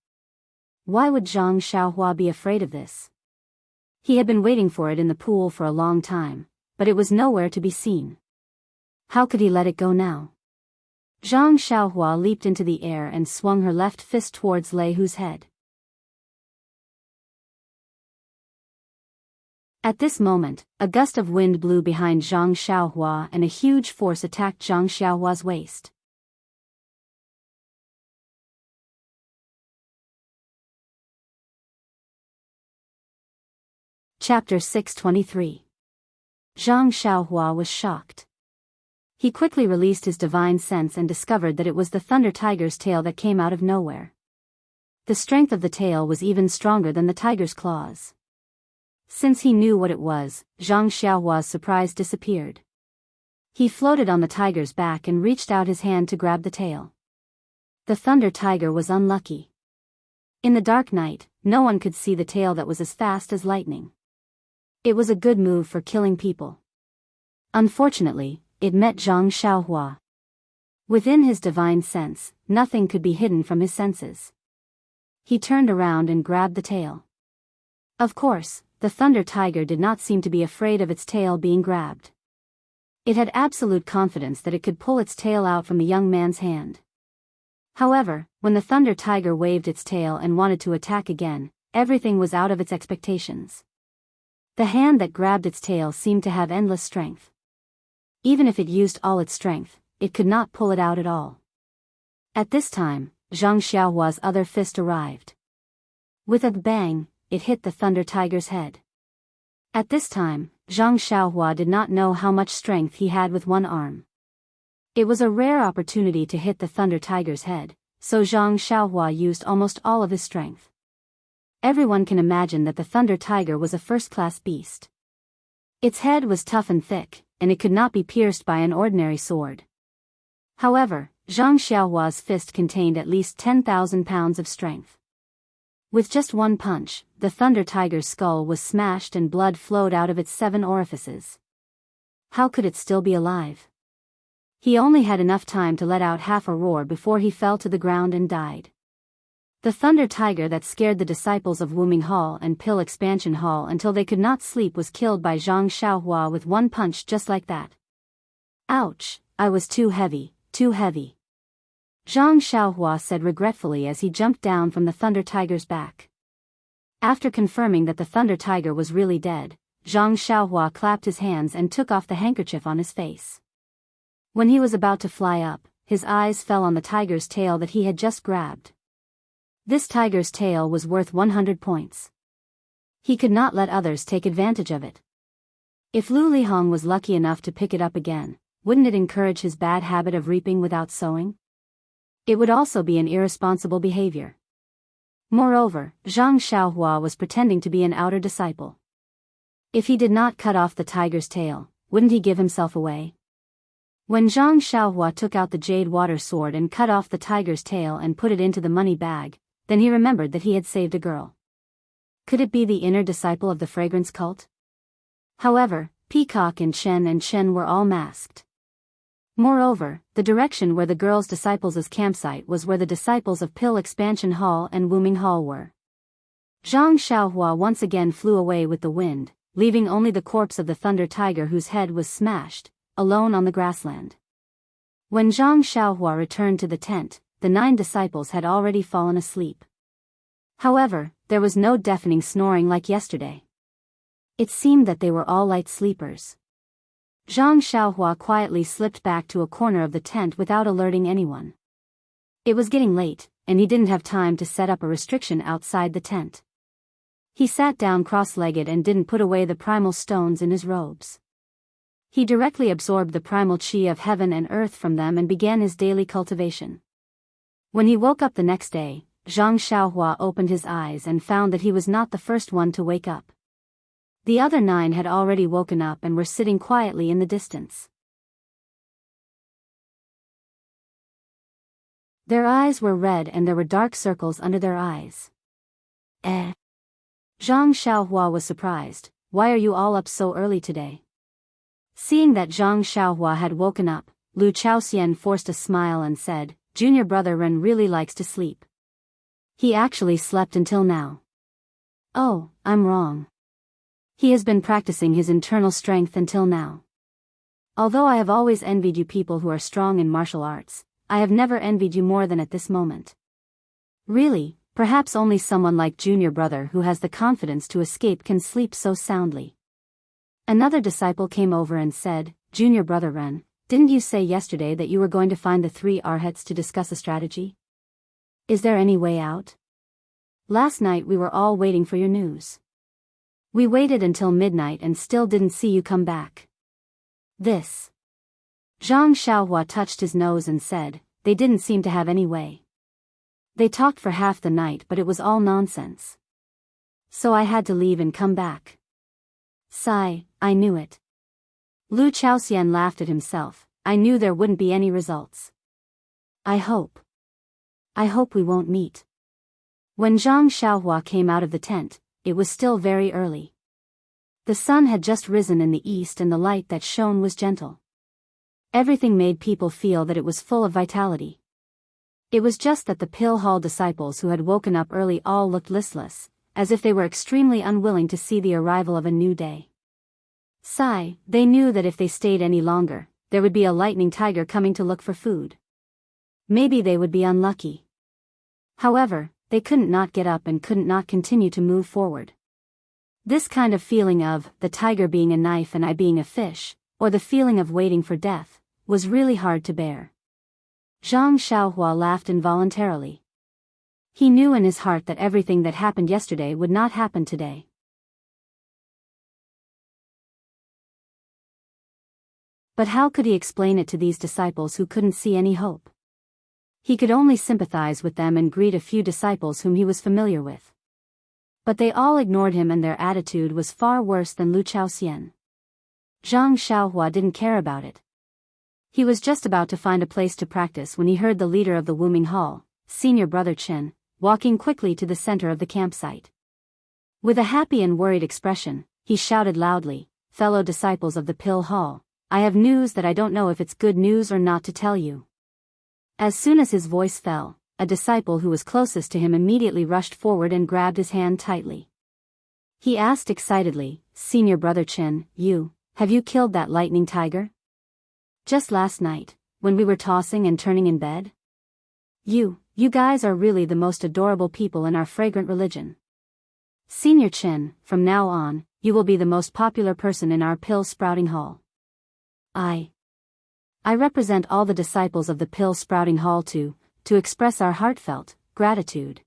Why would Zhang Xiaohua be afraid of this? He had been waiting for it in the pool for a long time, but it was nowhere to be seen. How could he let it go now? Zhang Xiaohua leaped into the air and swung her left fist towards Lei Hu's head. At this moment, a gust of wind blew behind Zhang Xiaohua and a huge force attacked Zhang Xiaohua's waist. Chapter 623. Zhang Xiaohua was shocked. He quickly released his divine sense and discovered that it was the Thunder Tiger's tail that came out of nowhere. The strength of the tail was even stronger than the tiger's claws. Since he knew what it was, Zhang Xiaohua's surprise disappeared. He floated on the tiger's back and reached out his hand to grab the tail. The Thunder Tiger was unlucky. In the dark night, no one could see the tail that was as fast as lightning. It was a good move for killing people. Unfortunately, it met Zhang Xiaohua. Within his divine sense, nothing could be hidden from his senses. He turned around and grabbed the tail. Of course, the thunder tiger did not seem to be afraid of its tail being grabbed. It had absolute confidence that it could pull its tail out from the young man's hand. However, when the thunder tiger waved its tail and wanted to attack again, everything was out of its expectations. The hand that grabbed its tail seemed to have endless strength. Even if it used all its strength, it could not pull it out at all. At this time, Zhang Xiaohua's other fist arrived. With a bang, it hit the thunder tiger's head. At this time, Zhang Xiaohua did not know how much strength he had with one arm. It was a rare opportunity to hit the thunder tiger's head, so Zhang Xiaohua used almost all of his strength. Everyone can imagine that the thunder tiger was a first-class beast. Its head was tough and thick, and it could not be pierced by an ordinary sword. However, Zhang Xiaohua's fist contained at least 10,000 pounds of strength. With just one punch, the thunder tiger's skull was smashed and blood flowed out of its 7 orifices. How could it still be alive? He only had enough time to let out half a roar before he fell to the ground and died. The thunder tiger that scared the disciples of Wuming Hall and Pill Expansion Hall until they could not sleep was killed by Zhang Xiaohua with one punch just like that. Ouch, I was too heavy, too heavy. Zhang Xiaohua said regretfully as he jumped down from the thunder tiger's back. After confirming that the thunder tiger was really dead, Zhang Xiaohua clapped his hands and took off the handkerchief on his face. When he was about to fly up, his eyes fell on the tiger's tail that he had just grabbed. This tiger's tail was worth 100 points. He could not let others take advantage of it. If Lu Lihong was lucky enough to pick it up again, wouldn't it encourage his bad habit of reaping without sowing? It would also be an irresponsible behavior. Moreover, Zhang Xiaohua was pretending to be an outer disciple. If he did not cut off the tiger's tail, wouldn't he give himself away? When Zhang Xiaohua took out the jade water sword and cut off the tiger's tail and put it into the money bag, then he remembered that he had saved a girl. Could it be the inner disciple of the fragrance cult? However, Peacock and Chen were all masked. Moreover, the direction where the girl's disciples' campsite was where the disciples of Pill Expansion Hall and Wuming Hall were. Zhang Xiaohua once again flew away with the wind, leaving only the corpse of the thunder tiger whose head was smashed, alone on the grassland. When Zhang Xiaohua returned to the tent, the 9 disciples had already fallen asleep. However, there was no deafening snoring like yesterday. It seemed that they were all light sleepers. Zhang Xiaohua quietly slipped back to a corner of the tent without alerting anyone. It was getting late, and he didn't have time to set up a restriction outside the tent. He sat down cross-legged and didn't put away the primal stones in his robes. He directly absorbed the primal chi of heaven and earth from them and began his daily cultivation. When he woke up the next day, Zhang Xiaohua opened his eyes and found that he was not the first one to wake up. The other 9 had already woken up and were sitting quietly in the distance. Their eyes were red and there were dark circles under their eyes. Zhang Xiaohua was surprised. Why are you all up so early today? Seeing that Zhang Xiaohua had woken up, Lu Chaoxian forced a smile and said, Junior brother Ren really likes to sleep. He actually slept until now. Oh, I'm wrong. He has been practicing his internal strength until now. Although I have always envied you people who are strong in martial arts, I have never envied you more than at this moment. Really, perhaps only someone like Junior brother who has the confidence to escape can sleep so soundly. Another disciple came over and said, Junior brother Ren, didn't you say yesterday that you were going to find the 3 arhats to discuss a strategy? Is there any way out? Last night we were all waiting for your news. We waited until midnight and still didn't see you come back. This. Zhang Xiaohua touched his nose and said, they didn't seem to have any way. They talked for half the night but it was all nonsense. So I had to leave and come back. Sigh, I knew it. Lu Chaoxian laughed at himself, I knew there wouldn't be any results. I hope we won't meet. When Zhang Xiaohua came out of the tent, it was still very early. The sun had just risen in the east and the light that shone was gentle. Everything made people feel that it was full of vitality. It was just that the Pill Hall disciples who had woken up early all looked listless, as if they were extremely unwilling to see the arrival of a new day. They knew that if they stayed any longer, there would be a lightning tiger coming to look for food. Maybe they would be unlucky. However, they couldn't not get up and couldn't not continue to move forward. This kind of feeling of, the tiger being a knife and I being a fish, or the feeling of waiting for death, was really hard to bear. Zhang Xiaohua laughed involuntarily. He knew in his heart that everything that happened yesterday would not happen today. But how could he explain it to these disciples who couldn't see any hope? He could only sympathize with them and greet a few disciples whom he was familiar with. But they all ignored him and their attitude was far worse than Lu Chaoxian. Zhang Xiaohua didn't care about it. He was just about to find a place to practice when he heard the leader of the Wuming Hall, Senior Brother Chen, walking quickly to the center of the campsite. With a happy and worried expression, he shouted loudly, "Fellow disciples of the Pill Hall, I have news that I don't know if it's good news or not to tell you." As soon as his voice fell, a disciple who was closest to him immediately rushed forward and grabbed his hand tightly. He asked excitedly, "Senior Brother Chen, have you killed that lightning tiger? Just last night, when we were tossing and turning in bed? You guys are really the most adorable people in our fragrant religion. Senior Chen, from now on, you will be the most popular person in our pill sprouting hall. I represent all the disciples of the Pill Sprouting Hall to express our heartfelt gratitude."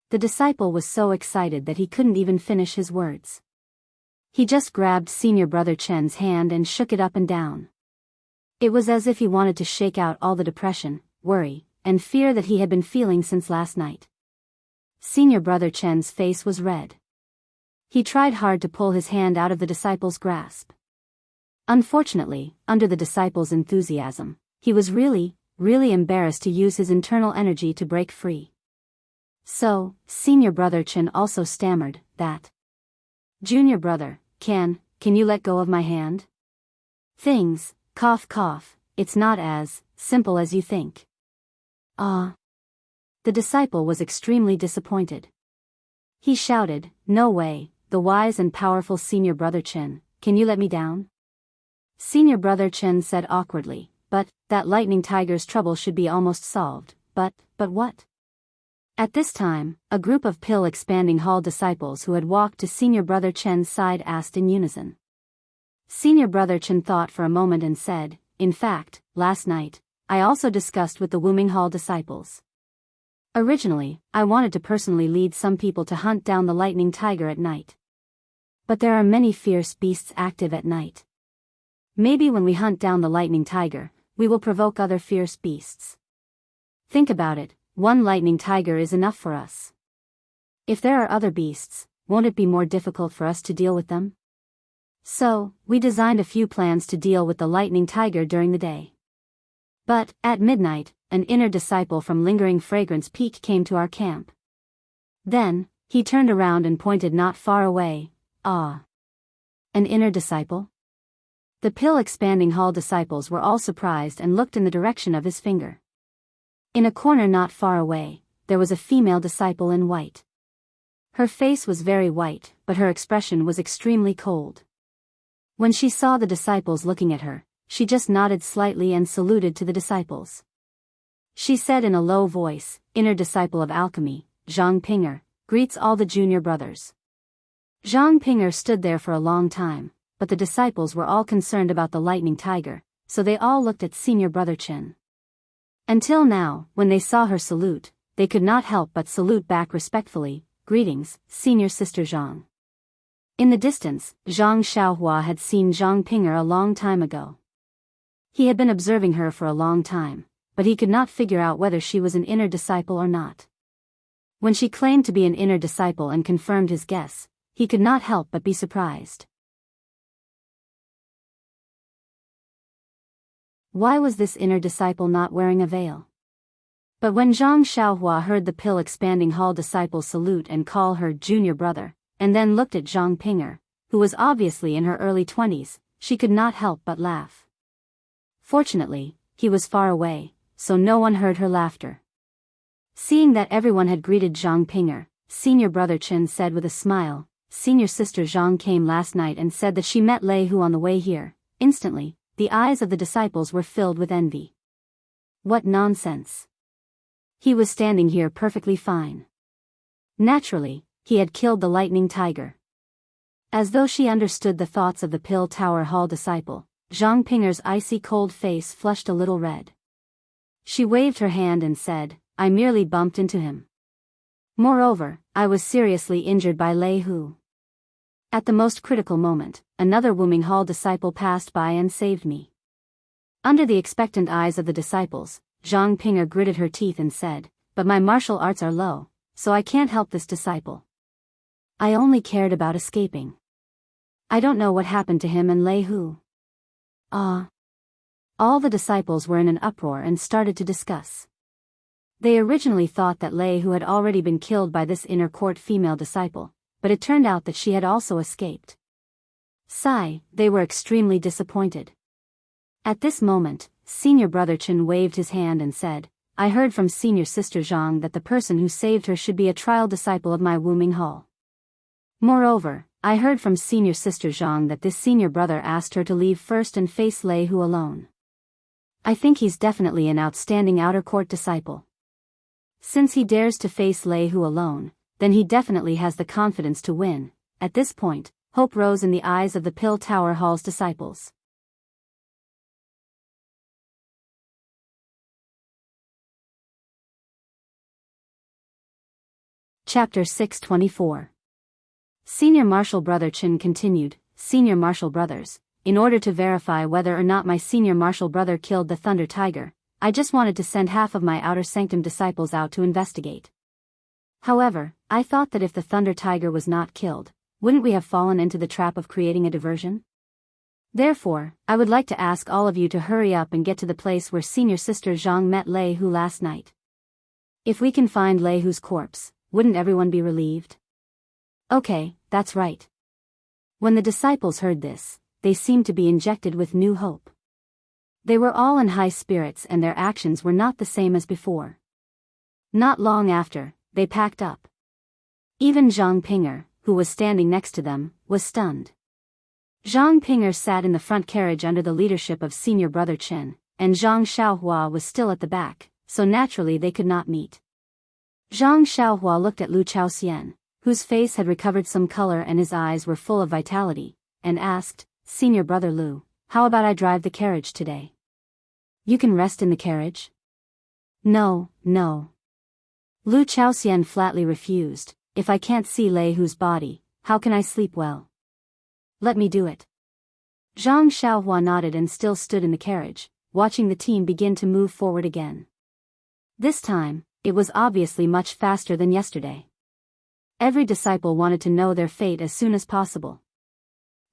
The disciple was so excited that he couldn't even finish his words. He just grabbed Senior Brother Chen's hand and shook it up and down. It was as if he wanted to shake out all the depression, worry, and fear that he had been feeling since last night. Senior Brother Chen's face was red. He tried hard to pull his hand out of the disciple's grasp. Unfortunately, under the disciple's enthusiasm, he was really embarrassed to use his internal energy to break free. So, Senior Brother Chen also stammered, "That. Junior Brother, can you let go of my hand? Things, cough, it's not as simple as you think." The disciple was extremely disappointed. He shouted, "No way, the wise and powerful Senior Brother Chen, can you let me down?" Senior Brother Chen said awkwardly, "But that lightning tiger's trouble should be almost solved, but what?" At this time, a group of Pill Expanding Hall disciples who had walked to Senior Brother Chen's side asked in unison. Senior Brother Chen thought for a moment and said, "In fact, last night, I also discussed with the Wuming Hall disciples. Originally, I wanted to personally lead some people to hunt down the lightning tiger at night. But there are many fierce beasts active at night. Maybe when we hunt down the lightning tiger, we will provoke other fierce beasts. Think about it, one lightning tiger is enough for us. If there are other beasts, won't it be more difficult for us to deal with them? So, we designed a few plans to deal with the lightning tiger during the day. But, at midnight, an inner disciple from Lingering Fragrance Peak came to our camp. Then, he turned around and pointed not far away. An inner disciple? The Pill Expanding Hall disciples were all surprised and looked in the direction of his finger. In a corner not far away, there was a female disciple in white. Her face was very white, but her expression was extremely cold. When she saw the disciples looking at her, she just nodded slightly and saluted to the disciples. She said in a low voice, "Inner disciple of alchemy, Zhang Pinger, greets all the junior brothers." Zhang Pinger stood there for a long time, but the disciples were all concerned about the lightning tiger, so they all looked at Senior Brother Chen. Until now, when they saw her salute, they could not help but salute back respectfully, "Greetings, Senior Sister Zhang." In the distance, Zhang Xiaohua had seen Zhang Pinger a long time ago. He had been observing her for a long time, but he could not figure out whether she was an inner disciple or not. When she claimed to be an inner disciple and confirmed his guess, he could not help but be surprised. Why was this inner disciple not wearing a veil? But when Zhang Xiaohua heard the Pill Expanding Hall disciple salute and call her junior brother, and then looked at Zhang Pinger, who was obviously in her early 20s, she could not help but laugh. Fortunately, he was far away, so no one heard her laughter. Seeing that everyone had greeted Zhang Ping'er, senior brother Chen said with a smile, "Senior sister Zhang came last night and said that she met Lei Hu on the way here." Instantly, the eyes of the disciples were filled with envy. What nonsense! He was standing here perfectly fine. Naturally, he had killed the lightning tiger. As though she understood the thoughts of the Pill Tower Hall disciple, Zhang Ping'er's icy cold face flushed a little red. She waved her hand and said, "I merely bumped into him. Moreover, I was seriously injured by Lei Hu. At the most critical moment, another Wuming Hall disciple passed by and saved me." Under the expectant eyes of the disciples, Zhang Ping'er gritted her teeth and said, "But my martial arts are low, so I can't help this disciple. I only cared about escaping. I don't know what happened to him and Lei Hu." All the disciples were in an uproar and started to discuss. They originally thought that Lei Hu had already been killed by this inner court female disciple, but it turned out that she had also escaped. They were extremely disappointed. At this moment, senior brother Chen waved his hand and said, "I heard from senior sister Zhang that the person who saved her should be a trial disciple of my Wuming Hall. Moreover, I heard from senior sister Zhang that this senior brother asked her to leave first and face Lei Hu alone. I think he's definitely an outstanding outer court disciple. Since he dares to face Lei Hu alone, then he definitely has the confidence to win." At this point, hope rose in the eyes of the Pill Tower Hall's disciples. Chapter 624. Senior Marshal Brother Chen continued, "Senior Marshal Brothers, in order to verify whether or not my senior Marshal brother killed the Thunder Tiger, I just wanted to send half of my Outer Sanctum disciples out to investigate. However, I thought that if the Thunder Tiger was not killed, wouldn't we have fallen into the trap of creating a diversion? Therefore, I would like to ask all of you to hurry up and get to the place where senior sister Zhang met Lei Hu last night. If we can find Lei Hu's corpse, wouldn't everyone be relieved?" "Okay, that's right." When the disciples heard this, they seemed to be injected with new hope. They were all in high spirits and their actions were not the same as before. Not long after, they packed up. Even Zhang Ping'er, who was standing next to them, was stunned. Zhang Ping'er sat in the front carriage under the leadership of senior brother Chen, and Zhang Xiaohua was still at the back, so naturally they could not meet. Zhang Xiaohua looked at Lu Chaoxian, whose face had recovered some color and his eyes were full of vitality, and asked, "Senior brother Lu, how about I drive the carriage today? You can rest in the carriage?" No. Lu Chaoxian flatly refused. "If I can't see Lei Hu's body, how can I sleep well? Let me do it." Zhang Xiaohua nodded and still stood in the carriage, watching the team begin to move forward again. This time, it was obviously much faster than yesterday. Every disciple wanted to know their fate as soon as possible.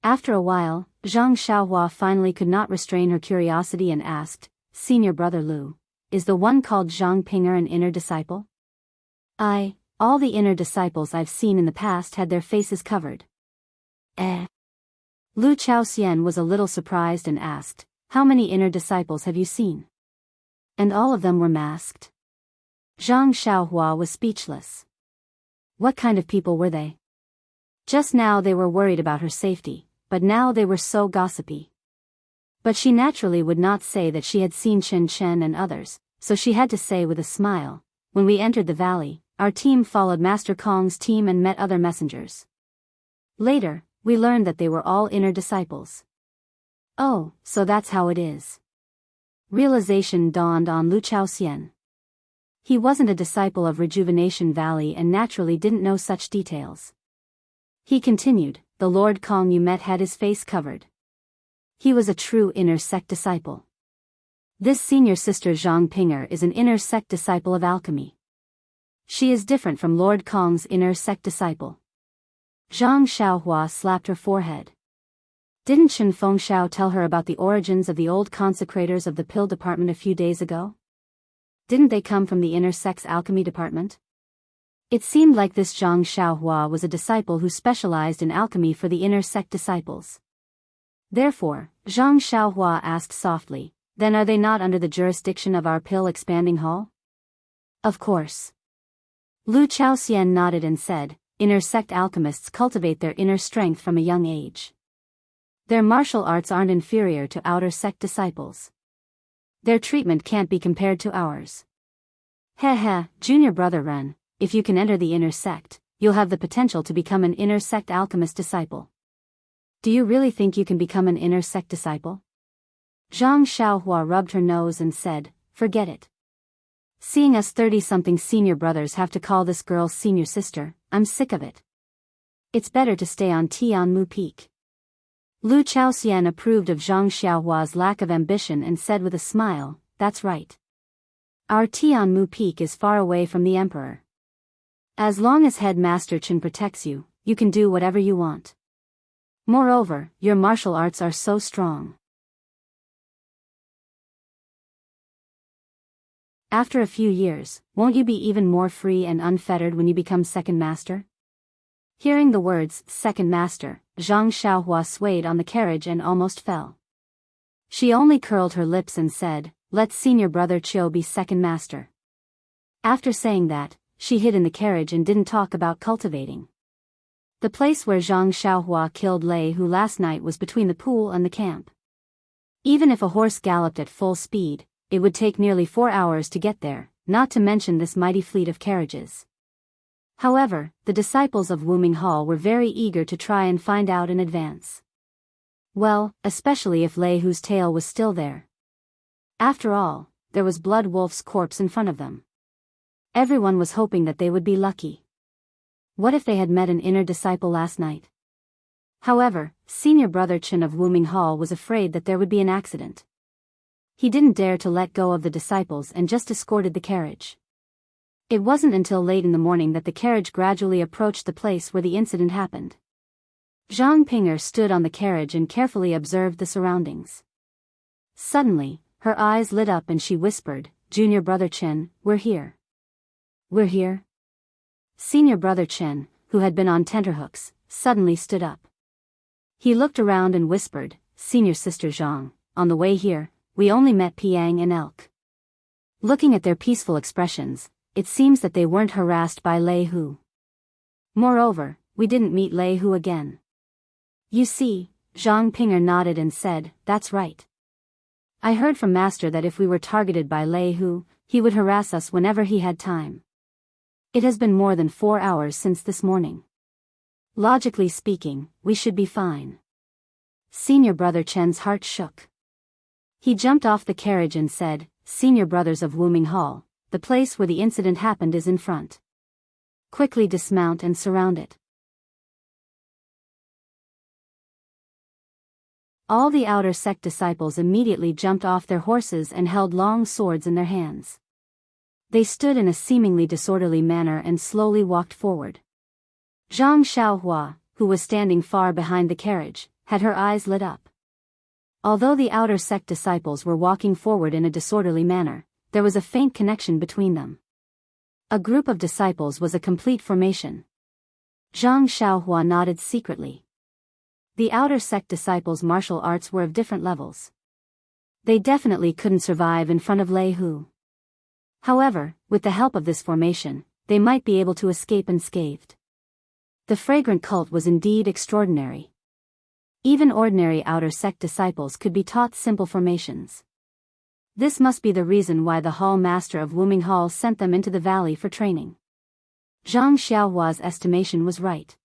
After a while, Zhang Xiaohua finally could not restrain her curiosity and asked, "Senior brother Lu, is the one called Zhang Ping'er an inner disciple?" All the inner disciples I've seen in the past had their faces covered." Lu Chaoxian was a little surprised and asked, "How many inner disciples have you seen?" "And all of them were masked?" Zhang Xiaohua was speechless. What kind of people were they? Just now they were worried about her safety, but now they were so gossipy. But she naturally would not say that she had seen Chen and others, so she had to say with a smile, "When we entered the valley, our team followed Master Kong's team and met other messengers. Later, we learned that they were all inner disciples." "Oh, so that's how it is." Realization dawned on Lu Chaoxian. He wasn't a disciple of Rejuvenation Valley and naturally didn't know such details. He continued, "The Lord Kong you met had his face covered. He was a true inner sect disciple. This senior sister Zhang Ping'er is an inner sect disciple of alchemy. She is different from Lord Kong's inner sect disciple." Zhang Xiaohua slapped her forehead. Didn't Chen Fengxiao tell her about the origins of the old consecrators of the pill department a few days ago? Didn't they come from the inner sect's alchemy department? It seemed like this Zhang Xiaohua was a disciple who specialized in alchemy for the inner sect disciples. Therefore, Zhang Xiaohua asked softly, Then are they not under the jurisdiction of our pill-expanding hall? Of course. Lu Chaoxian nodded and said, inner sect alchemists cultivate their inner strength from a young age. Their martial arts aren't inferior to outer sect disciples. Their treatment can't be compared to ours. Heh, junior brother Ren, if you can enter the inner sect, you'll have the potential to become an inner sect alchemist disciple. Do you really think you can become an inner sect disciple? Zhang Xiaohua rubbed her nose and said, forget it. Seeing us 30-something senior brothers have to call this girl senior sister, I'm sick of it. It's better to stay on Tianmu Peak. Lu Chaoxian approved of Zhang Xiaohua's lack of ambition and said with a smile, that's right. Our Tianmu Peak is far away from the emperor. As long as Headmaster Chen protects you, you can do whatever you want. Moreover, your martial arts are so strong. After a few years, won't you be even more free and unfettered when you become second master? Hearing the words, second master, Zhang Xiaohua swayed on the carriage and almost fell. She only curled her lips and said, let senior brother Chiu be second master. After saying that, she hid in the carriage and didn't talk about cultivating. The place where Zhang Xiaohua killed Lei Hu last night was between the pool and the camp. Even if a horse galloped at full speed, it would take nearly 4 hours to get there, not to mention this mighty fleet of carriages. However, the disciples of Wuming Hall were very eager to try and find out in advance. Well, especially if Lei Hu's tail was still there. After all, there was Blood Wolf's corpse in front of them. Everyone was hoping that they would be lucky. What if they had met an inner disciple last night? However, senior brother Chen of Wuming Hall was afraid that there would be an accident. He didn't dare to let go of the disciples and just escorted the carriage. It wasn't until late in the morning that the carriage gradually approached the place where the incident happened. Zhang Pinger stood on the carriage and carefully observed the surroundings. Suddenly, her eyes lit up and she whispered, Junior brother Chen, we're here. We're here? Senior brother Chen, who had been on tenterhooks, suddenly stood up. He looked around and whispered, Senior sister Zhang, on the way here, we only met Piang and Elk. Looking at their peaceful expressions, it seems that they weren't harassed by Lei Hu. Moreover, we didn't meet Lei Hu again. You see, Zhang Pinger nodded and said, that's right. I heard from Master that if we were targeted by Lei Hu, he would harass us whenever he had time. It has been more than 4 hours since this morning. Logically speaking, we should be fine. Senior brother Chen's heart shook. He jumped off the carriage and said, Senior brothers of Wuming Hall, the place where the incident happened is in front. Quickly dismount and surround it. All the outer sect disciples immediately jumped off their horses and held long swords in their hands. They stood in a seemingly disorderly manner and slowly walked forward. Zhang Xiaohua, who was standing far behind the carriage, had her eyes lit up. Although the outer sect disciples were walking forward in a disorderly manner, there was a faint connection between them. A group of disciples was a complete formation. Zhang Xiaohua nodded secretly. The outer sect disciples' martial arts were of different levels. They definitely couldn't survive in front of Lei Hu. However, with the help of this formation, they might be able to escape unscathed. The fragrant cult was indeed extraordinary. Even ordinary outer sect disciples could be taught simple formations. This must be the reason why the hall master of Wuming Hall sent them into the valley for training. Zhang Xiaohua's estimation was right.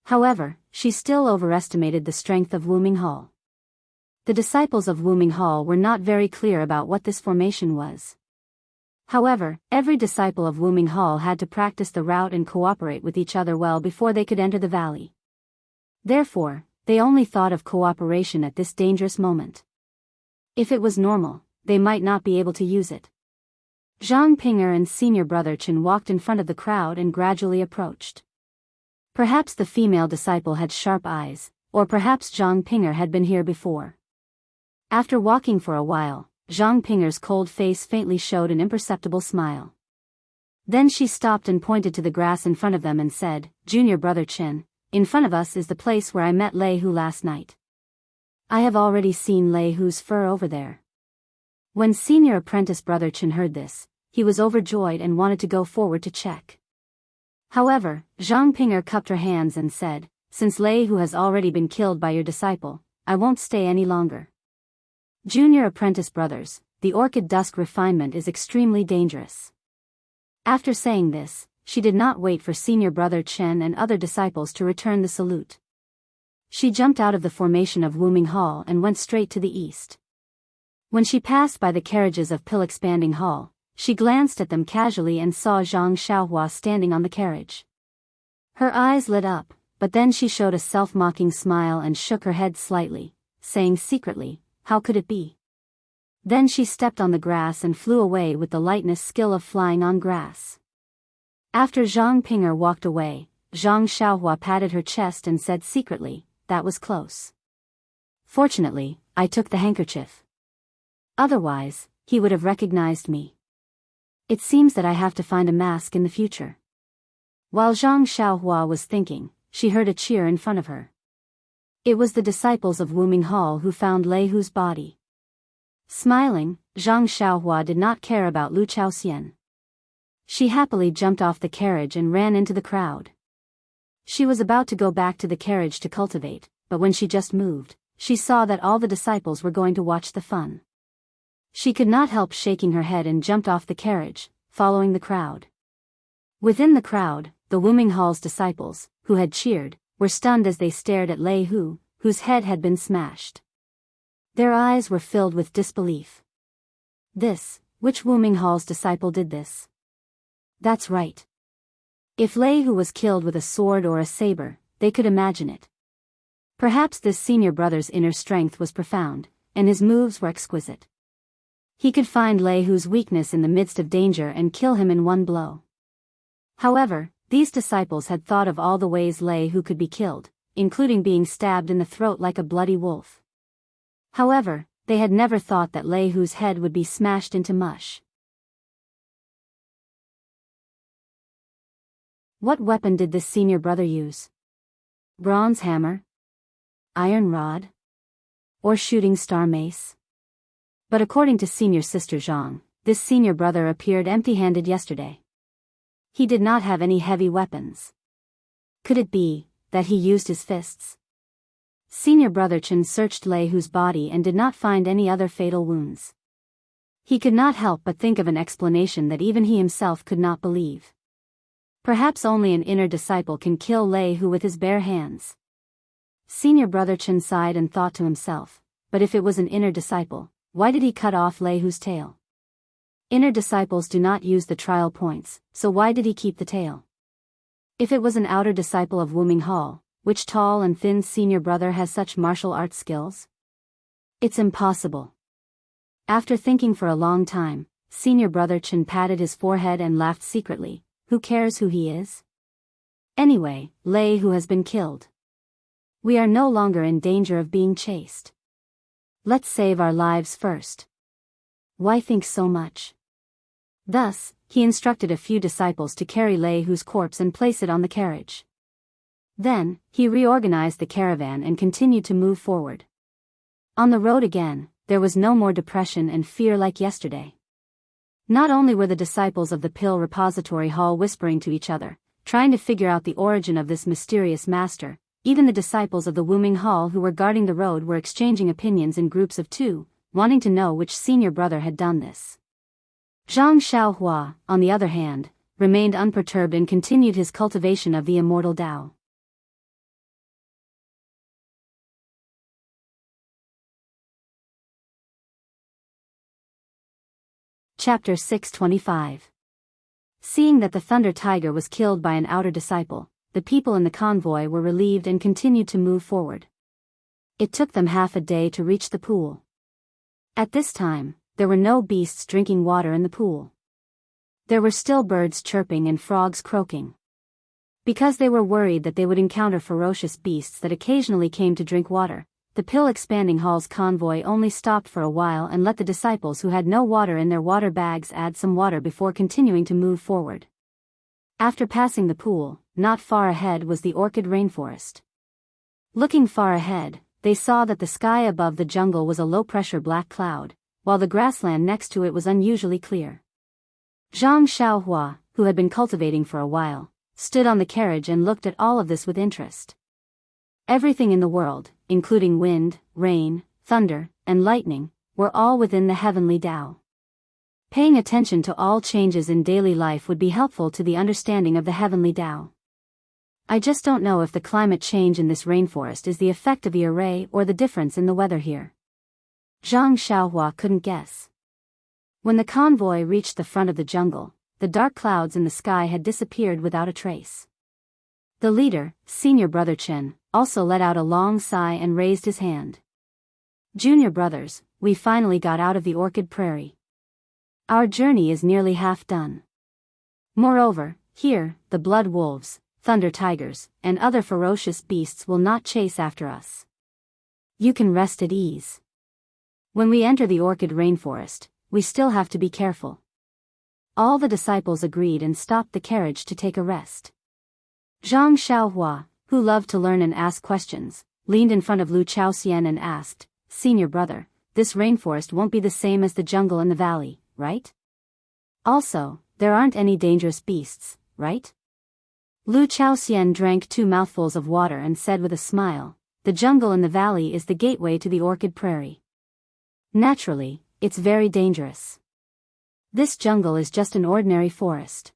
However, she still overestimated the strength of Wuming Hall. The disciples of Wuming Hall were not very clear about what this formation was. However, every disciple of Wuming Hall had to practice the route and cooperate with each other well before they could enter the valley. Therefore, they only thought of cooperation at this dangerous moment. If it was normal, they might not be able to use it. Zhang Pinger and senior brother Chen walked in front of the crowd and gradually approached. Perhaps the female disciple had sharp eyes, or perhaps Zhang Pinger had been here before. After walking for a while, Zhang Pinger's cold face faintly showed an imperceptible smile. Then she stopped and pointed to the grass in front of them and said, Junior brother Chen, in front of us is the place where I met Lei Hu last night. I have already seen Lei Hu's fur over there. When senior apprentice brother Chen heard this, he was overjoyed and wanted to go forward to check. However, Zhang Ping'er cupped her hands and said, "Since Lei Hu has already been killed by your disciple, I won't stay any longer. Junior apprentice brothers, the orchid dusk refinement is extremely dangerous." After saying this, she did not wait for senior brother Chen and other disciples to return the salute. She jumped out of the formation of Wuming Hall and went straight to the east. When she passed by the carriages of Pill Expanding Hall, she glanced at them casually and saw Zhang Xiaohua standing on the carriage. Her eyes lit up, but then she showed a self-mocking smile and shook her head slightly, saying secretly, "How could it be?" Then she stepped on the grass and flew away with the lightness skill of flying on grass. After Zhang Ping'er walked away, Zhang Xiaohua patted her chest and said secretly, "That was close. Fortunately, I took the handkerchief. Otherwise, he would have recognized me. It seems that I have to find a mask in the future." While Zhang Xiaohua was thinking, she heard a cheer in front of her. It was the disciples of Wuming Hall who found Lei Hu's body. Smiling, Zhang Xiaohua did not care about Lu Chaoxian. She happily jumped off the carriage and ran into the crowd. She was about to go back to the carriage to cultivate, but when she just moved, she saw that all the disciples were going to watch the fun. She could not help shaking her head and jumped off the carriage, following the crowd. Within the crowd, the Wuming Hall's disciples, who had cheered, were stunned as they stared at Lei Hu, whose head had been smashed. Their eyes were filled with disbelief. Which Wuming Hall's disciple did this? That's right. If Lei Hu was killed with a sword or a saber, they could imagine it. Perhaps this senior brother's inner strength was profound, and his moves were exquisite. He could find Lei Hu's weakness in the midst of danger and kill him in one blow. However, these disciples had thought of all the ways Lei Hu could be killed, including being stabbed in the throat like a bloody wolf. However, they had never thought that Lei Hu's head would be smashed into mush. What weapon did this senior brother use? Bronze hammer? Iron rod? Or shooting star mace? But according to senior sister Zhang, this senior brother appeared empty-handed yesterday. He did not have any heavy weapons. Could it be that he used his fists? Senior brother Chen searched Lei Hu's body and did not find any other fatal wounds. He could not help but think of an explanation that even he himself could not believe. Perhaps only an inner disciple can kill Lei Hu with his bare hands. Senior brother Chen sighed and thought to himself, but if it was an inner disciple, why did he cut off Lei Hu's tail? Inner disciples do not use the trial points, so why did he keep the tail? If it was an outer disciple of Wuming Hall, which tall and thin senior brother has such martial arts skills? It's impossible. After thinking for a long time, senior brother Chen patted his forehead and laughed secretly. Who cares who he is? Anyway, Lei Hu has been killed. We are no longer in danger of being chased. Let's save our lives first. Why think so much? Thus, he instructed a few disciples to carry Lei Hu's corpse and place it on the carriage. Then, he reorganized the caravan and continued to move forward. On the road again, there was no more depression and fear like yesterday. Not only were the disciples of the Pill Repository Hall whispering to each other, trying to figure out the origin of this mysterious master, even the disciples of the Wuming Hall who were guarding the road were exchanging opinions in groups of two, wanting to know which senior brother had done this. Zhang Xiaohua, on the other hand, remained unperturbed and continued his cultivation of the immortal Dao. Chapter 625. Seeing that the Thunder Tiger was killed by an outer disciple, the people in the convoy were relieved and continued to move forward. It took them half a day to reach the pool. At this time, there were no beasts drinking water in the pool. There were still birds chirping and frogs croaking. Because they were worried that they would encounter ferocious beasts that occasionally came to drink water, the Pill Expanding Hall's convoy only stopped for a while and let the disciples who had no water in their water bags add some water before continuing to move forward. After passing the pool, not far ahead was the orchid rainforest. Looking far ahead, they saw that the sky above the jungle was a low-pressure black cloud, while the grassland next to it was unusually clear. Zhang Xiaohua, who had been cultivating for a while, stood on the carriage and looked at all of this with interest. Everything in the world, including wind, rain, thunder, and lightning, were all within the heavenly Tao. Paying attention to all changes in daily life would be helpful to the understanding of the heavenly Tao. I just don't know if the climate change in this rainforest is the effect of the array or the difference in the weather here. Zhang Xiaohua couldn't guess. When the convoy reached the front of the jungle, the dark clouds in the sky had disappeared without a trace. The leader, senior brother Chen, also let out a long sigh and raised his hand. Junior brothers, we finally got out of the orchid prairie. Our journey is nearly half done. Moreover, here, the blood wolves, thunder tigers, and other ferocious beasts will not chase after us. You can rest at ease. When we enter the orchid rainforest, we still have to be careful. All the disciples agreed and stopped the carriage to take a rest. Zhang Xiaohua, who loved to learn and ask questions, leaned in front of Lu Chaoxian and asked, "Senior brother, this rainforest won't be the same as the jungle in the valley, right? Also, there aren't any dangerous beasts, right?" Lu Chaoxian drank 2 mouthfuls of water and said with a smile, "The jungle in the valley is the gateway to the orchid prairie. Naturally, it's very dangerous. This jungle is just an ordinary forest.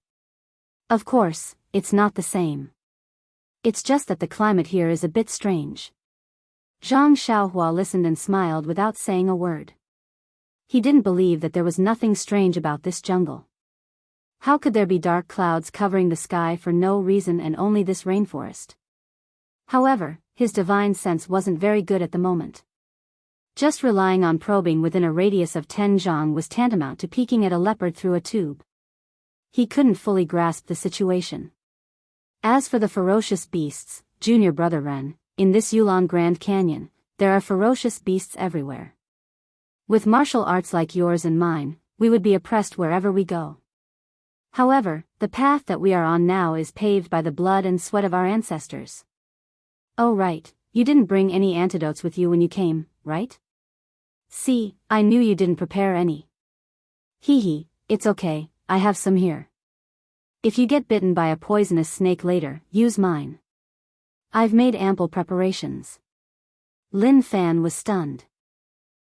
Of course, it's not the same. It's just that the climate here is a bit strange." Zhang Xiaohua listened and smiled without saying a word. He didn't believe that there was nothing strange about this jungle. How could there be dark clouds covering the sky for no reason and only this rainforest? However, his divine sense wasn't very good at the moment. Just relying on probing within a radius of 10 zhang was tantamount to peeking at a leopard through a tube. He couldn't fully grasp the situation. As for the ferocious beasts, junior brother Ren, in this Yulon Grand Canyon, there are ferocious beasts everywhere. With martial arts like yours and mine, we would be oppressed wherever we go. However, the path that we are on now is paved by the blood and sweat of our ancestors. Oh right, you didn't bring any antidotes with you when you came, right? See, I knew you didn't prepare any. Hee, it's okay, I have some here. If you get bitten by a poisonous snake later, use mine. I've made ample preparations. Lin Fan was stunned.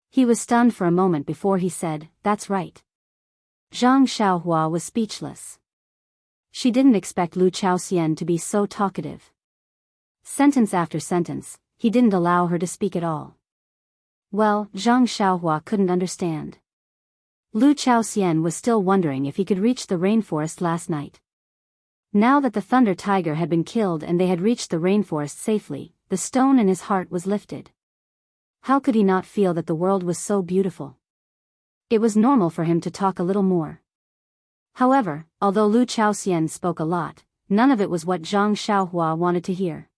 He was stunned for a moment before he said, "That's right." Zhang Xiaohua was speechless. She didn't expect Lu Chaoxian to be so talkative. Sentence after sentence, he didn't allow her to speak at all. Well, Zhang Xiaohua couldn't understand. Lu Chaoxian was still wondering if he could reach the rainforest last night. Now that the thunder tiger had been killed and they had reached the rainforest safely, the stone in his heart was lifted. How could he not feel that the world was so beautiful? It was normal for him to talk a little more. However, although Lu Chaoxian spoke a lot, none of it was what Zhang Xiaohua wanted to hear.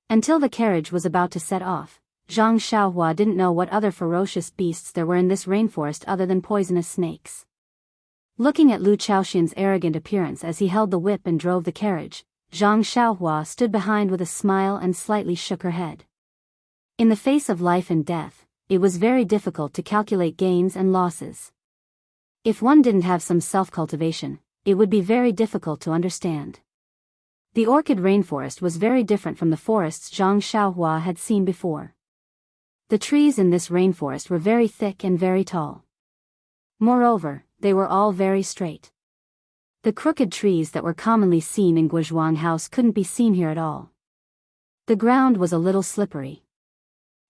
Until the carriage was about to set off, Zhang Xiaohua didn't know what other ferocious beasts there were in this rainforest other than poisonous snakes. Looking at Lu Chaoxian's arrogant appearance as he held the whip and drove the carriage, Zhang Xiaohua stood behind with a smile and slightly shook her head. In the face of life and death, it was very difficult to calculate gains and losses. If one didn't have some self-cultivation, it would be very difficult to understand. The orchid rainforest was very different from the forests Zhang Xiaohua had seen before. The trees in this rainforest were very thick and very tall. Moreover, they were all very straight. The crooked trees that were commonly seen in Guizhuang House couldn't be seen here at all. The ground was a little slippery.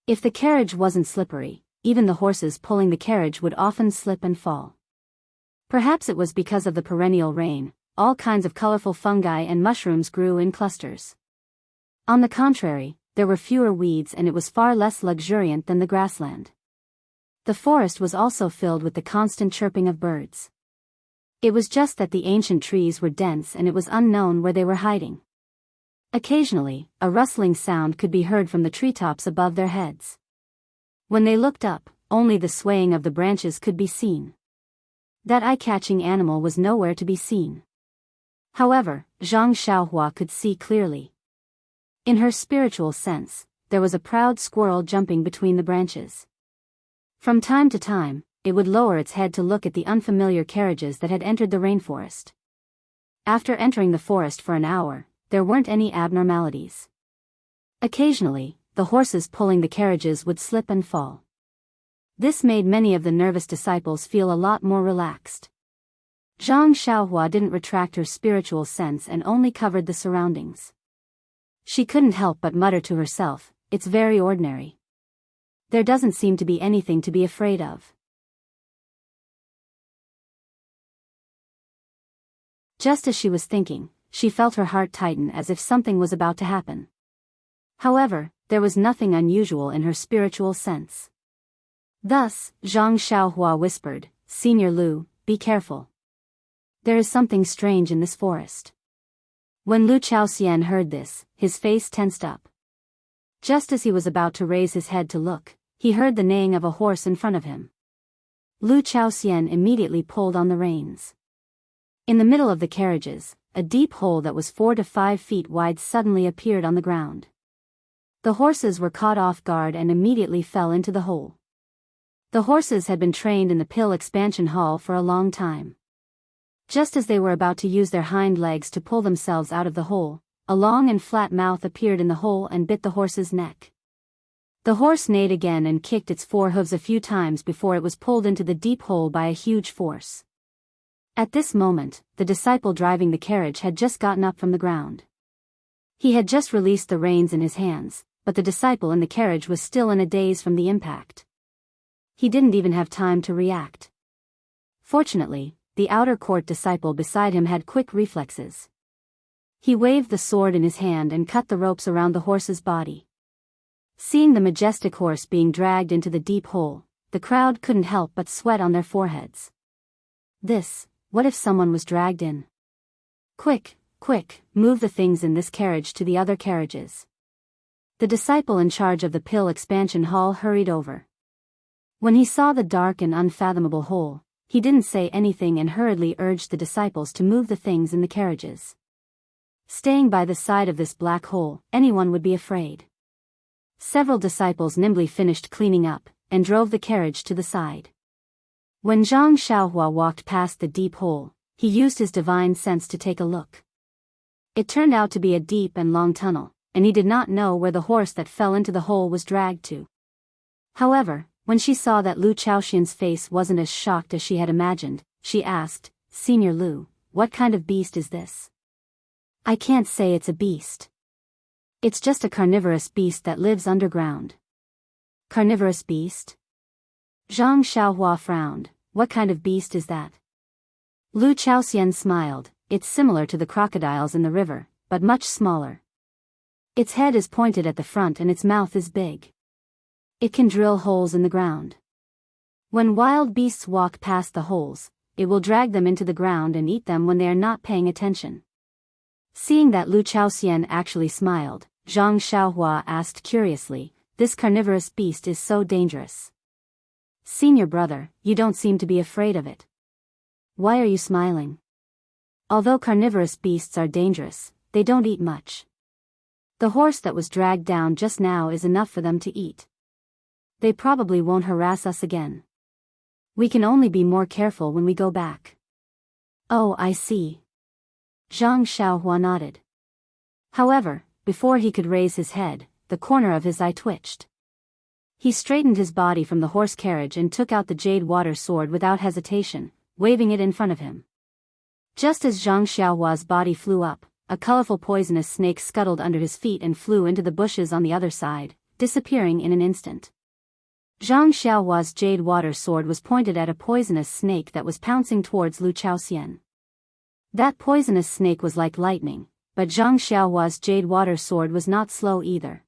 If the carriage wasn't slippery, even the horses pulling the carriage would often slip and fall. Perhaps it was because of the perennial rain, all kinds of colorful fungi and mushrooms grew in clusters. On the contrary, there were fewer weeds and it was far less luxuriant than the grassland. The forest was also filled with the constant chirping of birds. It was just that the ancient trees were dense and it was unknown where they were hiding. Occasionally, a rustling sound could be heard from the treetops above their heads. When they looked up, only the swaying of the branches could be seen. That eye-catching animal was nowhere to be seen. However, Zhang Xiaohua could see clearly. In her spiritual sense, there was a proud squirrel jumping between the branches. From time to time, it would lower its head to look at the unfamiliar carriages that had entered the rainforest. After entering the forest for an hour, there weren't any abnormalities. Occasionally, the horses pulling the carriages would slip and fall. This made many of the nervous disciples feel a lot more relaxed. Zhang Xiaohua didn't retract her spiritual sense and only covered the surroundings. She couldn't help but mutter to herself, "It's very ordinary. There doesn't seem to be anything to be afraid of." Just as she was thinking, she felt her heart tighten as if something was about to happen. However, there was nothing unusual in her spiritual sense. Thus, Zhang Xiaohua whispered, "Senior Lu, be careful. There is something strange in this forest." When Lu Chaoxian heard this, his face tensed up. Just as he was about to raise his head to look, he heard the neighing of a horse in front of him. Lu Chaoxian immediately pulled on the reins. In the middle of the carriages, a deep hole that was 4 to 5 feet wide suddenly appeared on the ground. The horses were caught off guard and immediately fell into the hole. The horses had been trained in the pill expansion hall for a long time. Just as they were about to use their hind legs to pull themselves out of the hole, a long and flat mouth appeared in the hole and bit the horse's neck. The horse neighed again and kicked its 4 hooves a few times before it was pulled into the deep hole by a huge force. At this moment, the disciple driving the carriage had just gotten up from the ground. He had just released the reins in his hands, but the disciple in the carriage was still in a daze from the impact. He didn't even have time to react. Fortunately, the outer court disciple beside him had quick reflexes. He waved the sword in his hand and cut the ropes around the horse's body. Seeing the majestic horse being dragged into the deep hole, the crowd couldn't help but sweat on their foreheads. What if someone was dragged in? Quick, move the things in this carriage to the other carriages." The disciple in charge of the pill expansion hall hurried over. When he saw the dark and unfathomable hole, he didn't say anything and hurriedly urged the disciples to move the things in the carriages. Staying by the side of this black hole, anyone would be afraid. Several disciples nimbly finished cleaning up, and drove the carriage to the side. When Zhang Xiaohua walked past the deep hole, he used his divine sense to take a look. It turned out to be a deep and long tunnel, and he did not know where the horse that fell into the hole was dragged to. However, when she saw that Lu Chaoxian's face wasn't as shocked as she had imagined, she asked, "Senior Lu, what kind of beast is this?" "I can't say it's a beast. It's just a carnivorous beast that lives underground." "Carnivorous beast?" Zhang Xiaohua frowned. "What kind of beast is that?" Lu Chaoxian smiled. "It's similar to the crocodiles in the river, but much smaller. Its head is pointed at the front and its mouth is big. It can drill holes in the ground. When wild beasts walk past the holes, it will drag them into the ground and eat them when they are not paying attention." Seeing that Lu Chaoxian actually smiled, Zhang Xiaohua asked curiously, "This carnivorous beast is so dangerous. Senior brother, you don't seem to be afraid of it. Why are you smiling?" "Although carnivorous beasts are dangerous, they don't eat much. The horse that was dragged down just now is enough for them to eat. They probably won't harass us again. We can only be more careful when we go back." "Oh, I see." Zhang Xiaohua nodded. However, before he could raise his head, the corner of his eye twitched. He straightened his body from the horse carriage and took out the jade water sword without hesitation, waving it in front of him. Just as Zhang Xiaohua's body flew up, a colorful poisonous snake scuttled under his feet and flew into the bushes on the other side, disappearing in an instant. Zhang Xiaohua's jade water sword was pointed at a poisonous snake that was pouncing towards Lu Chaoxian. That poisonous snake was like lightning, but Zhang Xiaohua's jade water sword was not slow either.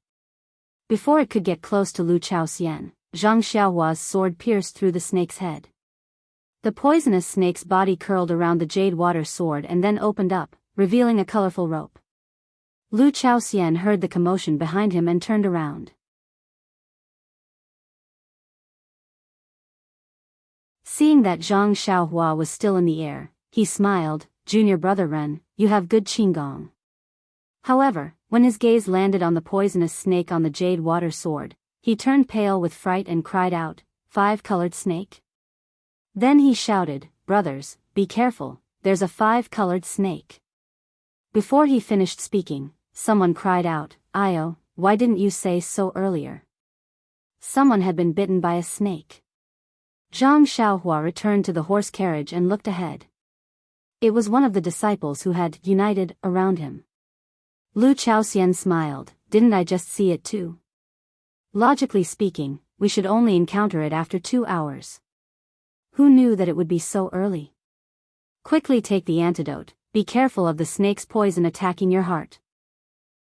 Before it could get close to Lu Chaoxian, Zhang Xiaohua's sword pierced through the snake's head. The poisonous snake's body curled around the jade water sword and then opened up, revealing a colorful rope. Lu Chaoxian heard the commotion behind him and turned around. Seeing that Zhang Xiaohua was still in the air, he smiled, "Junior brother Ren, you have good qinggong. However, when his gaze landed on the poisonous snake on the jade water sword, he turned pale with fright and cried out, "Five-colored snake?" Then he shouted, "Brothers, be careful, there's a five-colored snake." Before he finished speaking, someone cried out, "Io, why didn't you say so earlier?" Someone had been bitten by a snake. Zhang Xiaohua returned to the horse carriage and looked ahead. It was one of the disciples who had united around him. Lu Chaoxian smiled, "Didn't I just see it too? Logically speaking, we should only encounter it after 2 hours. Who knew that it would be so early? Quickly take the antidote, be careful of the snake's poison attacking your heart."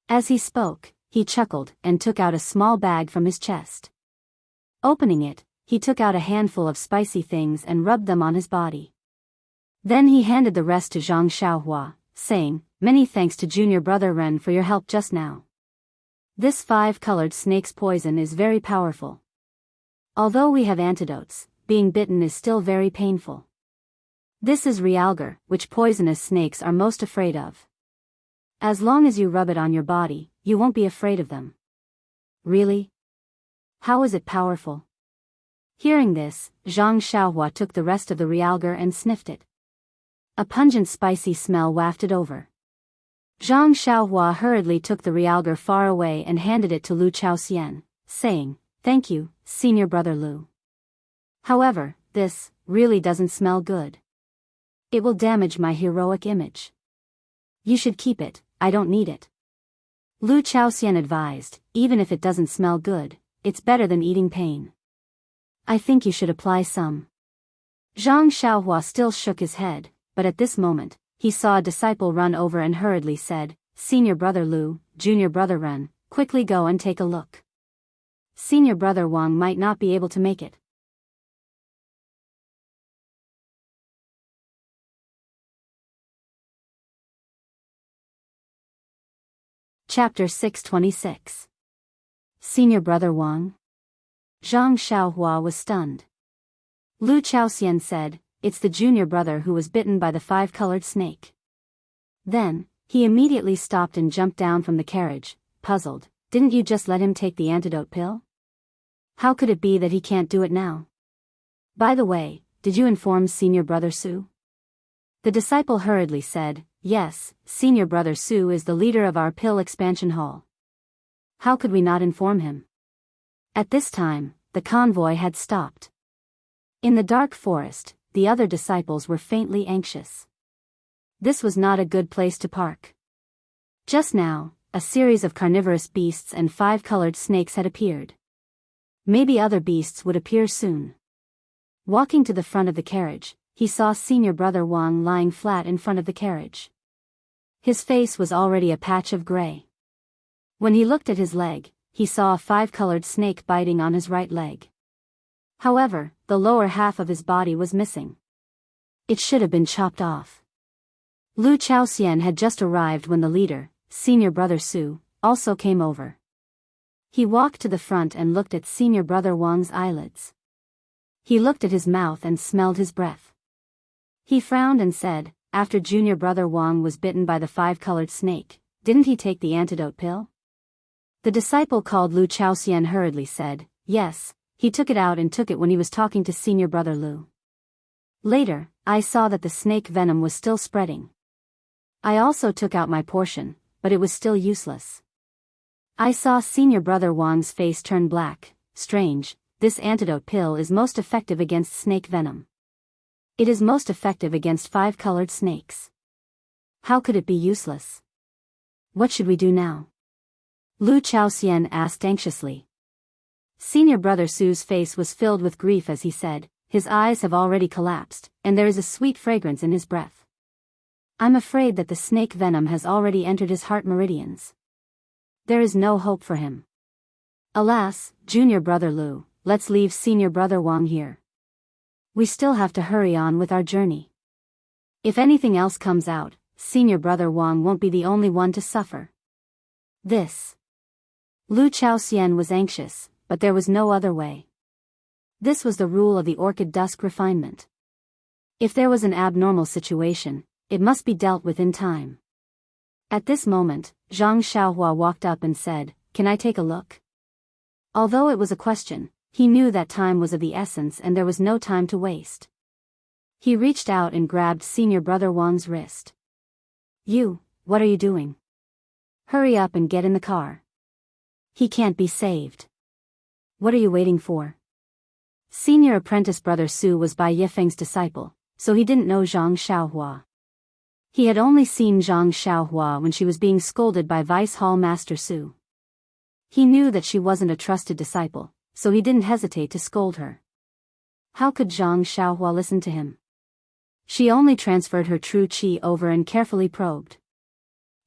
As he spoke, he chuckled and took out a small bag from his chest. Opening it, he took out a handful of spicy things and rubbed them on his body. Then he handed the rest to Zhang Xiaohua, saying, "Many thanks to junior brother Ren for your help just now. This five-colored snake's poison is very powerful. Although we have antidotes, being bitten is still very painful. This is realgar, which poisonous snakes are most afraid of. As long as you rub it on your body, you won't be afraid of them." "Really? How is it powerful?" Hearing this, Zhang Xiaohua took the rest of the realgar and sniffed it. A pungent spicy smell wafted over. Zhang Xiaohua hurriedly took the realgar far away and handed it to Lu Chaoxian, saying, "Thank you, senior brother Lu. However, this really doesn't smell good. It will damage my heroic image. You should keep it, I don't need it." Lu Chaoxian advised, "Even if it doesn't smell good, it's better than eating pain. I think you should apply some." Zhang Xiaohua still shook his head, but at this moment, he saw a disciple run over and hurriedly said, "Senior brother Lu, junior brother Ren, quickly go and take a look. Senior brother Wang might not be able to make it." Chapter 626. Senior brother Wang? Zhang Xiaohua was stunned. Lu Chaoxian said, "It's the junior brother who was bitten by the five-colored snake." Then, he immediately stopped and jumped down from the carriage, puzzled. "Didn't you just let him take the antidote pill? How could it be that he can't do it now? By the way, did you inform senior brother Su?" The disciple hurriedly said, "Yes, senior brother Su is the leader of our pill expansion hall. How could we not inform him?" At this time, the convoy had stopped. In the dark forest, the other disciples were faintly anxious. This was not a good place to park. Just now, a series of carnivorous beasts and five-colored snakes had appeared. Maybe other beasts would appear soon. Walking to the front of the carriage, he saw senior brother Wang lying flat in front of the carriage. His face was already a patch of gray. When he looked at his leg, he saw a five-colored snake biting on his right leg. However, the lower half of his body was missing. It should have been chopped off. Lu Chaoxian had just arrived when the leader, senior brother Su, also came over. He walked to the front and looked at senior brother Wang's eyelids. He looked at his mouth and smelled his breath. He frowned and said, "After junior brother Wang was bitten by the five-colored snake, didn't he take the antidote pill?" The disciple called Lu Chaoxian hurriedly said, "Yes, he took it out and took it when he was talking to senior brother Lu. Later, I saw that the snake venom was still spreading. I also took out my portion, but it was still useless." I saw senior brother Wang's face turn black. "Strange, this antidote pill is most effective against snake venom. It is most effective against five-colored snakes. How could it be useless? What should we do now?" Lu Chaoxian asked anxiously. Senior brother Su's face was filled with grief as he said, "His eyes have already collapsed, and there is a sweet fragrance in his breath. I'm afraid that the snake venom has already entered his heart meridians. There is no hope for him. Alas, junior brother Lu, let's leave senior brother Wang here. We still have to hurry on with our journey. If anything else comes out, senior brother Wang won't be the only one to suffer." This. Lu Chaoxian was anxious, but there was no other way. This was the rule of the Orchid Dusk refinement. If there was an abnormal situation, it must be dealt with in time. At this moment, Zhang Xiaohua walked up and said, "Can I take a look?" Although it was a question, he knew that time was of the essence and there was no time to waste. He reached out and grabbed senior brother Wang's wrist. What are you doing? Hurry up and get in the car. He can't be saved. What are you waiting for? Senior apprentice brother Su was Bai Yifeng's disciple, so he didn't know Zhang Xiaohua. He had only seen Zhang Xiaohua when she was being scolded by Vice Hall Master Su. He knew that she wasn't a trusted disciple, so he didn't hesitate to scold her. How could Zhang Xiaohua listen to him? She only transferred her true qi over and carefully probed.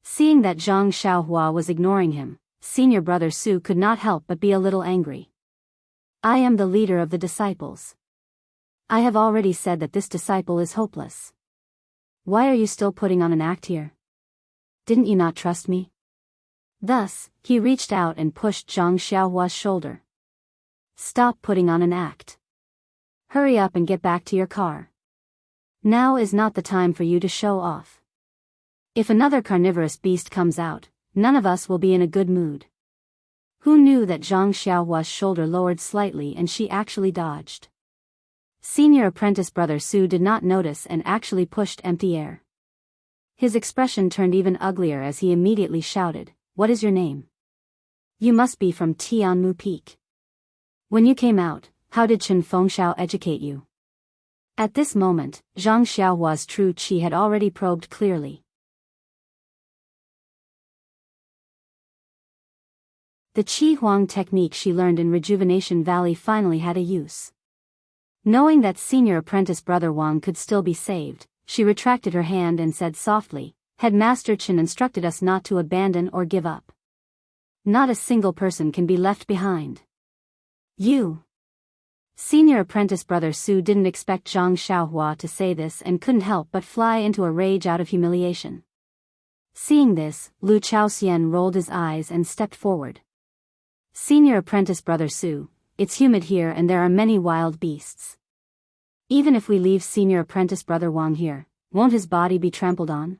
Seeing that Zhang Xiaohua was ignoring him, senior brother Su could not help but be a little angry. I am the leader of the disciples. I have already said that this disciple is hopeless. Why are you still putting on an act here? Didn't you not trust me? Thus, he reached out and pushed Zhang Xiaohua's shoulder. Stop putting on an act. Hurry up and get back to your car. Now is not the time for you to show off. If another carnivorous beast comes out, none of us will be in a good mood. Who knew that Zhang Xiaohua's shoulder lowered slightly and she actually dodged? Senior apprentice brother Su did not notice and actually pushed empty air. His expression turned even uglier as he immediately shouted, "What is your name? You must be from Tianmu Peak. When you came out, how did Chen Fengxiao educate you?" At this moment, Zhang Xiaohua's true qi had already probed clearly. The Qi Huang technique she learned in Rejuvenation Valley finally had a use. Knowing that senior apprentice brother Wang could still be saved, she retracted her hand and said softly, "Headmaster Chen instructed us not to abandon or give up. Not a single person can be left behind." Senior apprentice brother Su didn't expect Zhang Xiaohua to say this and couldn't help but fly into a rage out of humiliation. Seeing this, Lu Chaoxian rolled his eyes and stepped forward. Senior apprentice brother Su, it's humid here and there are many wild beasts. Even if we leave senior apprentice brother Wang here, won't his body be trampled on?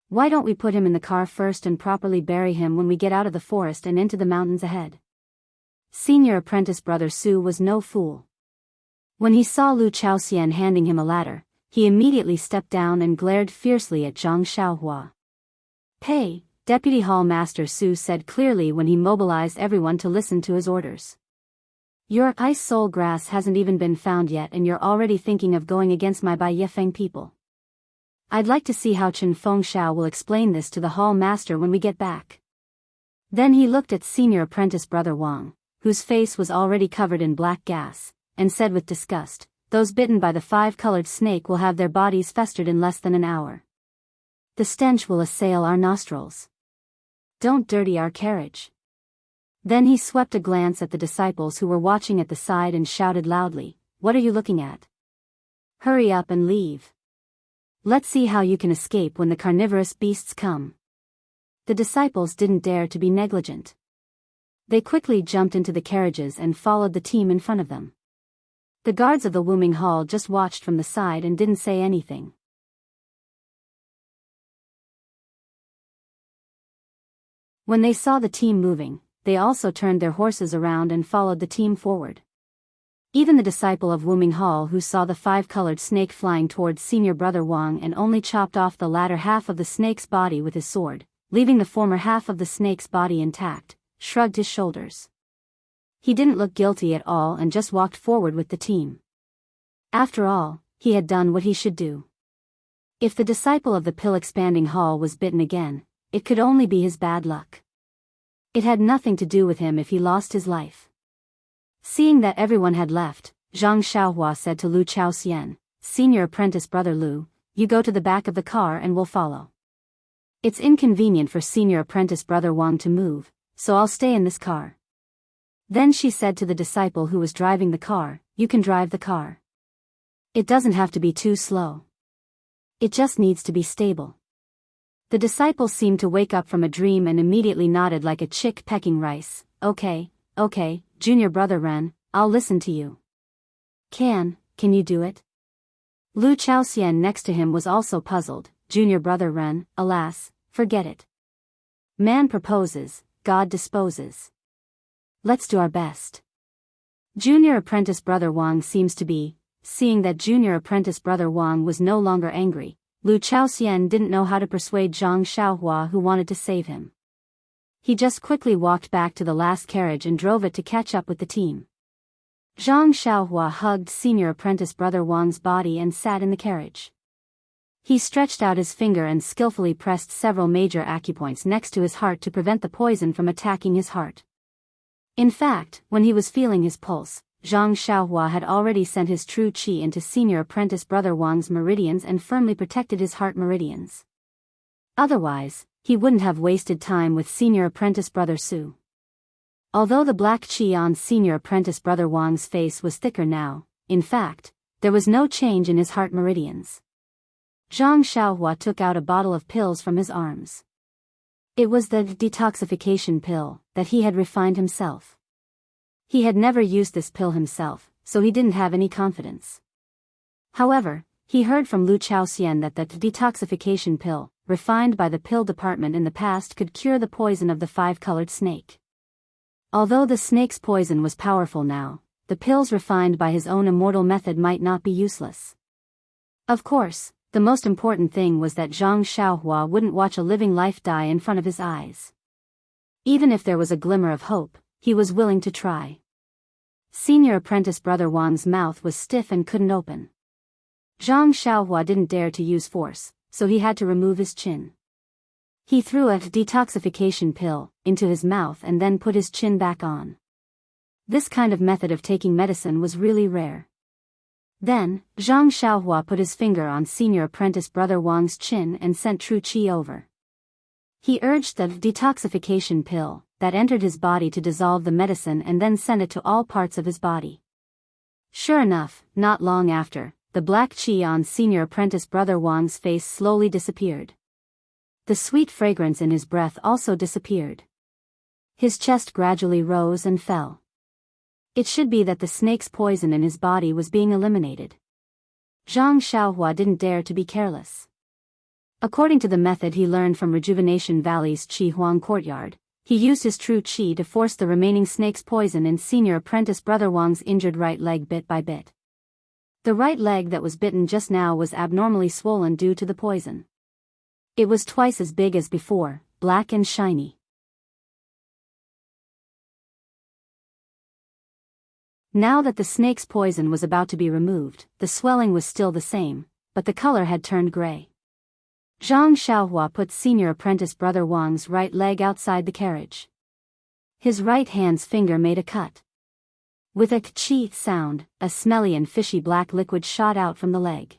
Why don't we put him in the car first and properly bury him when we get out of the forest and into the mountains ahead? Senior apprentice brother Su was no fool. When he saw Lu Chaoxian handing him a ladder, he immediately stepped down and glared fiercely at Zhang Xiaohua. "Pay," Deputy Hall Master Su said clearly when he mobilized everyone to listen to his orders. "Your ice soul grass hasn't even been found yet and you're already thinking of going against my Bai Yifeng people. I'd like to see how Chen Fengxiao will explain this to the Hall Master when we get back." Then he looked at senior apprentice brother Wang, whose face was already covered in black gas, and said with disgust, "Those bitten by the five-colored snake will have their bodies festered in less than an hour. The stench will assail our nostrils. Don't dirty our carriage." Then he swept a glance at the disciples who were watching at the side and shouted loudly, "What are you looking at? Hurry up and leave. Let's see how you can escape when the carnivorous beasts come." The disciples didn't dare to be negligent. They quickly jumped into the carriages and followed the team in front of them. The guards of the Wuming Hall just watched from the side and didn't say anything. When they saw the team moving, they also turned their horses around and followed the team forward. Even the disciple of Wuming Hall who saw the five-colored snake flying towards senior brother Wang and only chopped off the latter half of the snake's body with his sword, leaving the former half of the snake's body intact, shrugged his shoulders. He didn't look guilty at all and just walked forward with the team. After all, he had done what he should do. If the disciple of the pill-expanding hall was bitten again, it could only be his bad luck. It had nothing to do with him if he lost his life. Seeing that everyone had left, Zhang Xiaohua said to Lu Chaoxian, "Senior apprentice brother Lu, you go to the back of the car and we'll follow. It's inconvenient for senior apprentice brother Wang to move, so I'll stay in this car." Then she said to the disciple who was driving the car, "You can drive the car. It doesn't have to be too slow. It just needs to be stable." The disciple seemed to wake up from a dream and immediately nodded like a chick pecking rice. Okay, junior brother Ren, I'll listen to you." Can you do it?" Lu Chaoxian next to him was also puzzled. Junior brother Ren, alas, forget it. Man proposes, God disposes. Let's do our best. Junior apprentice brother Wang seems to be. Seeing that junior apprentice brother Wang was no longer angry, Lu Chaoxian didn't know how to persuade Zhang Xiaohua, who wanted to save him. He just quickly walked back to the last carriage and drove it to catch up with the team. Zhang Xiaohua hugged senior apprentice brother Wang's body and sat in the carriage. He stretched out his finger and skillfully pressed several major acupoints next to his heart to prevent the poison from attacking his heart. In fact, when he was feeling his pulse, Zhang Xiaohua had already sent his true qi into senior apprentice brother Wang's meridians and firmly protected his heart meridians. Otherwise, he wouldn't have wasted time with senior apprentice brother Su. Although the black qi on senior apprentice brother Wang's face was thicker now, in fact, there was no change in his heart meridians. Zhang Xiaohua took out a bottle of pills from his arms. It was the detoxification pill that he had refined himself. He had never used this pill himself, so he didn't have any confidence. However, he heard from Lu Chaoxian that the detoxification pill, refined by the pill department in the past, could cure the poison of the five-colored snake. Although the snake's poison was powerful now, the pills refined by his own immortal method might not be useless. Of course, the most important thing was that Zhang Xiaohua wouldn't watch a living life die in front of his eyes. Even if there was a glimmer of hope, he was willing to try. Senior apprentice brother Wang's mouth was stiff and couldn't open. Zhang Xiaohua didn't dare to use force, so he had to remove his chin. He threw a detoxification pill into his mouth and then put his chin back on. This kind of method of taking medicine was really rare. Then, Zhang Xiaohua put his finger on senior apprentice brother Wang's chin and sent true qi over. He urged the detoxification pill that entered his body to dissolve the medicine and then send it to all parts of his body. Sure enough, not long after, the black qi on senior apprentice brother Wang's face slowly disappeared. The sweet fragrance in his breath also disappeared. His chest gradually rose and fell. It should be that the snake's poison in his body was being eliminated. Zhang Xiaohua didn't dare to be careless. According to the method he learned from Rejuvenation Valley's Qi Huang courtyard, he used his true qi to force the remaining snake's poison in senior apprentice brother Wang's injured right leg bit by bit. The right leg that was bitten just now was abnormally swollen due to the poison. It was twice as big as before, black and shiny. Now that the snake's poison was about to be removed, the swelling was still the same, but the color had turned gray. Zhang Xiaohua put senior apprentice brother Wang's right leg outside the carriage. His right hand's finger made a cut. With a k'chi sound, a smelly and fishy black liquid shot out from the leg.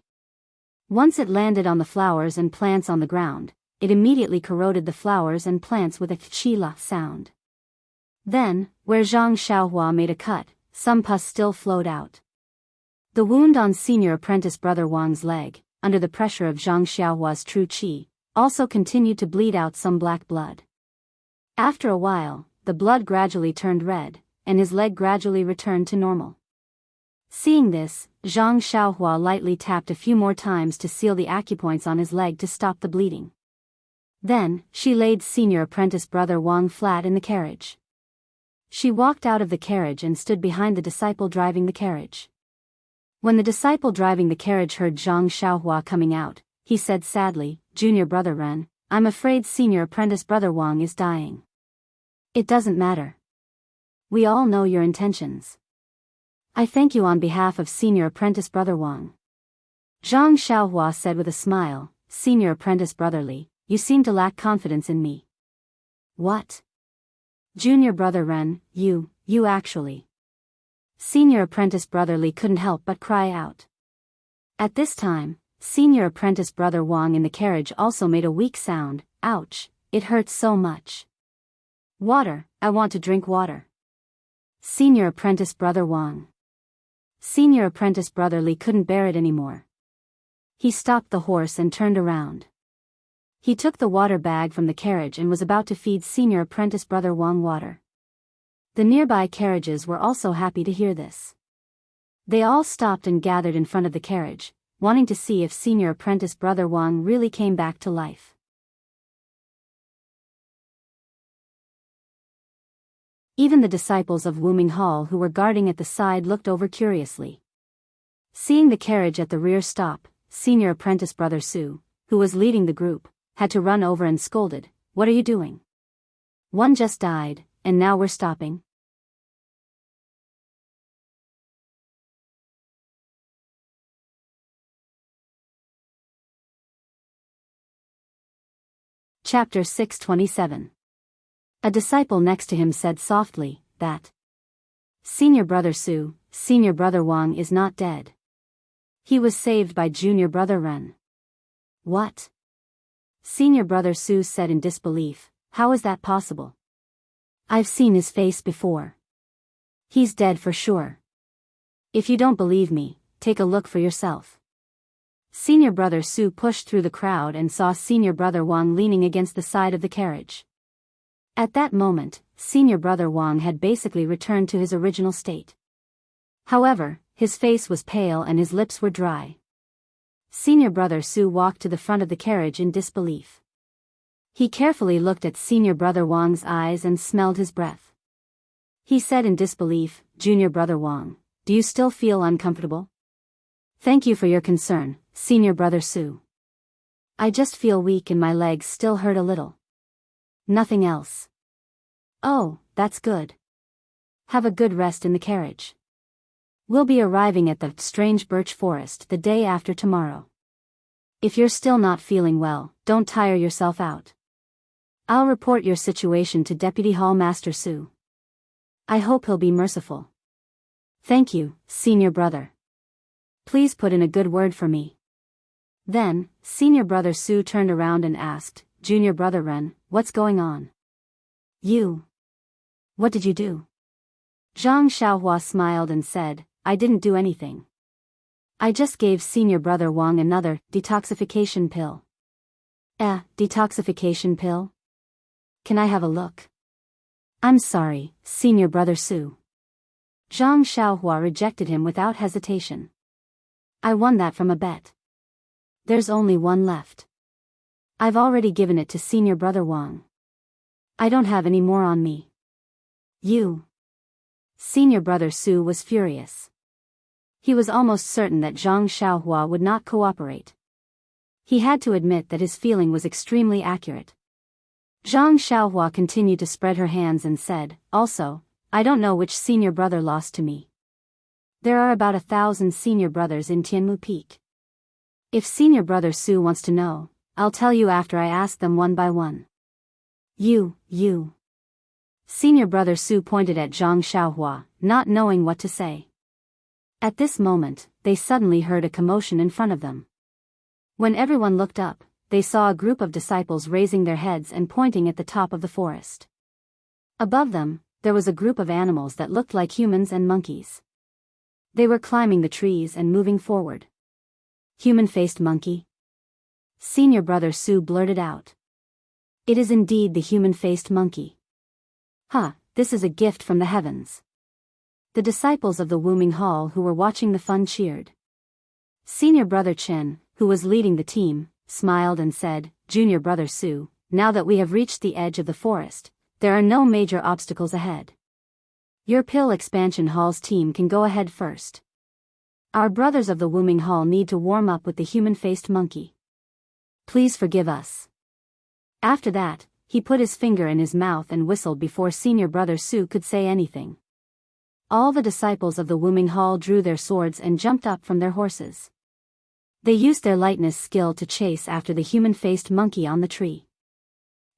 Once it landed on the flowers and plants on the ground, it immediately corroded the flowers and plants with a k'chi la sound. Then, where Zhang Xiaohua made a cut, some pus still flowed out. The wound on senior apprentice brother Wang's leg, under the pressure of Zhang Xiaohua's true qi, also continued to bleed out some black blood. After a while, the blood gradually turned red, and his leg gradually returned to normal. Seeing this, Zhang Xiaohua lightly tapped a few more times to seal the acupoints on his leg to stop the bleeding. Then, she laid senior apprentice brother Wang flat in the carriage. She walked out of the carriage and stood behind the disciple driving the carriage. When the disciple driving the carriage heard Zhang Xiaohua coming out, he said sadly, "Junior brother Ren, I'm afraid senior apprentice brother Wang is dying." "It doesn't matter. We all know your intentions. I thank you on behalf of senior apprentice brother Wang." Zhang Xiaohua said with a smile, "Senior apprentice brother Li, you seem to lack confidence in me." "What? Junior brother Ren, you actually..." Senior apprentice brother Li couldn't help but cry out. At this time, senior apprentice brother Wang in the carriage also made a weak sound, "Ouch, it hurts so much. Water, I want to drink water." Senior apprentice brother Wang. Senior apprentice brother Li couldn't bear it anymore. He stopped the horse and turned around. He took the water bag from the carriage and was about to feed senior apprentice brother Wang water. The nearby carriages were also happy to hear this. They all stopped and gathered in front of the carriage, wanting to see if senior apprentice brother Wang really came back to life. Even the disciples of Wuming Hall who were guarding at the side looked over curiously. Seeing the carriage at the rear stop, senior apprentice Brother Su, who was leading the group, had to run over and scolded, "What are you doing? One just died, and now we're stopping?" Chapter 627. A disciple next to him said softly, that Senior Brother Su, Senior Brother Wang is not dead. He was saved by Junior Brother Ren. What? Senior Brother Su said in disbelief, how is that possible? I've seen his face before. He's dead for sure. If you don't believe me, take a look for yourself. Senior Brother Su pushed through the crowd and saw Senior Brother Wang leaning against the side of the carriage. At that moment, Senior Brother Wang had basically returned to his original state. However, his face was pale and his lips were dry. Senior Brother Su walked to the front of the carriage in disbelief. He carefully looked at Senior Brother Wang's eyes and smelled his breath. He said in disbelief, Junior Brother Wang, do you still feel uncomfortable? Thank you for your concern, Senior Brother Su. I just feel weak and my legs still hurt a little. Nothing else. Oh, that's good. Have a good rest in the carriage. We'll be arriving at the strange birch forest the day after tomorrow. If you're still not feeling well, don't tire yourself out. I'll report your situation to Deputy Hall Master Su. I hope he'll be merciful. Thank you, Senior Brother. Please put in a good word for me. Then, Senior Brother Su turned around and asked, Junior Brother Ren, what's going on? You. What did you do? Zhang Xiaohua smiled and said, I didn't do anything. I just gave Senior Brother Wang another detoxification pill. Detoxification pill? Can I have a look? I'm sorry, Senior Brother Su. Zhang Xiaohua rejected him without hesitation. I won that from a bet. There's only one left. I've already given it to Senior Brother Wang. I don't have any more on me. You. Senior Brother Su was furious. He was almost certain that Zhang Xiaohua would not cooperate. He had to admit that his feeling was extremely accurate. Zhang Xiaohua continued to spread her hands and said, also, I don't know which senior brother lost to me. There are about 1,000 senior brothers in Tianmu Peak. If Senior Brother Su wants to know, I'll tell you after I ask them one by one. You. Senior Brother Su pointed at Zhang Xiaohua, not knowing what to say. At this moment, they suddenly heard a commotion in front of them. When everyone looked up, they saw a group of disciples raising their heads and pointing at the top of the forest. Above them, there was a group of animals that looked like humans and monkeys. They were climbing the trees and moving forward. Human-faced monkey? Senior Brother Su blurted out. It is indeed the human-faced monkey. This is a gift from the heavens. The disciples of the Wuming Hall who were watching the fun cheered. Senior Brother Chen, who was leading the team, smiled and said, Junior Brother Su, now that we have reached the edge of the forest, there are no major obstacles ahead. Your Pill Expansion Hall's team can go ahead first. Our brothers of the Wuming Hall need to warm up with the human-faced monkey. Please forgive us. After that, he put his finger in his mouth and whistled before Senior Brother Su could say anything. All the disciples of the Wuming Hall drew their swords and jumped up from their horses. They used their lightness skill to chase after the human-faced monkey on the tree.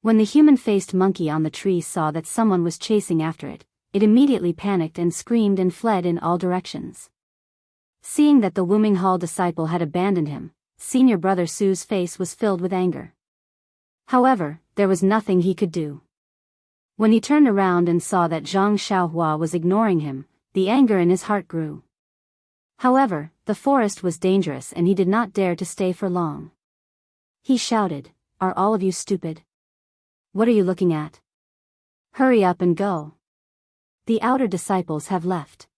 When the human-faced monkey on the tree saw that someone was chasing after it, it immediately panicked and screamed and fled in all directions. Seeing that the Wuming Hall disciple had abandoned him, Senior Brother Su's face was filled with anger. However, there was nothing he could do. When he turned around and saw that Zhang Xiaohua was ignoring him, the anger in his heart grew. However, the forest was dangerous and he did not dare to stay for long. He shouted, Are all of you stupid? What are you looking at? Hurry up and go. The outer disciples have left.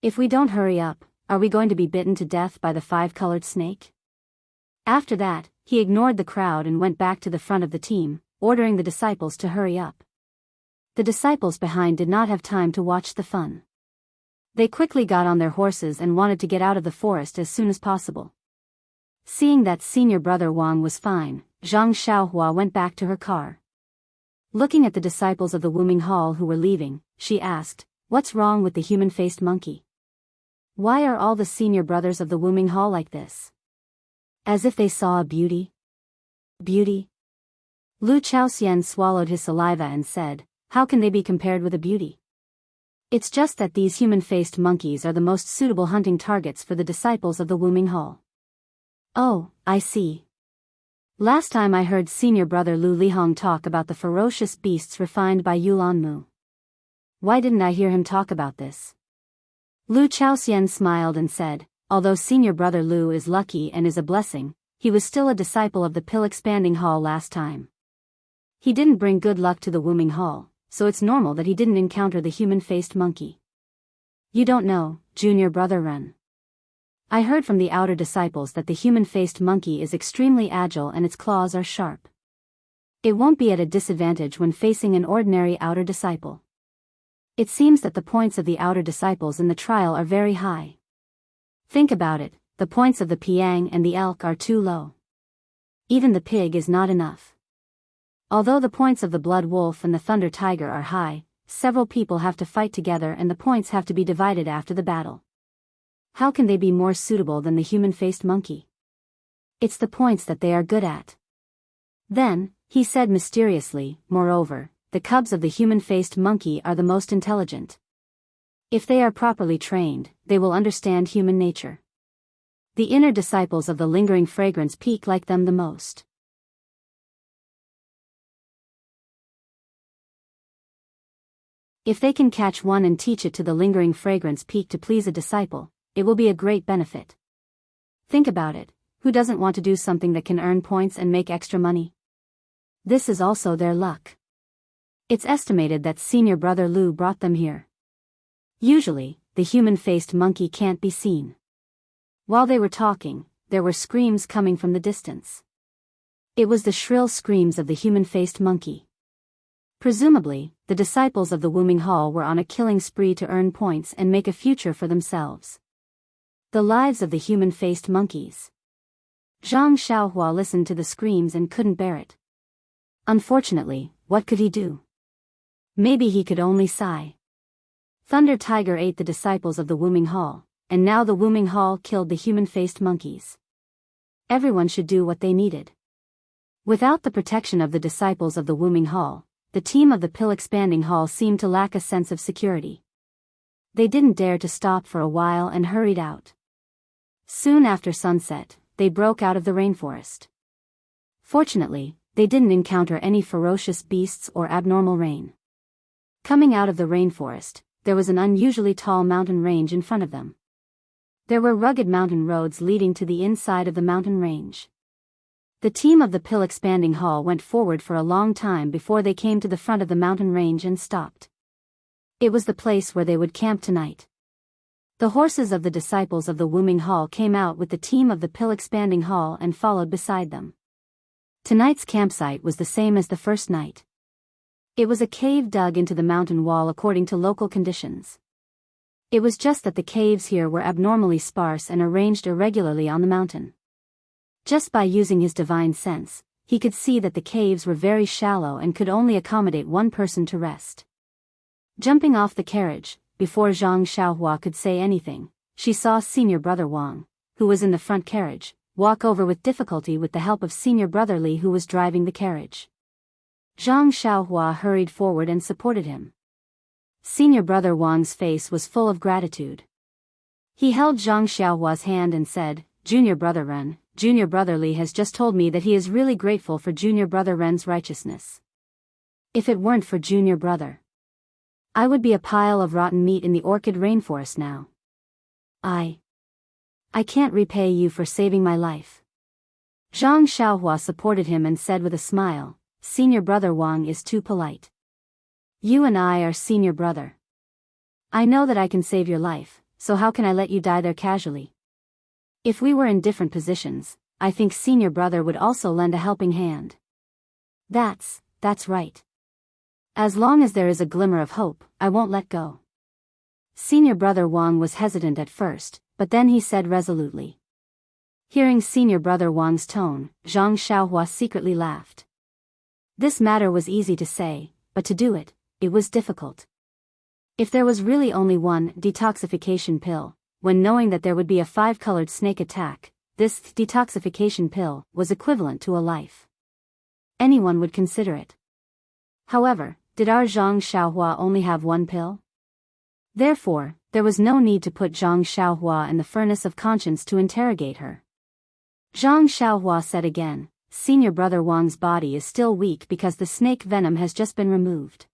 If we don't hurry up, are we going to be bitten to death by the 5-colored snake? After that, he ignored the crowd and went back to the front of the team, ordering the disciples to hurry up. The disciples behind did not have time to watch the fun. They quickly got on their horses and wanted to get out of the forest as soon as possible. Seeing that senior brother Wang was fine, Zhang Xiaohua went back to her car. Looking at the disciples of the Wuming Hall who were leaving, she asked, "What's wrong with the human-faced monkey? Why are all the senior brothers of the Wuming Hall like this? As if they saw a beauty? Beauty?" Lu Chaoxian swallowed his saliva and said, "How can they be compared with a beauty? It's just that these human-faced monkeys are the most suitable hunting targets for the disciples of the Wuming Hall." "Oh, I see. Last time I heard senior brother Lu Lihong talk about the ferocious beasts refined by Yulanmu. Why didn't I hear him talk about this?" Lu Chaoxian smiled and said, "Although senior brother Lu is lucky and is a blessing, he was still a disciple of the Pill Expanding Hall last time. He didn't bring good luck to the Wuming Hall, so it's normal that he didn't encounter the human-faced monkey. You don't know, junior brother Ren. I heard from the outer disciples that the human-faced monkey is extremely agile and its claws are sharp. It won't be at a disadvantage when facing an ordinary outer disciple. It seems that the points of the outer disciples in the trial are very high. Think about it, the points of the Piang and the elk are too low. Even the pig is not enough. Although the points of the blood wolf and the thunder tiger are high, several people have to fight together and the points have to be divided after the battle. How can they be more suitable than the human-faced monkey? It's the points that they are good at." Then, he said mysteriously, "Moreover, the cubs of the human-faced monkey are the most intelligent. If they are properly trained, they will understand human nature. The inner disciples of the lingering fragrance peak like them the most. If they can catch one and teach it to the lingering fragrance peak to please a disciple, it will be a great benefit. Think about it, who doesn't want to do something that can earn points and make extra money? This is also their luck. It's estimated that senior brother Lu brought them here. Usually, the human-faced monkey can't be seen." While they were talking, there were screams coming from the distance. It was the shrill screams of the human-faced monkey. Presumably, the disciples of the Wuming Hall were on a killing spree to earn points and make a future for themselves. The lives of the human-faced monkeys. Zhang Xiaohua listened to the screams and couldn't bear it. Unfortunately, what could he do? Maybe he could only sigh. Thunder Tiger ate the disciples of the Wuming Hall, and now the Wuming Hall killed the human-faced monkeys. Everyone should do what they needed. Without the protection of the disciples of the Wuming Hall, the team of the Pill Expanding Hall seemed to lack a sense of security. They didn't dare to stop for a while and hurried out. Soon after sunset, they broke out of the rainforest. Fortunately, they didn't encounter any ferocious beasts or abnormal rain. Coming out of the rainforest, there was an unusually tall mountain range in front of them. There were rugged mountain roads leading to the inside of the mountain range. The team of the Pill Expanding Hall went forward for a long time before they came to the front of the mountain range and stopped. It was the place where they would camp tonight. The horses of the disciples of the Wuming Hall came out with the team of the Pill Expanding Hall and followed beside them. Tonight's campsite was the same as the first night. It was a cave dug into the mountain wall according to local conditions. It was just that the caves here were abnormally sparse and arranged irregularly on the mountain. Just by using his divine sense, he could see that the caves were very shallow and could only accommodate one person to rest. Jumping off the carriage, before Zhang Xiaohua could say anything, she saw senior brother Wang, who was in the front carriage, walk over with difficulty with the help of senior brother Li who was driving the carriage. Zhang Xiaohua hurried forward and supported him. Senior brother Wang's face was full of gratitude. He held Zhang Xiaohua's hand and said, "Junior brother Ren, junior brother Li has just told me that he is really grateful for junior brother Ren's righteousness. If it weren't for junior brother, I would be a pile of rotten meat in the orchid rainforest now. I can't repay you for saving my life." Zhang Xiaohua supported him and said with a smile, "Senior brother Wang is too polite. You and I are senior brother. I know that I can save your life, so how can I let you die there casually? If we were in different positions, I think senior brother would also lend a helping hand. That's right. As long as there is a glimmer of hope, I won't let go. Senior brother Wang was hesitant at first, but then he said resolutely. Hearing senior brother Wang's tone, Zhang Xiaohua secretly laughed. This matter was easy to say, but to do it was difficult. If there was really only one detoxification pill, when knowing that there would be a 5-colored snake attack, this detoxification pill was equivalent to a life. Anyone would consider it. However, did our Zhang Xiaohua only have one pill? Therefore, there was no need to put Zhang Xiaohua in the furnace of conscience to interrogate her. Zhang Xiaohua said again, senior brother Wang's body is still weak because the snake venom has just been removed.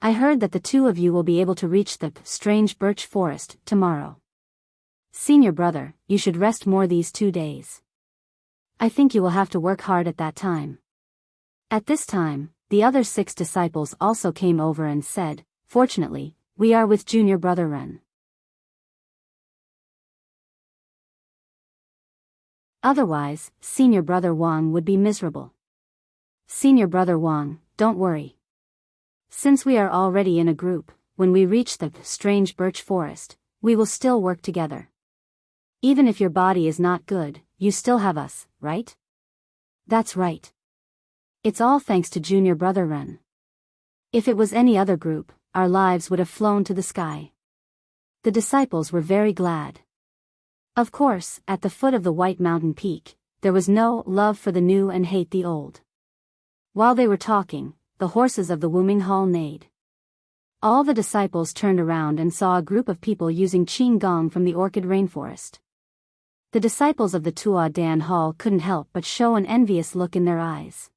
I heard that the two of you will be able to reach the strange birch forest tomorrow. Senior brother, you should rest more these 2 days. I think you will have to work hard at that time. At this time, the other 6 disciples also came over and said, fortunately, we are with junior brother Ren. Otherwise, senior brother Wang would be miserable. Senior brother Wang, don't worry. Since we are already in a group, when we reach the strange birch forest, we will still work together. Even if your body is not good, you still have us, right? That's right. It's all thanks to junior brother Ren. If it was any other group, our lives would have flown to the sky. The disciples were very glad. Of course, at the foot of the White Mountain Peak, there was no love for the new and hate the old. While they were talking, the horses of the Wuming Hall neighed. All the disciples turned around and saw a group of people using qing gong from the orchid rainforest. The disciples of the Tua Dan Hall couldn't help but show an envious look in their eyes.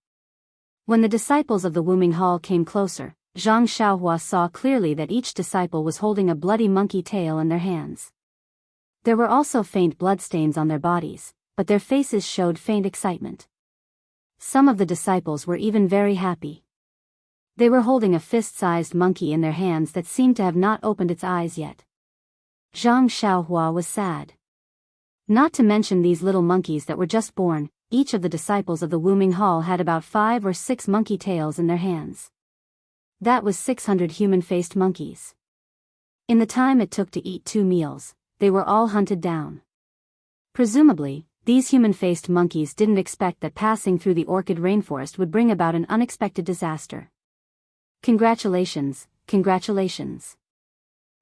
When the disciples of the Wuming Hall came closer, Zhang Xiaohua saw clearly that each disciple was holding a bloody monkey tail in their hands. There were also faint bloodstains on their bodies, but their faces showed faint excitement. Some of the disciples were even very happy. They were holding a fist-sized monkey in their hands that seemed to have not opened its eyes yet. Zhang Xiaohua was sad. Not to mention these little monkeys that were just born, each of the disciples of the Wuming Hall had about 5 or 6 monkey tails in their hands. That was 600 human-faced monkeys. In the time it took to eat 2 meals, they were all hunted down. Presumably, these human-faced monkeys didn't expect that passing through the orchid rainforest would bring about an unexpected disaster. Congratulations, congratulations.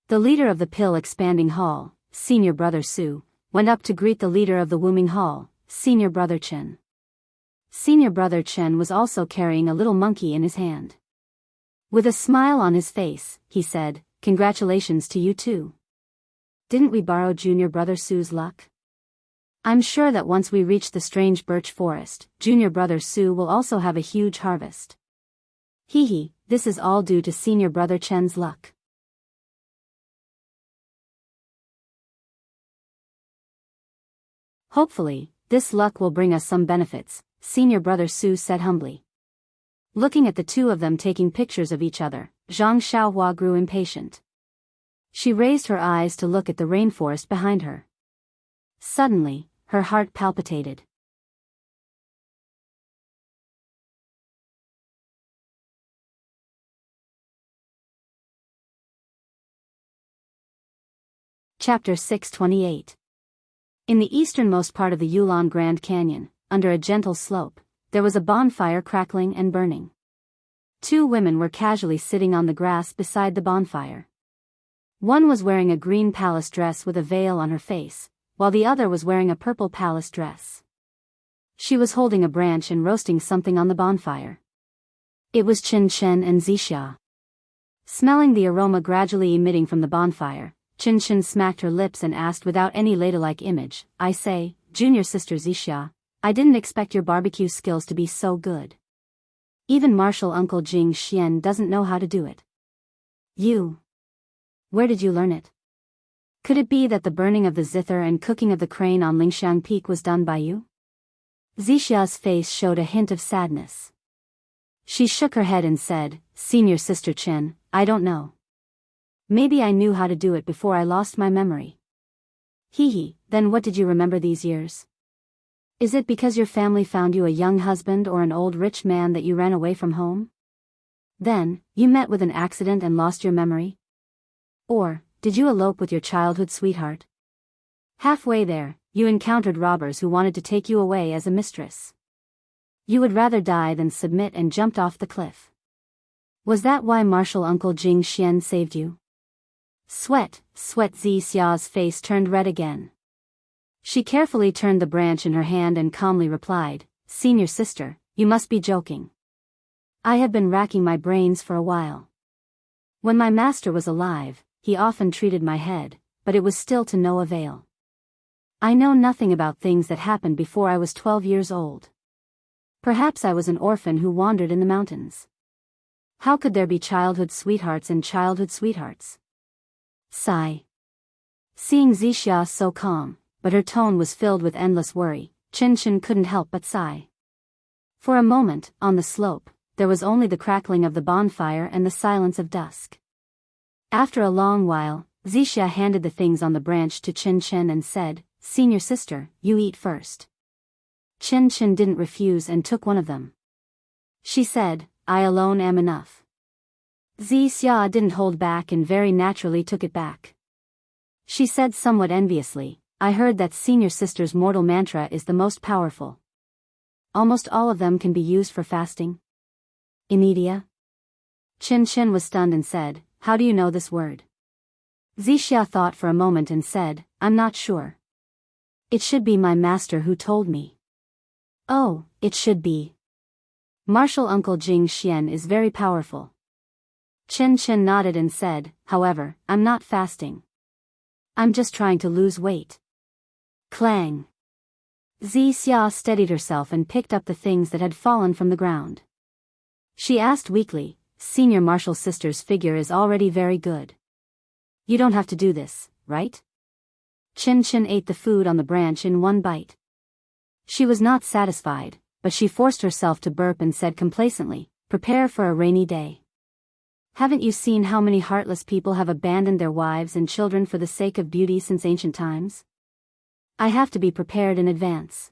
The leader of the Pill Expanding Hall, Senior Brother Su, went up to greet the leader of the Wuming Hall, Senior Brother Chen. Senior Brother Chen was also carrying a little monkey in his hand. With a smile on his face, he said, congratulations to you too. Didn't we borrow Junior Brother Su's luck? I'm sure that once we reach the strange birch forest, Junior Brother Su will also have a huge harvest. Hee, this is all due to Senior Brother Chen's luck. Hopefully, this luck will bring us some benefits, Senior Brother Su said humbly. Looking at the two of them taking pictures of each other, Zhang Xiaohua grew impatient. She raised her eyes to look at the rainforest behind her. Suddenly, her heart palpitated. Chapter 628. In the easternmost part of the Yulon Grand Canyon, under a gentle slope, there was a bonfire crackling and burning. 2 women were casually sitting on the grass beside the bonfire. One was wearing a green palace dress with a veil on her face, while the other was wearing a purple palace dress. She was holding a branch and roasting something on the bonfire. It was Chen Chen and Zixia. Smelling the aroma gradually emitting from the bonfire, Chen Chen smacked her lips and asked without any ladylike image, I say, junior sister Zixia, I didn't expect your barbecue skills to be so good. Even Martial Uncle Jing Xian doesn't know how to do it. You. Where did you learn it? Could it be that the burning of the zither and cooking of the crane on Lingxiang Peak was done by you? Zixia's face showed a hint of sadness. She shook her head and said, Senior Sister Chen, I don't know. Maybe I knew how to do it before I lost my memory. Then what did you remember these years? Is it because your family found you a young husband or an old rich man that you ran away from home? Then, you met with an accident and lost your memory? Or, did you elope with your childhood sweetheart? Halfway there, you encountered robbers who wanted to take you away as a mistress. You would rather die than submit and jumped off the cliff. Was that why Martial Uncle Jing Xian saved you? Sweat Xia's face turned red again. She carefully turned the branch in her hand and calmly replied, Senior sister, you must be joking. I have been racking my brains for a while. When my master was alive, he often treated my head, but it was still to no avail. I know nothing about things that happened before I was 12 years old. Perhaps I was an orphan who wandered in the mountains. How could there be childhood sweethearts and childhood sweethearts? Sigh. Seeing Xixia so calm, but her tone was filled with endless worry, Chen couldn't help but sigh. For a moment, on the slope, there was only the crackling of the bonfire and the silence of dusk. After a long while, Xixia handed the things on the branch to Chen and said, Senior sister, you eat first. Chen didn't refuse and took one of them. She said, I alone am enough. Xixia didn't hold back and very naturally took it back. She said somewhat enviously, I heard that senior sister's mortal mantra is the most powerful. Almost all of them can be used for fasting. Inedia? Chen was stunned and said, how do you know this word? Xixia thought for a moment and said, I'm not sure. It should be my master who told me. Oh, it should be. Martial Uncle Jing Xian is very powerful. Chen nodded and said, however, I'm not fasting. I'm just trying to lose weight. Clang. Xixia steadied herself and picked up the things that had fallen from the ground. She asked weakly, Senior Martial Sister's figure is already very good. You don't have to do this, right? Chen ate the food on the branch in one bite. She was not satisfied, but she forced herself to burp and said complacently, prepare for a rainy day. Haven't you seen how many heartless people have abandoned their wives and children for the sake of beauty since ancient times? I have to be prepared in advance.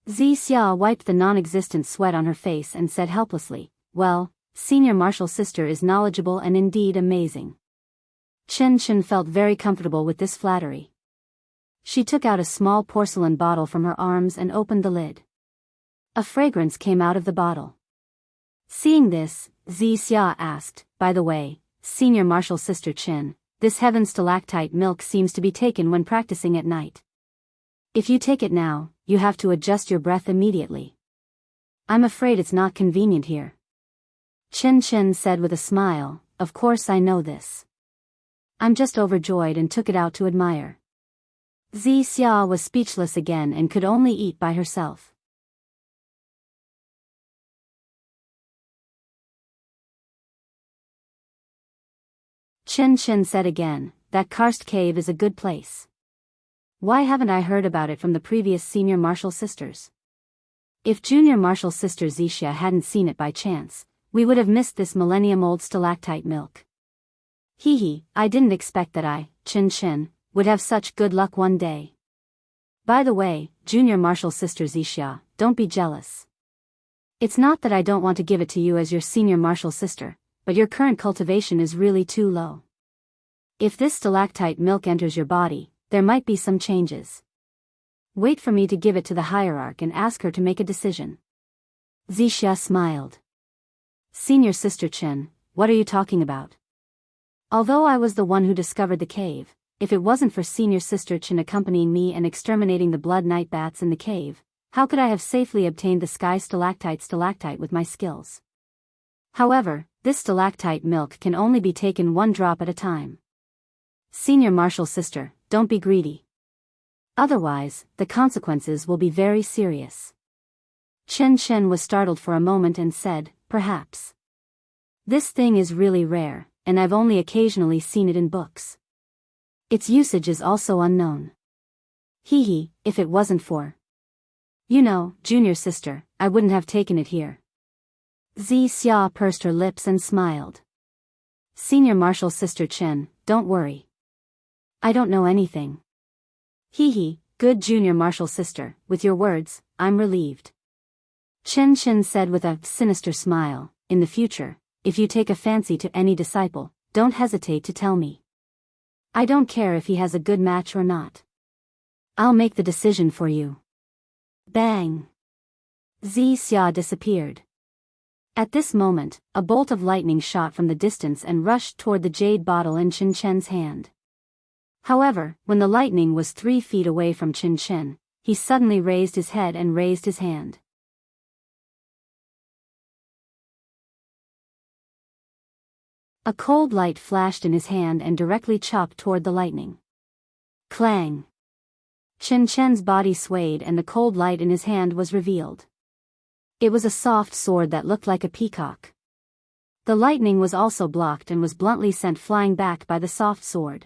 Xixia wiped the non-existent sweat on her face and said helplessly, well, Senior Martial Sister is knowledgeable and indeed amazing. Chen felt very comfortable with this flattery. She took out a small porcelain bottle from her arms and opened the lid. A fragrance came out of the bottle. Seeing this, Xixia asked, by the way, Senior Martial Sister Chen, this heaven stalactite milk seems to be taken when practicing at night. If you take it now, you have to adjust your breath immediately. I'm afraid it's not convenient here. Chen said with a smile, of course I know this. I'm just overjoyed and took it out to admire. Xixia was speechless again and could only eat by herself. Chen said again, that karst cave is a good place. Why haven't I heard about it from the previous senior martial sisters? If junior martial sister Xixia hadn't seen it by chance, we would have missed this millennium-old stalactite milk. I didn't expect that I, Chen, would have such good luck one day. By the way, junior martial sister Xixia, don't be jealous. It's not that I don't want to give it to you as your senior martial sister, but your current cultivation is really too low. If this stalactite milk enters your body, there might be some changes. Wait for me to give it to the hierarch and ask her to make a decision. Xixia smiled. Senior sister Chen, what are you talking about? Although I was the one who discovered the cave, if it wasn't for senior sister Chen accompanying me and exterminating the blood night bats in the cave, how could I have safely obtained the sky stalactite with my skills? However, this stalactite milk can only be taken one drop at a time. Senior martial sister, don't be greedy. Otherwise, the consequences will be very serious. Chen was startled for a moment and said, perhaps. This thing is really rare, and I've only occasionally seen it in books. Its usage is also unknown. If it wasn't for, junior sister, I wouldn't have taken it here. Xixia pursed her lips and smiled. Senior martial sister Chen, don't worry. I don't know anything. Good junior martial sister, with your words, I'm relieved. Chen Chen said with a sinister smile, in the future, if you take a fancy to any disciple, don't hesitate to tell me. I don't care if he has a good match or not. I'll make the decision for you. Bang! Xia disappeared. At this moment, a bolt of lightning shot from the distance and rushed toward the jade bottle in Chen Chen's hand. However, when the lightning was 3 feet away from Chen Chen, he suddenly raised his head and raised his hand. A cold light flashed in his hand and directly chopped toward the lightning. Clang! Chen Chen's body swayed and the cold light in his hand was revealed. It was a soft sword that looked like a peacock. The lightning was also blocked and was bluntly sent flying back by the soft sword.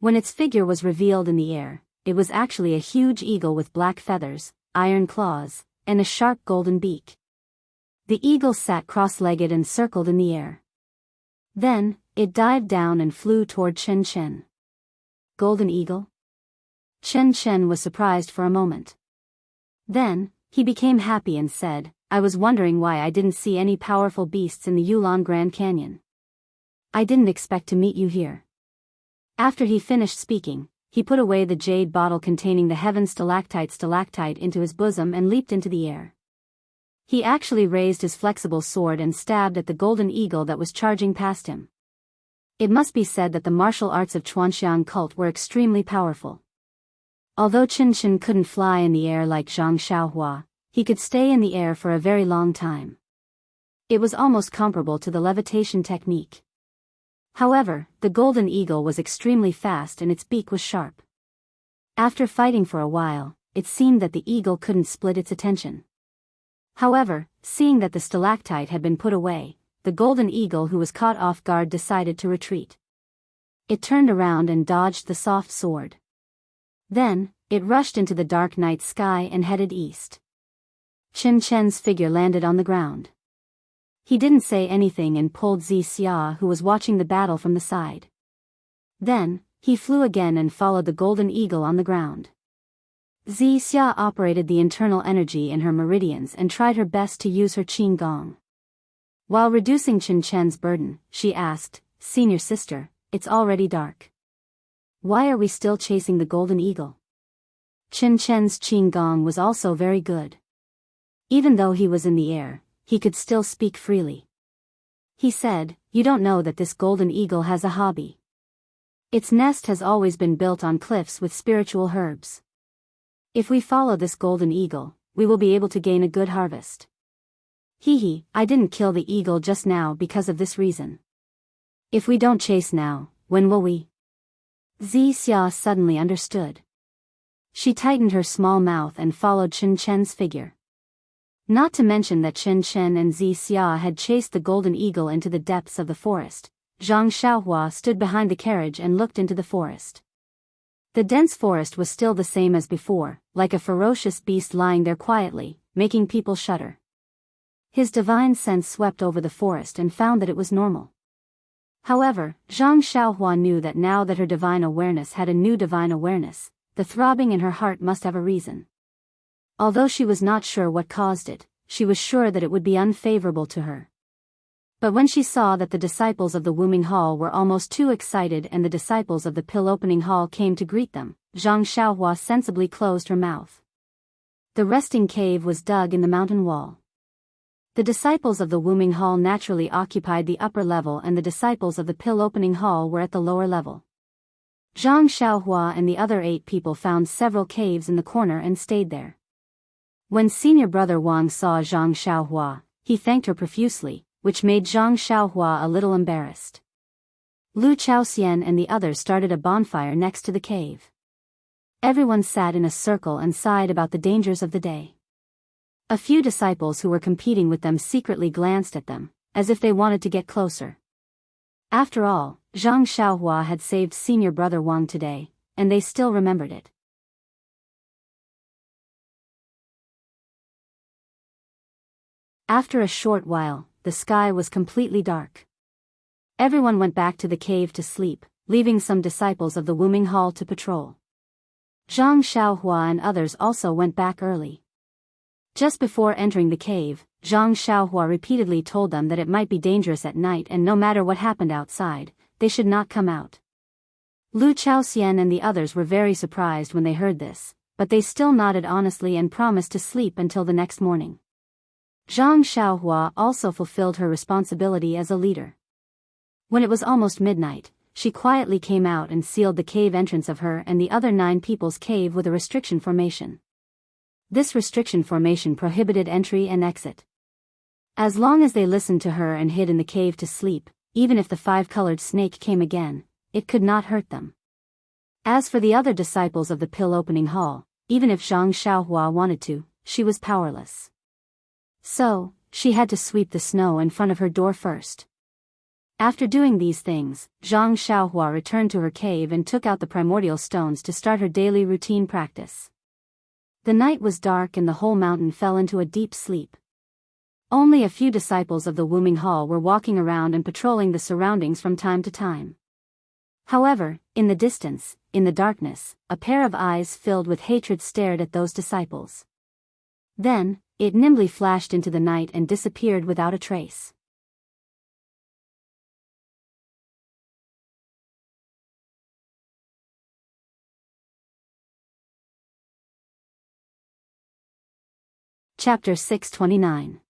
When its figure was revealed in the air, it was actually a huge eagle with black feathers, iron claws, and a sharp golden beak. The eagle sat cross-legged and circled in the air. Then, it dived down and flew toward Chen Chen. Golden eagle? Chen Chen was surprised for a moment. Then, he became happy and said, I was wondering why I didn't see any powerful beasts in the Yulon Grand Canyon. I didn't expect to meet you here. After he finished speaking, he put away the jade bottle containing the heaven stalactite into his bosom and leaped into the air. He actually raised his flexible sword and stabbed at the golden eagle that was charging past him. It must be said that the martial arts of Chuanxiang cult were extremely powerful. Although Chen Chen couldn't fly in the air like Zhang Xiaohua, he could stay in the air for a very long time. It was almost comparable to the levitation technique. However, the golden eagle was extremely fast and its beak was sharp. After fighting for a while, it seemed that the eagle couldn't split its attention. However, seeing that the stalactite had been put away, the golden eagle who was caught off guard decided to retreat. It turned around and dodged the soft sword. Then, it rushed into the dark night sky and headed east. Chen Chen's figure landed on the ground. He didn't say anything and pulled Xia, who was watching the battle, from the side. Then, he flew again and followed the golden eagle on the ground. Xia operated the internal energy in her meridians and tried her best to use her qin gong. While reducing Chen Chen's burden, she asked, Senior sister, it's already dark. Why are we still chasing the golden eagle? Chen Chen's qin gong was also very good. Even though he was in the air, he could still speak freely. He said, You don't know that this golden eagle has a hobby. Its nest has always been built on cliffs with spiritual herbs. If we follow this golden eagle, we will be able to gain a good harvest. I didn't kill the eagle just now because of this reason. If we don't chase now, when will we? Xia suddenly understood. She tightened her small mouth and followed Chen Chen's figure. Not to mention that Chen Chen and Xia had chased the golden eagle into the depths of the forest. Zhang Xiaohua stood behind the carriage and looked into the forest. The dense forest was still the same as before, like a ferocious beast lying there quietly, making people shudder. His divine sense swept over the forest and found that it was normal. However, Zhang Xiaohua knew that now that her divine awareness had a new divine awareness, the throbbing in her heart must have a reason. Although she was not sure what caused it, she was sure that it would be unfavorable to her. But when she saw that the disciples of the Wuming Hall were almost too excited and the disciples of the Pill-Opening Hall came to greet them, Zhang Xiaohua sensibly closed her mouth. The resting cave was dug in the mountain wall. The disciples of the Wuming Hall naturally occupied the upper level and the disciples of the Pill-Opening Hall were at the lower level. Zhang Xiaohua and the other 8 people found several caves in the corner and stayed there. When senior brother Wang saw Zhang Xiaohua, he thanked her profusely, which made Zhang Xiaohua a little embarrassed. Lu Chaoxian and the others started a bonfire next to the cave. Everyone sat in a circle and sighed about the dangers of the day. A few disciples who were competing with them secretly glanced at them, as if they wanted to get closer. After all, Zhang Xiaohua had saved senior brother Wang today, and they still remembered it. After a short while, the sky was completely dark. Everyone went back to the cave to sleep, leaving some disciples of the Wuming Hall to patrol. Zhang Xiaohua and others also went back early. Just before entering the cave, Zhang Xiaohua repeatedly told them that it might be dangerous at night and no matter what happened outside, they should not come out. Lu Chaoxian and the others were very surprised when they heard this, but they still nodded honestly and promised to sleep until the next morning. Zhang Xiaohua also fulfilled her responsibility as a leader. When it was almost midnight, she quietly came out and sealed the cave entrance of her and the other 9 people's cave with a restriction formation. This restriction formation prohibited entry and exit. As long as they listened to her and hid in the cave to sleep, even if the 5-colored snake came again, it could not hurt them. As for the other disciples of the pill opening hall, even if Zhang Xiaohua wanted to, she was powerless. So, she had to sweep the snow in front of her door first. After doing these things, Zhang Xiaohua returned to her cave and took out the primordial stones to start her daily routine practice. The night was dark and the whole mountain fell into a deep sleep. Only a few disciples of the Wuming Hall were walking around and patrolling the surroundings from time to time. However, in the distance, in the darkness, a pair of eyes filled with hatred stared at those disciples. Then, it nimbly flashed into the night and disappeared without a trace. Chapter 629.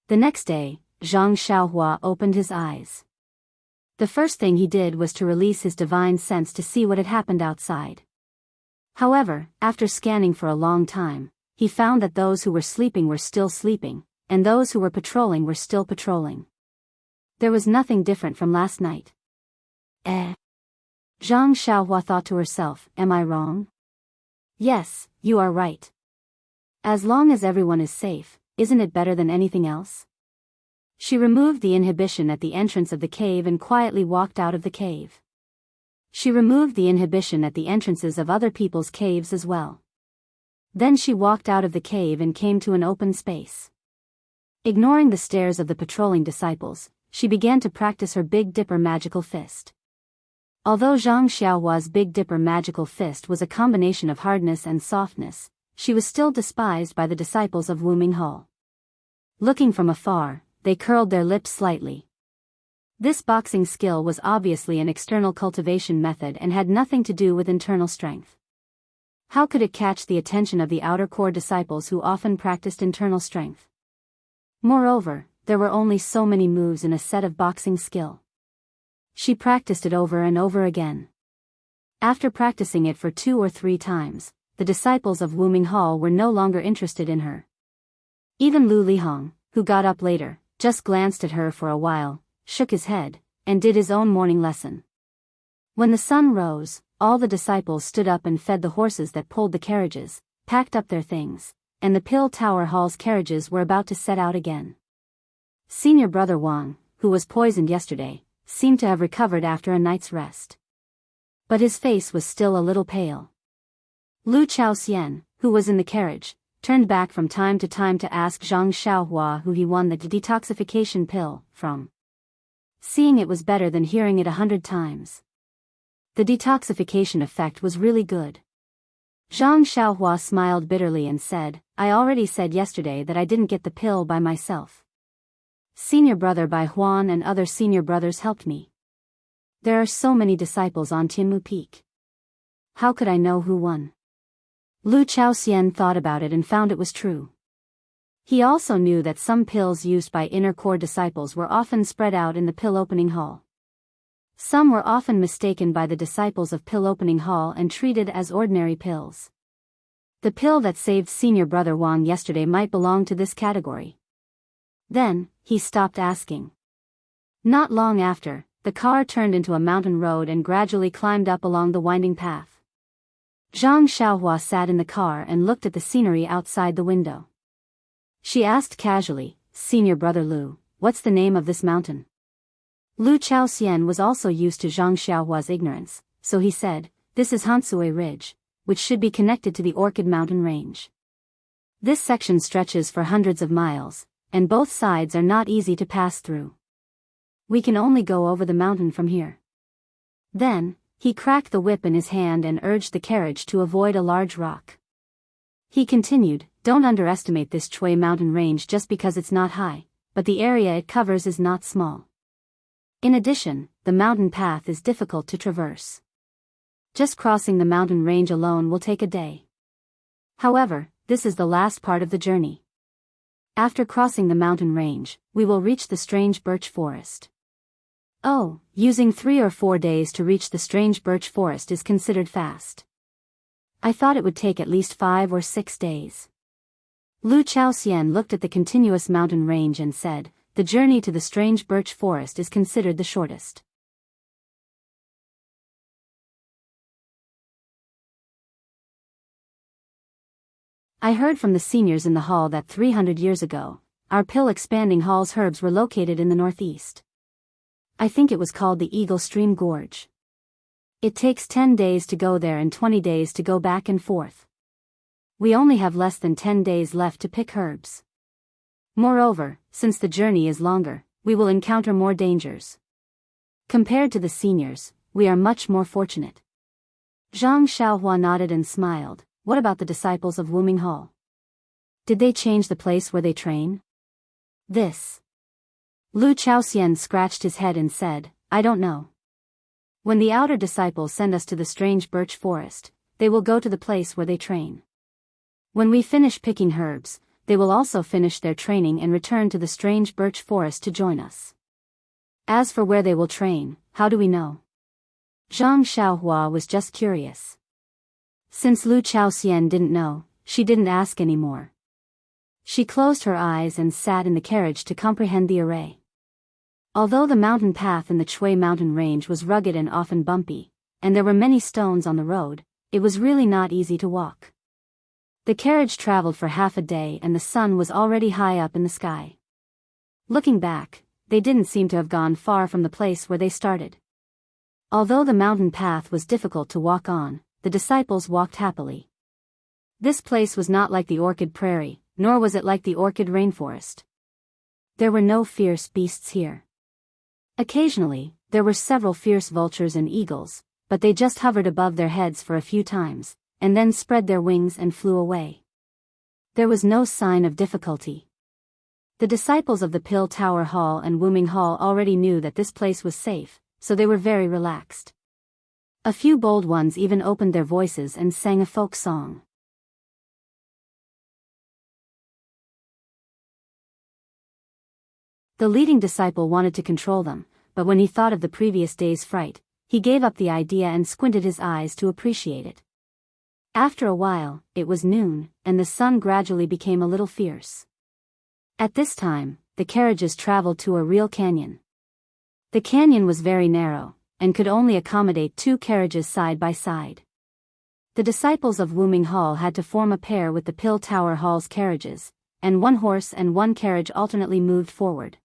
The next day, Zhang Xiaohua opened his eyes. The first thing he did was to release his divine sense to see what had happened outside. However, after scanning for a long time, he found that those who were sleeping were still sleeping, and those who were patrolling were still patrolling. There was nothing different from last night. Zhang Xiaohua thought to herself, am I wrong? Yes, you are right. As long as everyone is safe, isn't it better than anything else? She removed the inhibition at the entrance of the cave and quietly walked out of the cave. She removed the inhibition at the entrances of other people's caves as well. Then she walked out of the cave and came to an open space. Ignoring the stares of the patrolling disciples, she began to practice her Big Dipper magical fist. Although Zhang Xiaohua's Big Dipper magical fist was a combination of hardness and softness, she was still despised by the disciples of Wuming Hall. Looking from afar, they curled their lips slightly. This boxing skill was obviously an external cultivation method and had nothing to do with internal strength. How could it catch the attention of the outer core disciples who often practiced internal strength? Moreover, there were only so many moves in a set of boxing skill. She practiced it over and over again. After practicing it for 2 or 3 times, the disciples of Wuming Hall were no longer interested in her. Even Lu Lihong, who got up later, just glanced at her for a while, shook his head, and did his own morning lesson. When the sun rose, all the disciples stood up and fed the horses that pulled the carriages, packed up their things, and the Pill Tower Hall's carriages were about to set out again. Senior Brother Wang, who was poisoned yesterday, seemed to have recovered after a night's rest. But his face was still a little pale. Lu Chaoxian, who was in the carriage, turned back from time to time to ask Zhang Xiaohua who he won the detoxification pill from. Seeing it was better than hearing it 100 times. The detoxification effect was really good. Zhang Xiaohua smiled bitterly and said, I already said yesterday that I didn't get the pill by myself. Senior Brother Bai Huan and other senior brothers helped me. There are so many disciples on Tianmu Peak. How could I know who won? Lu Chaoxian thought about it and found it was true. He also knew that some pills used by inner core disciples were often spread out in the pill opening hall. Some were often mistaken by the disciples of pill opening hall and treated as ordinary pills. The pill that saved Senior Brother Wang yesterday might belong to this category. Then, he stopped asking. Not long after, the car turned into a mountain road and gradually climbed up along the winding path. Zhang Xiaohua sat in the car and looked at the scenery outside the window. She asked casually, Senior Brother Lu, what's the name of this mountain? Lu Chaoxian was also used to Zhang Xiaohua's ignorance, so he said, this is Hansui Ridge, which should be connected to the Orchid Mountain Range. This section stretches for hundreds of miles, and both sides are not easy to pass through. We can only go over the mountain from here. Then, He cracked the whip in his hand and urged the carriage to avoid a large rock. He continued, "Don't underestimate this Chui mountain range just because it's not high, but the area it covers is not small. In addition, the mountain path is difficult to traverse. Just crossing the mountain range alone will take a day. However, this is the last part of the journey. After crossing the mountain range, we will reach the strange birch forest." Oh, using 3 or 4 days to reach the strange birch forest is considered fast. I thought it would take at least 5 or 6 days. Lu Chaoxian looked at the continuous mountain range and said, "The journey to the strange birch forest is considered the shortest." I heard from the seniors in the hall that 300 years ago, our pill expanding hall's herbs were located in the northeast. I think it was called the Eagle Stream Gorge. It takes 10 days to go there and 20 days to go back and forth. We only have less than 10 days left to pick herbs. Moreover, since the journey is longer, we will encounter more dangers. Compared to the seniors, we are much more fortunate. Zhang Xiaohua nodded and smiled. What about the disciples of Wuming Hall? Did they change the place where they train? This. Lu Chaoxian scratched his head and said, "I don't know. When the outer disciples send us to the strange birch forest, they will go to the place where they train. When we finish picking herbs, they will also finish their training and return to the strange birch forest to join us. As for where they will train, how do we know?" Zhang Xiaohua was just curious. Since Lu Chaoxian didn't know, she didn't ask anymore. She closed her eyes and sat in the carriage to comprehend the array. Although the mountain path in the Chui mountain range was rugged and often bumpy, and there were many stones on the road, it was really not easy to walk. The carriage traveled for half a day and the sun was already high up in the sky. Looking back, they didn't seem to have gone far from the place where they started. Although the mountain path was difficult to walk on, the disciples walked happily. This place was not like the orchid prairie, nor was it like the orchid rainforest. There were no fierce beasts here. Occasionally, there were several fierce vultures and eagles, but they just hovered above their heads for a few times, and then spread their wings and flew away. There was no sign of difficulty. The disciples of the Pill Tower Hall and Wuming Hall already knew that this place was safe, so they were very relaxed. A few bold ones even opened their voices and sang a folk song. The leading disciple wanted to control them, but when he thought of the previous day's fright, he gave up the idea and squinted his eyes to appreciate it. After a while, it was noon, and the sun gradually became a little fierce. At this time, the carriages traveled to a real canyon. The canyon was very narrow, and could only accommodate 2 carriages side by side. The disciples of Wuming Hall had to form a pair with the Pill Tower Hall's carriages, and 1 horse and 1 carriage alternately moved forward.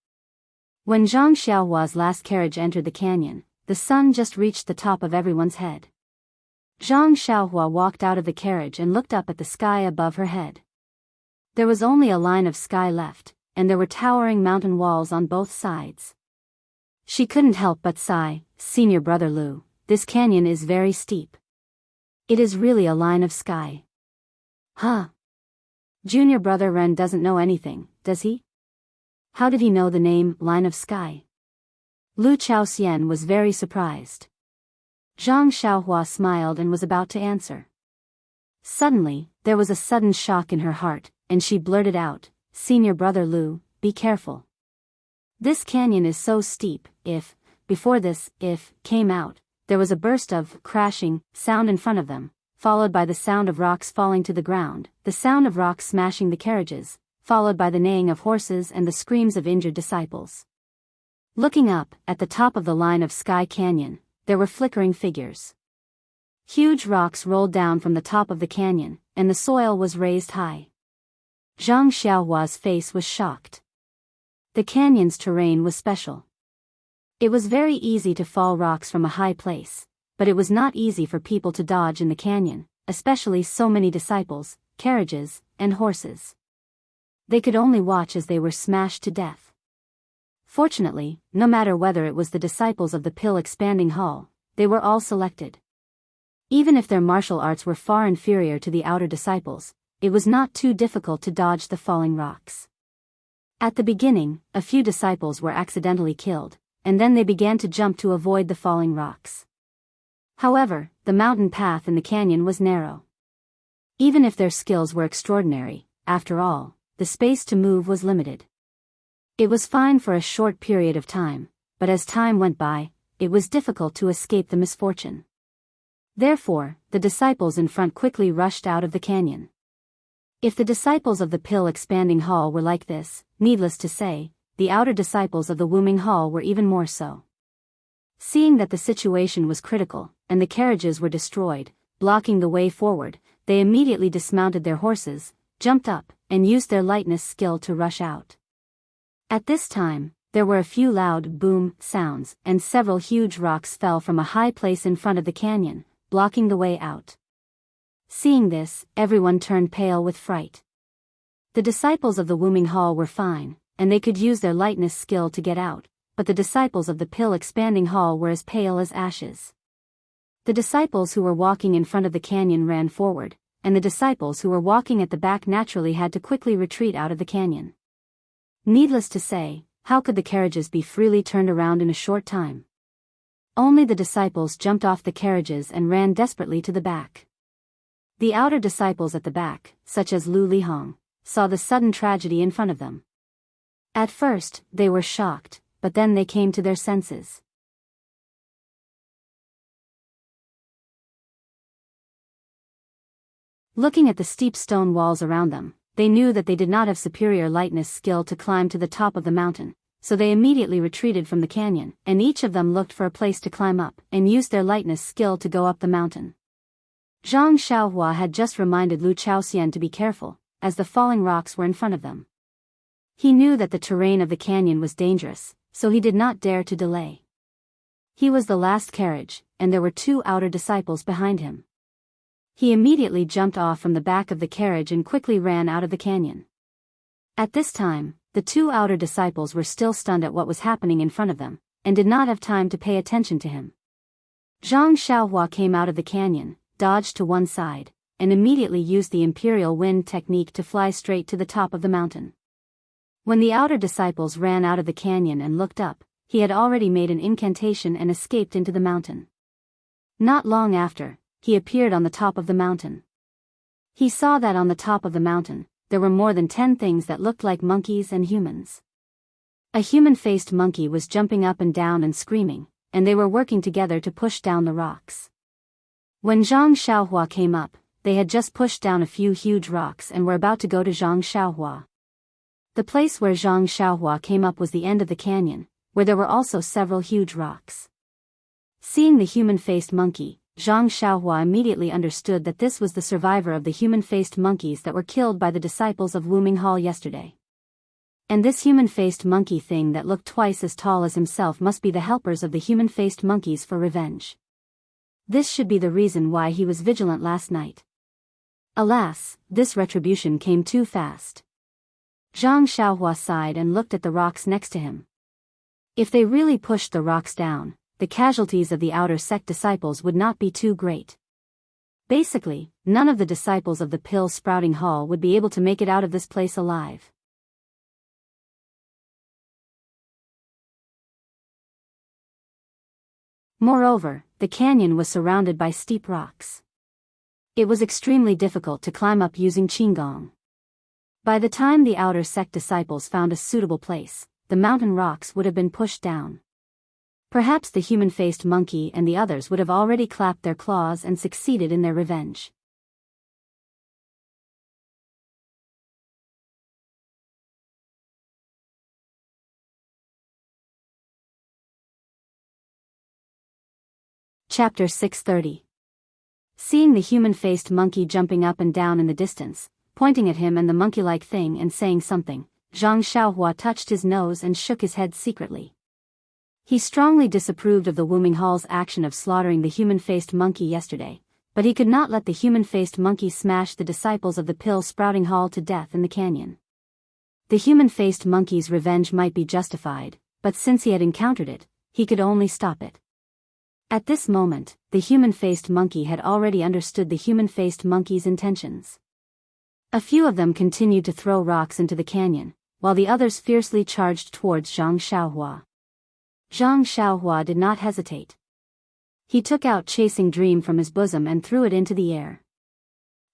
When Zhang Xiaohua's last carriage entered the canyon, the sun just reached the top of everyone's head. Zhang Xiaohua walked out of the carriage and looked up at the sky above her head. There was only a line of sky left, and there were towering mountain walls on both sides. She couldn't help but sigh, "Senior brother Lu, this canyon is very steep. It is really a line of sky." Huh? Junior brother Ren doesn't know anything, does he? How did he know the name, Line of Sky? Lu Chaoxian was very surprised. Zhang Xiaohua smiled and was about to answer. Suddenly, there was a sudden shock in her heart, and she blurted out, "Senior brother Lu, be careful. This canyon is so steep, before this came out, there was a burst of crashing sound in front of them, followed by the sound of rocks falling to the ground, the sound of rocks smashing the carriages, followed by the neighing of horses and the screams of injured disciples. Looking up, at the top of the Line of Sky Canyon, there were flickering figures. Huge rocks rolled down from the top of the canyon, and the soil was raised high. Zhang Xiaohua's face was shocked. The canyon's terrain was special. It was very easy to fall rocks from a high place, but it was not easy for people to dodge in the canyon, especially so many disciples, carriages, and horses. They could only watch as they were smashed to death. Fortunately, no matter whether it was the disciples of the Pill Expanding Hall, they were all selected. Even if their martial arts were far inferior to the outer disciples, it was not too difficult to dodge the falling rocks. At the beginning, a few disciples were accidentally killed, and then they began to jump to avoid the falling rocks. However, the mountain path in the canyon was narrow. Even if their skills were extraordinary, after all, the space to move was limited. It was fine for a short period of time, but as time went by, it was difficult to escape the misfortune. Therefore, the disciples in front quickly rushed out of the canyon. If the disciples of the pill expanding hall were like this, needless to say, the outer disciples of the Wuming hall were even more so. Seeing that the situation was critical, and the carriages were destroyed, blocking the way forward, they immediately dismounted their horses, jumped up, and used their lightness skill to rush out. At this time, there were a few loud boom sounds, and several huge rocks fell from a high place in front of the canyon, blocking the way out. Seeing this, everyone turned pale with fright. The disciples of the Wuming hall were fine, and they could use their lightness skill to get out, but the disciples of the pill expanding hall were as pale as ashes. The disciples who were walking in front of the canyon ran forward, and the disciples who were walking at the back naturally had to quickly retreat out of the canyon. Needless to say, how could the carriages be freely turned around in a short time? Only the disciples jumped off the carriages and ran desperately to the back. The outer disciples at the back, such as Lu Lihong, saw the sudden tragedy in front of them. At first, they were shocked, but then they came to their senses. Looking at the steep stone walls around them, they knew that they did not have superior lightness skill to climb to the top of the mountain, so they immediately retreated from the canyon, and each of them looked for a place to climb up, and used their lightness skill to go up the mountain. Zhang Xiaohua had just reminded Lu Chaoxian to be careful, as the falling rocks were in front of them. He knew that the terrain of the canyon was dangerous, so he did not dare to delay. He was the last carriage, and there were 2 outer disciples behind him. He immediately jumped off from the back of the carriage and quickly ran out of the canyon. At this time, the 2 outer disciples were still stunned at what was happening in front of them, and did not have time to pay attention to him. Zhang Xiaohua came out of the canyon, dodged to one side, and immediately used the imperial wind technique to fly straight to the top of the mountain. When the outer disciples ran out of the canyon and looked up, he had already made an incantation and escaped into the mountain. Not long after, he appeared on the top of the mountain. He saw that on the top of the mountain, there were more than 10 things that looked like monkeys and humans. A human-faced monkey was jumping up and down and screaming, and they were working together to push down the rocks. When Zhang Xiaohua came up, they had just pushed down a few huge rocks and were about to go to Zhang Xiaohua. The place where Zhang Xiaohua came up was the end of the canyon, where there were also several huge rocks. Seeing the human-faced monkey, Zhang Xiaohua immediately understood that this was the survivor of the human-faced monkeys that were killed by the disciples of Wuming Hall yesterday. And this human-faced monkey thing that looked twice as tall as himself must be the helpers of the human-faced monkeys for revenge. This should be the reason why he was vigilant last night. Alas, this retribution came too fast. Zhang Xiaohua sighed and looked at the rocks next to him. If they really pushed the rocks down, the casualties of the outer sect disciples would not be too great. Basically, none of the disciples of the Pill Sprouting Hall would be able to make it out of this place alive. Moreover, the canyon was surrounded by steep rocks. It was extremely difficult to climb up using Qinggong. By the time the outer sect disciples found a suitable place, the mountain rocks would have been pushed down. Perhaps the human-faced monkey and the others would have already clapped their claws and succeeded in their revenge. Chapter 630. Seeing the human-faced monkey jumping up and down in the distance, pointing at him and the monkey-like thing and saying something, Zhang Xiaohua touched his nose and shook his head secretly. He strongly disapproved of the Wuming Hall's action of slaughtering the human-faced monkey yesterday, but he could not let the human-faced monkey smash the disciples of the Pill Sprouting Hall to death in the canyon. The human-faced monkey's revenge might be justified, but since he had encountered it, he could only stop it. At this moment, the human-faced monkey had already understood the human-faced monkey's intentions. A few of them continued to throw rocks into the canyon, while the others fiercely charged towards Zhang Xiaohua. Zhang Xiaohua did not hesitate. He took out Chasing Dream from his bosom and threw it into the air.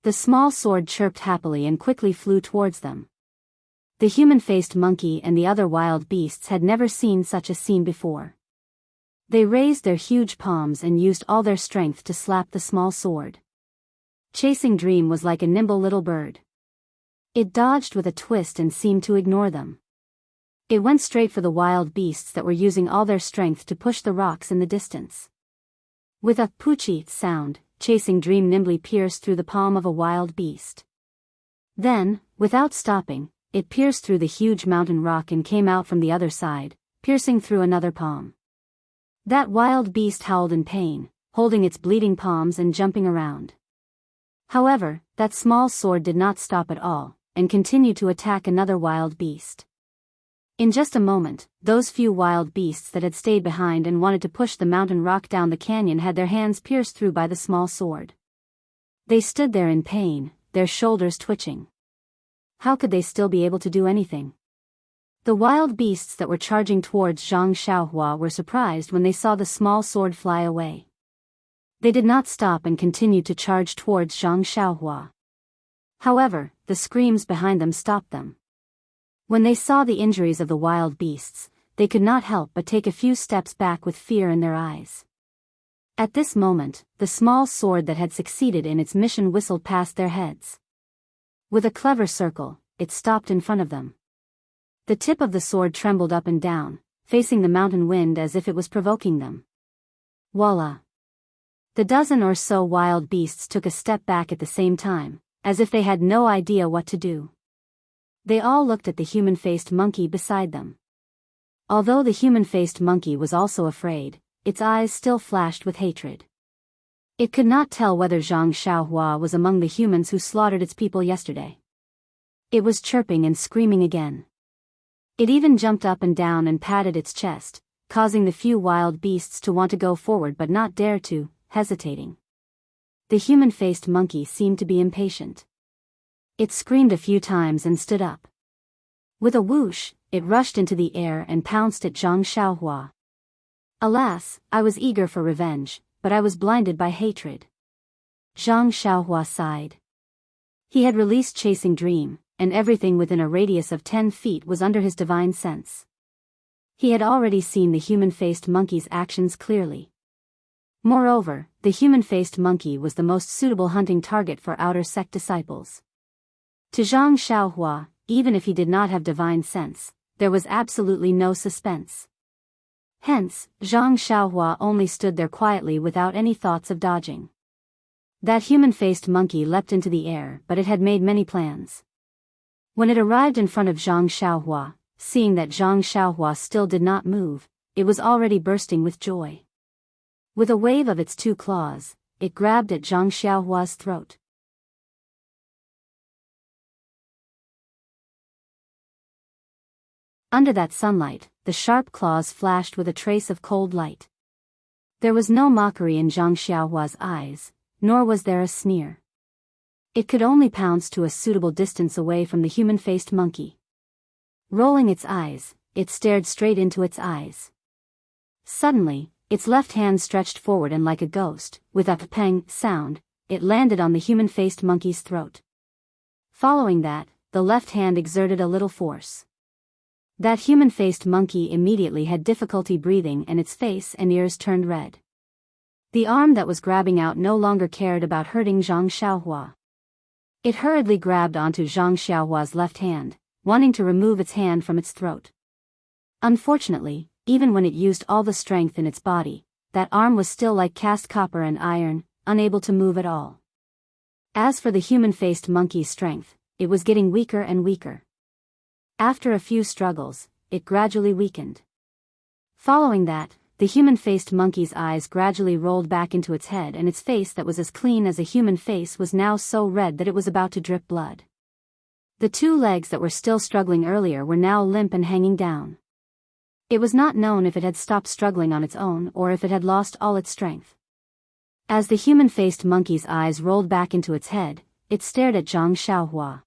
The small sword chirped happily and quickly flew towards them. The human-faced monkey and the other wild beasts had never seen such a scene before. They raised their huge palms and used all their strength to slap the small sword. Chasing Dream was like a nimble little bird. It dodged with a twist and seemed to ignore them. It went straight for the wild beasts that were using all their strength to push the rocks in the distance. With a poochie sound, Chasing Dream nimbly pierced through the palm of a wild beast. Then, without stopping, it pierced through the huge mountain rock and came out from the other side, piercing through another palm. That wild beast howled in pain, holding its bleeding palms and jumping around. However, that small sword did not stop at all, and continued to attack another wild beast. In just a moment, those few wild beasts that had stayed behind and wanted to push the mountain rock down the canyon had their hands pierced through by the small sword. They stood there in pain, their shoulders twitching. How could they still be able to do anything? The wild beasts that were charging towards Zhang Xiaohua were surprised when they saw the small sword fly away. They did not stop and continued to charge towards Zhang Xiaohua. However, the screams behind them stopped them. When they saw the injuries of the wild beasts, they could not help but take a few steps back with fear in their eyes. At this moment, the small sword that had succeeded in its mission whistled past their heads. With a clever circle, it stopped in front of them. The tip of the sword trembled up and down, facing the mountain wind as if it was provoking them. Voila! The dozen or so wild beasts took a step back at the same time, as if they had no idea what to do. They all looked at the human-faced monkey beside them. Although the human-faced monkey was also afraid, its eyes still flashed with hatred. It could not tell whether Zhang Xiaohua was among the humans who slaughtered its people yesterday. It was chirping and screaming again. It even jumped up and down and patted its chest, causing the few wild beasts to want to go forward but not dare to, hesitating. The human-faced monkey seemed to be impatient. It screamed a few times and stood up. With a whoosh, it rushed into the air and pounced at Zhang Xiaohua. Alas, I was eager for revenge, but I was blinded by hatred. Zhang Xiaohua sighed. He had released Chasing Dream, and everything within a radius of 10 feet was under his divine sense. He had already seen the human-faced monkey's actions clearly. Moreover, the human-faced monkey was the most suitable hunting target for outer sect disciples. To Zhang Xiaohua, even if he did not have divine sense, there was absolutely no suspense. Hence, Zhang Xiaohua only stood there quietly without any thoughts of dodging. That human-faced monkey leapt into the air, but it had made many plans. When it arrived in front of Zhang Xiaohua, seeing that Zhang Xiaohua still did not move, it was already bursting with joy. With a wave of its two claws, it grabbed at Zhang Xiaohua's throat. Under that sunlight, the sharp claws flashed with a trace of cold light. There was no mockery in Zhang Xiaohua's eyes, nor was there a sneer. It could only pounce to a suitable distance away from the human-faced monkey. Rolling its eyes, it stared straight into its eyes. Suddenly, its left hand stretched forward and like a ghost, with a pang sound, it landed on the human-faced monkey's throat. Following that, the left hand exerted a little force. That human-faced monkey immediately had difficulty breathing and its face and ears turned red. The arm that was grabbing out no longer cared about hurting Zhang Xiaohua. It hurriedly grabbed onto Zhang Xiaohua's left hand, wanting to remove its hand from its throat. Unfortunately, even when it used all the strength in its body, that arm was still like cast copper and iron, unable to move at all. As for the human-faced monkey's strength, it was getting weaker and weaker. After a few struggles, it gradually weakened. Following that, the human-faced monkey's eyes gradually rolled back into its head and its face that was as clean as a human face was now so red that it was about to drip blood. The two legs that were still struggling earlier were now limp and hanging down. It was not known if it had stopped struggling on its own or if it had lost all its strength. As the human-faced monkey's eyes rolled back into its head, it stared at Zhang Xiaohua.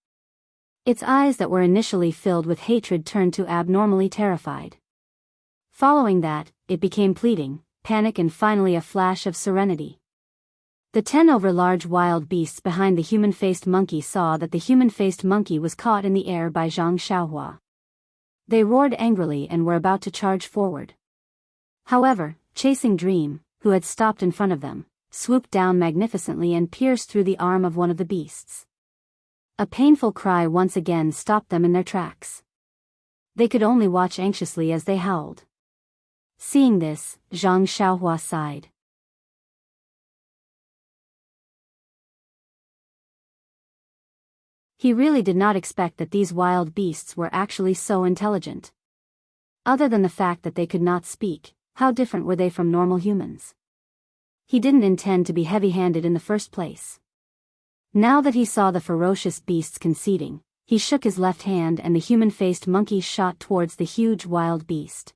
Its eyes that were initially filled with hatred turned to abnormally terrified. Following that, it became pleading, panic and finally a flash of serenity. The 10 over large wild beasts behind the human-faced monkey saw that the human-faced monkey was caught in the air by Zhang Xiaohua. They roared angrily and were about to charge forward. However, Chasing Dream, who had stopped in front of them, swooped down magnificently and pierced through the arm of one of the beasts. A painful cry once again stopped them in their tracks. They could only watch anxiously as they howled. Seeing this, Zhang Xiaohua sighed. He really did not expect that these wild beasts were actually so intelligent. Other than the fact that they could not speak, how different were they from normal humans? He didn't intend to be heavy-handed in the first place. Now that he saw the ferocious beasts conceding, he shook his left hand and the human-faced monkey shot towards the huge wild beast.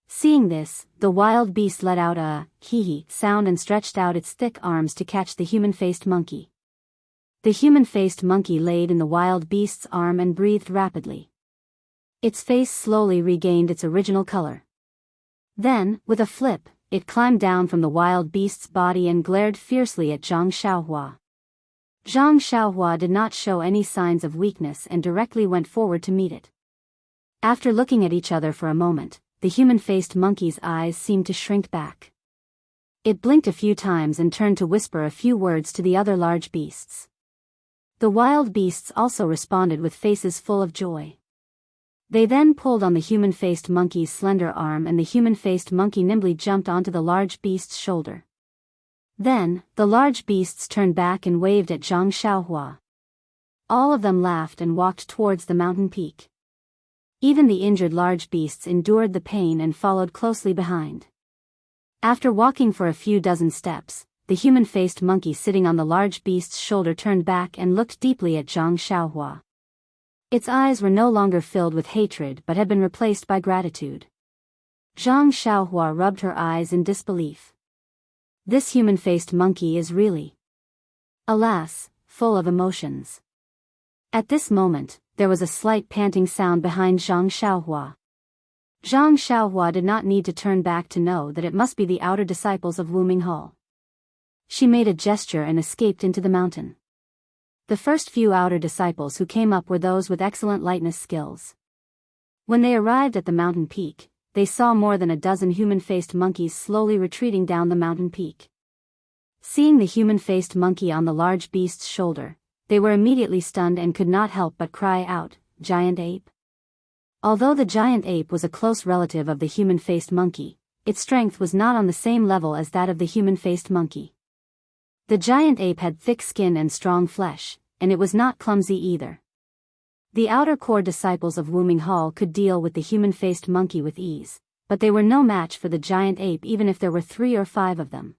Seeing this, the wild beast let out a hee-hee sound and stretched out its thick arms to catch the human-faced monkey. The human-faced monkey laid in the wild beast's arm and breathed rapidly. Its face slowly regained its original color. Then, with a flip, it climbed down from the wild beast's body and glared fiercely at Zhang Xiaohua. Zhang Xiaohua did not show any signs of weakness and directly went forward to meet it. After looking at each other for a moment, the human-faced monkey's eyes seemed to shrink back. It blinked a few times and turned to whisper a few words to the other large beasts. The wild beasts also responded with faces full of joy. They then pulled on the human-faced monkey's slender arm and the human-faced monkey nimbly jumped onto the large beast's shoulder. Then, the large beasts turned back and waved at Zhang Xiaohua. All of them laughed and walked towards the mountain peak. Even the injured large beasts endured the pain and followed closely behind. After walking for a few dozen steps, the human-faced monkey sitting on the large beast's shoulder turned back and looked deeply at Zhang Xiaohua. Its eyes were no longer filled with hatred but had been replaced by gratitude. Zhang Xiaohua rubbed her eyes in disbelief. This human-faced monkey is really, alas, full of emotions. At this moment, there was a slight panting sound behind Zhang Xiaohua. Zhang Xiaohua did not need to turn back to know that it must be the outer disciples of Wu Minghao. She made a gesture and escaped into the mountain. The first few outer disciples who came up were those with excellent lightness skills. When they arrived at the mountain peak, they saw more than a dozen human-faced monkeys slowly retreating down the mountain peak. Seeing the human-faced monkey on the large beast's shoulder, they were immediately stunned and could not help but cry out, "Giant ape?" Although the giant ape was a close relative of the human-faced monkey, its strength was not on the same level as that of the human-faced monkey. The giant ape had thick skin and strong flesh, and it was not clumsy either. The outer core disciples of Wu Minghao could deal with the human-faced monkey with ease, but they were no match for the giant ape even if there were 3 or 5 of them.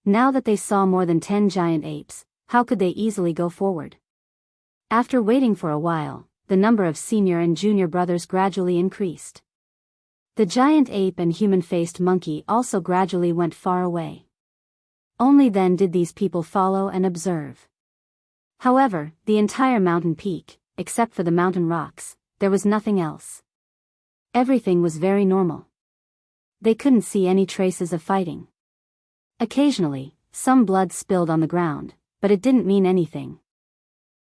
Now that they saw more than 10 giant apes, how could they easily go forward? After waiting for a while, the number of senior and junior brothers gradually increased. The giant ape and human-faced monkey also gradually went far away. Only then did these people follow and observe. However, the entire mountain peak, except for the mountain rocks, there was nothing else. Everything was very normal. They couldn't see any traces of fighting. Occasionally, some blood spilled on the ground, but it didn't mean anything.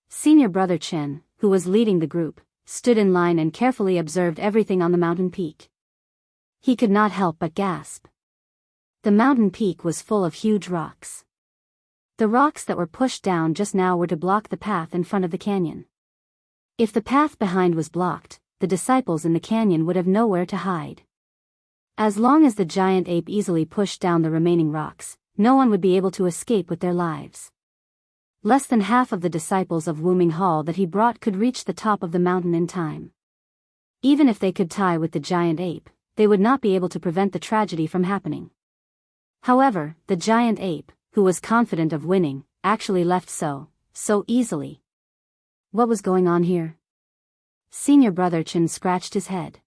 Senior brother Chen, who was leading the group, stood in line and carefully observed everything on the mountain peak. He could not help but gasp. The mountain peak was full of huge rocks. The rocks that were pushed down just now were to block the path in front of the canyon. If the path behind was blocked, the disciples in the canyon would have nowhere to hide. As long as the giant ape easily pushed down the remaining rocks, no one would be able to escape with their lives. Less than half of the disciples of Wu Minghao that he brought could reach the top of the mountain in time. Even if they could tie with the giant ape, they would not be able to prevent the tragedy from happening. However, the giant ape, who was confident of winning, actually left so easily. What was going on here? Senior brother Chen scratched his head.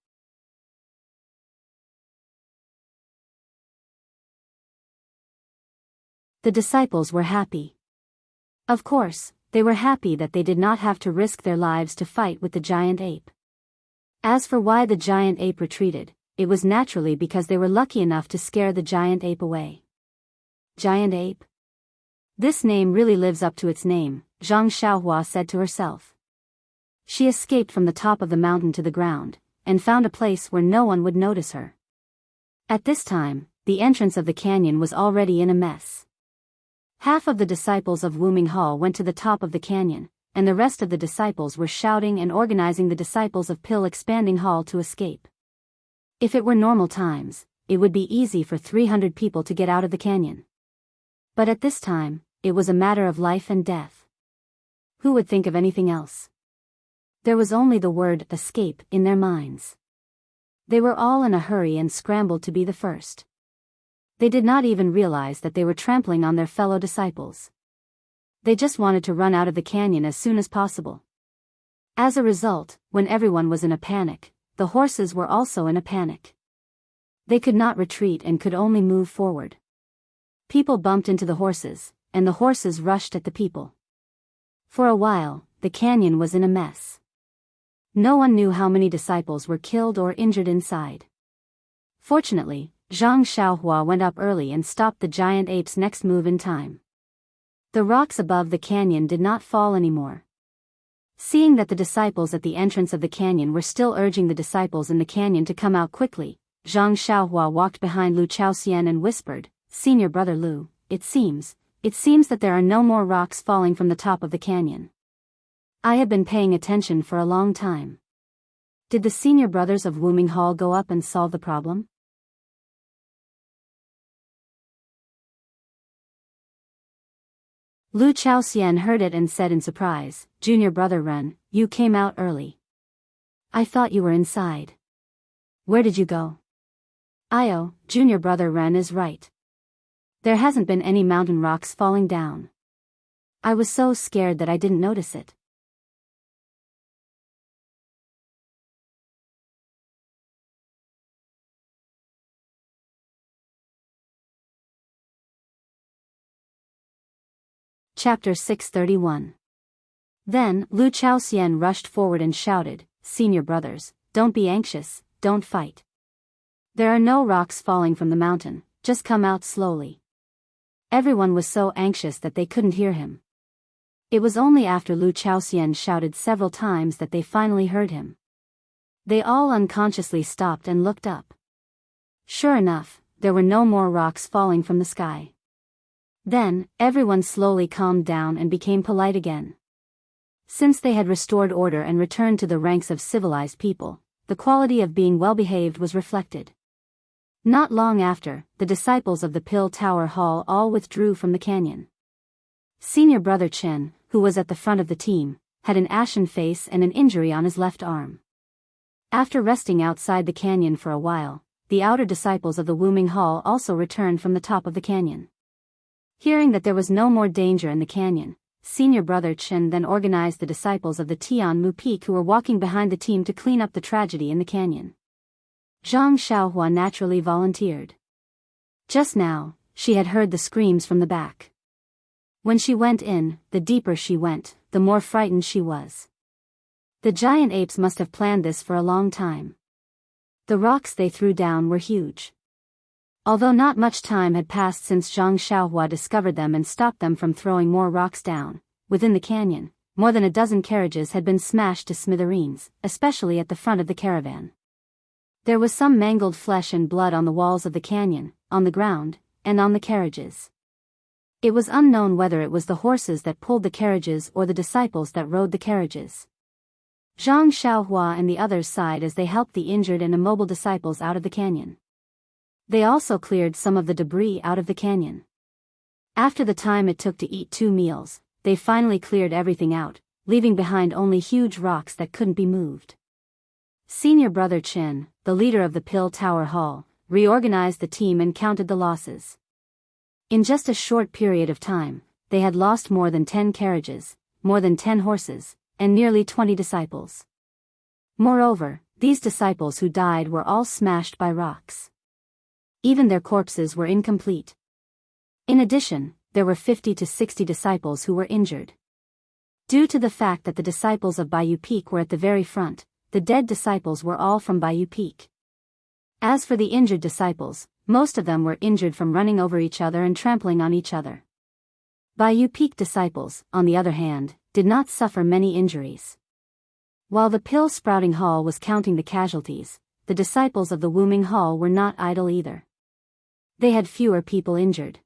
The disciples were happy. Of course, they were happy that they did not have to risk their lives to fight with the giant ape. As for why the giant ape retreated, it was naturally because they were lucky enough to scare the giant ape away. Giant ape? This name really lives up to its name, Zhang Xiaohua said to herself. She escaped from the top of the mountain to the ground, and found a place where no one would notice her. At this time, the entrance of the canyon was already in a mess. Half of the disciples of Wuming Hall went to the top of the canyon, and the rest of the disciples were shouting and organizing the disciples of Pill Expanding Hall to escape. If it were normal times, it would be easy for 300 people to get out of the canyon. But at this time, it was a matter of life and death. Who would think of anything else? There was only the word escape in their minds. They were all in a hurry and scrambled to be the first. They did not even realize that they were trampling on their fellow disciples. They just wanted to run out of the canyon as soon as possible. As a result, when everyone was in a panic, the horses were also in a panic. They could not retreat and could only move forward. People bumped into the horses, and the horses rushed at the people. For a while, the canyon was in a mess. No one knew how many disciples were killed or injured inside. Fortunately, Zhang Xiaohua went up early and stopped the giant ape's next move in time. The rocks above the canyon did not fall anymore. Seeing that the disciples at the entrance of the canyon were still urging the disciples in the canyon to come out quickly, Zhang Xiaohua walked behind Lu Chaoxian and whispered, "Senior brother Lu, it seems that there are no more rocks falling from the top of the canyon. I have been paying attention for a long time. Did the senior brothers of Wuming Hall go up and solve the problem?" Lu Chaoxian heard it and said in surprise, "Junior brother Ren, you came out early. I thought you were inside. Where did you go?" "Io, junior brother Ren is right. There hasn't been any mountain rocks falling down. I was so scared that I didn't notice it." Chapter 631. Then, Lu Chaoxian rushed forward and shouted, "Senior brothers, don't be anxious, don't fight. There are no rocks falling from the mountain, just come out slowly." Everyone was so anxious that they couldn't hear him. It was only after Lu Chaoxian shouted several times that they finally heard him. They all unconsciously stopped and looked up. Sure enough, there were no more rocks falling from the sky. Then, everyone slowly calmed down and became polite again. Since they had restored order and returned to the ranks of civilized people, the quality of being well-behaved was reflected. Not long after, the disciples of the Pill Tower Hall all withdrew from the canyon. Senior brother Chen, who was at the front of the team, had an ashen face and an injury on his left arm. After resting outside the canyon for a while, the outer disciples of the Wuming Hall also returned from the top of the canyon. Hearing that there was no more danger in the canyon, senior brother Chen then organized the disciples of the Tian Mu Peak who were walking behind the team to clean up the tragedy in the canyon. Zhang Xiaohua naturally volunteered. Just now, she had heard the screams from the back. When she went in, the deeper she went, the more frightened she was. The giant apes must have planned this for a long time. The rocks they threw down were huge. Although not much time had passed since Zhang Xiaohua discovered them and stopped them from throwing more rocks down, within the canyon, more than a dozen carriages had been smashed to smithereens, especially at the front of the caravan. There was some mangled flesh and blood on the walls of the canyon, on the ground, and on the carriages. It was unknown whether it was the horses that pulled the carriages or the disciples that rode the carriages. Zhang Xiaohua and the others sighed as they helped the injured and immobile disciples out of the canyon. They also cleared some of the debris out of the canyon. After the time it took to eat 2 meals, they finally cleared everything out, leaving behind only huge rocks that couldn't be moved. Senior brother Chen, the leader of the Pill Tower Hall, reorganized the team and counted the losses. In just a short period of time, they had lost more than 10 carriages, more than 10 horses, and nearly 20 disciples. Moreover, these disciples who died were all smashed by rocks. Even their corpses were incomplete. In addition, there were 50 to 60 disciples who were injured. Due to the fact that the disciples of Bayou Peak were at the very front, the dead disciples were all from Bayou Peak. As for the injured disciples, most of them were injured from running over each other and trampling on each other. Bayou Peak disciples, on the other hand, did not suffer many injuries. While the Pill Sprouting Hall was counting the casualties, the disciples of the Wuming Hall were not idle either. They had fewer people injured.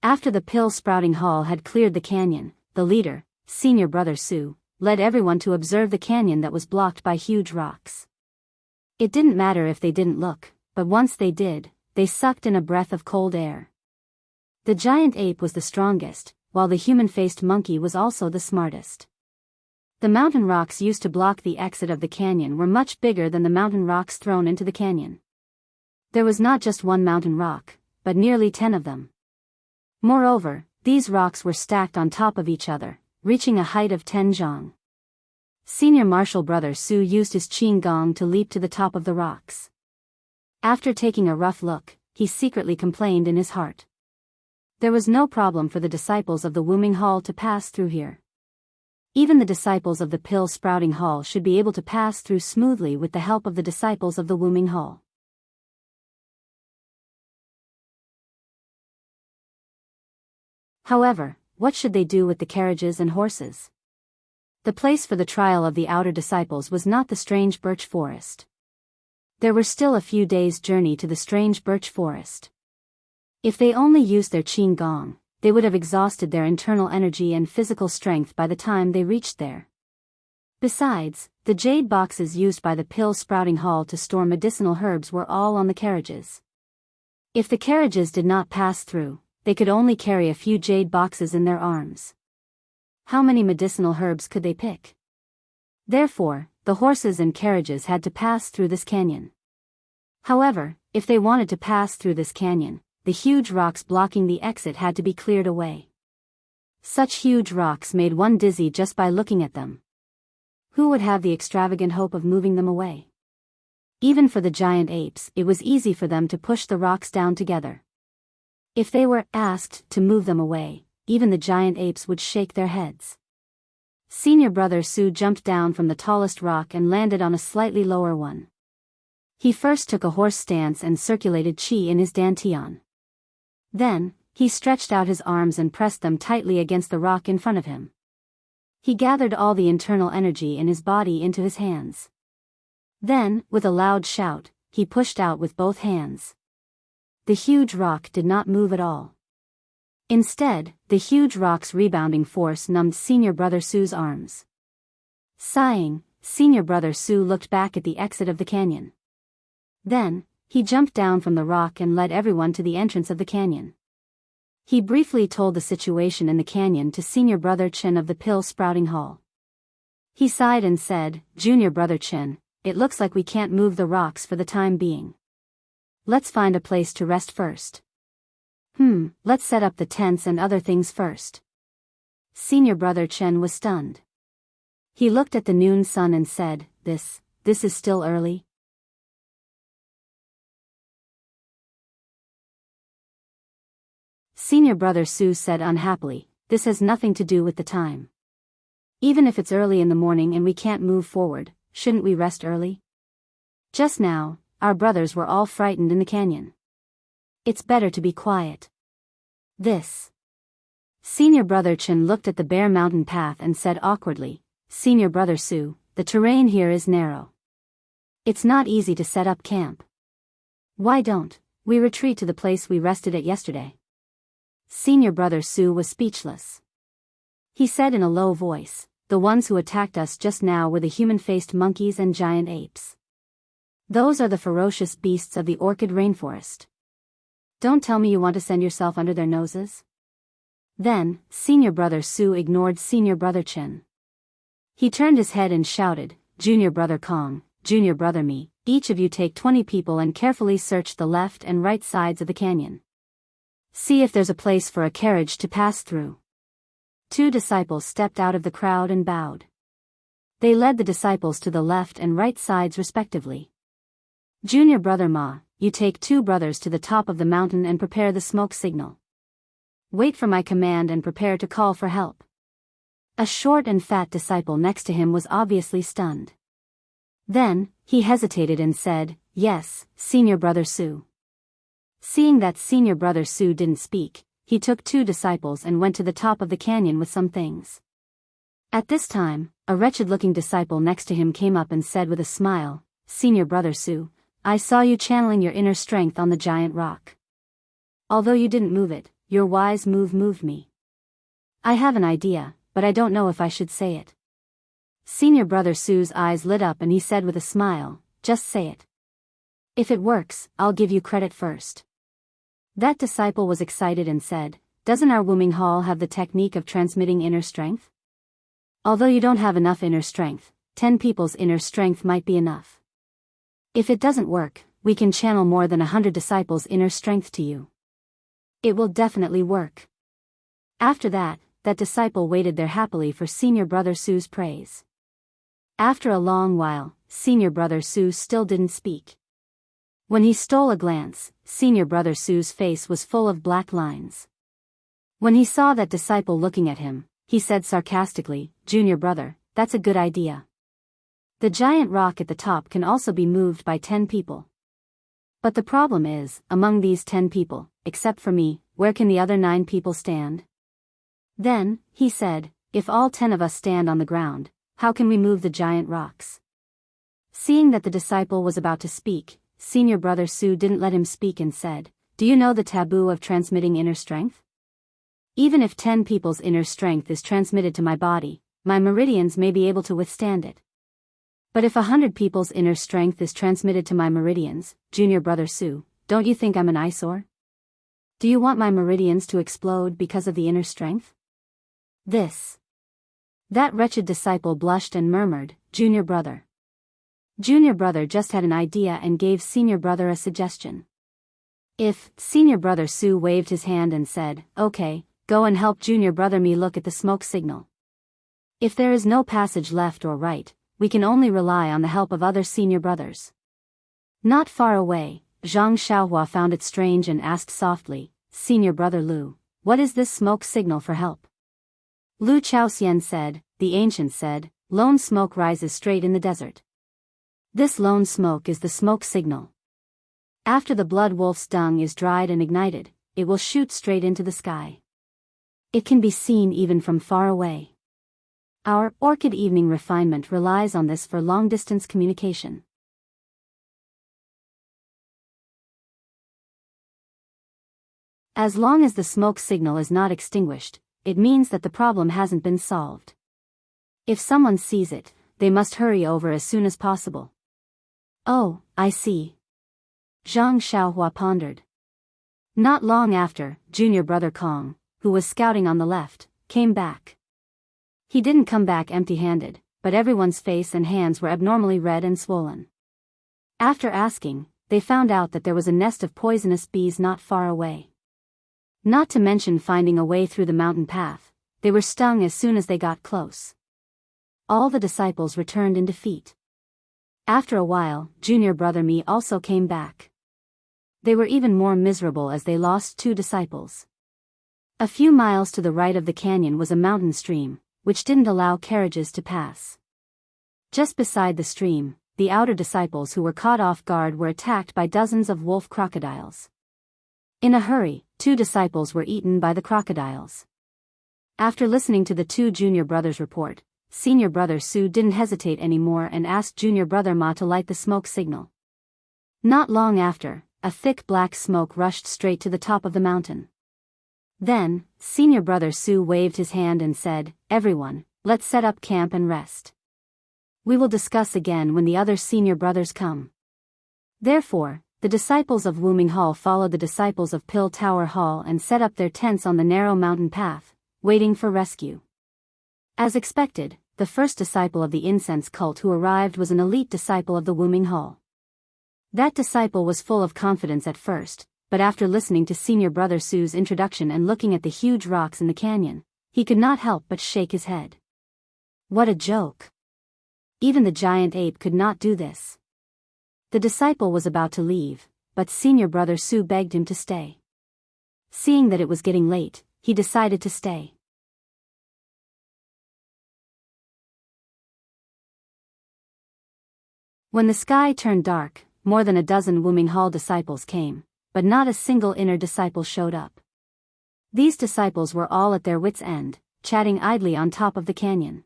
After the Pill Sprouting Hall had cleared the canyon, the leader, Senior Brother Su, led everyone to observe the canyon that was blocked by huge rocks. It didn't matter if they didn't look, but once they did, they sucked in a breath of cold air. The giant ape was the strongest, while the human-faced monkey was also the smartest. The mountain rocks used to block the exit of the canyon were much bigger than the mountain rocks thrown into the canyon. There was not just one mountain rock, but nearly 10 of them. Moreover, these rocks were stacked on top of each other, reaching a height of 10 zhang. Senior Marshal Brother Su used his qing gong to leap to the top of the rocks. After taking a rough look, he secretly complained in his heart. There was no problem for the disciples of the Wuming Hall to pass through here. Even the disciples of the Pill Sprouting Hall should be able to pass through smoothly with the help of the disciples of the Wuming Hall. However, what should they do with the carriages and horses? The place for the trial of the outer disciples was not the strange birch forest. There were still a few days' journey to the strange birch forest. If they only used their qing gong, they would have exhausted their internal energy and physical strength by the time they reached there. Besides, the jade boxes used by the Pill Sprouting Hall to store medicinal herbs were all on the carriages. If the carriages did not pass through, they could only carry a few jade boxes in their arms. How many medicinal herbs could they pick? Therefore, the horses and carriages had to pass through this canyon. However, if they wanted to pass through this canyon, the huge rocks blocking the exit had to be cleared away. Such huge rocks made one dizzy just by looking at them. Who would have the extravagant hope of moving them away? Even for the giant apes, it was easy for them to push the rocks down together. If they were asked to move them away, even the giant apes would shake their heads. Senior Brother Su jumped down from the tallest rock and landed on a slightly lower one. He first took a horse stance and circulated qi in his dantian. Then, he stretched out his arms and pressed them tightly against the rock in front of him. He gathered all the internal energy in his body into his hands. Then, with a loud shout, he pushed out with both hands. The huge rock did not move at all. Instead, the huge rock's rebounding force numbed Senior Brother Su's arms. Sighing, Senior Brother Su looked back at the exit of the canyon. Then, he jumped down from the rock and led everyone to the entrance of the canyon. He briefly told the situation in the canyon to Senior Brother Chen of the Pill Sprouting Hall. He sighed and said, "Junior Brother Chen, it looks like we can't move the rocks for the time being. Let's find a place to rest first. Let's set up the tents and other things first." Senior Brother Chen was stunned. He looked at the noon sun and said, This is still early?" Senior Brother Su said unhappily, "This has nothing to do with the time. Even if it's early in the morning and we can't move forward, shouldn't we rest early? Just now, our brothers were all frightened in the canyon. It's better to be quiet." Senior Brother Chen looked at the bare mountain path and said awkwardly, "Senior Brother Su, the terrain here is narrow. It's not easy to set up camp. Why don't we retreat to the place we rested at yesterday?" Senior Brother Su was speechless. He said in a low voice, "The ones who attacked us just now were the human-faced monkeys and giant apes. Those are the ferocious beasts of the orchid rainforest. Don't tell me you want to send yourself under their noses?" Then, Senior Brother Su ignored Senior Brother Chen. He turned his head and shouted, "Junior Brother Kong, Junior Brother Mi, each of you take 20 people and carefully search the left and right sides of the canyon. See if there's a place for a carriage to pass through." 2 disciples stepped out of the crowd and bowed. They led the disciples to the left and right sides respectively. "Junior Brother Ma, you take 2 brothers to the top of the mountain and prepare the smoke signal. Wait for my command and prepare to call for help. A short and fat disciple next to him was obviously stunned. Then, he hesitated and said, "Yes, Senior Brother Su." Seeing that Senior Brother Su didn't speak, he took 2 disciples and went to the top of the canyon with some things. At this time, a wretched-looking disciple next to him came up and said with a smile, "Senior Brother Su, I saw you channeling your inner strength on the giant rock. Although you didn't move it, your wise move moved me. I have an idea, but I don't know if I should say it." Senior Brother Su's eyes lit up and he said with a smile, "Just say it. If it works, I'll give you credit first." That disciple was excited and said, "Doesn't our Wuming Hall have the technique of transmitting inner strength? Although you don't have enough inner strength, 10 people's inner strength might be enough. If it doesn't work, we can channel more than 100 disciples' inner strength to you. It will definitely work." After that disciple waited there happily for Senior Brother Su's praise. After a long while, Senior Brother Su still didn't speak. When he stole a glance, Senior Brother Su's face was full of black lines. When he saw that disciple looking at him, he said sarcastically, "Junior brother, that's a good idea. The giant rock at the top can also be moved by 10 people. But the problem is, among these 10 people, except for me, where can the other 9 people stand?" Then, he said, "If all 10 of us stand on the ground, how can we move the giant rocks?" Seeing that the disciple was about to speak, Senior Brother Su didn't let him speak and said, "Do you know the taboo of transmitting inner strength? Even if 10 people's inner strength is transmitted to my body, my meridians may be able to withstand it. But if 100 people's inner strength is transmitted to my meridians, Junior Brother Su, don't you think I'm an eyesore? Do you want my meridians to explode because of the inner strength?" That wretched disciple blushed and murmured, "Junior brother." Junior brother just had an idea and gave Senior brother a suggestion. Senior Brother Su waved his hand and said, "Okay, go and help Junior brother me look at the smoke signal. If there is no passage left or right, we can only rely on the help of other senior brothers." Not far away, Zhang Xiaohua found it strange and asked softly, "Senior Brother Lu, what is this smoke signal for help?" Lu Chaoxian said, "The ancient said, lone smoke rises straight in the desert. This lone smoke is the smoke signal. After the blood wolf's dung is dried and ignited, it will shoot straight into the sky. It can be seen even from far away. Our Orchid Evening refinement relies on this for long-distance communication." As long as the smoke signal is not extinguished, it means that the problem hasn't been solved. If someone sees it, they must hurry over as soon as possible. "Oh, I see." Zhang Xiaohua pondered. Not long after, Junior Brother Kong, who was scouting on the left, came back. He didn't come back empty-handed, but everyone's face and hands were abnormally red and swollen. After asking, they found out that there was a nest of poisonous bees not far away. Not to mention finding a way through the mountain path, they were stung as soon as they got close. All the disciples returned in defeat. After a while, Junior Brother Mi also came back. They were even more miserable as they lost 2 disciples. A few miles to the right of the canyon was a mountain stream, which didn't allow carriages to pass. Just beside the stream, the outer disciples who were caught off guard were attacked by dozens of wolf crocodiles. In a hurry, 2 disciples were eaten by the crocodiles. After listening to the 2 junior brothers' report, Senior Brother Su didn't hesitate anymore and asked Junior Brother Ma to light the smoke signal. Not long after, a thick black smoke rushed straight to the top of the mountain. Then, Senior Brother Su waved his hand and said, "Everyone, let's set up camp and rest. We will discuss again when the other senior brothers come." Therefore, the disciples of Wuming Hall followed the disciples of Pill Tower Hall and set up their tents on the narrow mountain path, waiting for rescue. As expected, the first disciple of the incense cult who arrived was an elite disciple of the Wuming Hall. That disciple was full of confidence at first, but after listening to Senior Brother Su's introduction and looking at the huge rocks in the canyon, he could not help but shake his head. What a joke! Even the giant ape could not do this. The disciple was about to leave, but Senior Brother Su begged him to stay. Seeing that it was getting late, he decided to stay. When the sky turned dark, more than a dozen Wuming Hall disciples came, but not a single inner disciple showed up. These disciples were all at their wits' end, chatting idly on top of the canyon.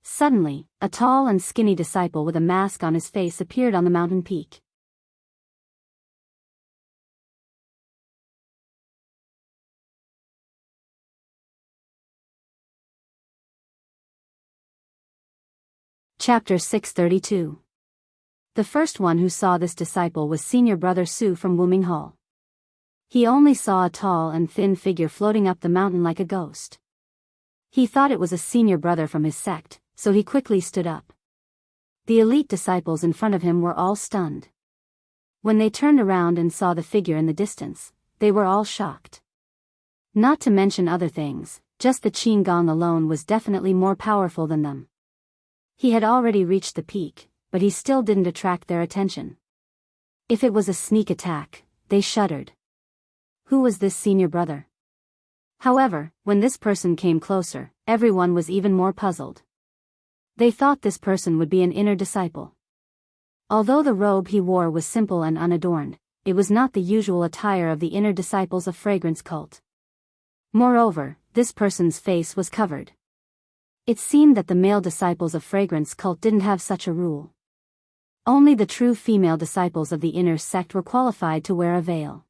Suddenly, a tall and skinny disciple with a mask on his face appeared on the mountain peak. Chapter 632. The first one who saw this disciple was Senior Brother Su from Wuming Hall. He only saw a tall and thin figure floating up the mountain like a ghost. He thought it was a senior brother from his sect, so he quickly stood up. The elite disciples in front of him were all stunned. When they turned around and saw the figure in the distance, they were all shocked. Not to mention other things, just the Qin Gong alone was definitely more powerful than them. He had already reached the peak, but he still didn't attract their attention. If it was a sneak attack, they shuddered. Who was this senior brother? However, when this person came closer, everyone was even more puzzled. They thought this person would be an inner disciple. Although the robe he wore was simple and unadorned, it was not the usual attire of the inner disciples of Fragrance Cult. Moreover, this person's face was covered. It seemed that the male disciples of Fragrance Cult didn't have such a rule. Only the true female disciples of the inner sect were qualified to wear a veil.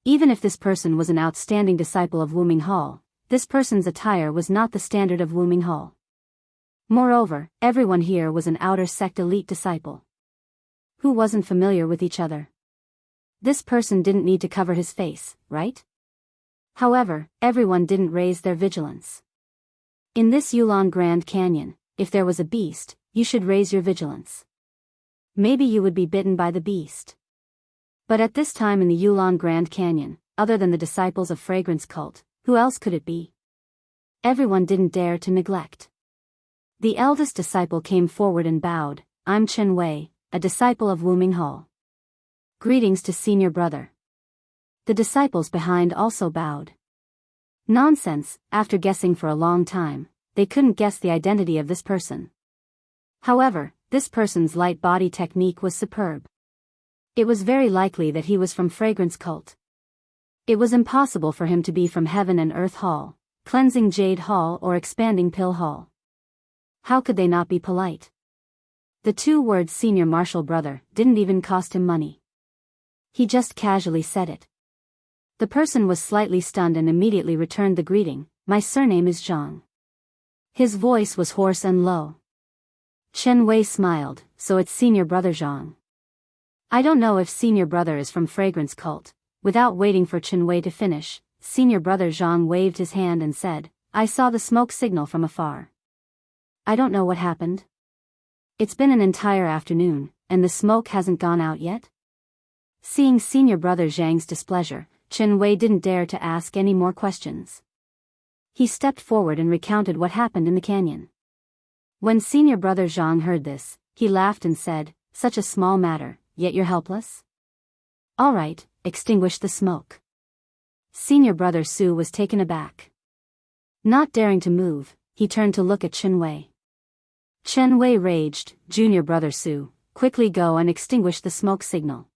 Even if this person was an outstanding disciple of Wuming Hall, this person's attire was not the standard of Wuming Hall. Moreover, everyone here was an outer sect elite disciple. Who wasn't familiar with each other? This person didn't need to cover his face, right? However, everyone didn't raise their vigilance. In this Yulon Grand Canyon, if there was a beast, you should raise your vigilance. Maybe you would be bitten by the beast. But at this time in the Yulon Grand Canyon, other than the disciples of Fragrance Cult, who else could it be? Everyone didn't dare to neglect. The eldest disciple came forward and bowed. I'm Chen Wei, a disciple of Wuming Hall. Greetings to senior brother. The disciples behind also bowed. Nonsense, after guessing for a long time, they couldn't guess the identity of this person. However, this person's light body technique was superb. It was very likely that he was from Fragrance Cult. It was impossible for him to be from Heaven and Earth Hall, Cleansing Jade Hall or Expanding Pill Hall. How could they not be polite? The two words senior martial brother didn't even cost him money. He just casually said it. The person was slightly stunned and immediately returned the greeting. My surname is Zhang. His voice was hoarse and low. Chen Wei smiled, so it's senior brother Zhang. I don't know if senior brother is from Fragrance Cult. Without waiting for Chen Wei to finish, senior brother Zhang waved his hand and said, I saw the smoke signal from afar. I don't know what happened. It's been an entire afternoon, and the smoke hasn't gone out yet? Seeing senior brother Zhang's displeasure, Chen Wei didn't dare to ask any more questions. He stepped forward and recounted what happened in the canyon. When senior brother Zhang heard this, he laughed and said, such a small matter, yet you're helpless? All right, extinguish the smoke. Senior brother Su was taken aback. Not daring to move, he turned to look at Chen Wei. Chen Wei raged, Junior brother Su, quickly go and extinguish the smoke signal.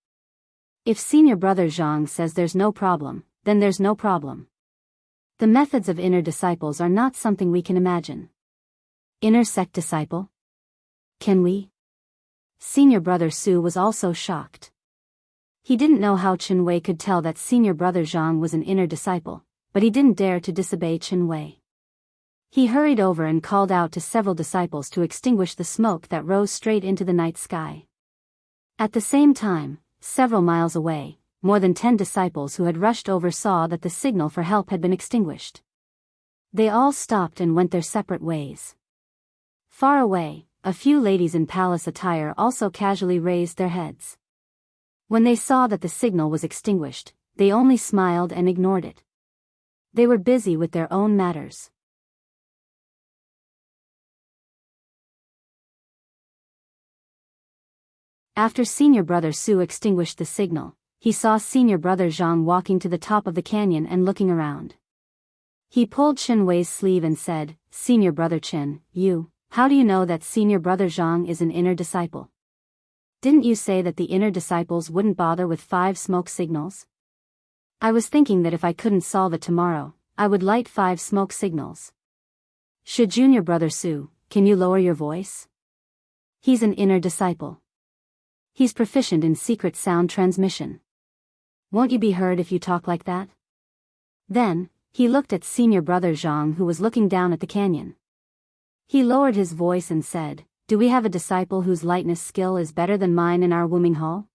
If senior brother Zhang says there's no problem, then there's no problem. The methods of inner disciples are not something we can imagine. Inner sect disciple? Can we? Senior brother Su was also shocked. He didn't know how Chen Wei could tell that senior brother Zhang was an inner disciple, but he didn't dare to disobey Chen Wei. He hurried over and called out to several disciples to extinguish the smoke that rose straight into the night sky. At the same time, several miles away, more than 10 disciples who had rushed over saw that the signal for help had been extinguished. They all stopped and went their separate ways. Far away, a few ladies in palace attire also casually raised their heads. When they saw that the signal was extinguished, they only smiled and ignored it. They were busy with their own matters. After senior brother Su extinguished the signal, he saw senior brother Zhang walking to the top of the canyon and looking around. He pulled Chen Wei's sleeve and said, "Senior brother Chen, how do you know that senior brother Zhang is an inner disciple? Didn't you say that the inner disciples wouldn't bother with 5 smoke signals? I was thinking that if I couldn't solve it tomorrow, I would light 5 smoke signals. Should junior brother Su, can you lower your voice? He's an inner disciple. He's proficient in secret sound transmission. Won't you be heard if you talk like that?" Then, he looked at senior brother Zhang, who was looking down at the canyon. He lowered his voice and said, "Do we have a disciple whose lightness skill is better than mine in our Wuming Hall?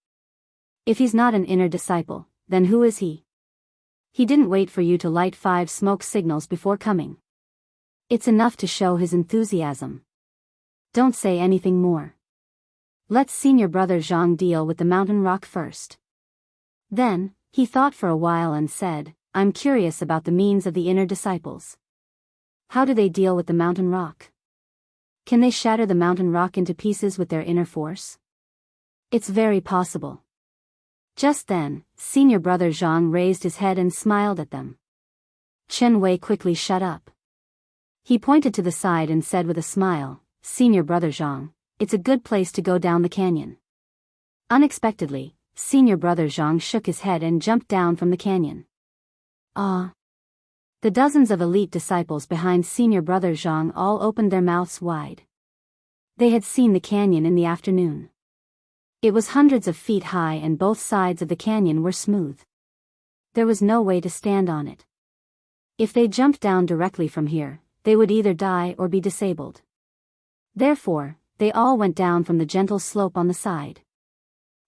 If he's not an inner disciple, then who is he? He didn't wait for you to light 5 smoke signals before coming. It's enough to show his enthusiasm. Don't say anything more. Let senior brother Zhang deal with the mountain rock first." Then, he thought for a while and said, "I'm curious about the means of the inner disciples. How do they deal with the mountain rock? Can they shatter the mountain rock into pieces with their inner force? It's very possible." Just then, senior brother Zhang raised his head and smiled at them. Chen Wei quickly shut up. He pointed to the side and said with a smile, "Senior brother Zhang, it's a good place to go down the canyon." Unexpectedly, senior brother Zhang shook his head and jumped down from the canyon. Ah! The dozens of elite disciples behind senior brother Zhang all opened their mouths wide. They had seen the canyon in the afternoon. It was hundreds of feet high and both sides of the canyon were smooth. There was no way to stand on it. If they jumped down directly from here, they would either die or be disabled. Therefore, they all went down from the gentle slope on the side.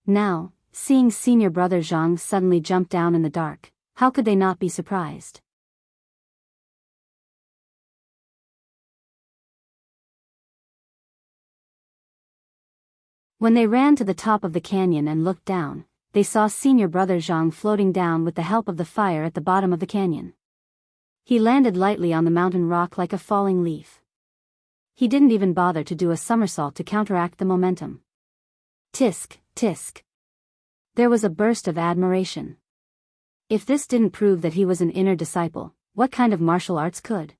Now, seeing senior brother Zhang suddenly jump down in the dark, how could they not be surprised? When they ran to the top of the canyon and looked down, they saw senior brother Zhang floating down with the help of the fire at the bottom of the canyon. He landed lightly on the mountain rock like a falling leaf. He didn't even bother to do a somersault to counteract the momentum. Tisk, tisk. There was a burst of admiration. If this didn't prove that he was an inner disciple, what kind of martial arts could?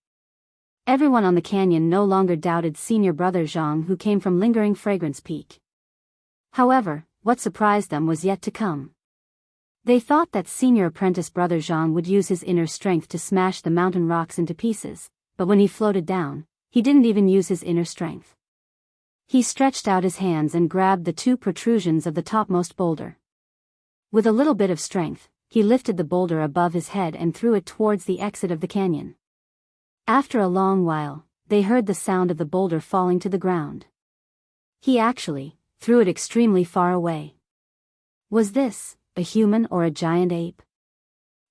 Everyone on the canyon no longer doubted senior brother Zhang, who came from Lingering Fragrance Peak. However, what surprised them was yet to come. They thought that senior apprentice brother Zhang would use his inner strength to smash the mountain rocks into pieces, but when he floated down, he didn't even use his inner strength. He stretched out his hands and grabbed the 2 protrusions of the topmost boulder. With a little bit of strength, he lifted the boulder above his head and threw it towards the exit of the canyon. After a long while, they heard the sound of the boulder falling to the ground. He actually threw it extremely far away. Was this a human or a giant ape?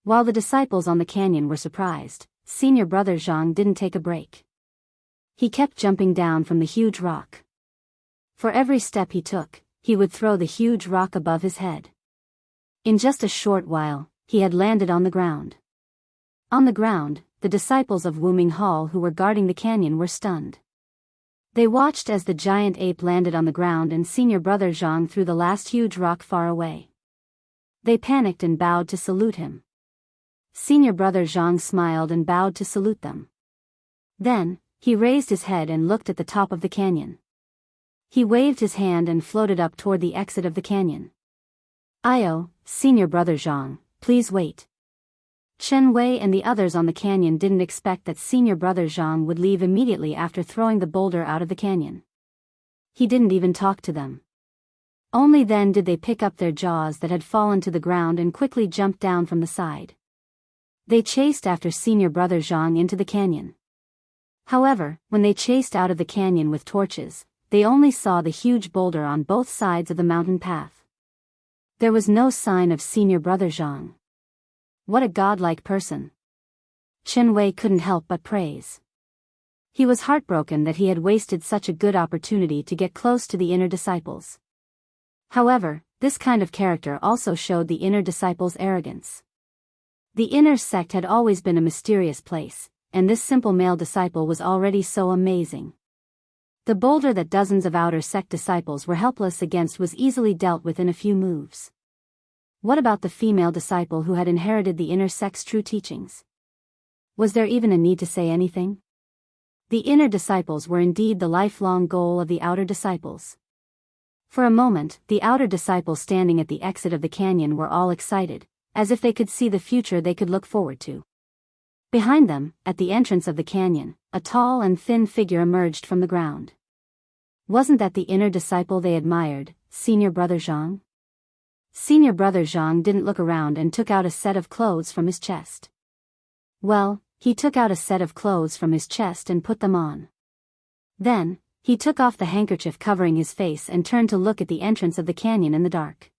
While the disciples on the canyon were surprised, senior brother Zhang didn't take a break. He kept jumping down from the huge rock. For every step he took, he would throw the huge rock above his head. In just a short while, he had landed on the ground. On the ground, the disciples of Wuming Hall who were guarding the canyon were stunned. They watched as the giant ape landed on the ground and senior brother Zhang threw the last huge rock far away. They panicked and bowed to salute him. Senior brother Zhang smiled and bowed to salute them. Then, he raised his head and looked at the top of the canyon. He waved his hand and floated up toward the exit of the canyon. "Io, senior brother Zhang, please wait." Chen Wei and the others on the canyon didn't expect that senior brother Zhang would leave immediately after throwing the boulder out of the canyon. He didn't even talk to them. Only then did they pick up their jaws that had fallen to the ground and quickly jump down from the side. They chased after senior brother Zhang into the canyon. However, when they chased out of the canyon with torches, they only saw the huge boulder on both sides of the mountain path. There was no sign of senior brother Zhang. What a godlike person. Chen Wei couldn't help but praise. He was heartbroken that he had wasted such a good opportunity to get close to the inner disciples. However, this kind of character also showed the inner disciples' arrogance. The inner sect had always been a mysterious place, and this simple male disciple was already so amazing. The boulder that dozens of outer sect disciples were helpless against was easily dealt with in a few moves. What about the female disciple who had inherited the inner sect's true teachings? Was there even a need to say anything? The inner disciples were indeed the lifelong goal of the outer disciples. For a moment, the outer disciples standing at the exit of the canyon were all excited, as if they could see the future they could look forward to. Behind them, at the entrance of the canyon, a tall and thin figure emerged from the ground. Wasn't that the inner disciple they admired, Senior Brother Zhang? Senior Brother Zhang didn't look around and took out a set of clothes from his chest. Well, he took out a set of clothes from his chest and put them on. Then, he took off the handkerchief covering his face and turned to look at the entrance of the canyon in the dark.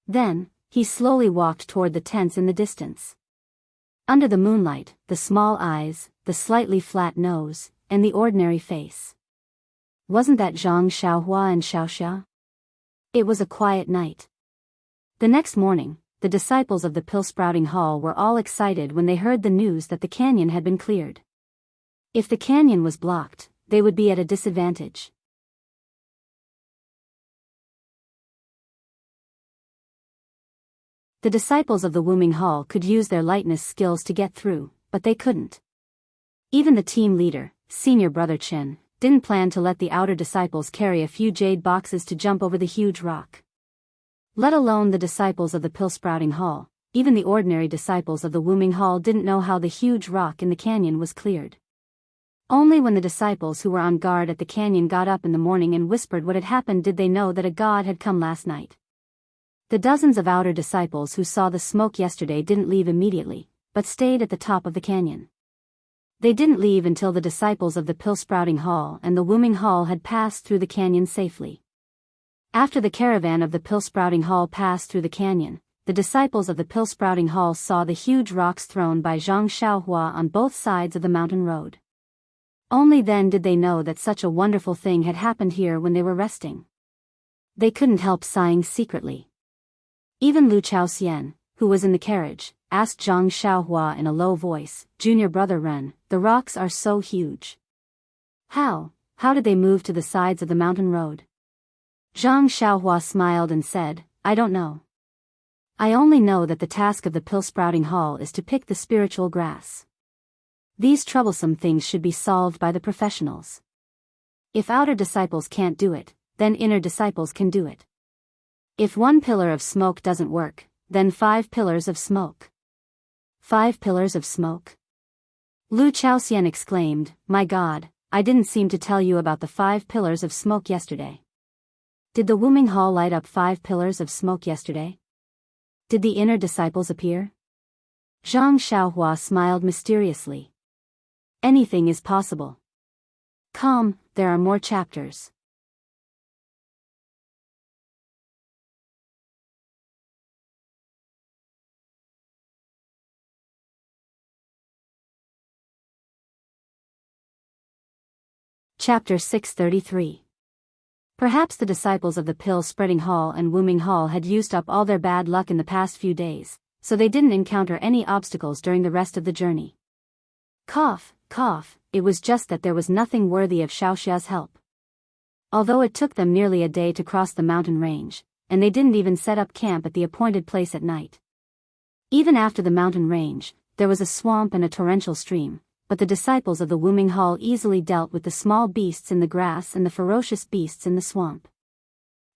Then, he slowly walked toward the tents in the distance. Under the moonlight, the small eyes, the slightly flat nose, and the ordinary face. Wasn't that Zhang Xiaohua and Xiaoxia? It was a quiet night. The next morning, the disciples of the pill-sprouting hall were all excited when they heard the news that the canyon had been cleared. If the canyon was blocked, they would be at a disadvantage. The disciples of the Wuming Hall could use their lightness skills to get through, but they couldn't. Even the team leader, Senior Brother Chen, didn't plan to let the outer disciples carry a few jade boxes to jump over the huge rock. Let alone the disciples of the Pill-Sprouting Hall, even the ordinary disciples of the Wuming Hall didn't know how the huge rock in the canyon was cleared. Only when the disciples who were on guard at the canyon got up in the morning and whispered what had happened did they know that a god had come last night. The dozens of outer disciples who saw the smoke yesterday didn't leave immediately, but stayed at the top of the canyon. They didn't leave until the disciples of the Pill-Sprouting Hall and the Wuming Hall had passed through the canyon safely. After the caravan of the Pill-Sprouting Hall passed through the canyon, the disciples of the Pill-Sprouting Hall saw the huge rocks thrown by Zhang Xiaohua on both sides of the mountain road. Only then did they know that such a wonderful thing had happened here when they were resting. They couldn't help sighing secretly. Even Lu Chaoxian, who was in the carriage, asked Zhang Xiaohua in a low voice, "Junior Brother Ren, the rocks are so huge. How did they move to the sides of the mountain road?" Zhang Xiaohua smiled and said, "I don't know. I only know that the task of the Pill-Sprouting Hall is to pick the spiritual grass. These troublesome things should be solved by the professionals. If outer disciples can't do it, then inner disciples can do it. If one pillar of smoke doesn't work, then 5 pillars of smoke." 5 pillars of smoke? Lu Chaoxian exclaimed, "My God, I didn't seem to tell you about the 5 pillars of smoke yesterday. Did the Wuming Hall light up 5 pillars of smoke yesterday? Did the inner disciples appear?" Zhang Xiaohua smiled mysteriously. "Anything is possible. Come, there are more chapters." Chapter 633. Perhaps the disciples of the Pill-Spreading Hall and Wuming Hall had used up all their bad luck in the past few days, so they didn't encounter any obstacles during the rest of the journey. Cough, cough, it was just that there was nothing worthy of Xiaoxia's help. Although it took them nearly a day to cross the mountain range, and they didn't even set up camp at the appointed place at night. Even after the mountain range, there was a swamp and a torrential stream, but the disciples of the Wuming Hall easily dealt with the small beasts in the grass and the ferocious beasts in the swamp.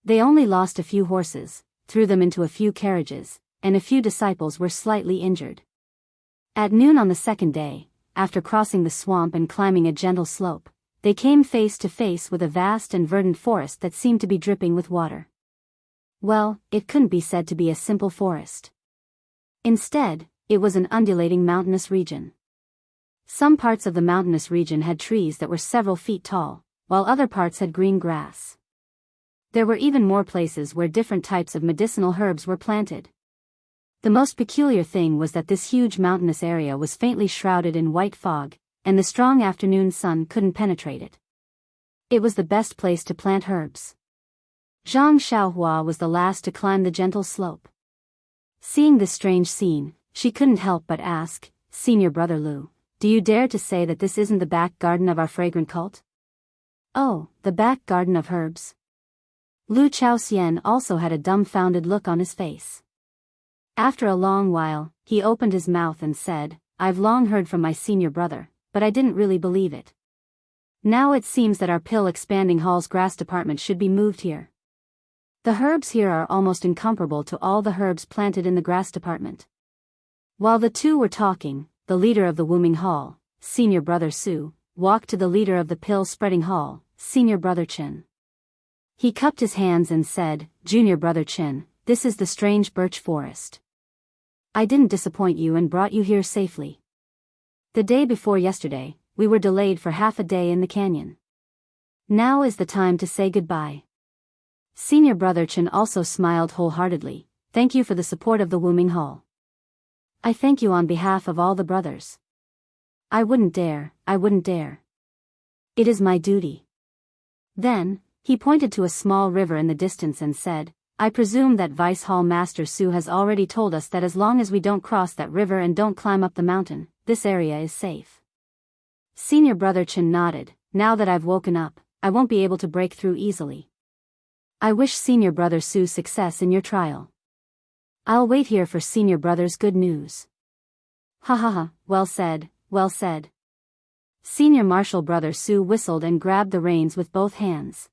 They only lost a few horses, threw them into a few carriages, and a few disciples were slightly injured. At noon on the second day, after crossing the swamp and climbing a gentle slope, they came face to face with a vast and verdant forest that seemed to be dripping with water. Well, it couldn't be said to be a simple forest. Instead, it was an undulating mountainous region. Some parts of the mountainous region had trees that were several feet tall, while other parts had green grass. There were even more places where different types of medicinal herbs were planted. The most peculiar thing was that this huge mountainous area was faintly shrouded in white fog, and the strong afternoon sun couldn't penetrate it. It was the best place to plant herbs. Zhang Xiaohua was the last to climb the gentle slope. Seeing this strange scene, she couldn't help but ask, "Senior Brother Lu, do you dare to say that this isn't the back garden of our fragrant cult?" "Oh, the back garden of herbs?" Lu Chaoxian also had a dumbfounded look on his face. After a long while, he opened his mouth and said, I've long heard from my senior brother, but I didn't really believe it. Now it seems that our pill expanding hall's grass department should be moved here. The herbs here are almost incomparable to all the herbs planted in the grass department. While the two were talking, the leader of the Wuming Hall, Senior Brother Su, walked to the leader of the pill spreading hall, Senior Brother Chen. He cupped his hands and said, Junior Brother Chen, this is the strange birch forest. I didn't disappoint you and brought you here safely. The day before yesterday, we were delayed for half a day in the canyon. Now is the time to say goodbye. Senior Brother Chen also smiled wholeheartedly. Thank you for the support of the Wuming Hall. I thank you on behalf of all the brothers. I wouldn't dare. It is my duty. Then, he pointed to a small river in the distance and said, I presume that Vice Hall Master Su has already told us that as long as we don't cross that river and don't climb up the mountain, this area is safe. Senior Brother Chen nodded. Now that I've woken up, I won't be able to break through easily. I wish Senior Brother Su success in your trial. I'll wait here for Senior Brother's good news. Ha ha ha, well said, well said. Senior Marshal Brother Su whistled and grabbed the reins with both hands.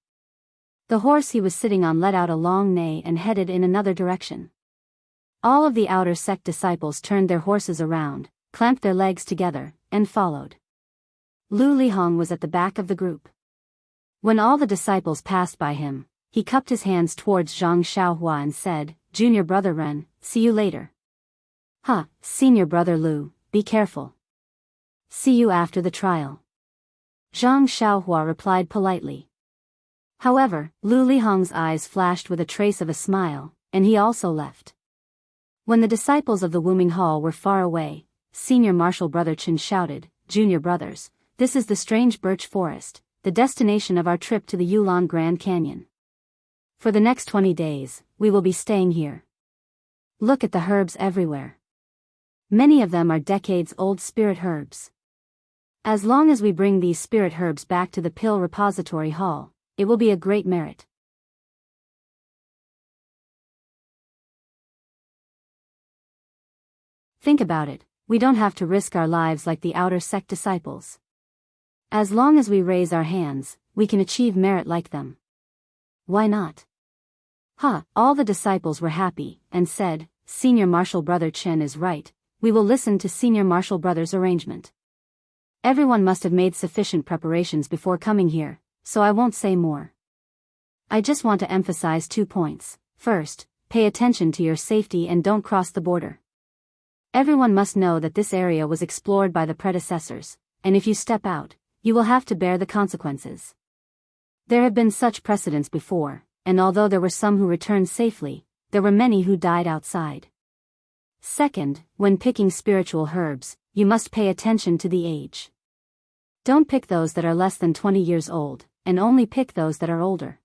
The horse he was sitting on let out a long neigh and headed in another direction. All of the outer sect disciples turned their horses around, clamped their legs together, and followed. Lu Lihong was at the back of the group. When all the disciples passed by him, he cupped his hands towards Zhang Xiaohua and said, Junior Brother Ren, see you later. Senior Brother Lu, be careful. See you after the trial. Zhang Xiaohua replied politely. However, Lu Lihong's eyes flashed with a trace of a smile, and he also left. When the disciples of the Wuming Hall were far away, Senior Marshal Brother Chen shouted, Junior brothers, this is the strange birch forest, the destination of our trip to the Yulon Grand Canyon. For the next 20 days, we will be staying here. Look at the herbs everywhere. Many of them are decades-old spirit herbs. As long as we bring these spirit herbs back to the Pill Repository Hall, it will be a great merit. Think about it, we don't have to risk our lives like the outer sect disciples. As long as we raise our hands, we can achieve merit like them. Why not? All the disciples were happy, and said, Senior Marshal Brother Chen is right, we will listen to Senior Marshal Brother's arrangement. Everyone must have made sufficient preparations before coming here, so I won't say more. I just want to emphasize 2 points. First, pay attention to your safety and don't cross the border. Everyone must know that this area was explored by the predecessors, and if you step out, you will have to bear the consequences. There have been such precedents before, and although there were some who returned safely, there were many who died outside. Second, when picking spiritual herbs, you must pay attention to the age. Don't pick those that are less than 20 years old, and only pick those that are older.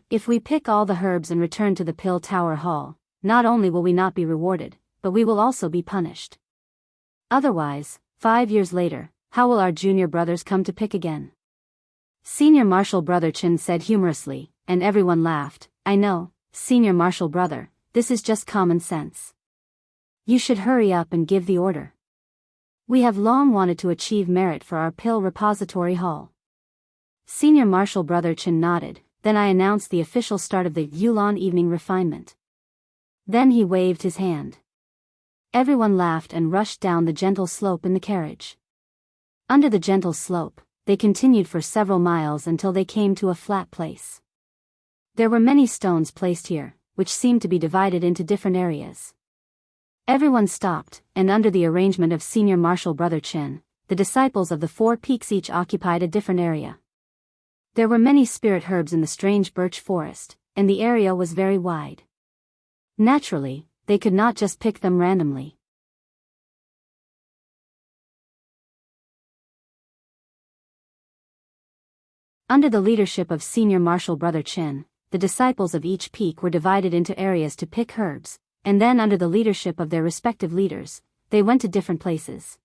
If we pick all the herbs and return to the Pill Tower Hall, not only will we not be rewarded, but we will also be punished. Otherwise, 5 years later, how will our junior brothers come to pick again? Senior Marshal Brother Chen said humorously, and everyone laughed. I know, Senior Marshal Brother, this is just common sense. You should hurry up and give the order. We have long wanted to achieve merit for our Pill Repository Hall. Senior Marshal Brother Chen nodded, then I announced the official start of the Yulon Evening Refinement. Then he waved his hand. Everyone laughed and rushed down the gentle slope in the carriage. Under the gentle slope, they continued for several miles until they came to a flat place. There were many stones placed here, which seemed to be divided into different areas. Everyone stopped, and under the arrangement of Senior Marshal Brother Chen, the disciples of the 4 peaks each occupied a different area. There were many spirit herbs in the strange birch forest, and the area was very wide. Naturally, they could not just pick them randomly. Under the leadership of Senior Marshal Brother Chen, the disciples of each peak were divided into areas to pick herbs, and then under the leadership of their respective leaders, they went to different places.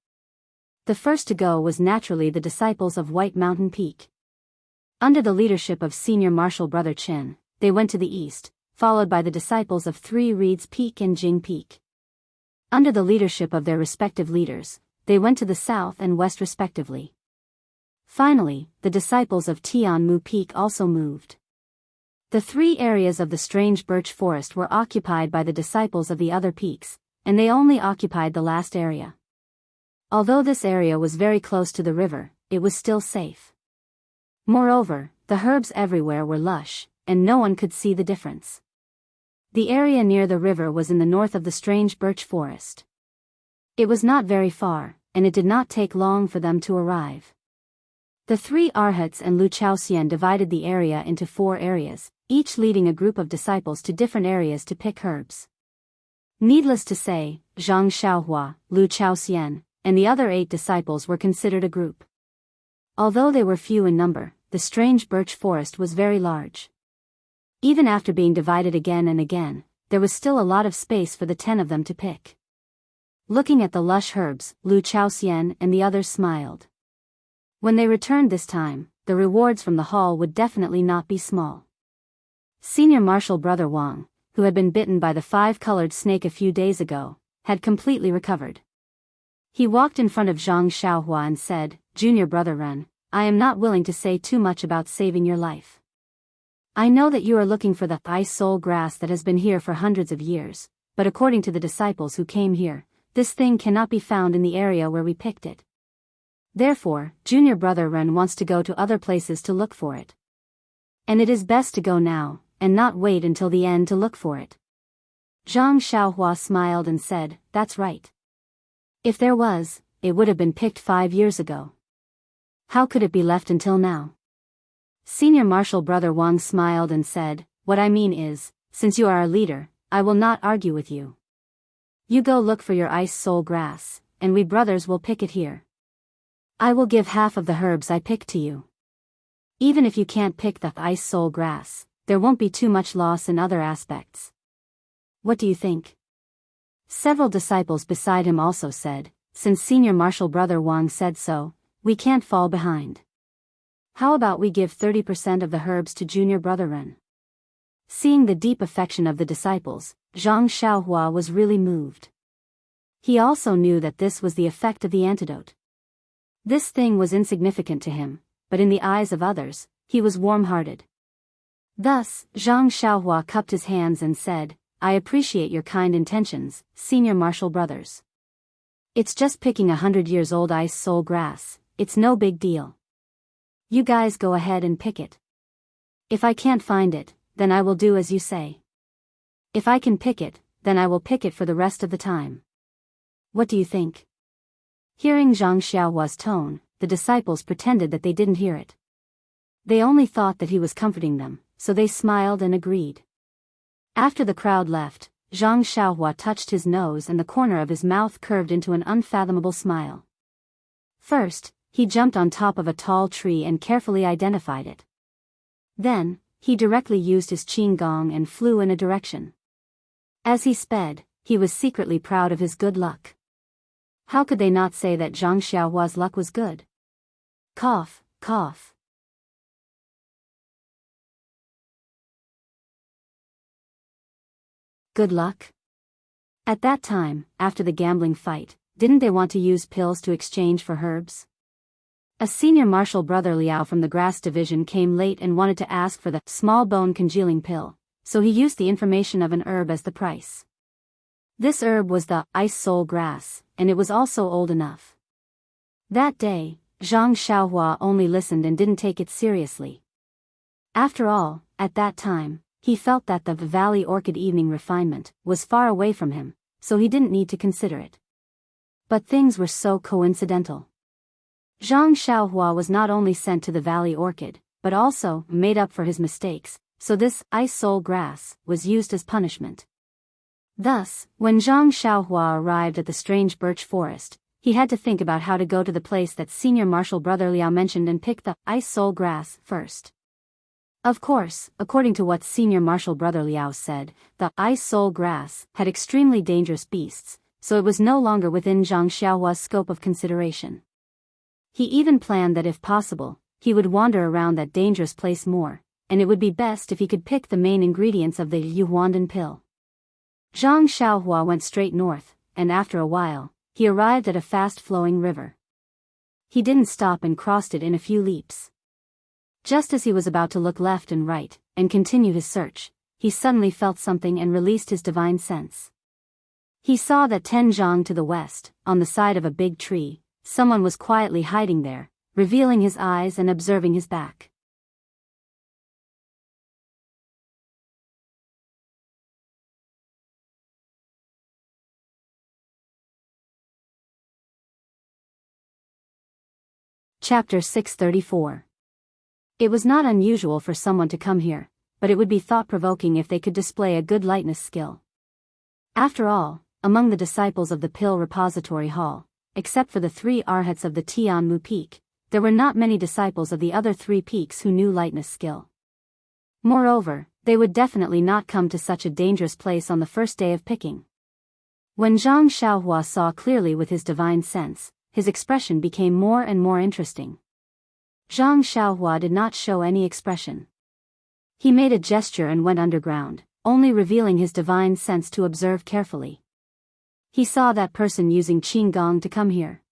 The first to go was naturally the disciples of White Mountain Peak. Under the leadership of Senior Marshal Brother Chen, they went to the east, followed by the disciples of 3 Reeds Peak and Jing Peak. Under the leadership of their respective leaders, they went to the south and west respectively. Finally, the disciples of Tianmu Peak also moved. The 3 areas of the strange birch forest were occupied by the disciples of the other peaks, and they only occupied the last area. Although this area was very close to the river, it was still safe. Moreover, the herbs everywhere were lush, and no one could see the difference. The area near the river was in the north of the strange birch forest. It was not very far, and it did not take long for them to arrive. The 3 arhats and Lu Chaoxian divided the area into 4 areas, each leading a group of disciples to different areas to pick herbs. Needless to say, Zhang Xiaohua, Lu Chaoxian, and the other 8 disciples were considered a group. Although they were few in number, the strange birch forest was very large. Even after being divided again and again, there was still a lot of space for the 10 of them to pick. Looking at the lush herbs, Lu Chaoxian and the others smiled. When they returned this time, the rewards from the haul would definitely not be small. Senior Marshal Brother Wang, who had been bitten by the 5-colored snake a few days ago, had completely recovered. He walked in front of Zhang Xiaohua and said, "Junior Brother Ren, I am not willing to say too much about saving your life. I know that you are looking for the ice soul grass that has been here for hundreds of years, but according to the disciples who came here, this thing cannot be found in the area where we picked it. Therefore, Junior Brother Ren wants to go to other places to look for it. And it is best to go now, and not wait until the end to look for it." Zhang Xiaohua smiled and said, "That's right. If there was, it would have been picked 5 years ago. How could it be left until now?" Senior Marshal Brother Wang smiled and said, "What I mean is, since you are our leader, I will not argue with you. You go look for your ice soul grass, and we brothers will pick it here. I will give half of the herbs I pick to you. Even if you can't pick the ice soul grass, there won't be too much loss in other aspects. What do you think?" Several disciples beside him also said, "Since Senior Marshal Brother Wang said so, we can't fall behind. How about we give 30% of the herbs to Junior Brother Ren?" Seeing the deep affection of the disciples, Zhang Xiaohua was really moved. He also knew that this was the effect of the antidote. This thing was insignificant to him, but in the eyes of others, he was warm-hearted. Thus, Zhang Xiaohua cupped his hands and said, "I appreciate your kind intentions, Senior Marshal Brothers. It's just picking 100-years-old ice soul grass, it's no big deal. You guys go ahead and pick it. If I can't find it, then I will do as you say. If I can pick it, then I will pick it for the rest of the time. What do you think?" Hearing Zhang Xiaohua's tone, the disciples pretended that they didn't hear it. They only thought that he was comforting them, so they smiled and agreed. After the crowd left, Zhang Xiaohua touched his nose and the corner of his mouth curved into an unfathomable smile. First, he jumped on top of a tall tree and carefully identified it. Then, he directly used his qinggong and flew in a direction. As he sped, he was secretly proud of his good luck. How could they not say that Zhang Xiaohua's luck was good? Cough, cough. Good luck? At that time, after the gambling fight, didn't they want to use pills to exchange for herbs? A senior marshal Brother Liao from the grass division came late and wanted to ask for the small bone congealing pill, so he used the information of an herb as the price. This herb was the ice soul grass, and it was also old enough. That day, Zhang Xiaohua only listened and didn't take it seriously. After all, at that time, he felt that the Valley Orchid evening refinement was far away from him, so he didn't need to consider it. But things were so coincidental. Zhang Xiaohua was not only sent to the Valley Orchid, but also made up for his mistakes, so this ice soul grass was used as punishment. Thus, when Zhang Xiaohua arrived at the strange birch forest, he had to think about how to go to the place that Senior Marshal Brother Liao mentioned and pick the ice soul grass first. Of course, according to what Senior Marshal Brother Liao said, the ice soul grass had extremely dangerous beasts, so it was no longer within Zhang Xiaohua's scope of consideration. He even planned that if possible, he would wander around that dangerous place more, and it would be best if he could pick the main ingredients of the Yuhuandan pill. Zhang Xiaohua went straight north, and after a while, he arrived at a fast-flowing river. He didn't stop and crossed it in a few leaps. Just as he was about to look left and right, and continue his search, he suddenly felt something and released his divine sense. He saw that 10 zhang to the west, on the side of a big tree, someone was quietly hiding there, revealing his eyes and observing his back. Chapter 634. It was not unusual for someone to come here, but it would be thought-provoking if they could display a good lightness skill. After all, among the disciples of the Pill Repository Hall, except for the 3 arhats of the Tianmu Peak, there were not many disciples of the other 3 peaks who knew lightness skill. Moreover, they would definitely not come to such a dangerous place on the first day of picking. When Zhang Xiaohua saw clearly with his divine sense, his expression became more and more interesting. Zhang Xiaohua did not show any expression. He made a gesture and went underground, only revealing his divine sense to observe carefully. He saw that person using Qinggong to come here.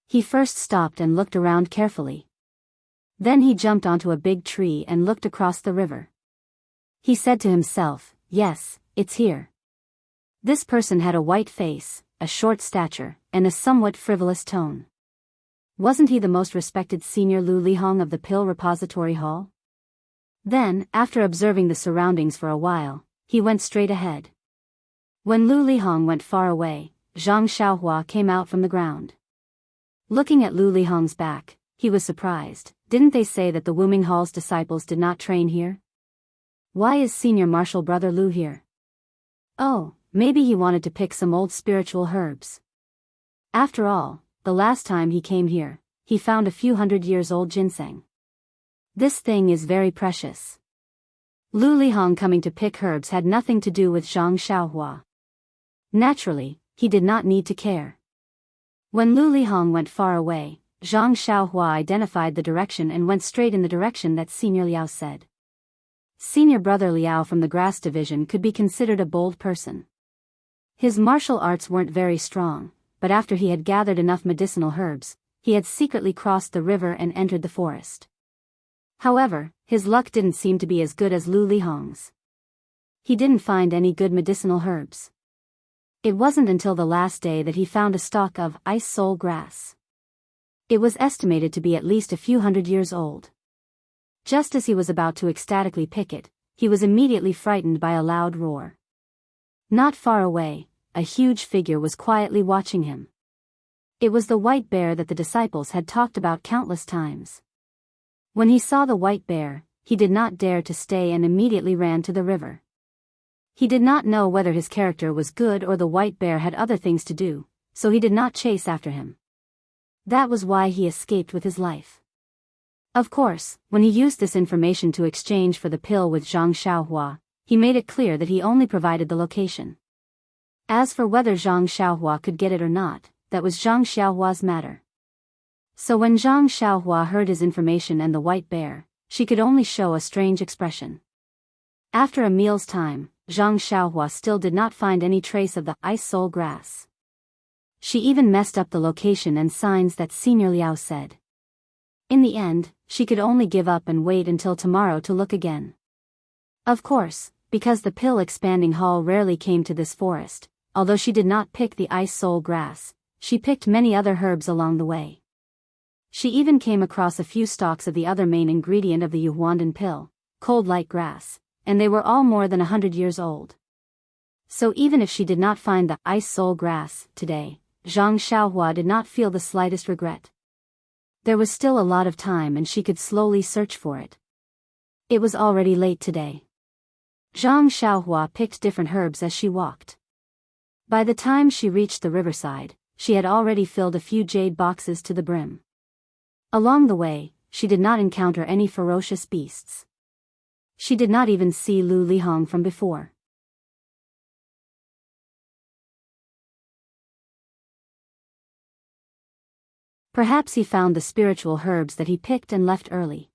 He first stopped and looked around carefully. Then he jumped onto a big tree and looked across the river. He said to himself, "Yes, it's here." This person had a white face, a short stature, and a somewhat frivolous tone. Wasn't he the most respected senior Lu Lihong of the Pill Repository Hall? Then, after observing the surroundings for a while, he went straight ahead. When Lu Lihong went far away, Zhang Xiaohua came out from the ground. Looking at Lu Lihong's back, he was surprised. Didn't they say that the Wuming Hall's disciples did not train here? Why is senior martial brother Lu here? Oh, maybe he wanted to pick some old spiritual herbs. After all, the last time he came here, he found a few 100-years-old ginseng. This thing is very precious. Lu Lihong coming to pick herbs had nothing to do with Zhang Xiaohua. Naturally, he did not need to care. When Lu Lihong went far away, Zhang Xiaohua identified the direction and went straight in the direction that Senior Liao said. Senior brother Liao from the grass division could be considered a bold person. His martial arts weren't very strong, but after he had gathered enough medicinal herbs, he had secretly crossed the river and entered the forest. However, his luck didn't seem to be as good as Lu Lihong's. He didn't find any good medicinal herbs. It wasn't until the last day that he found a stalk of ice soul grass. It was estimated to be at least a few 100 years old. Just as he was about to ecstatically pick it, he was immediately frightened by a loud roar. Not far away, a huge figure was quietly watching him. It was the white bear that the disciples had talked about countless times. When he saw the white bear, he did not dare to stay and immediately ran to the river. He did not know whether his character was good or the white bear had other things to do, so he did not chase after him. That was why he escaped with his life. Of course, when he used this information to exchange for the pill with Zhang Xiaohua, he made it clear that he only provided the location. As for whether Zhang Xiaohua could get it or not, that was Zhang Xiaohua's matter. So when Zhang Xiaohua heard his information and the white bear, she could only show a strange expression. After a meal's time, Zhang Xiaohua still did not find any trace of the ice soul grass. She even messed up the location and signs that Senior Liao said. In the end, she could only give up and wait until tomorrow to look again. Of course, because the pill expanding hall rarely came to this forest, although she did not pick the ice soul grass, she picked many other herbs along the way. She even came across a few stalks of the other main ingredient of the Yuhuandan pill, cold light grass, and they were all more than 100 years old. So even if she did not find the ice soul grass today, Zhang Xiaohua did not feel the slightest regret. There was still a lot of time and she could slowly search for it. It was already late today. Zhang Xiaohua picked different herbs as she walked. By the time she reached the riverside, she had already filled a few jade boxes to the brim. Along the way, she did not encounter any ferocious beasts. She did not even see Lu Lihong from before. Perhaps he found the spiritual herbs that he picked and left early.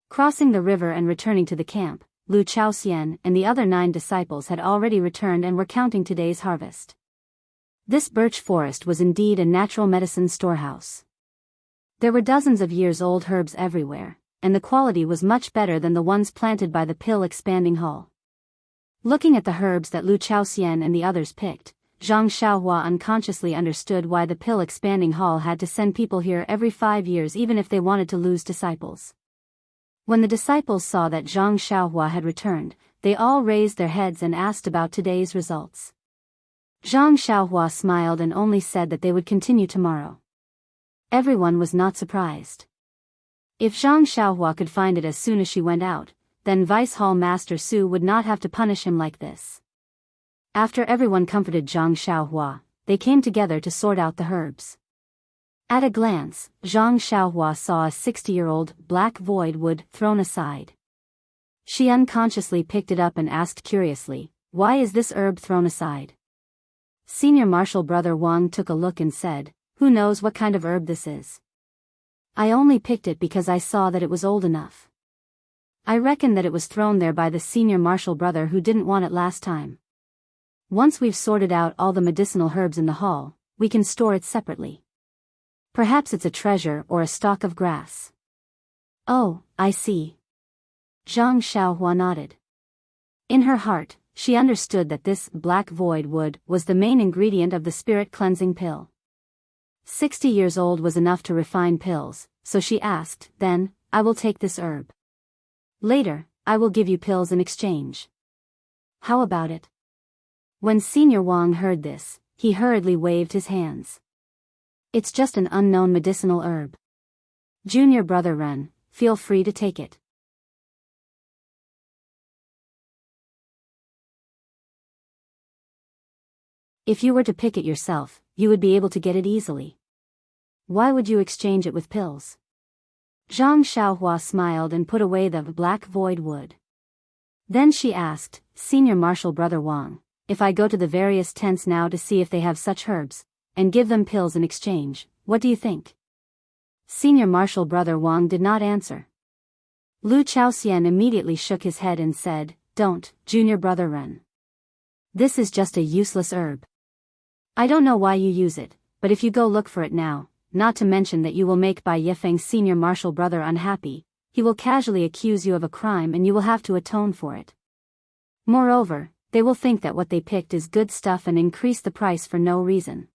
Crossing the river and returning to the camp, Lu Chaoxian and the other 9 disciples had already returned and were counting today's harvest. This birch forest was indeed a natural medicine storehouse. There were dozens of years-old herbs everywhere, and the quality was much better than the ones planted by the pill-expanding hull. Looking at the herbs that Lu Chaoxian and the others picked, Zhang Xiaohua unconsciously understood why the pill-expanding hall had to send people here every 5 years even if they wanted to lose disciples. When the disciples saw that Zhang Xiaohua had returned, they all raised their heads and asked about today's results. Zhang Xiaohua smiled and only said that they would continue tomorrow. Everyone was not surprised. If Zhang Xiaohua could find it as soon as she went out, then Vice Hall Master Su would not have to punish him like this. After everyone comforted Zhang Xiaohua, they came together to sort out the herbs. At a glance, Zhang Xiaohua saw a 60-year-old black void wood thrown aside. She unconsciously picked it up and asked curiously, "Why is this herb thrown aside?" Senior Marshal Brother Wang took a look and said, "Who knows what kind of herb this is? I only picked it because I saw that it was old enough. I reckon that it was thrown there by the Senior Marshal Brother who didn't want it last time. Once we've sorted out all the medicinal herbs in the hall, we can store it separately. Perhaps it's a treasure or a stalk of grass." "Oh, I see." Zhang Xiaohua nodded. In her heart, she understood that this black void wood was the main ingredient of the spirit cleansing pill. 60 years old was enough to refine pills, so she asked, "Then, I will take this herb. Later, I will give you pills in exchange. How about it?" When Senior Wang heard this, he hurriedly waved his hands. "It's just an unknown medicinal herb. Junior Brother Ren, feel free to take it." If you were to pick it yourself, you would be able to get it easily. Why would you exchange it with pills? Zhang Xiaohua smiled and put away the black void wood. Then she asked, "Senior Marshal Brother Wang, if I go to the various tents now to see if they have such herbs, and give them pills in exchange, what do you think?" Senior Marshal Brother Wang did not answer. Lu Chaoxian immediately shook his head and said, "Don't, Junior Brother Ren. This is just a useless herb. I don't know why you use it, but if you go look for it now, not to mention that you will make Bai Yifeng's Senior Marshal Brother unhappy, he will casually accuse you of a crime and you will have to atone for it. Moreover, they will think that what they picked is good stuff and increase the price for no reason.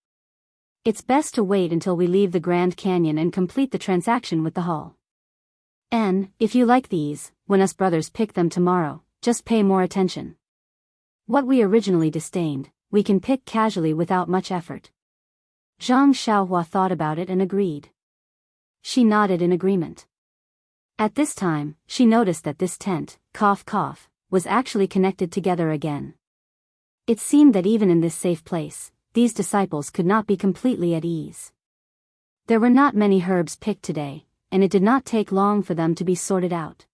It's best to wait until we leave the Grand Canyon and complete the transaction with the hall. And, if you like these, when us brothers pick them tomorrow, just pay more attention. What we originally disdained, we can pick casually without much effort." Zhang Xiaohua thought about it and agreed. She nodded in agreement. At this time, she noticed that this tent, cough cough, was actually connected together again. It seemed that even in this safe place, these disciples could not be completely at ease. There were not many herbs picked today, and it did not take long for them to be sorted out.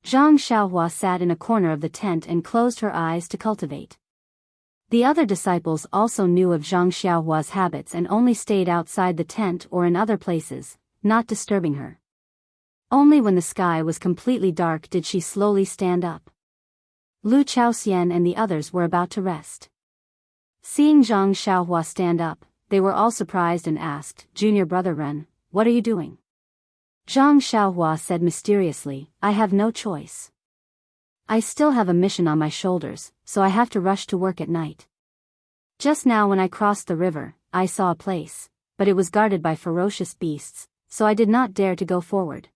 Zhang Xiaohua sat in a corner of the tent and closed her eyes to cultivate. The other disciples also knew of Zhang Xiaohua's habits and only stayed outside the tent or in other places, not disturbing her. Only when the sky was completely dark did she slowly stand up. Lu Chaoxian and the others were about to rest. Seeing Zhang Xiaohua stand up, they were all surprised and asked, "Junior Brother Ren, what are you doing?" Zhang Xiaohua said mysteriously, "I have no choice. I still have a mission on my shoulders, so I have to rush to work at night. Just now when I crossed the river, I saw a place, but it was guarded by ferocious beasts, so I did not dare to go forward."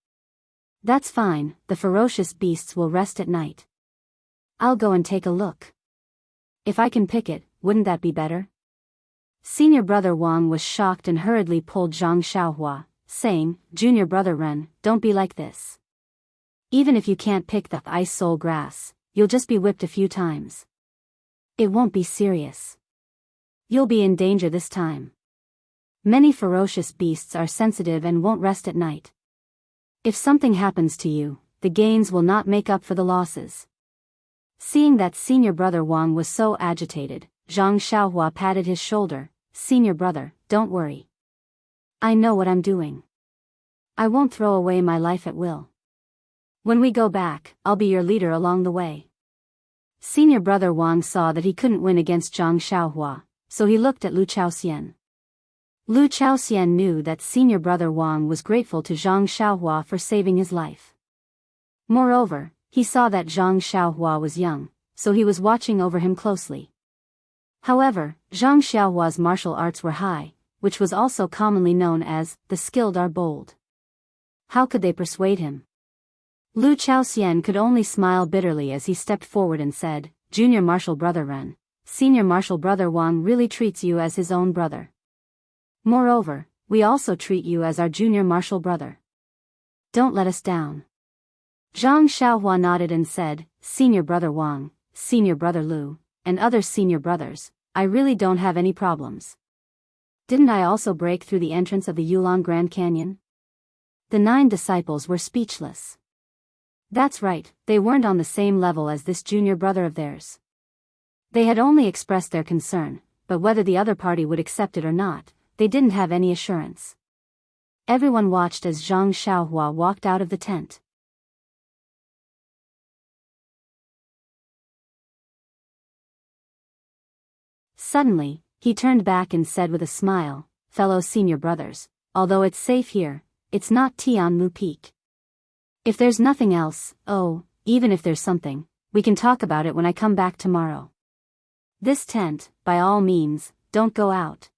"That's fine, the ferocious beasts will rest at night. I'll go and take a look. If I can pick it, wouldn't that be better?" Senior Brother Wang was shocked and hurriedly pulled Zhang Xiaohua, saying, "Junior Brother Ren, don't be like this. Even if you can't pick the ice soul grass, you'll just be whipped a few times. It won't be serious. You'll be in danger this time. Many ferocious beasts are sensitive and won't rest at night. If something happens to you, the gains will not make up for the losses." Seeing that Senior Brother Wang was so agitated, Zhang Xiaohua patted his shoulder, "Senior Brother, don't worry. I know what I'm doing. I won't throw away my life at will. When we go back, I'll be your leader along the way." Senior Brother Wang saw that he couldn't win against Zhang Xiaohua, so he looked at Lu Chaoxian. Lu Chaoxian knew that senior brother Wang was grateful to Zhang Xiaohua for saving his life. Moreover, he saw that Zhang Xiaohua was young, so he was watching over him closely. However, Zhang Xiaohua's martial arts were high, which was also commonly known as, the skilled are bold. How could they persuade him? Lu Chaoxian could only smile bitterly as he stepped forward and said, Junior martial brother Ren, senior martial brother Wang really treats you as his own brother. Moreover, we also treat you as our junior martial brother. Don't let us down. Zhang Xiaohua nodded and said, Senior brother Wang, senior brother Lu, and other senior brothers, I really don't have any problems. Didn't I also break through the entrance of the Yulong Grand Canyon? The 9 disciples were speechless. That's right, they weren't on the same level as this junior brother of theirs. They had only expressed their concern, but whether the other party would accept it or not, they didn't have any assurance. Everyone watched as Zhang Xiaohua walked out of the tent. Suddenly, he turned back and said with a smile, Fellow senior brothers, although it's safe here, it's not Tianmu Peak. If there's nothing else, even if there's something, we can talk about it when I come back tomorrow. This tent, by all means, don't go out.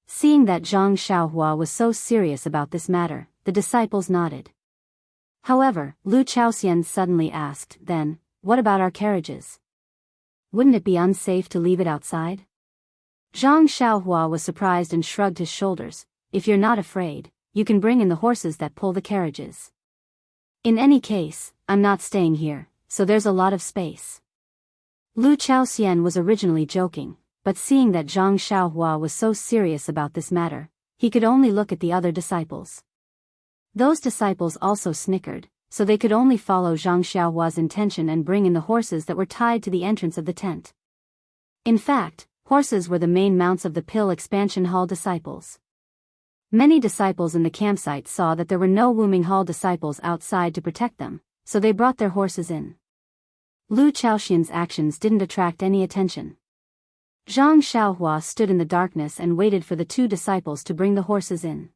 Seeing that Zhang Xiaohua was so serious about this matter, the disciples nodded. However, Lu Chaoxian suddenly asked, Then, what about our carriages? Wouldn't it be unsafe to leave it outside? Zhang Xiaohua was surprised and shrugged his shoulders. If you're not afraid, you can bring in the horses that pull the carriages. In any case, I'm not staying here, so there's a lot of space. Lu Chaoxian was originally joking, but seeing that Zhang Xiaohua was so serious about this matter, he could only look at the other disciples. Those disciples also snickered, so they could only follow Zhang Xiaohua's intention and bring in the horses that were tied to the entrance of the tent. In fact, horses were the main mounts of the Pill Expansion Hall disciples. Many disciples in the campsite saw that there were no Wuming Hall disciples outside to protect them, so they brought their horses in. Lu Chaoxian's actions didn't attract any attention. Zhang Xiaohua stood in the darkness and waited for the 2 disciples to bring the horses in.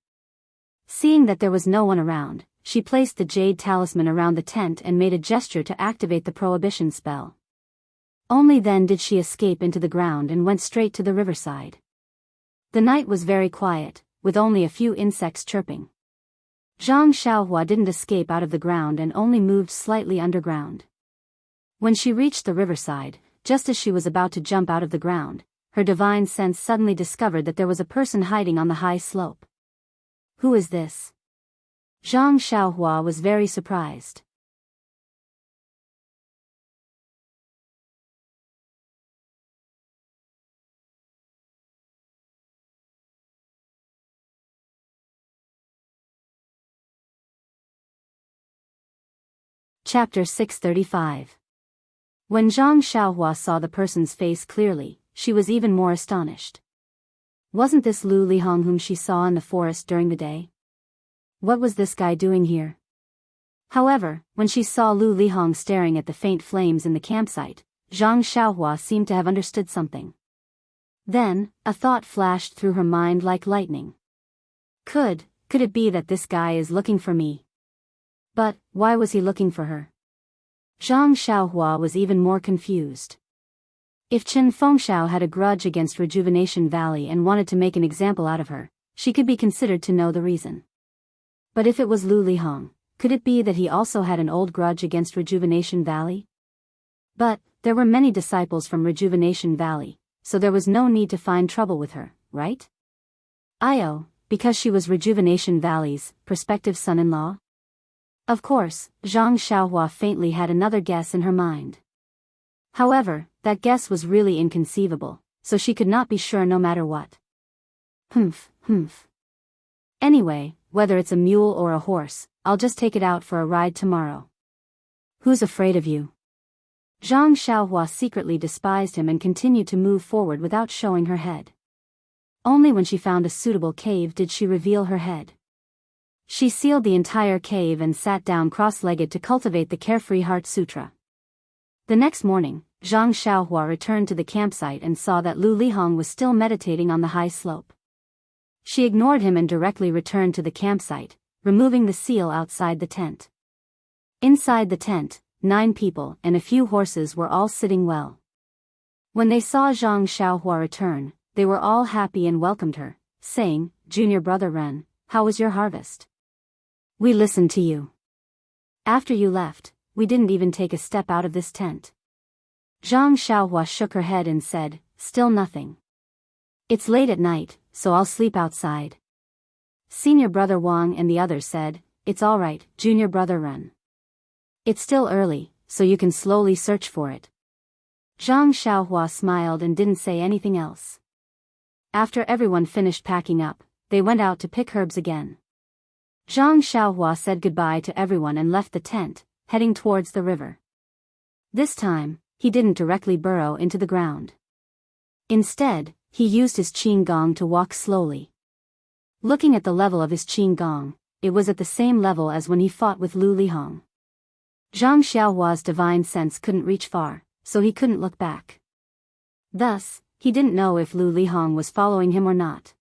Seeing that there was no one around, she placed the jade talisman around the tent and made a gesture to activate the prohibition spell. Only then did she escape into the ground and went straight to the riverside. The night was very quiet, with only a few insects chirping. Zhang Xiaohua didn't escape out of the ground and only moved slightly underground. When she reached the riverside, just as she was about to jump out of the ground, her divine sense suddenly discovered that there was a person hiding on the high slope. Who is this? Zhang Xiaohua was very surprised. Chapter 635. When Zhang Xiaohua saw the person's face clearly, she was even more astonished. Wasn't this Lu Lihong whom she saw in the forest during the day? What was this guy doing here? However, when she saw Lu Lihong staring at the faint flames in the campsite, Zhang Xiaohua seemed to have understood something. Then, a thought flashed through her mind like lightning. Could it be that this guy is looking for me? But, why was he looking for her? Zhang Xiaohua was even more confused. If Chen Fengxiao had a grudge against Rejuvenation Valley and wanted to make an example out of her, she could be considered to know the reason. But if it was Lu Lihong, could it be that he also had an old grudge against Rejuvenation Valley? But, there were many disciples from Rejuvenation Valley, so there was no need to find trouble with her, right? Because she was Rejuvenation Valley's prospective son-in-law? Of course, Zhang Xiaohua faintly had another guess in her mind. However, that guess was really inconceivable, so she could not be sure no matter what. Humph. Anyway, whether it's a mule or a horse, I'll just take it out for a ride tomorrow. Who's afraid of you? Zhang Xiaohua secretly despised him and continued to move forward without showing her head. Only when she found a suitable cave did she reveal her head. She sealed the entire cave and sat down cross-legged to cultivate the Carefree Heart Sutra. The next morning, Zhang Xiaohua returned to the campsite and saw that Lu Lihong was still meditating on the high slope. She ignored him and directly returned to the campsite, removing the seal outside the tent. Inside the tent, 9 people and a few horses were all sitting well. When they saw Zhang Xiaohua return, they were all happy and welcomed her, saying, "Junior brother Ren, how was your harvest? We listened to you. After you left, we didn't even take a step out of this tent." Zhang Xiaohua shook her head and said, "Still nothing. It's late at night, so I'll sleep outside." Senior brother Wang and the others said, "It's all right, junior brother Ren. It's still early, so you can slowly search for it." Zhang Xiaohua smiled and didn't say anything else. After everyone finished packing up, they went out to pick herbs again. Zhang Xiaohua said goodbye to everyone and left the tent, heading towards the river. This time, he didn't directly burrow into the ground. Instead, he used his qin gong to walk slowly. Looking at the level of his qin gong, it was at the same level as when he fought with Lu Lihong. Zhang Xiaohua's divine sense couldn't reach far, so he couldn't look back. Thus, he didn't know if Lu Lihong was following him or not.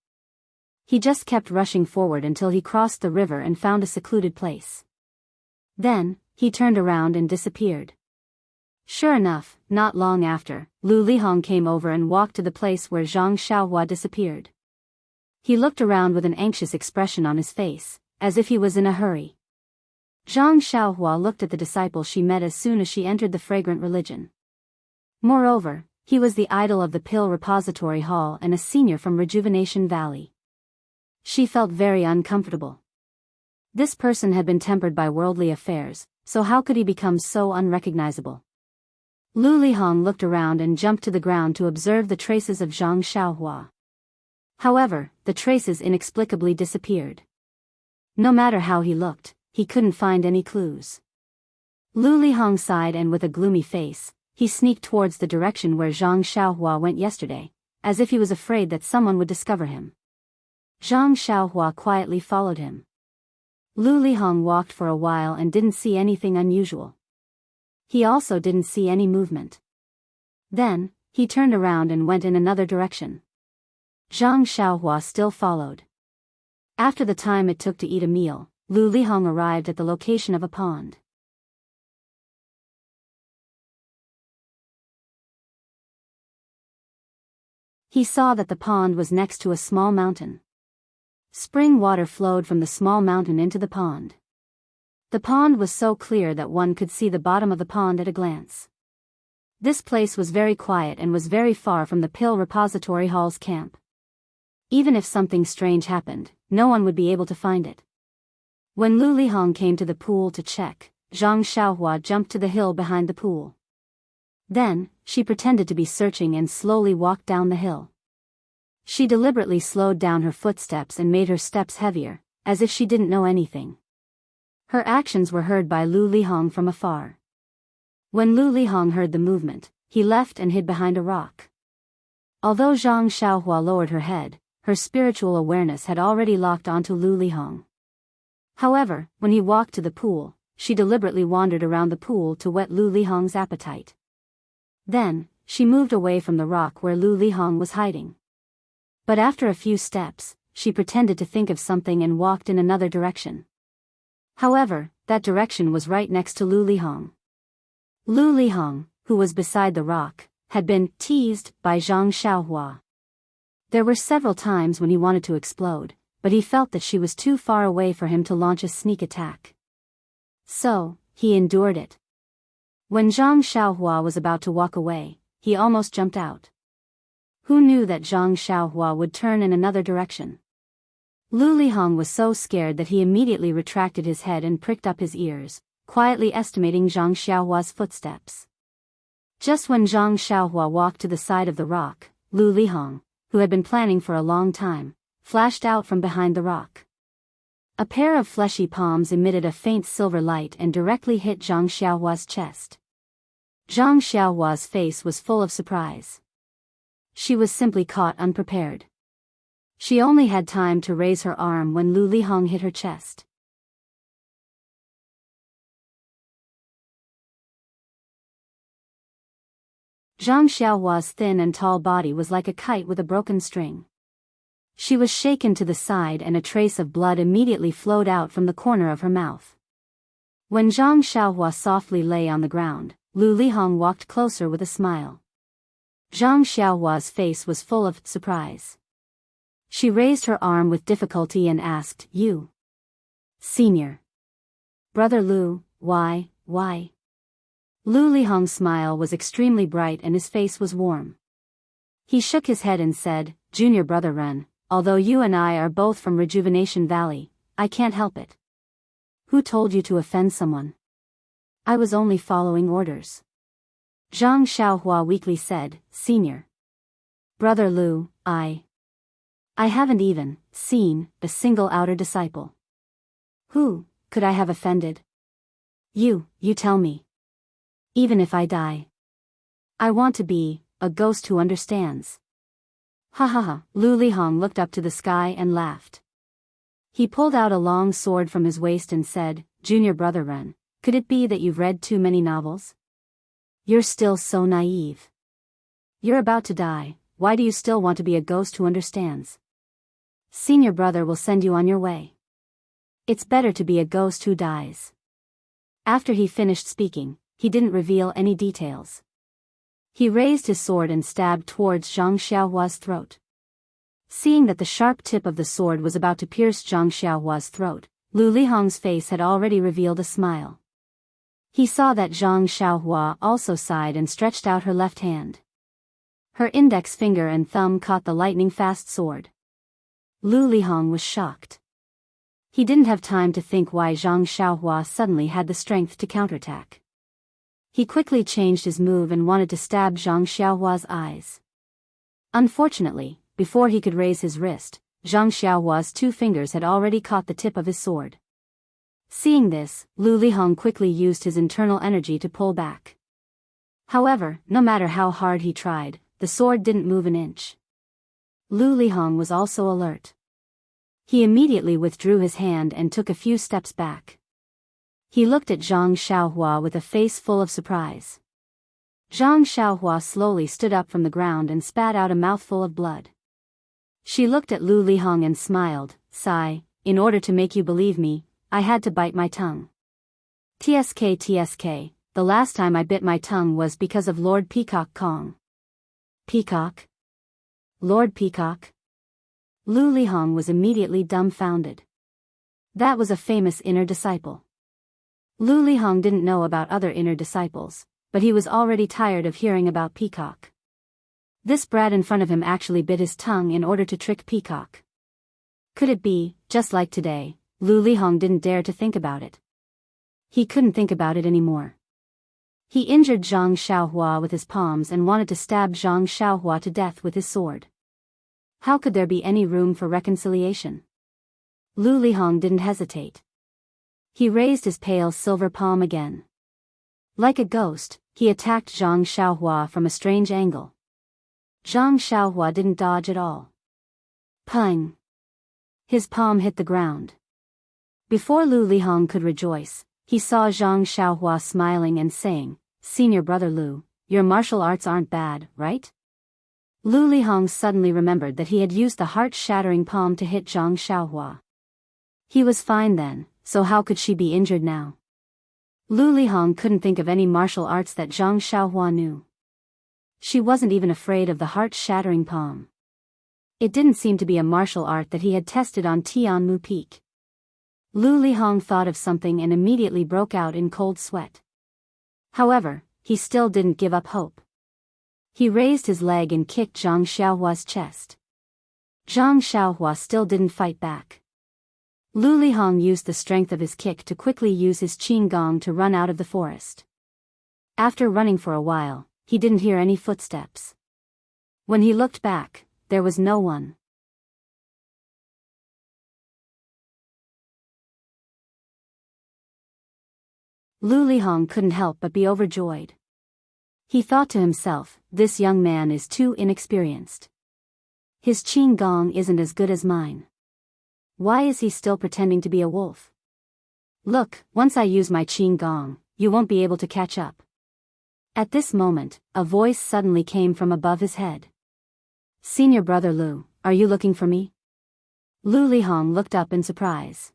He just kept rushing forward until he crossed the river and found a secluded place. Then, he turned around and disappeared. Sure enough, not long after, Lu Lihong came over and walked to the place where Zhang Xiaohua disappeared. He looked around with an anxious expression on his face, as if he was in a hurry. Zhang Xiaohua looked at the disciple she met as soon as she entered the fragrant religion. Moreover, he was the idol of the Pill Repository Hall and a senior from Rejuvenation Valley. She felt very uncomfortable. This person had been tempered by worldly affairs, so how could he become so unrecognizable? Lu Lihong looked around and jumped to the ground to observe the traces of Zhang Xiaohua. However, the traces inexplicably disappeared. No matter how he looked, he couldn't find any clues. Lu Lihong sighed and with a gloomy face, he sneaked towards the direction where Zhang Xiaohua went yesterday, as if he was afraid that someone would discover him. Zhang Xiaohua quietly followed him. Lu Lihong walked for a while and didn't see anything unusual. He also didn't see any movement. Then, he turned around and went in another direction. Zhang Xiaohua still followed. After the time it took to eat a meal, Lu Lihong arrived at the location of a pond. He saw that the pond was next to a small mountain. Spring water flowed from the small mountain into the pond. The pond was so clear that one could see the bottom of the pond at a glance. This place was very quiet and was very far from the Pill Repository Hall's camp. Even if something strange happened, no one would be able to find it. When Lu Lihong came to the pool to check, Zhang Xiaohua jumped to the hill behind the pool. Then, she pretended to be searching and slowly walked down the hill. She deliberately slowed down her footsteps and made her steps heavier, as if she didn't know anything. Her actions were heard by Lu Lihong from afar. When Lu Lihong heard the movement, he left and hid behind a rock. Although Zhang Xiaohua lowered her head, her spiritual awareness had already locked onto Lu Lihong. However, when he walked to the pool, she deliberately wandered around the pool to whet Lu Lihong's appetite. Then, she moved away from the rock where Lu Lihong was hiding. But after a few steps, she pretended to think of something and walked in another direction. However, that direction was right next to Lu Lihong. Lu Lihong, who was beside the rock, had been teased by Zhang Xiaohua. There were several times when he wanted to explode, but he felt that she was too far away for him to launch a sneak attack. So, he endured it. When Zhang Xiaohua was about to walk away, he almost jumped out. Who knew that Zhang Xiaohua would turn in another direction? Lu Lihong was so scared that he immediately retracted his head and pricked up his ears, quietly estimating Zhang Xiaohua's footsteps. Just when Zhang Xiaohua walked to the side of the rock, Lu Lihong, who had been planning for a long time, flashed out from behind the rock. A pair of fleshy palms emitted a faint silver light and directly hit Zhang Xiaohua's chest. Zhang Xiaohua's face was full of surprise. She was simply caught unprepared. She only had time to raise her arm when Lu Lihong hit her chest. Zhang Xiaohua's thin and tall body was like a kite with a broken string. She was shaken to the side and a trace of blood immediately flowed out from the corner of her mouth. When Zhang Xiaohua softly lay on the ground, Lu Lihong walked closer with a smile. Zhang Xiaohua's face was full of surprise. She raised her arm with difficulty and asked, "You? Senior? Brother Lu, why?" Lu Lihong's smile was extremely bright and his face was warm. He shook his head and said, "Junior brother Ren, although you and I are both from Rejuvenation Valley, I can't help it." "Who told you to offend someone?" "I was only following orders." Zhang Xiaohua weakly said, "Senior. Brother Lu, I haven't even seen a single outer disciple. Who could I have offended?" You tell me. Even if I die, I want to be a ghost who understands." Ha ha ha, Lu Lihong looked up to the sky and laughed. He pulled out a long sword from his waist and said, "Junior brother Ren, could it be that you've read too many novels? You're still so naive. You're about to die, why do you still want to be a ghost who understands? Senior brother will send you on your way. It's better to be a ghost who dies." After he finished speaking, he didn't reveal any details. He raised his sword and stabbed towards Zhang Xiaohua's throat. Seeing that the sharp tip of the sword was about to pierce Zhang Xiaohua's throat, Lu Lihong's face had already revealed a smile. He saw that Zhang Xiaohua also sighed and stretched out her left hand. Her index finger and thumb caught the lightning-fast sword. Lu Lihong was shocked. He didn't have time to think why Zhang Xiaohua suddenly had the strength to counterattack. He quickly changed his move and wanted to stab Zhang Xiaohua's eyes. Unfortunately, before he could raise his wrist, Zhang Xiaohua's two fingers had already caught the tip of his sword. Seeing this, Lu Lihong quickly used his internal energy to pull back. However, no matter how hard he tried, the sword didn't move an inch. Lu Lihong was also alert. He immediately withdrew his hand and took a few steps back. He looked at Zhang Xiaohua with a face full of surprise. Zhang Xiaohua slowly stood up from the ground and spat out a mouthful of blood. She looked at Lu Lihong and smiled, "Sigh, in order to make you believe me, I had to bite my tongue. TSK, the last time I bit my tongue was because of Lord Peacock Kong." "Peacock? Lord Peacock?" Lu Lihong was immediately dumbfounded. That was a famous inner disciple. Lu Lihong didn't know about other inner disciples, but he was already tired of hearing about Peacock. This brat in front of him actually bit his tongue in order to trick Peacock. Could it be, just like today? Lu Lihong didn't dare to think about it. He couldn't think about it anymore. He injured Zhang Xiaohua with his palms and wanted to stab Zhang Xiaohua to death with his sword. How could there be any room for reconciliation? Lu Lihong didn't hesitate. He raised his pale silver palm again. Like a ghost, he attacked Zhang Xiaohua from a strange angle. Zhang Xiaohua didn't dodge at all. Pang! His palm hit the ground. Before Lu Lihong could rejoice, he saw Zhang Xiaohua smiling and saying, "Senior brother Lu, your martial arts aren't bad, right?" Lu Lihong suddenly remembered that he had used the heart-shattering palm to hit Zhang Xiaohua. He was fine then, so how could she be injured now? Lu Lihong couldn't think of any martial arts that Zhang Xiaohua knew. She wasn't even afraid of the heart-shattering palm. It didn't seem to be a martial art that he had tested on Tianmu Peak. Lu Lihong thought of something and immediately broke out in cold sweat. However, he still didn't give up hope. He raised his leg and kicked Zhang Xiaohua's chest. Zhang Xiaohua still didn't fight back. Lu Lihong used the strength of his kick to quickly use his qing gong to run out of the forest. After running for a while, he didn't hear any footsteps. When he looked back, there was no one. Lu Lihong couldn't help but be overjoyed. He thought to himself, this young man is too inexperienced. His qing gong isn't as good as mine. Why is he still pretending to be a wolf? Look, once I use my qing gong, you won't be able to catch up. At this moment, a voice suddenly came from above his head. "Senior brother Lu, are you looking for me?" Lu Lihong looked up in surprise.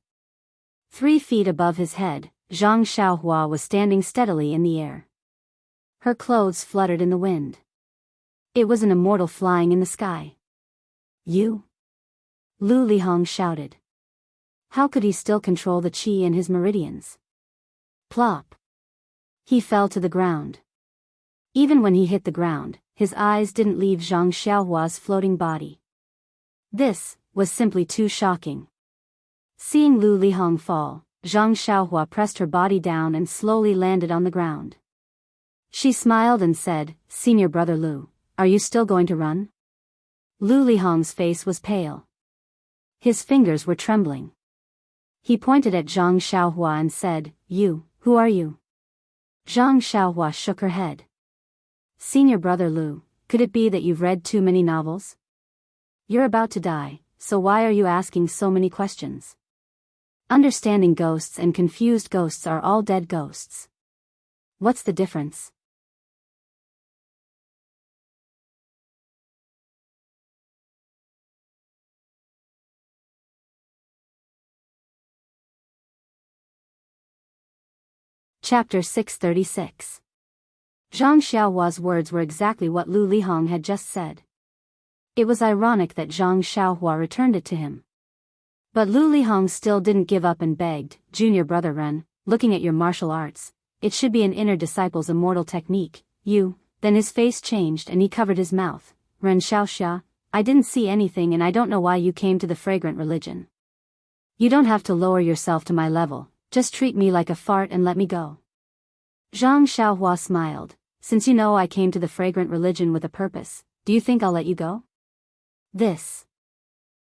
3 feet above his head, Zhang Xiaohua was standing steadily in the air. Her clothes fluttered in the wind. It was an immortal flying in the sky. "You?" Lu Lihong shouted. How could he still control the qi in his meridians? Plop! He fell to the ground. Even when he hit the ground, his eyes didn't leave Zhang Xiaohua's floating body. This was simply too shocking. Seeing Lu Lihong fall, Zhang Xiaohua pressed her body down and slowly landed on the ground. She smiled and said, "Senior brother Lu, are you still going to run?" Lu Lihong's face was pale. His fingers were trembling. He pointed at Zhang Xiaohua and said, Who are you?" Zhang Xiaohua shook her head. "Senior brother Lu, could it be that you've read too many novels? You're about to die, so why are you asking so many questions? Understanding ghosts and confused ghosts are all dead ghosts. What's the difference?" Chapter 636. Zhang Xiaohua's words were exactly what Lu Lihong had just said. It was ironic that Zhang Xiaohua returned it to him. But Lu Lihong still didn't give up and begged, "Junior brother Ren, looking at your martial arts, it should be an inner disciple's immortal technique, Then his face changed and he covered his mouth. "Ren Xiaoxia, I didn't see anything and I don't know why you came to the fragrant religion. You don't have to lower yourself to my level, just treat me like a fart and let me go." Zhang Xiaohua smiled. "Since you know I came to the fragrant religion with a purpose, do you think I'll let you go?" This.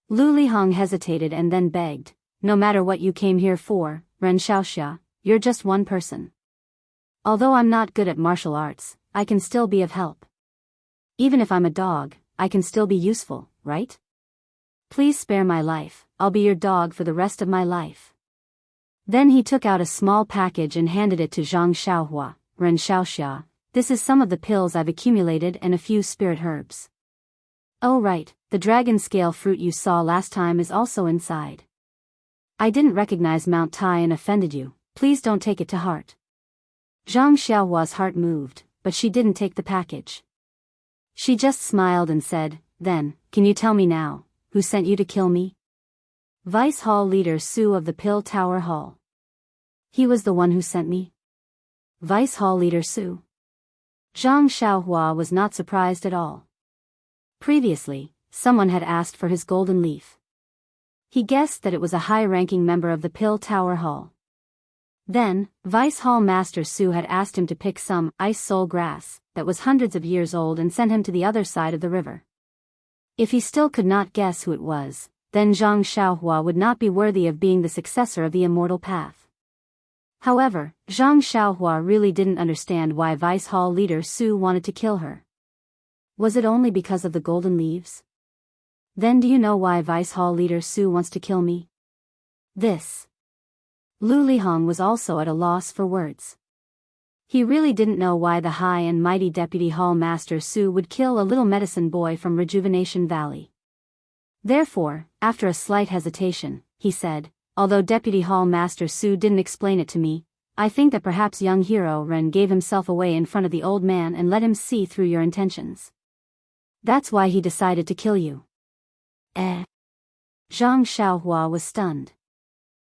Lu Lihong hesitated and then begged, "No matter what you came here for, Ren Xiaoxia, you're just one person. Although I'm not good at martial arts, I can still be of help. Even if I'm a dog, I can still be useful, right? Please spare my life, I'll be your dog for the rest of my life." Then he took out a small package and handed it to Zhang Xiaohua. "Ren Xiaoxia, this is some of the pills I've accumulated and a few spirit herbs. Oh right, the dragon scale fruit you saw last time is also inside. I didn't recognize Mount Tai and offended you, please don't take it to heart." Zhang Xiaohua's heart moved, but she didn't take the package. She just smiled and said, "Then, can you tell me now, who sent you to kill me?" "Vice Hall Leader Su of the Pill Tower Hall. He was the one who sent me." "Vice Hall Leader Su?" Zhang Xiaohua was not surprised at all. Previously, someone had asked for his golden leaf. He guessed that it was a high-ranking member of the Pill Tower Hall. Then, Vice Hall Master Su had asked him to pick some ice soul grass that was hundreds of years old and send him to the other side of the river. If he still could not guess who it was, then Zhang Xiaohua would not be worthy of being the successor of the immortal path. However, Zhang Xiaohua really didn't understand why Vice Hall Leader Su wanted to kill her. Was it only because of the golden leaves? Then do you know why Vice Hall Leader Su wants to kill me? This. Lu Lihong was also at a loss for words. He really didn't know why the high and mighty Deputy Hall Master Su would kill a little medicine boy from Rejuvenation Valley. Therefore, after a slight hesitation, he said, "Although Deputy Hall Master Su didn't explain it to me, I think that perhaps young hero Ren gave himself away in front of the old man and let him see through your intentions. That's why he decided to kill you." Eh? Zhang Xiaohua was stunned.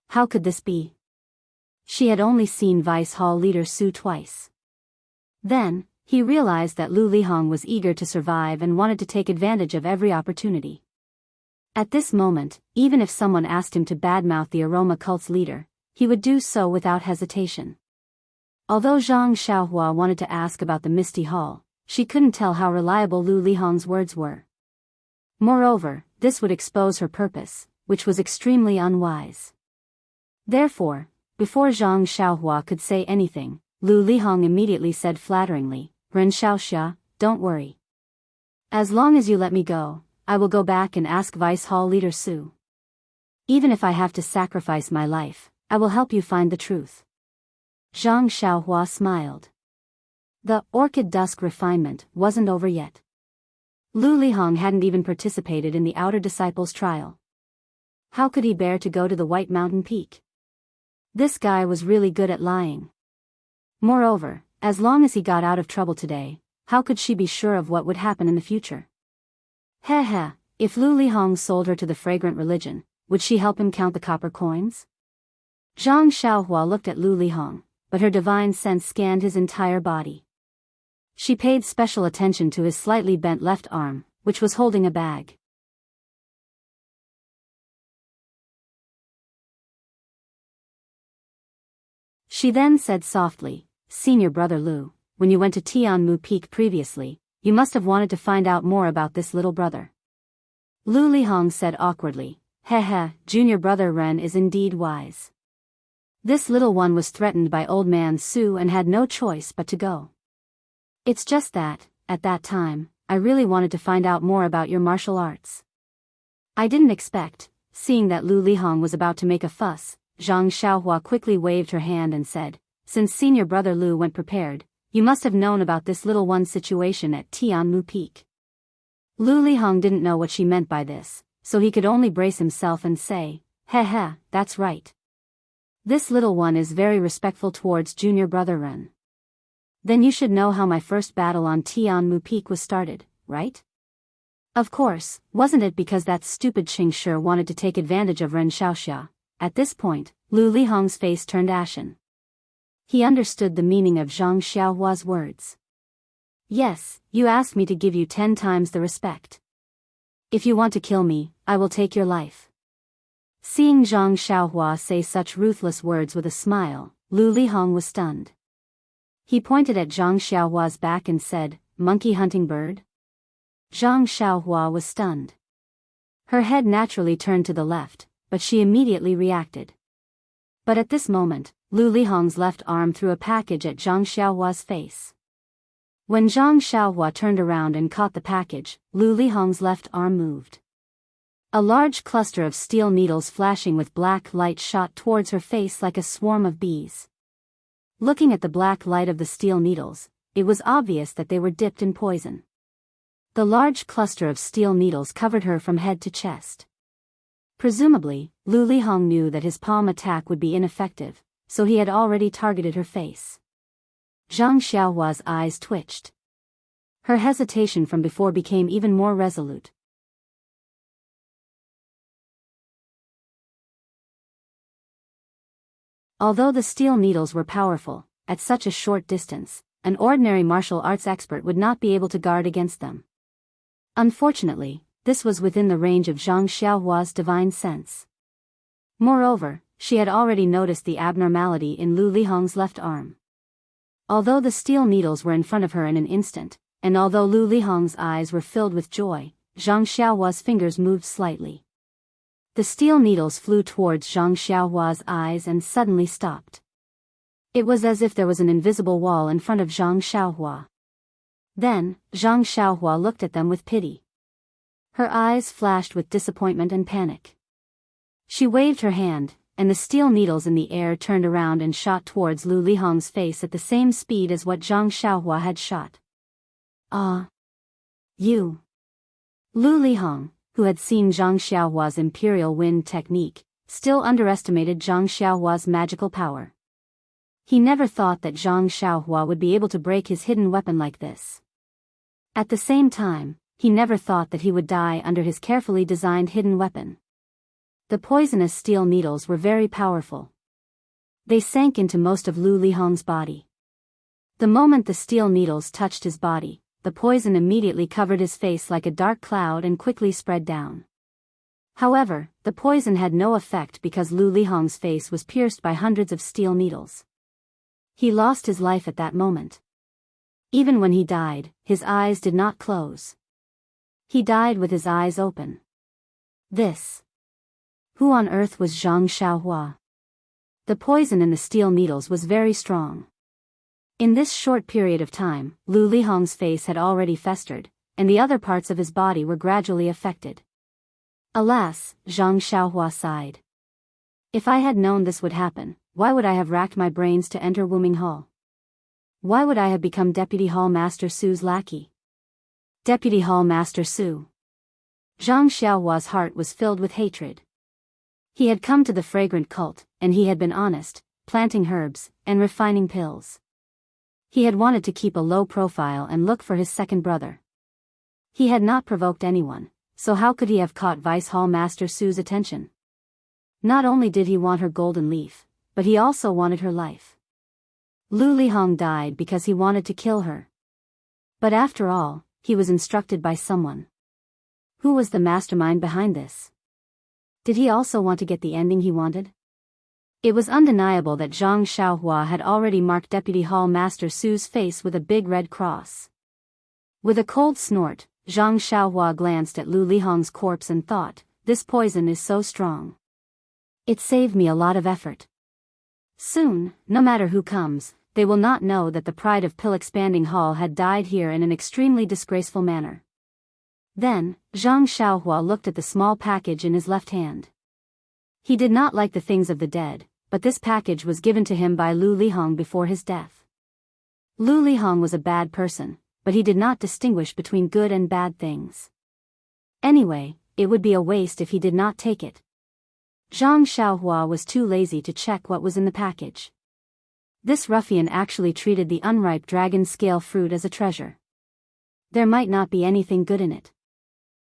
How could this be? She had only seen Vice Hall Leader Su twice. Then, he realized that Lu Lihong was eager to survive and wanted to take advantage of every opportunity. At this moment, even if someone asked him to badmouth the aroma cult's leader, he would do so without hesitation. Although Zhang Xiaohua wanted to ask about the Misty Hall, she couldn't tell how reliable Lu Lihong's words were. Moreover, this would expose her purpose, which was extremely unwise. Therefore, before Zhang Xiaohua could say anything, Lu Lihong immediately said flatteringly, "Ren Xiaoxia, don't worry. As long as you let me go, I will go back and ask Vice Hall Leader Su. Even if I have to sacrifice my life, I will help you find the truth." Zhang Xiaohua smiled. The orchid dusk refinement wasn't over yet. Lu Lihong hadn't even participated in the outer disciples' trial. How could he bear to go to the White Mountain Peak? This guy was really good at lying. Moreover, as long as he got out of trouble today, how could she be sure of what would happen in the future? Heh, if Lu Lihong sold her to the fragrant religion, would she help him count the copper coins? Zhang Xiaohua looked at Lu Lihong, but her divine sense scanned his entire body. She paid special attention to his slightly bent left arm, which was holding a bag. She then said softly, "Senior brother Lu, when you went to Tianmu Peak previously, you must have wanted to find out more about this little brother." Lu Lihong said awkwardly, "Junior brother Ren is indeed wise. This little one was threatened by old man Su and had no choice but to go. It's just that, at that time, I really wanted to find out more about your martial arts." I didn't expect, seeing that Lu Lihong was about to make a fuss. Zhang Xiaohua quickly waved her hand and said, "Since senior brother Lu went prepared, you must have known about this little one's situation at Tianmu Peak." Lu Lihong didn't know what she meant by this, so he could only brace himself and say, "That's right. This little one is very respectful towards junior brother Ren. Then you should know how my first battle on Tianmu Peak was started, right? Of course, wasn't it because that stupid Qing Shi wanted to take advantage of Ren Xiaoxia?" At this point, Lu Lihong's face turned ashen. He understood the meaning of Zhang Xiaohua's words. "Yes, you asked me to give you 10 times the respect. If you want to kill me, I will take your life." Seeing Zhang Xiaohua say such ruthless words with a smile, Lu Lihong was stunned. He pointed at Zhang Xiaohua's back and said, "Monkey hunting bird?" Zhang Xiaohua was stunned. Her head naturally turned to the left, but she immediately reacted. But at this moment, Lu Lihong's left arm threw a package at Zhang Xiaohua's face. When Zhang Xiaohua turned around and caught the package, Lu Lihong's left arm moved. A large cluster of steel needles flashing with black light shot towards her face like a swarm of bees. Looking at the black light of the steel needles, it was obvious that they were dipped in poison. The large cluster of steel needles covered her from head to chest. Presumably, Lu Lihong knew that his palm attack would be ineffective, so he had already targeted her face. Zhang Xiaohua's eyes twitched. Her hesitation from before became even more resolute. Although the steel needles were powerful, at such a short distance, an ordinary martial arts expert would not be able to guard against them. Unfortunately, this was within the range of Zhang Xiaohua's divine sense. Moreover, she had already noticed the abnormality in Lu Lihong's left arm. Although the steel needles were in front of her in an instant, and although Lu Lihong's eyes were filled with joy, Zhang Xiaohua's fingers moved slightly. The steel needles flew towards Zhang Xiaohua's eyes and suddenly stopped. It was as if there was an invisible wall in front of Zhang Xiaohua. Then, Zhang Xiaohua looked at them with pity. Her eyes flashed with disappointment and panic. She waved her hand, and the steel needles in the air turned around and shot towards Lu Lihong's face at the same speed as what Zhang Xiaohua had shot. "Ah! You!" Lu Lihong, who had seen Zhang Xiaohua's imperial wind technique, still underestimated Zhang Xiaohua's magical power. He never thought that Zhang Xiaohua would be able to break his hidden weapon like this. At the same time, he never thought that he would die under his carefully designed hidden weapon. The poisonous steel needles were very powerful. They sank into most of Lu Lihong's body. The moment the steel needles touched his body, the poison immediately covered his face like a dark cloud and quickly spread down. However, the poison had no effect because Lu Lihong's face was pierced by hundreds of steel needles. He lost his life at that moment. Even when he died, his eyes did not close. He died with his eyes open. Who on earth was Zhang Xiaohua? The poison in the steel needles was very strong. In this short period of time, Lu Lihong's face had already festered, and the other parts of his body were gradually affected. Alas, Zhang Xiaohua sighed. If I had known this would happen, why would I have racked my brains to enter Wuming Hall? Why would I have become Deputy Hall Master Su's lackey? Deputy Hall Master Su. Zhang Xiaohua's heart was filled with hatred. He had come to the fragrant cult, and he had been honest, planting herbs, and refining pills. He had wanted to keep a low profile and look for his second brother. He had not provoked anyone, so how could he have caught Vice Hall Master Su's attention? Not only did he want her golden leaf, but he also wanted her life. Lu Lihong died because he wanted to kill her. But after all, he was instructed by someone. Who was the mastermind behind this? Did he also want to get the ending he wanted? It was undeniable that Zhang Xiaohua had already marked Deputy Hall Master Su's face with a big red cross. With a cold snort, Zhang Xiaohua glanced at Lu Lihong's corpse and thought, this poison is so strong. It saved me a lot of effort. Soon, no matter who comes, they will not know that the pride of Pill Expanding Hall had died here in an extremely disgraceful manner. Then, Zhang Xiaohua looked at the small package in his left hand. He did not like the things of the dead, but this package was given to him by Lu Lihong before his death. Lu Lihong was a bad person, but he did not distinguish between good and bad things. Anyway, it would be a waste if he did not take it. Zhang Xiaohua was too lazy to check what was in the package. This ruffian actually treated the unripe dragon scale fruit as a treasure. There might not be anything good in it.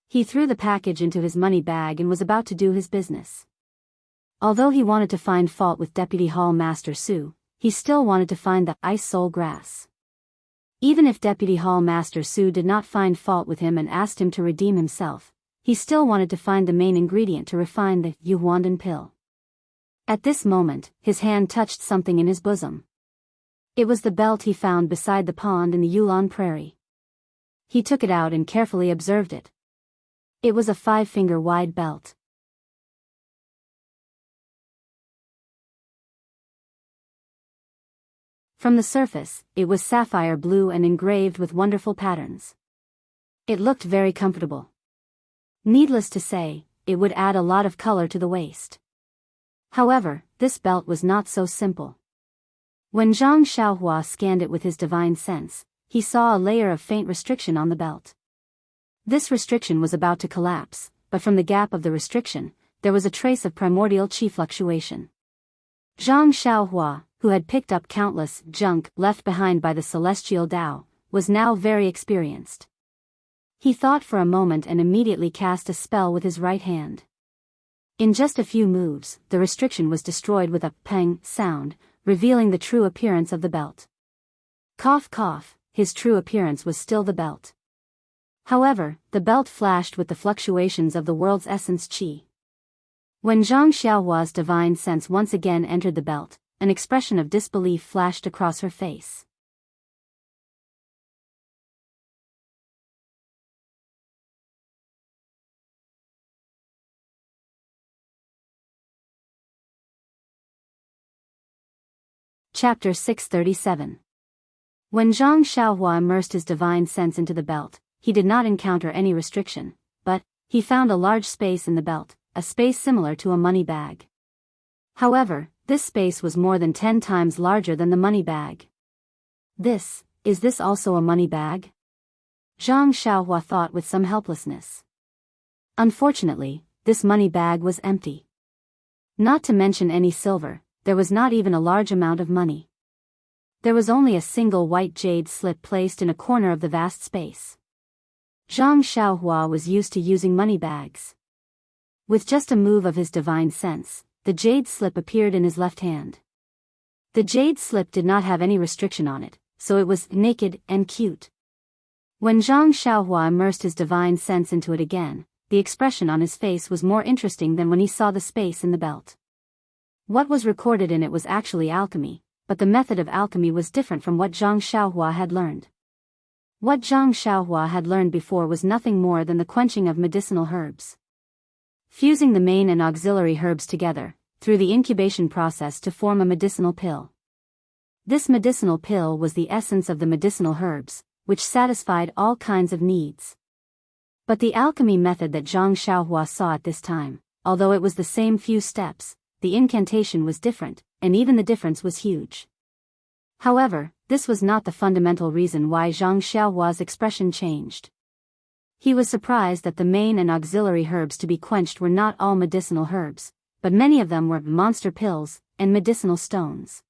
He threw the package into his money bag and was about to do his business. Although he wanted to find fault with Deputy Hall Master Su, he still wanted to find the ice soul grass. Even if Deputy Hall Master Su did not find fault with him and asked him to redeem himself, he still wanted to find the main ingredient to refine the Yuhuandan pill. At this moment, his hand touched something in his bosom. It was the belt he found beside the pond in the Yulon Prairie. He took it out and carefully observed it. It was a 5-finger wide belt. From the surface, it was sapphire blue and engraved with wonderful patterns. It looked very comfortable. Needless to say, it would add a lot of color to the waist. However, this belt was not so simple. When Zhang Xiaohua scanned it with his divine sense, he saw a layer of faint restriction on the belt. This restriction was about to collapse, but from the gap of the restriction, there was a trace of primordial chi fluctuation. Zhang Xiaohua, who had picked up countless junk left behind by the celestial Tao, was now very experienced. He thought for a moment and immediately cast a spell with his right hand. In just a few moves, the restriction was destroyed with a peng sound, revealing the true appearance of the belt. Cough cough, his true appearance was still the belt. However, the belt flashed with the fluctuations of the world's essence chi. When Zhang Xiaohua's divine sense once again entered the belt, an expression of disbelief flashed across her face. Chapter 637. When Zhang Xiaohua immersed his divine sense into the belt, he did not encounter any restriction, but he found a large space in the belt, a space similar to a money bag. However, this space was more than 10 times larger than the money bag. Is this also a money bag? Zhang Xiaohua thought with some helplessness. Unfortunately, this money bag was empty. Not to mention any silver, there was not even a large amount of money. There was only a single white jade slip placed in a corner of the vast space. Zhang Xiaohua was used to using money bags. With just a move of his divine sense, the jade slip appeared in his left hand. The jade slip did not have any restriction on it, so it was naked and cute. When Zhang Xiaohua immersed his divine sense into it again, the expression on his face was more interesting than when he saw the space in the belt. What was recorded in it was actually alchemy, but the method of alchemy was different from what Zhang Xiaohua had learned. What Zhang Xiaohua had learned before was nothing more than the quenching of medicinal herbs. Fusing the main and auxiliary herbs together, through the incubation process to form a medicinal pill. This medicinal pill was the essence of the medicinal herbs, which satisfied all kinds of needs. But the alchemy method that Zhang Xiaohua saw at this time, although it was the same few steps, the incantation was different, and even the difference was huge. However, this was not the fundamental reason why Zhang Xiaohua's expression changed. He was surprised that the main and auxiliary herbs to be quenched were not all medicinal herbs, but many of them were monster pills and medicinal stones.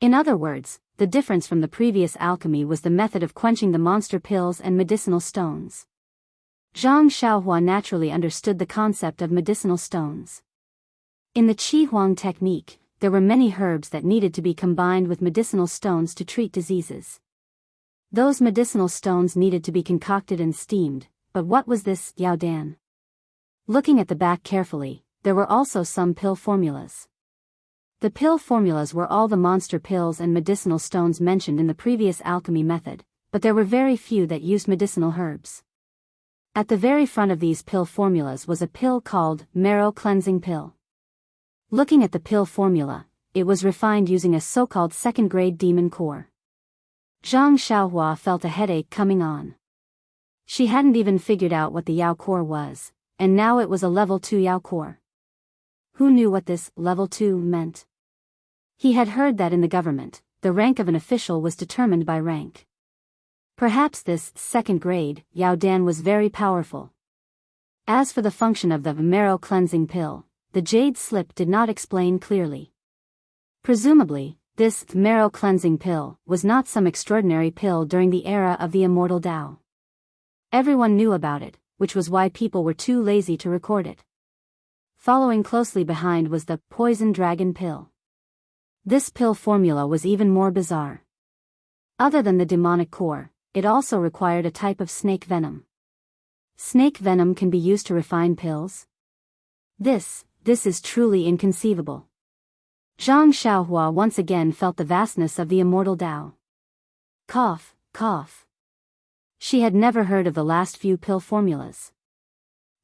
In other words, the difference from the previous alchemy was the method of quenching the monster pills and medicinal stones. Zhang Xiaohua naturally understood the concept of medicinal stones. In the Qi Huang technique, there were many herbs that needed to be combined with medicinal stones to treat diseases. Those medicinal stones needed to be concocted and steamed, but what was this yaodan? Looking at the back carefully, there were also some pill formulas. The pill formulas were all the monster pills and medicinal stones mentioned in the previous alchemy method, but there were very few that used medicinal herbs. At the very front of these pill formulas was a pill called marrow cleansing pill. Looking at the pill formula, it was refined using a so-called second-grade demon core. Zhang Xiaohua felt a headache coming on. She hadn't even figured out what the Yao core was, and now it was a level 2 Yao core. Who knew what this level 2 meant? He had heard that in the government, the rank of an official was determined by rank. Perhaps this second grade Yao Dan was very powerful. As for the function of the marrow cleansing pill, the jade slip did not explain clearly. Presumably, this marrow cleansing pill was not some extraordinary pill during the era of the immortal Tao. Everyone knew about it, which was why people were too lazy to record it. Following closely behind was the poison dragon pill. This pill formula was even more bizarre. Other than the demonic core, it also required a type of snake venom. Snake venom can be used to refine pills? This is truly inconceivable. Zhang Xiaohua once again felt the vastness of the immortal Tao. Cough, cough. She had never heard of the last few pill formulas.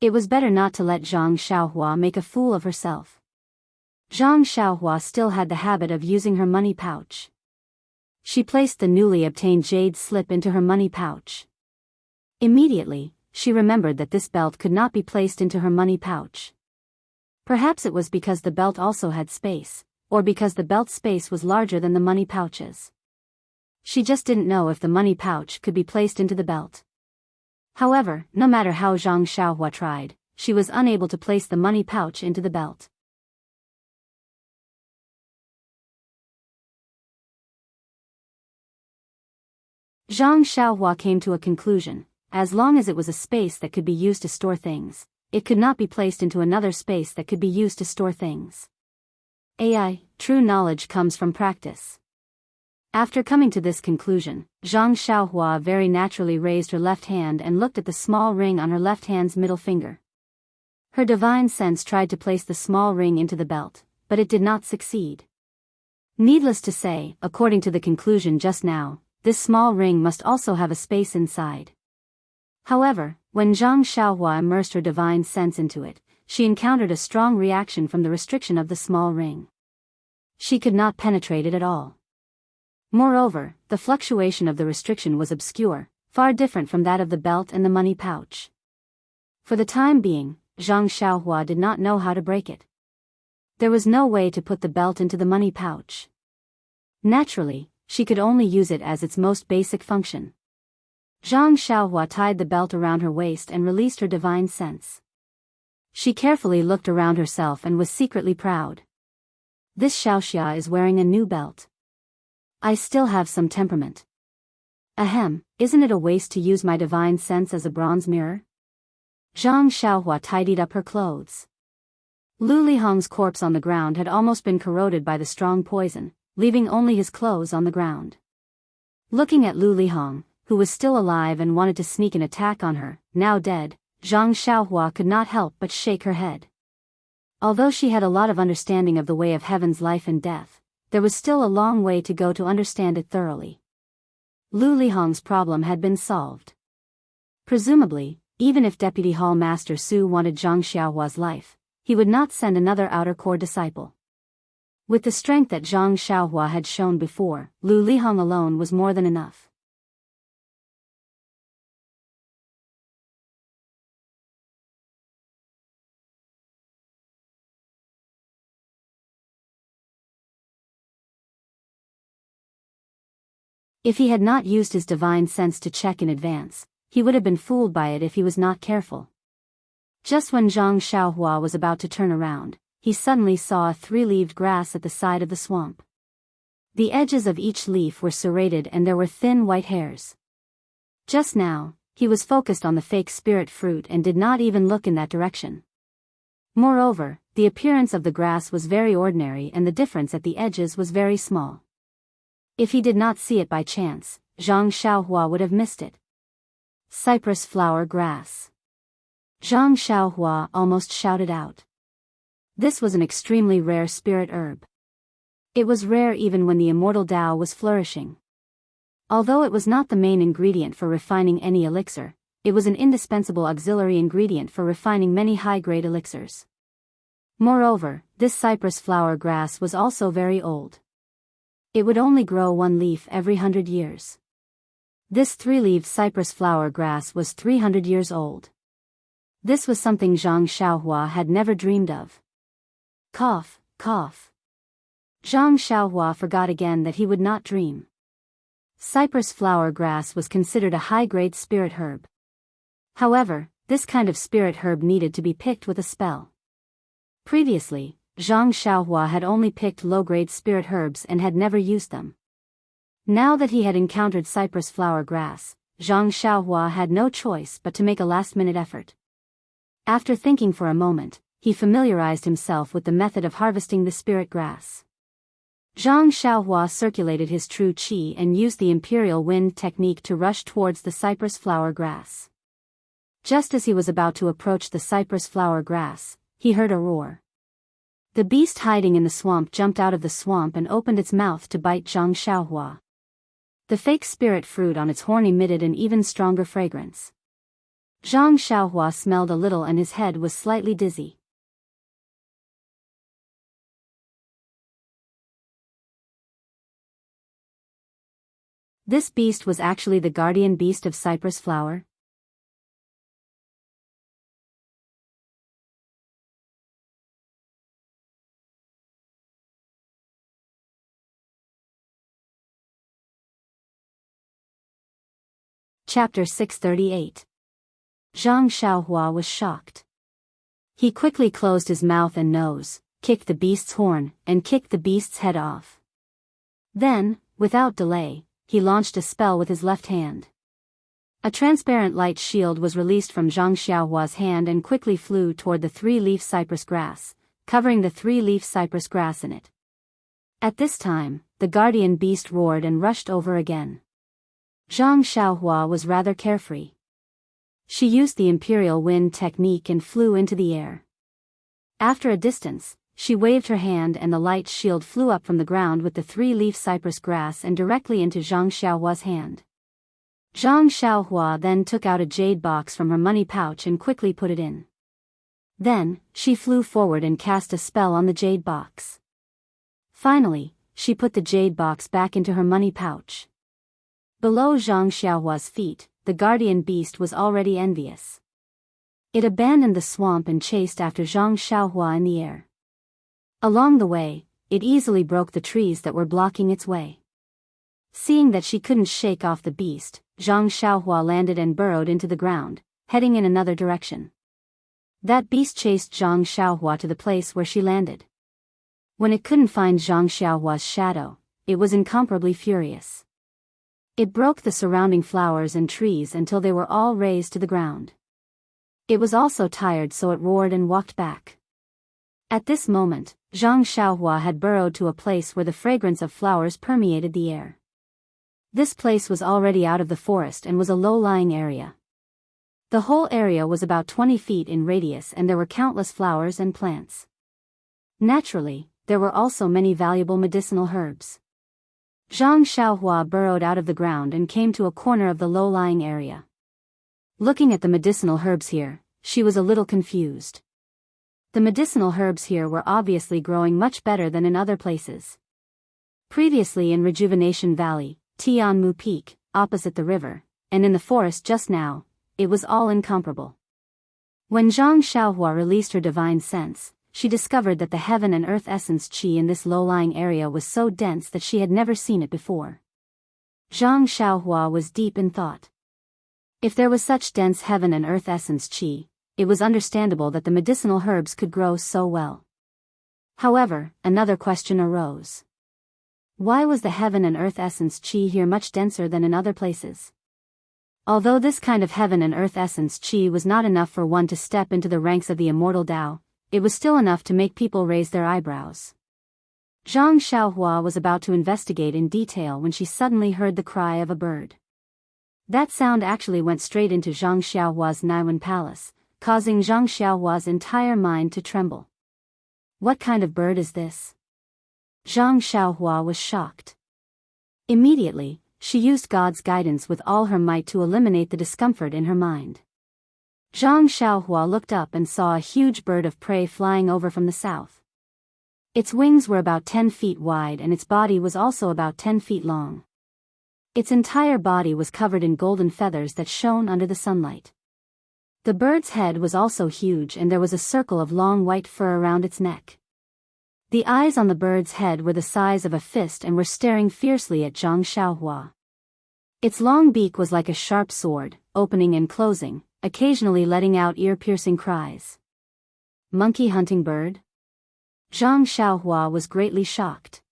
It was better not to let Zhang Xiaohua make a fool of herself. Zhang Xiaohua still had the habit of using her money pouch. She placed the newly obtained jade slip into her money pouch. Immediately, she remembered that this belt could not be placed into her money pouch. Perhaps it was because the belt also had space, or because the belt space was larger than the money pouches. She just didn't know if the money pouch could be placed into the belt. However, no matter how Zhang Xiaohua tried, she was unable to place the money pouch into the belt. Zhang Xiaohua came to a conclusion: as long as it was a space that could be used to store things, it could not be placed into another space that could be used to store things. True knowledge comes from practice. After coming to this conclusion, Zhang Xiaohua very naturally raised her left hand and looked at the small ring on her left hand's middle finger. Her divine sense tried to place the small ring into the belt, but it did not succeed. Needless to say, according to the conclusion just now, this small ring must also have a space inside. However, when Zhang Xiaohua immersed her divine sense into it, she encountered a strong reaction from the restriction of the small ring. She could not penetrate it at all. Moreover, the fluctuation of the restriction was obscure, far different from that of the belt and the money pouch. For the time being, Zhang Xiaohua did not know how to break it. There was no way to put the belt into the money pouch. Naturally, she could only use it as its most basic function. Zhang Xiaohua tied the belt around her waist and released her divine sense. She carefully looked around herself and was secretly proud. This Xiaoxia is wearing a new belt. I still have some temperament. Ahem, isn't it a waste to use my divine sense as a bronze mirror? Zhang Xiaohua tidied up her clothes. Lu Lihong's corpse on the ground had almost been corroded by the strong poison, leaving only his clothes on the ground. Looking at Lu Lihong, who was still alive and wanted to sneak an attack on her, now dead, Zhang Xiaohua could not help but shake her head. Although she had a lot of understanding of the way of heaven's life and death, there was still a long way to go to understand it thoroughly. Lu Lihong's problem had been solved. Presumably, even if Deputy Hall Master Su wanted Zhang Xiaohua's life, he would not send another outer core disciple. With the strength that Zhang Xiaohua had shown before, Lu Lihong alone was more than enough. If he had not used his divine sense to check in advance, he would have been fooled by it if he was not careful. Just when Zhang Xiaohua was about to turn around, he suddenly saw a three-leaved grass at the side of the swamp. The edges of each leaf were serrated and there were thin white hairs. Just now, he was focused on the fake spirit fruit and did not even look in that direction. Moreover, the appearance of the grass was very ordinary and the difference at the edges was very small. If he did not see it by chance, Zhang Xiaohua would have missed it. Cypress flower grass. Zhang Xiaohua almost shouted out. This was an extremely rare spirit herb. It was rare even when the immortal Dao was flourishing. Although it was not the main ingredient for refining any elixir, it was an indispensable auxiliary ingredient for refining many high-grade elixirs. Moreover, this cypress flower grass was also very old. It would only grow one leaf every 100 years. This three-leaved cypress flower grass was 300 years old. This was something Zhang Xiaohua had never dreamed of. Cough, cough. Zhang Xiaohua forgot again that he would not dream. Cypress flower grass was considered a high-grade spirit herb. However, this kind of spirit herb needed to be picked with a spell. Previously, Zhang Xiaohua had only picked low-grade spirit herbs and had never used them. Now that he had encountered cypress flower grass, Zhang Xiaohua had no choice but to make a last-minute effort. After thinking for a moment, he familiarized himself with the method of harvesting the spirit grass. Zhang Xiaohua circulated his true qi and used the imperial wind technique to rush towards the cypress flower grass. Just as he was about to approach the cypress flower grass, he heard a roar. The beast hiding in the swamp jumped out of the swamp and opened its mouth to bite Zhang Xiaohua. The fake spirit fruit on its horn emitted an even stronger fragrance. Zhang Xiaohua smelled a little and his head was slightly dizzy. This beast was actually the guardian beast of cypress flower. Chapter 638. Zhang Xiaohua was shocked. He quickly closed his mouth and nose, kicked the beast's horn, and kicked the beast's head off. Then, without delay, he launched a spell with his left hand. A transparent light shield was released from Zhang Xiaohua's hand and quickly flew toward the three-leaf cypress grass, covering the three-leaf cypress grass in it. At this time, the guardian beast roared and rushed over again. Zhang Xiaohua was rather carefree. She used the imperial wind technique and flew into the air. After a distance, she waved her hand and the light shield flew up from the ground with the three-leaf cypress grass and directly into Zhang Xiaohua's hand. Zhang Xiaohua then took out a jade box from her money pouch and quickly put it in. Then, she flew forward and cast a spell on the jade box. Finally, she put the jade box back into her money pouch. Below Zhang Xiaohua's feet, the guardian beast was already envious. It abandoned the swamp and chased after Zhang Xiaohua in the air. Along the way, it easily broke the trees that were blocking its way. Seeing that she couldn't shake off the beast, Zhang Xiaohua landed and burrowed into the ground, heading in another direction. That beast chased Zhang Xiaohua to the place where she landed. When it couldn't find Zhang Xiaohua's shadow, it was incomparably furious. It broke the surrounding flowers and trees until they were all razed to the ground. It was also tired, so it roared and walked back. At this moment, Zhang Xiaohua had burrowed to a place where the fragrance of flowers permeated the air. This place was already out of the forest and was a low-lying area. The whole area was about 20 feet in radius and there were countless flowers and plants. Naturally, there were also many valuable medicinal herbs. Zhang Xiaohua burrowed out of the ground and came to a corner of the low-lying area. Looking at the medicinal herbs here, she was a little confused. The medicinal herbs here were obviously growing much better than in other places. Previously in Rejuvenation Valley, Tianmu Peak, opposite the river, and in the forest just now, it was all incomparable. When Zhang Xiaohua released her divine sense, she discovered that the heaven and earth essence qi in this low-lying area was so dense that she had never seen it before. Zhang Xiaohua was deep in thought. If there was such dense heaven and earth essence qi, it was understandable that the medicinal herbs could grow so well. However, another question arose. Why was the heaven and earth essence qi here much denser than in other places? Although this kind of heaven and earth essence qi was not enough for one to step into the ranks of the immortal Tao, it was still enough to make people raise their eyebrows. Zhang Xiaohua was about to investigate in detail when she suddenly heard the cry of a bird. That sound actually went straight into Zhang Xiaohua's Naiwen Palace, causing Zhang Xiaohua's entire mind to tremble. What kind of bird is this? Zhang Xiaohua was shocked. Immediately, she used God's guidance with all her might to eliminate the discomfort in her mind. Zhang Xiaohua looked up and saw a huge bird of prey flying over from the south. Its wings were about 10 feet wide and its body was also about 10 feet long. Its entire body was covered in golden feathers that shone under the sunlight. The bird's head was also huge and there was a circle of long white fur around its neck. The eyes on the bird's head were the size of a fist and were staring fiercely at Zhang Xiaohua. Its long beak was like a sharp sword, opening and closing, occasionally letting out ear-piercing cries. Monkey hunting bird? Zhang Xiaohua was greatly shocked.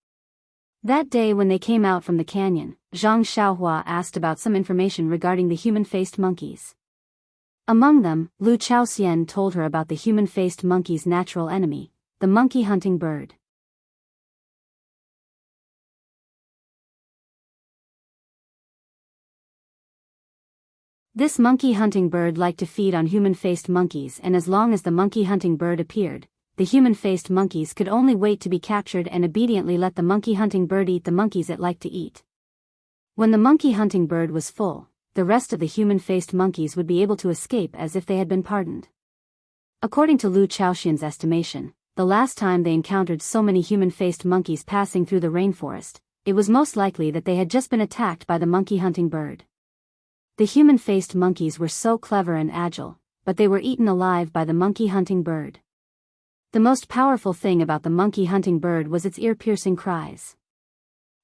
That day when they came out from the canyon, Zhang Xiaohua asked about some information regarding the human-faced monkeys. Among them, Lu Chaoxian told her about the human-faced monkey's natural enemy, the monkey-hunting bird. This monkey-hunting bird liked to feed on human-faced monkeys, and as long as the monkey-hunting bird appeared, the human-faced monkeys could only wait to be captured and obediently let the monkey-hunting bird eat the monkeys it liked to eat. When the monkey-hunting bird was full, the rest of the human-faced monkeys would be able to escape as if they had been pardoned. According to Lu Chaoxian's estimation, the last time they encountered so many human-faced monkeys passing through the rainforest, it was most likely that they had just been attacked by the monkey-hunting bird. The human-faced monkeys were so clever and agile, but they were eaten alive by the monkey-hunting bird. The most powerful thing about the monkey-hunting bird was its ear-piercing cries.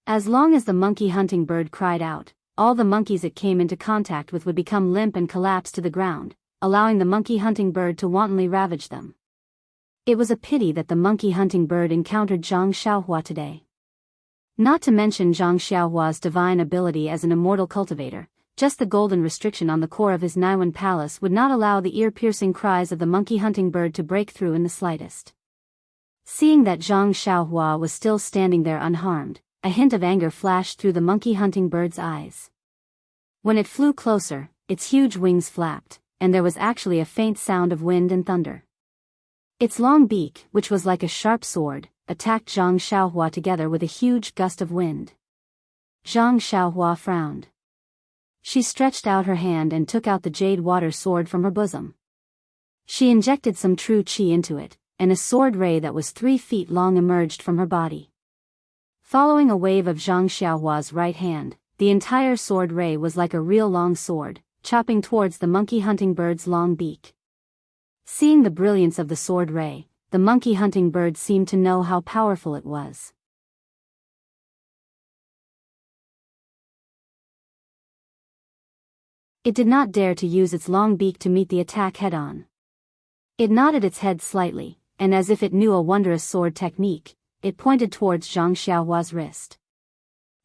As long as the monkey-hunting bird cried out, all the monkeys it came into contact with would become limp and collapse to the ground, allowing the monkey-hunting bird to wantonly ravage them. It was a pity that the monkey-hunting bird encountered Zhang Xiaohua today. Not to mention Zhang Xiaohua's divine ability as an immortal cultivator, just the golden restriction on the core of his Naiwen Palace would not allow the ear-piercing cries of the monkey-hunting bird to break through in the slightest. Seeing that Zhang Xiaohua was still standing there unharmed, a hint of anger flashed through the monkey-hunting bird's eyes. When it flew closer, its huge wings flapped, and there was actually a faint sound of wind and thunder. Its long beak, which was like a sharp sword, attacked Zhang Xiaohua together with a huge gust of wind. Zhang Xiaohua frowned. She stretched out her hand and took out the jade water sword from her bosom. She injected some true qi into it, and a sword ray that was 3 feet long emerged from her body. Following a wave of Zhang Xiaohua's right hand, the entire sword ray was like a real long sword, chopping towards the monkey-hunting bird's long beak. Seeing the brilliance of the sword ray, the monkey-hunting bird seemed to know how powerful it was. It did not dare to use its long beak to meet the attack head-on. It nodded its head slightly, and as if it knew a wondrous sword technique, it pointed towards Zhang Xiaohua's wrist.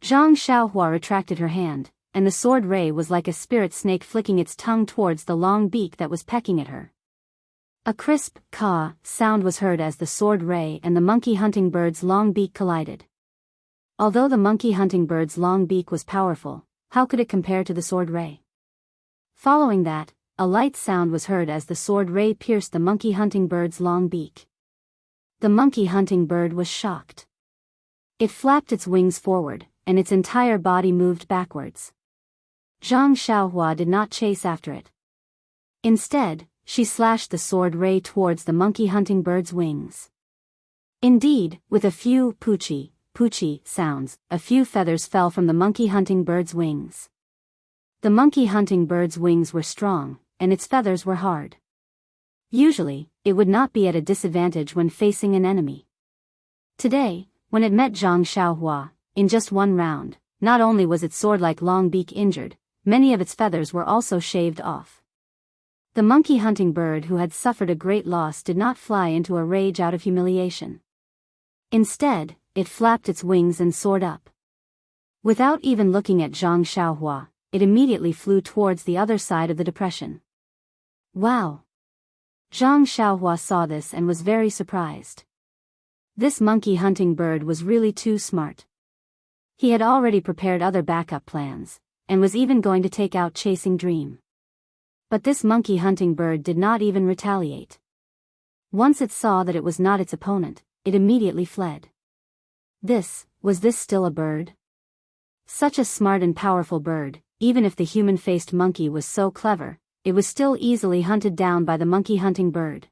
Zhang Xiaohua retracted her hand, and the sword ray was like a spirit snake flicking its tongue towards the long beak that was pecking at her. A crisp, caw sound was heard as the sword ray and the monkey-hunting bird's long beak collided. Although the monkey-hunting bird's long beak was powerful, how could it compare to the sword ray? Following that, a light sound was heard as the sword ray pierced the monkey-hunting bird's long beak. The monkey-hunting bird was shocked. It flapped its wings forward, and its entire body moved backwards. Zhang Xiaohua did not chase after it. Instead, she slashed the sword ray towards the monkey-hunting bird's wings. Indeed, with a few poochie sounds, a few feathers fell from the monkey-hunting bird's wings. The monkey-hunting bird's wings were strong, and its feathers were hard. Usually, it would not be at a disadvantage when facing an enemy. Today, when it met Zhang Xiaohua, in just one round, not only was its sword-like long beak injured, many of its feathers were also shaved off. The monkey hunting bird, who had suffered a great loss, did not fly into a rage out of humiliation. Instead, it flapped its wings and soared up. Without even looking at Zhang Xiaohua, it immediately flew towards the other side of the depression. Wow! Zhang Xiaohua saw this and was very surprised. This monkey hunting bird was really too smart. He had already prepared other backup plans, and was even going to take out Chasing Dream. But this monkey hunting bird did not even retaliate. Once it saw that it was not its opponent, it immediately fled. Was this still a bird? Such a smart and powerful bird, even if the human-faced monkey was so clever, it was still easily hunted down by the monkey hunting bird.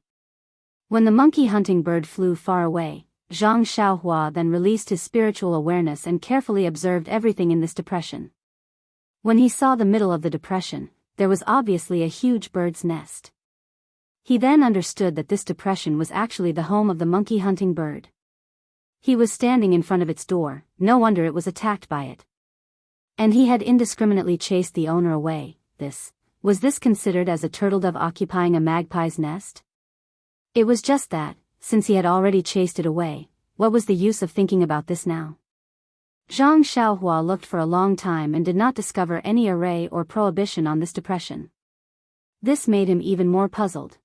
When the monkey hunting bird flew far away, Zhang Xiaohua then released his spiritual awareness and carefully observed everything in this depression. When he saw the middle of the depression, there was obviously a huge bird's nest. He then understood that this depression was actually the home of the monkey hunting bird. He was standing in front of its door, no wonder it was attacked by it. And he had indiscriminately chased the owner away. Was this considered as a turtledove occupying a magpie's nest? It was just that, since he had already chased it away, what was the use of thinking about this now? Zhang Xiaohua looked for a long time and did not discover any array or prohibition on this depression. This made him even more puzzled.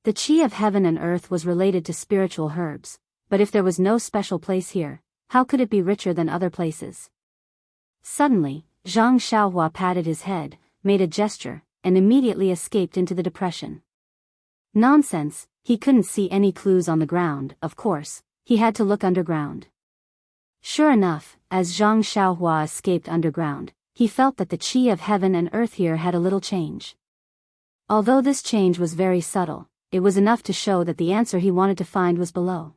The qi of heaven and earth was related to spiritual herbs, but if there was no special place here, how could it be richer than other places? Suddenly, Zhang Xiaohua patted his head, made a gesture, and immediately escaped into the depression. Nonsense, he couldn't see any clues on the ground. Of course, he had to look underground. Sure enough, as Zhang Xiaohua escaped underground, he felt that the qi of heaven and earth here had a little change. Although this change was very subtle, it was enough to show that the answer he wanted to find was below.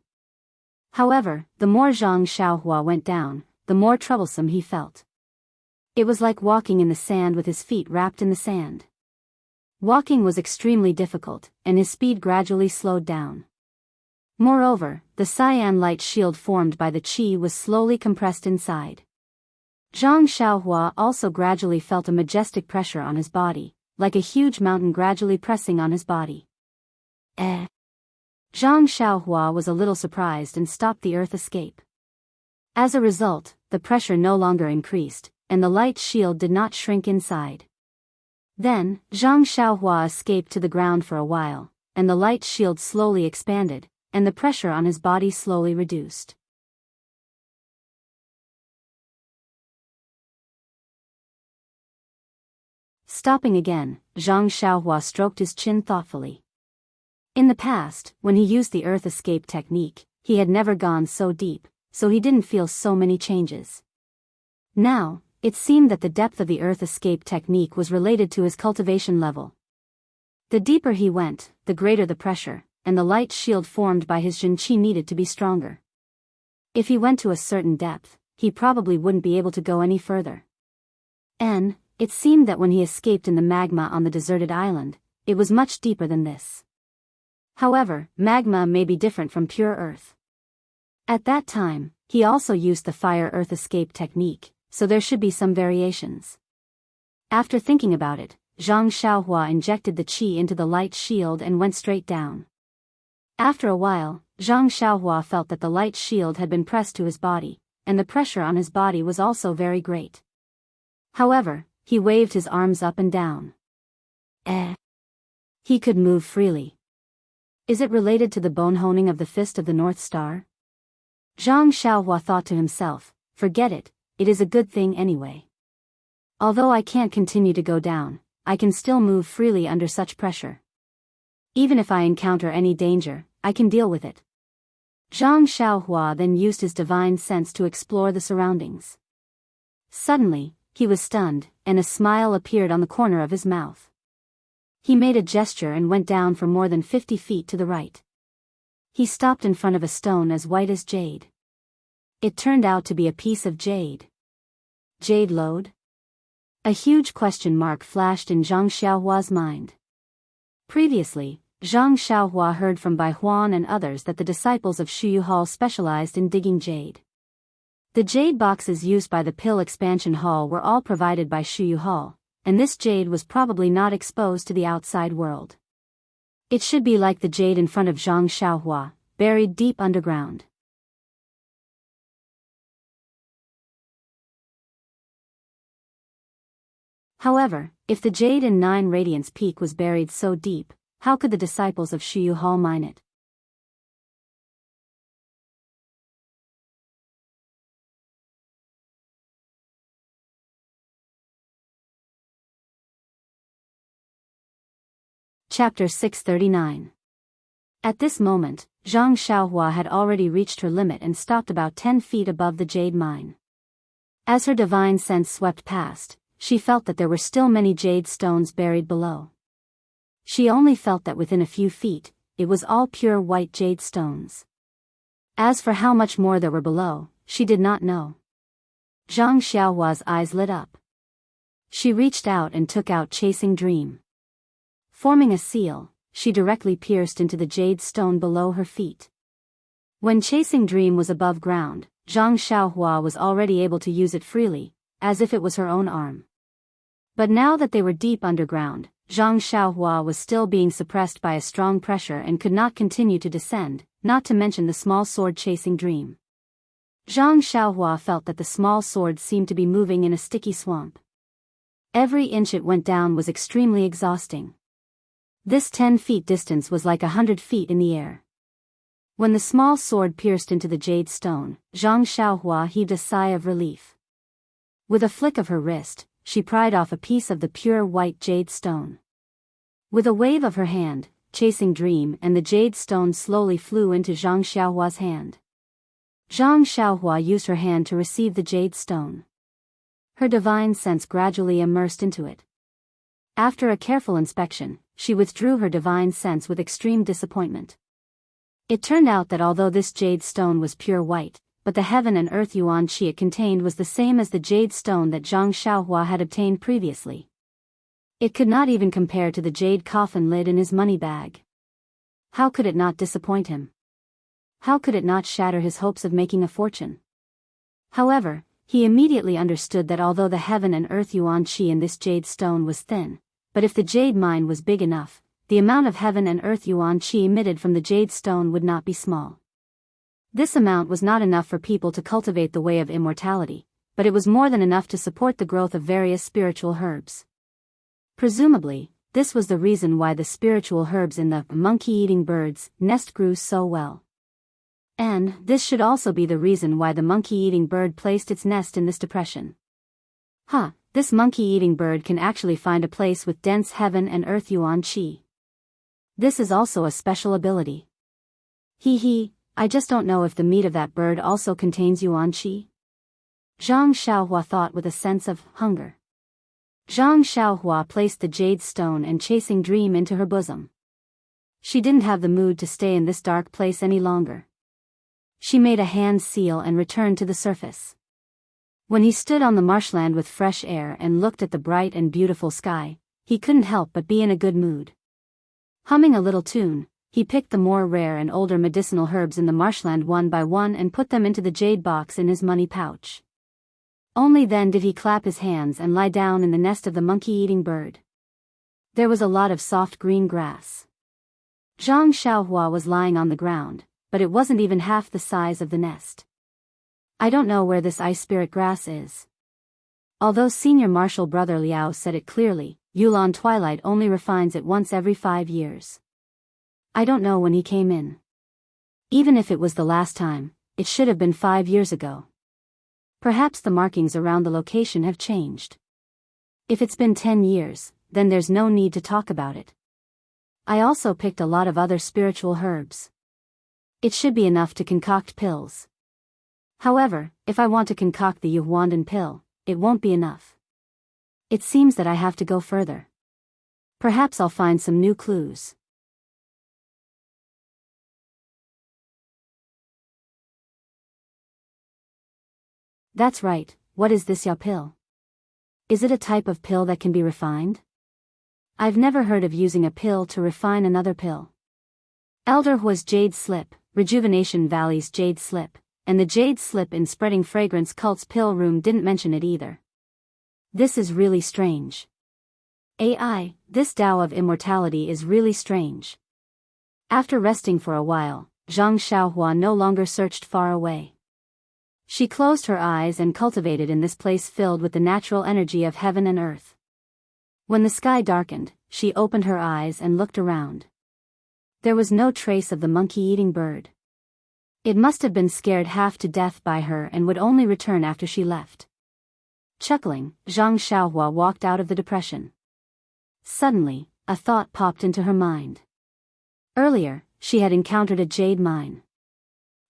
However, the more Zhang Xiaohua went down, the more troublesome he felt. It was like walking in the sand with his feet wrapped in the sand. Walking was extremely difficult, and his speed gradually slowed down. Moreover, the cyan light shield formed by the qi was slowly compressed inside. Zhang Xiaohua also gradually felt a majestic pressure on his body, like a huge mountain gradually pressing on his body. Zhang Xiaohua was a little surprised and stopped the earth escape. As a result, the pressure no longer increased, and the light shield did not shrink inside. Then, Zhang Xiaohua escaped to the ground for a while, and the light shield slowly expanded, and the pressure on his body slowly reduced. Stopping again, Zhang Xiaohua stroked his chin thoughtfully. In the past, when he used the earth escape technique, he had never gone so deep, so he didn't feel so many changes. Now, it seemed that the depth of the earth escape technique was related to his cultivation level. The deeper he went, the greater the pressure, and the light shield formed by his Jin Qi needed to be stronger. If he went to a certain depth, he probably wouldn't be able to go any further. It seemed that when he escaped in the magma on the deserted island, it was much deeper than this. However, magma may be different from pure earth. At that time, he also used the fire-earth escape technique, so there should be some variations. After thinking about it, Zhang Xiaohua injected the qi into the light shield and went straight down. After a while, Zhang Xiaohua felt that the light shield had been pressed to his body, and the pressure on his body was also very great. However, he waved his arms up and down. He could move freely. Is it related to the bone honing of the fist of the North Star? Zhang Xiaohua thought to himself, forget it, it is a good thing anyway. Although I can't continue to go down, I can still move freely under such pressure. Even if I encounter any danger, I can deal with it. Zhang Xiaohua then used his divine sense to explore the surroundings. Suddenly, he was stunned, and a smile appeared on the corner of his mouth. He made a gesture and went down for more than 50 feet to the right. He stopped in front of a stone as white as jade. It turned out to be a piece of jade. Jade lode? A huge question mark flashed in Zhang Xiaohua's mind. Previously, Zhang Xiaohua heard from Bai Huan and others that the disciples of Shuyuhal specialized in digging jade. The jade boxes used by the pill expansion hall were all provided by Shuyu Hall, and this jade was probably not exposed to the outside world. It should be like the jade in front of Zhang Xiaohua, buried deep underground. However, if the jade in 9 Radiance Peak was buried so deep, how could the disciples of Shuyu Hall mine it? Chapter 639. At this moment, Zhang Xiaohua had already reached her limit and stopped about 10 feet above the jade mine. As her divine sense swept past, she felt that there were still many jade stones buried below. She only felt that within a few feet, it was all pure white jade stones. As for how much more there were below, she did not know. Zhang Xiaohua's eyes lit up. She reached out and took out Chasing Dream. Forming a seal, she directly pierced into the jade stone below her feet. When Chasing Dream was above ground, Zhang Xiaohua was already able to use it freely, as if it was her own arm. But now that they were deep underground, Zhang Xiaohua was still being suppressed by a strong pressure and could not continue to descend, not to mention the small sword Chasing Dream. Zhang Xiaohua felt that the small sword seemed to be moving in a sticky swamp. Every inch it went down was extremely exhausting. This 10 feet distance was like 100 feet in the air. When the small sword pierced into the jade stone, Zhang Xiaohua heaved a sigh of relief. With a flick of her wrist, she pried off a piece of the pure white jade stone. With a wave of her hand, Chasing Dream and the jade stone slowly flew into Zhang Xiaohua's hand. Zhang Xiaohua used her hand to receive the jade stone. Her divine sense gradually immersed into it. After a careful inspection, she withdrew her divine sense with extreme disappointment. It turned out that although this jade stone was pure white, but the heaven and earth yuan qi it contained was the same as the jade stone that Zhang Xiaohua had obtained previously. It could not even compare to the jade coffin lid in his money bag. How could it not disappoint him? How could it not shatter his hopes of making a fortune? However, he immediately understood that although the heaven and earth yuan qi in this jade stone was thin, but if the jade mine was big enough, the amount of heaven and earth yuan qi emitted from the jade stone would not be small. This amount was not enough for people to cultivate the way of immortality, but it was more than enough to support the growth of various spiritual herbs. Presumably, this was the reason why the spiritual herbs in the monkey-eating bird's nest grew so well. And this should also be the reason why the monkey-eating bird placed its nest in this depression. This monkey-eating bird can actually find a place with dense heaven and earth yuan qi. This is also a special ability. I just don't know if the meat of that bird also contains yuan qi. Zhang Xiaohua thought with a sense of hunger. Zhang Xiaohua placed the jade stone and Chasing Dream into her bosom. She didn't have the mood to stay in this dark place any longer. She made a hand seal and returned to the surface. When he stood on the marshland with fresh air and looked at the bright and beautiful sky, he couldn't help but be in a good mood. Humming a little tune, he picked the more rare and older medicinal herbs in the marshland one by one and put them into the jade box in his money pouch. Only then did he clap his hands and lie down in the nest of the monkey-eating bird. There was a lot of soft green grass. Zhang Xiaohua was lying on the ground, but it wasn't even half the size of the nest. I don't know where this ice spirit grass is. Although Senior Marshal Brother Liao said it clearly, Yulon Twilight only refines it once every 5 years. I don't know when he came in. Even if it was the last time, it should have been 5 years ago. Perhaps the markings around the location have changed. If it's been 10 years, then there's no need to talk about it. I also picked a lot of other spiritual herbs. It should be enough to concoct pills. However, if I want to concoct the Yuhuandan pill, it won't be enough. It seems that I have to go further. Perhaps I'll find some new clues. That's right, what is this Yao pill? Is it a type of pill that can be refined? I've never heard of using a pill to refine another pill. Elder Hua's Jade Slip, Rejuvenation Valley's Jade Slip, and the jade slip in spreading fragrance cult's pill room didn't mention it either. This is really strange. AI, this Tao of immortality is really strange. After resting for a while, Zhang Xiaohua no longer searched far away. She closed her eyes and cultivated in this place filled with the natural energy of heaven and earth. When the sky darkened, she opened her eyes and looked around. There was no trace of the monkey-eating bird. It must have been scared half to death by her and would only return after she left. Chuckling, Zhang Xiaohua walked out of the depression. Suddenly, a thought popped into her mind. Earlier, she had encountered a jade mine.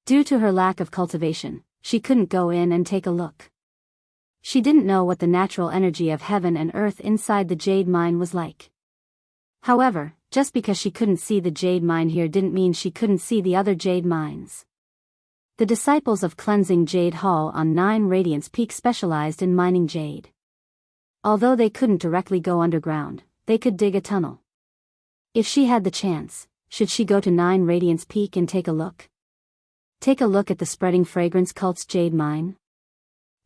Due to her lack of cultivation, she couldn't go in and take a look. She didn't know what the natural energy of heaven and earth inside the jade mine was like. However, just because she couldn't see the jade mine here didn't mean she couldn't see the other jade mines. The disciples of Cleansing Jade Hall on 9 Radiance Peak specialized in mining jade. Although they couldn't directly go underground, they could dig a tunnel. If she had the chance, should she go to 9 Radiance Peak and take a look? Take a look at the spreading fragrance cult's jade mine?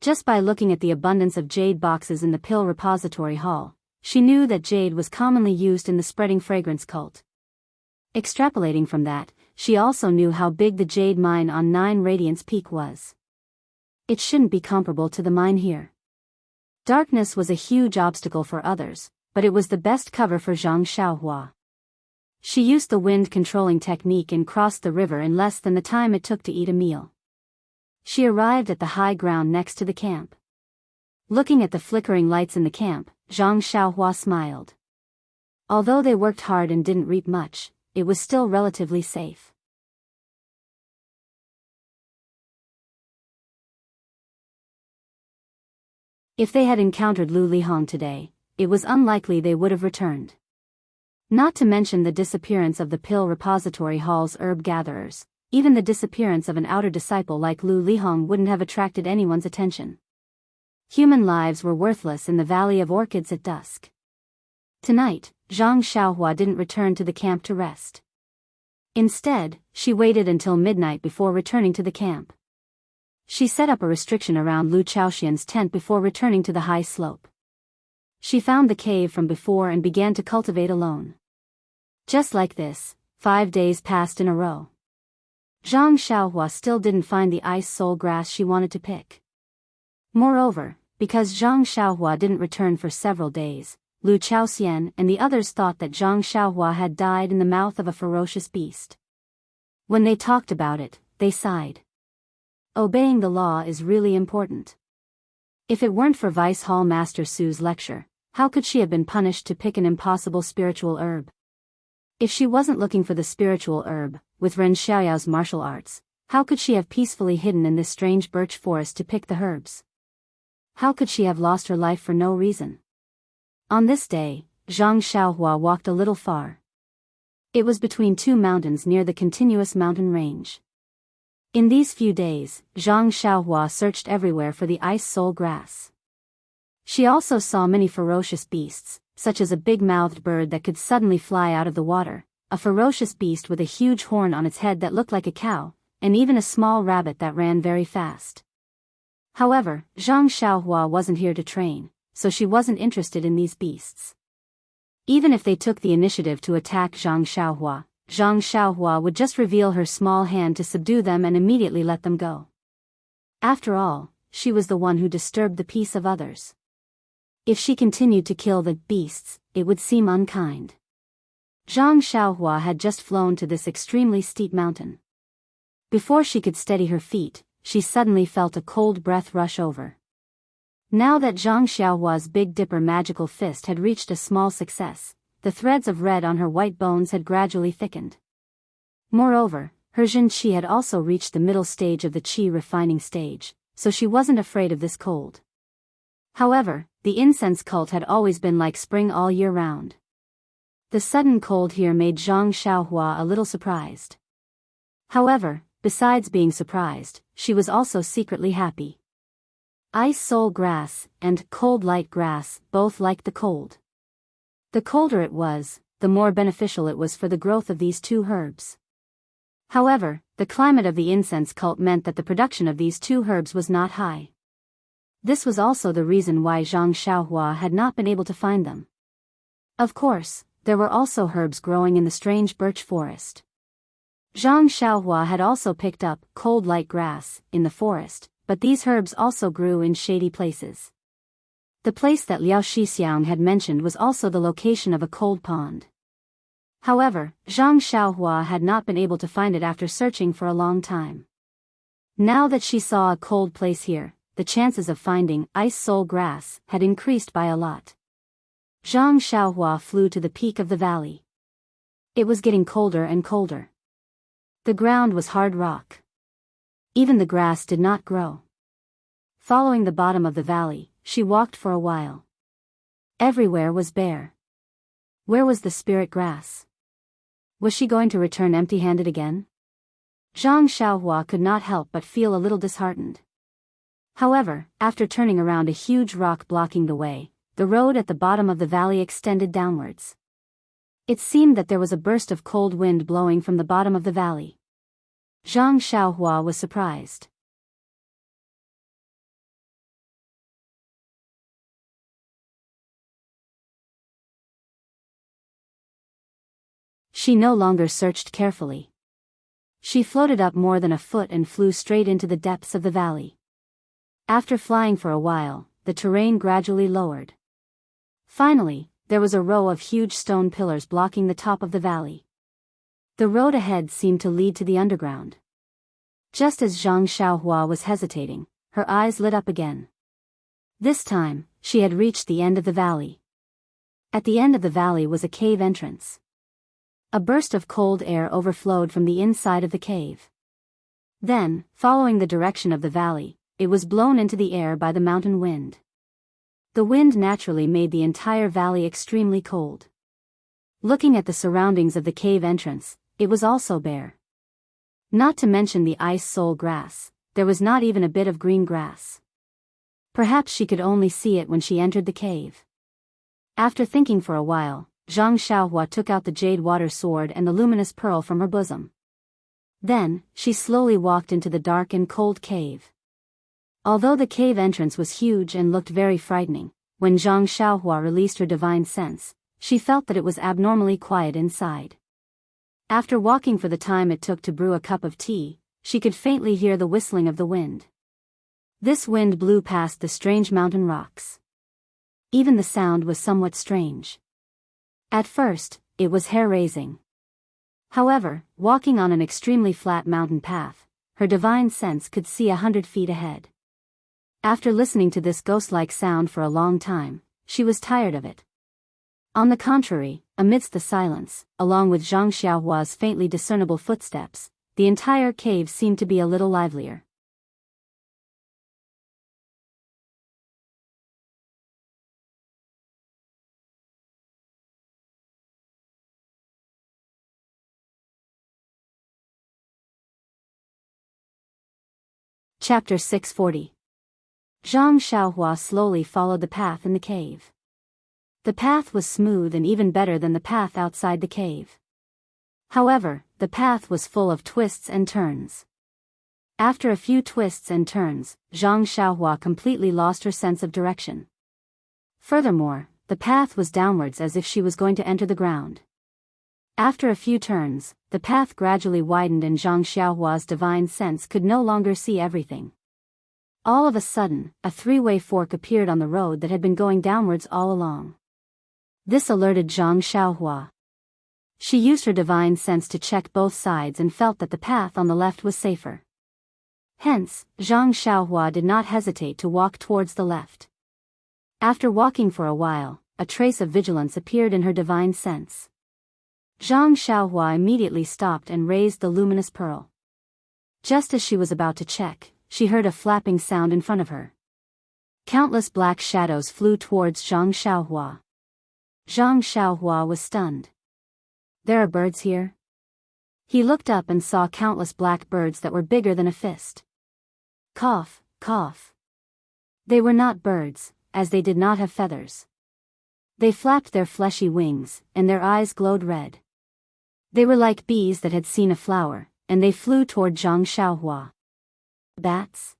Just by looking at the abundance of jade boxes in the pill repository hall, she knew that jade was commonly used in the spreading fragrance cult. Extrapolating from that, she also knew how big the jade mine on 9 Radiance Peak was. It shouldn't be comparable to the mine here. Darkness was a huge obstacle for others, but it was the best cover for Zhang Xiaohua. She used the wind-controlling technique and crossed the river in less than the time it took to eat a meal. She arrived at the high ground next to the camp. Looking at the flickering lights in the camp, Zhang Xiaohua smiled. Although they worked hard and didn't reap much, it was still relatively safe. If they had encountered Lu Lihong today, it was unlikely they would have returned. Not to mention the disappearance of the pill repository hall's herb gatherers, even the disappearance of an outer disciple like Lu Lihong wouldn't have attracted anyone's attention. Human lives were worthless in the Valley of Orchids at dusk. Tonight, Zhang Xiaohua didn't return to the camp to rest. Instead, she waited until midnight before returning to the camp. She set up a restriction around Lu Chaoxian's tent before returning to the high slope. She found the cave from before and began to cultivate alone. Just like this, 5 days passed in a row. Zhang Xiaohua still didn't find the ice soul grass she wanted to pick. Moreover, because Zhang Xiaohua didn't return for several days, Lu Chaoxian and the others thought that Zhang Xiaohua had died in the mouth of a ferocious beast. When they talked about it, they sighed. Obeying the law is really important. If it weren't for Vice Hall Master Su's lecture, how could she have been punished to pick an impossible spiritual herb? If she wasn't looking for the spiritual herb, with Ren Xiaoyao's martial arts, how could she have peacefully hidden in this strange birch forest to pick the herbs? How could she have lost her life for no reason? On this day, Zhang Xiaohua walked a little far. It was between 2 mountains near the continuous mountain range. In these few days, Zhang Xiaohua searched everywhere for the ice soul grass. She also saw many ferocious beasts, such as a big-mouthed bird that could suddenly fly out of the water, a ferocious beast with a huge horn on its head that looked like a cow, and even a small rabbit that ran very fast. However, Zhang Xiaohua wasn't here to train, so she wasn't interested in these beasts. Even if they took the initiative to attack Zhang Xiaohua would just reveal her small hand to subdue them and immediately let them go. After all, she was the one who disturbed the peace of others. If she continued to kill the beasts, it would seem unkind. Zhang Xiaohua had just flown to this extremely steep mountain. Before she could steady her feet, she suddenly felt a cold breath rush over. Now that Zhang Xiaohua's Big Dipper magical fist had reached a small success, the threads of red on her white bones had gradually thickened. Moreover, her Jin Qi had also reached the middle stage of the Qi refining stage, so she wasn't afraid of this cold. However, the incense cult had always been like spring all year round. The sudden cold here made Zhang Xiaohua a little surprised. However, besides being surprised, she was also secretly happy. Ice soul grass and cold light grass both liked the cold. The colder it was, the more beneficial it was for the growth of these 2 herbs. However, the climate of the incense cult meant that the production of these two herbs was not high. This was also the reason why Zhang Xiaohua had not been able to find them. Of course, there were also herbs growing in the strange birch forest. Zhang Xiaohua had also picked up cold light grass in the forest, but these herbs also grew in shady places. The place that Liao Shixiang had mentioned was also the location of a cold pond. However, Zhang Xiaohua had not been able to find it after searching for a long time. Now that she saw a cold place here, the chances of finding ice soul grass had increased by a lot. Zhang Xiaohua flew to the peak of the valley. It was getting colder and colder. The ground was hard rock. Even the grass did not grow. Following the bottom of the valley, she walked for a while. Everywhere was bare. Where was the spirit grass? Was she going to return empty-handed again? Zhang Xiaohua could not help but feel a little disheartened. However, after turning around a huge rock blocking the way, the road at the bottom of the valley extended downwards. It seemed that there was a burst of cold wind blowing from the bottom of the valley. Zhang Xiaohua was surprised. She no longer searched carefully. She floated up more than a foot and flew straight into the depths of the valley. After flying for a while, the terrain gradually lowered. Finally, there was a row of huge stone pillars blocking the top of the valley. The road ahead seemed to lead to the underground. Just as Zhang Xiaohua was hesitating, her eyes lit up again. This time, she had reached the end of the valley. At the end of the valley was a cave entrance. A burst of cold air overflowed from the inside of the cave. Then, following the direction of the valley, it was blown into the air by the mountain wind. The wind naturally made the entire valley extremely cold. Looking at the surroundings of the cave entrance, it was also bare. Not to mention the ice soul grass, there was not even a bit of green grass. Perhaps she could only see it when she entered the cave. After thinking for a while, Zhang Xiaohua took out the jade water sword and the luminous pearl from her bosom. Then, she slowly walked into the dark and cold cave. Although the cave entrance was huge and looked very frightening, when Zhang Xiaohua released her divine sense, she felt that it was abnormally quiet inside. After walking for the time it took to brew a cup of tea, she could faintly hear the whistling of the wind. This wind blew past the strange mountain rocks. Even the sound was somewhat strange. At first, it was hair-raising. However, walking on an extremely flat mountain path, her divine sense could see 100 feet ahead. After listening to this ghost-like sound for a long time, she was tired of it. On the contrary, amidst the silence, along with Zhang Xiaohua's faintly discernible footsteps, the entire cave seemed to be a little livelier. Chapter 640. Zhang Xiaohua slowly followed the path in the cave. The path was smooth and even better than the path outside the cave. However, the path was full of twists and turns. After a few twists and turns, Zhang Xiaohua completely lost her sense of direction. Furthermore, the path was downwards as if she was going to enter the ground. After a few turns, the path gradually widened and Zhang Xiaohua's divine sense could no longer see everything. All of a sudden, a three-way fork appeared on the road that had been going downwards all along. This alerted Zhang Xiaohua. She used her divine sense to check both sides and felt that the path on the left was safer. Hence, Zhang Xiaohua did not hesitate to walk towards the left. After walking for a while, a trace of vigilance appeared in her divine sense. Zhang Xiaohua immediately stopped and raised the luminous pearl. Just as she was about to check, she heard a flapping sound in front of her. Countless black shadows flew towards Zhang Xiaohua. Zhang Xiaohua was stunned. There are birds here? He looked up and saw countless black birds that were bigger than a fist. Cough, cough. They were not birds, as they did not have feathers. They flapped their fleshy wings, and their eyes glowed red. They were like bees that had seen a flower, and they flew toward Zhang Xiaohua. Bats?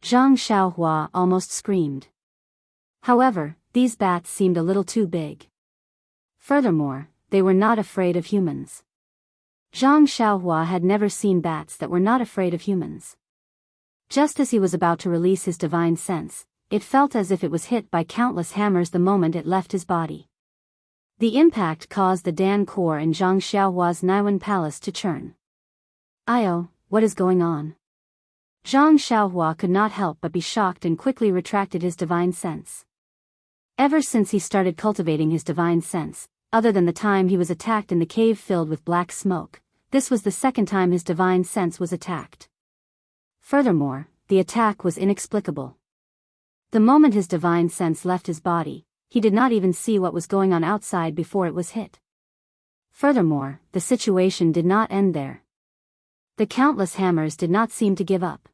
Zhang Xiaohua almost screamed. However, these bats seemed a little too big. Furthermore, they were not afraid of humans. Zhang Xiaohua had never seen bats that were not afraid of humans. Just as he was about to release his divine sense, it felt as if it was hit by countless hammers the moment it left his body. The impact caused the Dan core in Zhang Xiaohua's Naiwen palace to churn. "Io, what is going on?" Zhang Xiaohua could not help but be shocked and quickly retracted his divine sense. Ever since he started cultivating his divine sense, other than the time he was attacked in the cave filled with black smoke, this was the second time his divine sense was attacked. Furthermore, the attack was inexplicable. The moment his divine sense left his body, he did not even see what was going on outside before it was hit. Furthermore, the situation did not end there. The countless hammers did not seem to give up.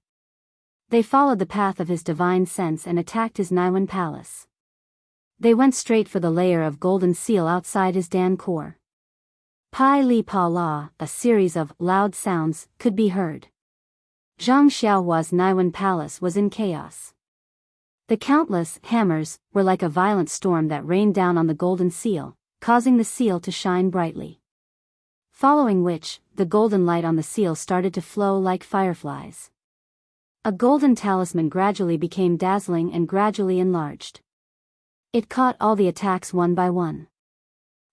They followed the path of his divine sense and attacked his Naiwen palace. They went straight for the layer of golden seal outside his Dan core. Pai li pa la, a series of loud sounds could be heard. Zhang Xiaohua's Naiwen palace was in chaos. The countless hammers were like a violent storm that rained down on the golden seal, causing the seal to shine brightly. Following which, the golden light on the seal started to flow like fireflies. A golden talisman gradually became dazzling and gradually enlarged. It caught all the attacks one by one.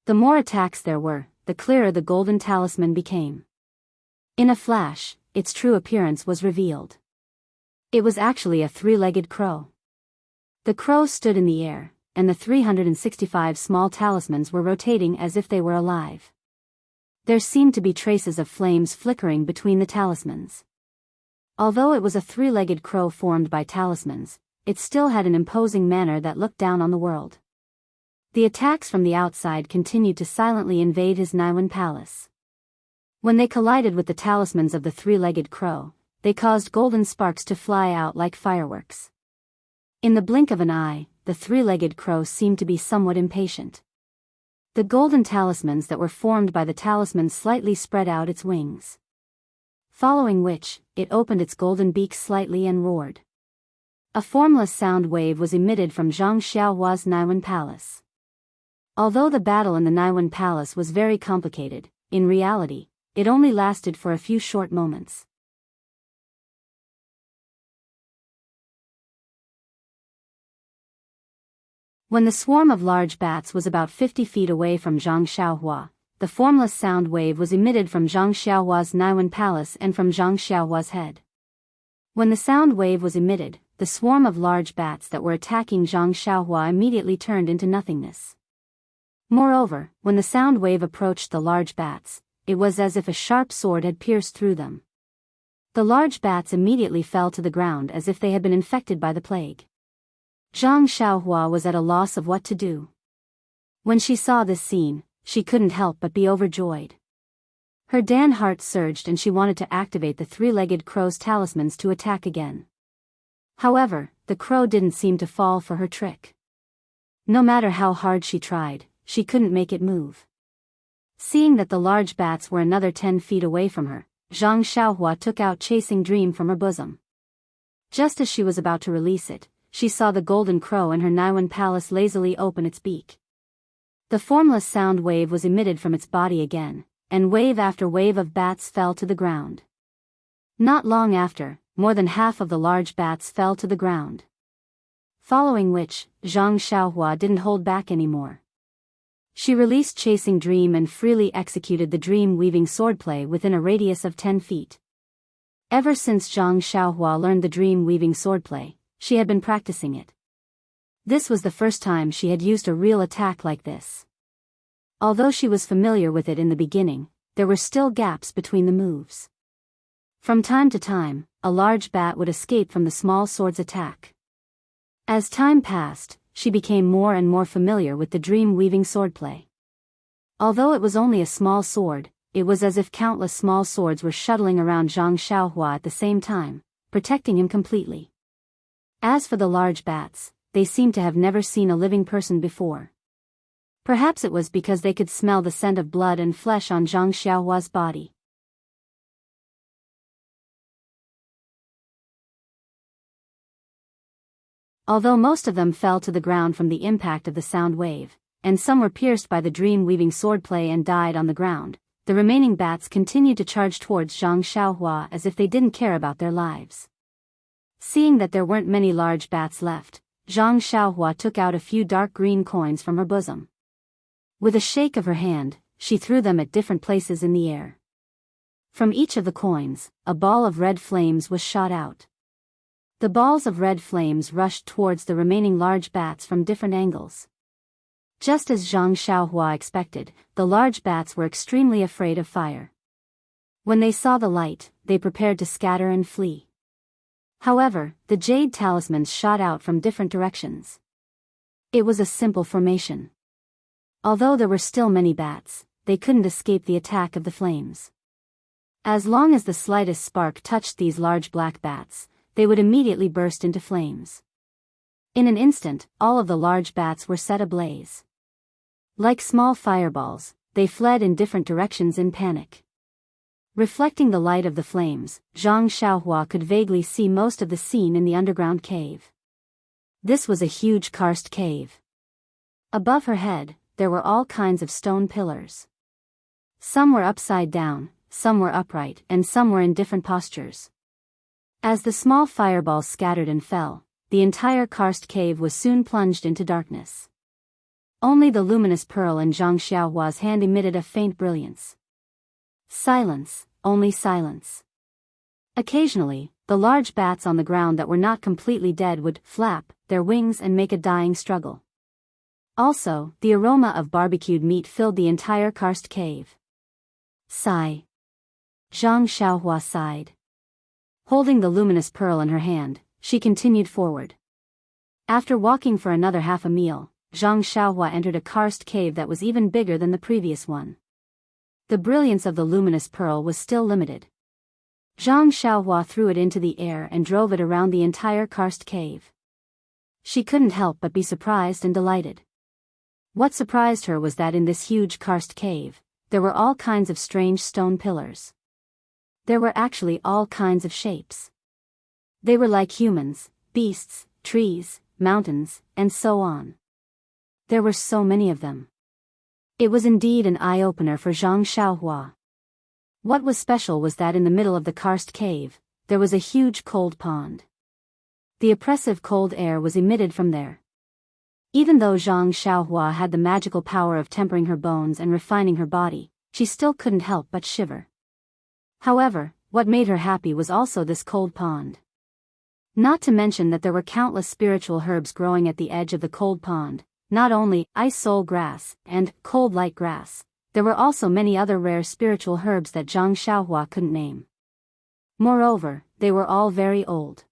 The more attacks there were, the clearer the golden talisman became. In a flash, its true appearance was revealed. It was actually a three-legged crow. The crow stood in the air, and the 365 small talismans were rotating as if they were alive. There seemed to be traces of flames flickering between the talismans. Although it was a three-legged crow formed by talismans, it still had an imposing manner that looked down on the world. The attacks from the outside continued to silently invade his Naiwen palace. When they collided with the talismans of the three-legged crow, they caused golden sparks to fly out like fireworks. In the blink of an eye, the three-legged crow seemed to be somewhat impatient. The golden talismans that were formed by the talismans slightly spread out its wings. Following which, it opened its golden beak slightly and roared. A formless sound wave was emitted from Zhang Xiaohua's Naiwen palace. Although the battle in the Naiwen palace was very complicated, in reality, it only lasted for a few short moments. When the swarm of large bats was about 50 feet away from Zhang Xiaohua, the formless sound wave was emitted from Zhang Xiaohua's Naiwen palace and from Zhang Xiaohua's head. When the sound wave was emitted, the swarm of large bats that were attacking Zhang Xiaohua immediately turned into nothingness. Moreover, when the sound wave approached the large bats, it was as if a sharp sword had pierced through them. The large bats immediately fell to the ground as if they had been infected by the plague. Zhang Xiaohua was at a loss of what to do. When she saw this scene, she couldn't help but be overjoyed. Her Dan heart surged and she wanted to activate the three-legged crow's talismans to attack again. However, the crow didn't seem to fall for her trick. No matter how hard she tried, she couldn't make it move. Seeing that the large bats were another 10 feet away from her, Zhang Xiaohua took out Chasing Dream from her bosom. Just as she was about to release it, she saw the golden crow in her Naiwen palace lazily open its beak. The formless sound wave was emitted from its body again, and wave after wave of bats fell to the ground. Not long after, more than half of the large bats fell to the ground. Following which, Zhang Xiaohua didn't hold back anymore. She released Chasing Dream and freely executed the dream-weaving swordplay within a radius of 10 feet. Ever since Zhang Xiaohua learned the dream-weaving swordplay, she had been practicing it. This was the first time she had used a real attack like this. Although she was familiar with it in the beginning, there were still gaps between the moves. From time to time, a large bat would escape from the small sword's attack. As time passed, she became more and more familiar with the dream-weaving swordplay. Although it was only a small sword, it was as if countless small swords were shuttling around Zhang Xiaohua at the same time, protecting him completely. As for the large bats, they seemed to have never seen a living person before. Perhaps it was because they could smell the scent of blood and flesh on Zhang Xiaohua's body. Although most of them fell to the ground from the impact of the sound wave, and some were pierced by the dream-weaving swordplay and died on the ground, the remaining bats continued to charge towards Zhang Xiaohua as if they didn't care about their lives. Seeing that there weren't many large bats left, Zhang Xiaohua took out a few dark green coins from her bosom. With a shake of her hand, she threw them at different places in the air. From each of the coins, a ball of red flames was shot out. The balls of red flames rushed towards the remaining large bats from different angles. Just as Zhang Xiaohua expected, the large bats were extremely afraid of fire. When they saw the light, they prepared to scatter and flee. However, the jade talismans shot out from different directions. It was a simple formation. Although there were still many bats, they couldn't escape the attack of the flames. As long as the slightest spark touched these large black bats, they would immediately burst into flames. In an instant, all of the large bats were set ablaze. Like small fireballs, they fled in different directions in panic. Reflecting the light of the flames, Zhang Xiaohua could vaguely see most of the scene in the underground cave. This was a huge karst cave. Above her head, there were all kinds of stone pillars. Some were upside down, some were upright, and some were in different postures. As the small fireballs scattered and fell, the entire karst cave was soon plunged into darkness. Only the luminous pearl in Zhang Xiaohua's hand emitted a faint brilliance. Silence, only silence. Occasionally, the large bats on the ground that were not completely dead would flap their wings and make a dying struggle. Also, the aroma of barbecued meat filled the entire karst cave. Sigh. Zhang Xiaohua sighed. Holding the luminous pearl in her hand, she continued forward. After walking for another half a meal, Zhang Xiaohua entered a karst cave that was even bigger than the previous one. The brilliance of the luminous pearl was still limited. Zhang Xiaohua threw it into the air and drove it around the entire karst cave. She couldn't help but be surprised and delighted. What surprised her was that in this huge karst cave, there were all kinds of strange stone pillars. There were actually all kinds of shapes. They were like humans, beasts, trees, mountains, and so on. There were so many of them. It was indeed an eye-opener for Zhang Xiaohua. What was special was that in the middle of the karst cave, there was a huge cold pond. The oppressive cold air was emitted from there. Even though Zhang Xiaohua had the magical power of tempering her bones and refining her body, she still couldn't help but shiver. However, what made her happy was also this cold pond. Not to mention that there were countless spiritual herbs growing at the edge of the cold pond, not only ice soul grass and cold light grass, there were also many other rare spiritual herbs that Zhang Xiaohua couldn't name. Moreover, they were all very old.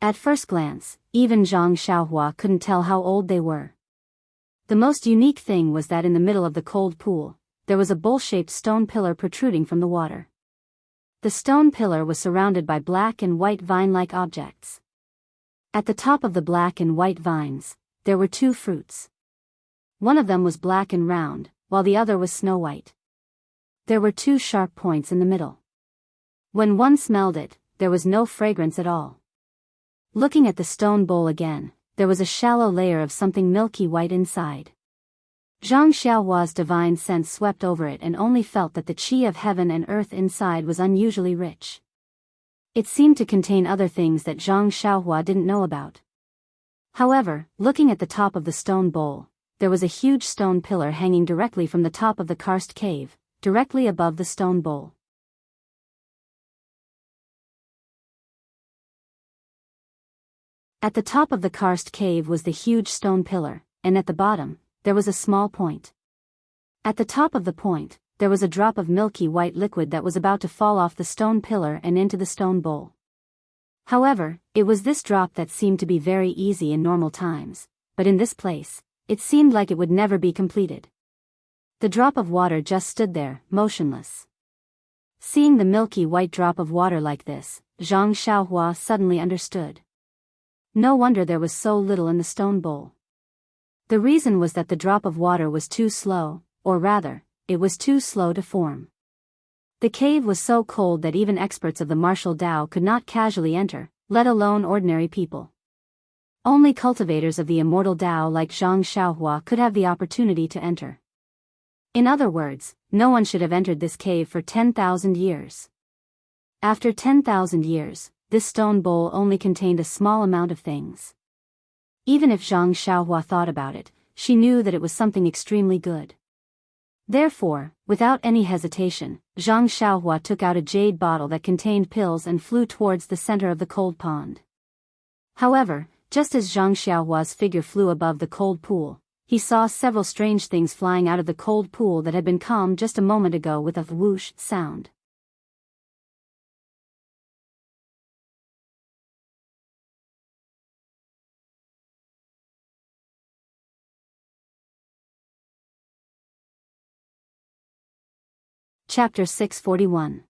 At first glance, even Zhang Xiaohua couldn't tell how old they were. The most unique thing was that in the middle of the cold pool, there was a bowl-shaped stone pillar protruding from the water. The stone pillar was surrounded by black and white vine-like objects. At the top of the black and white vines, there were two fruits. One of them was black and round, while the other was snow-white. There were two sharp points in the middle. When one smelled it, there was no fragrance at all. Looking at the stone bowl again, there was a shallow layer of something milky white inside. Zhang Xiaohua's divine sense swept over it and only felt that the qi of heaven and earth inside was unusually rich. It seemed to contain other things that Zhang Xiaohua didn't know about. However, looking at the top of the stone bowl, there was a huge stone pillar hanging directly from the top of the karst cave, directly above the stone bowl. At the top of the karst cave was the huge stone pillar, and at the bottom, there was a small point. At the top of the point, there was a drop of milky white liquid that was about to fall off the stone pillar and into the stone bowl. However, it was this drop that seemed to be very easy in normal times, but in this place, it seemed like it would never be completed. The drop of water just stood there, motionless. Seeing the milky white drop of water like this, Zhang Xiaohua suddenly understood. No wonder there was so little in the stone bowl. The reason was that the drop of water was too slow, or rather, it was too slow to form. The cave was so cold that even experts of the martial Dao could not casually enter, let alone ordinary people. Only cultivators of the immortal Tao like Zhang Xiaohua could have the opportunity to enter. In other words, no one should have entered this cave for 10,000 years. After 10,000 years, this stone bowl only contained a small amount of things. Even if Zhang Xiaohua thought about it, she knew that it was something extremely good. Therefore, without any hesitation, Zhang Xiaohua took out a jade bottle that contained pills and flew towards the center of the cold pond. However, just as Zhang Xiaohua's figure flew above the cold pool, he saw several strange things flying out of the cold pool that had been calm just a moment ago with a whoosh sound. Chapter 641.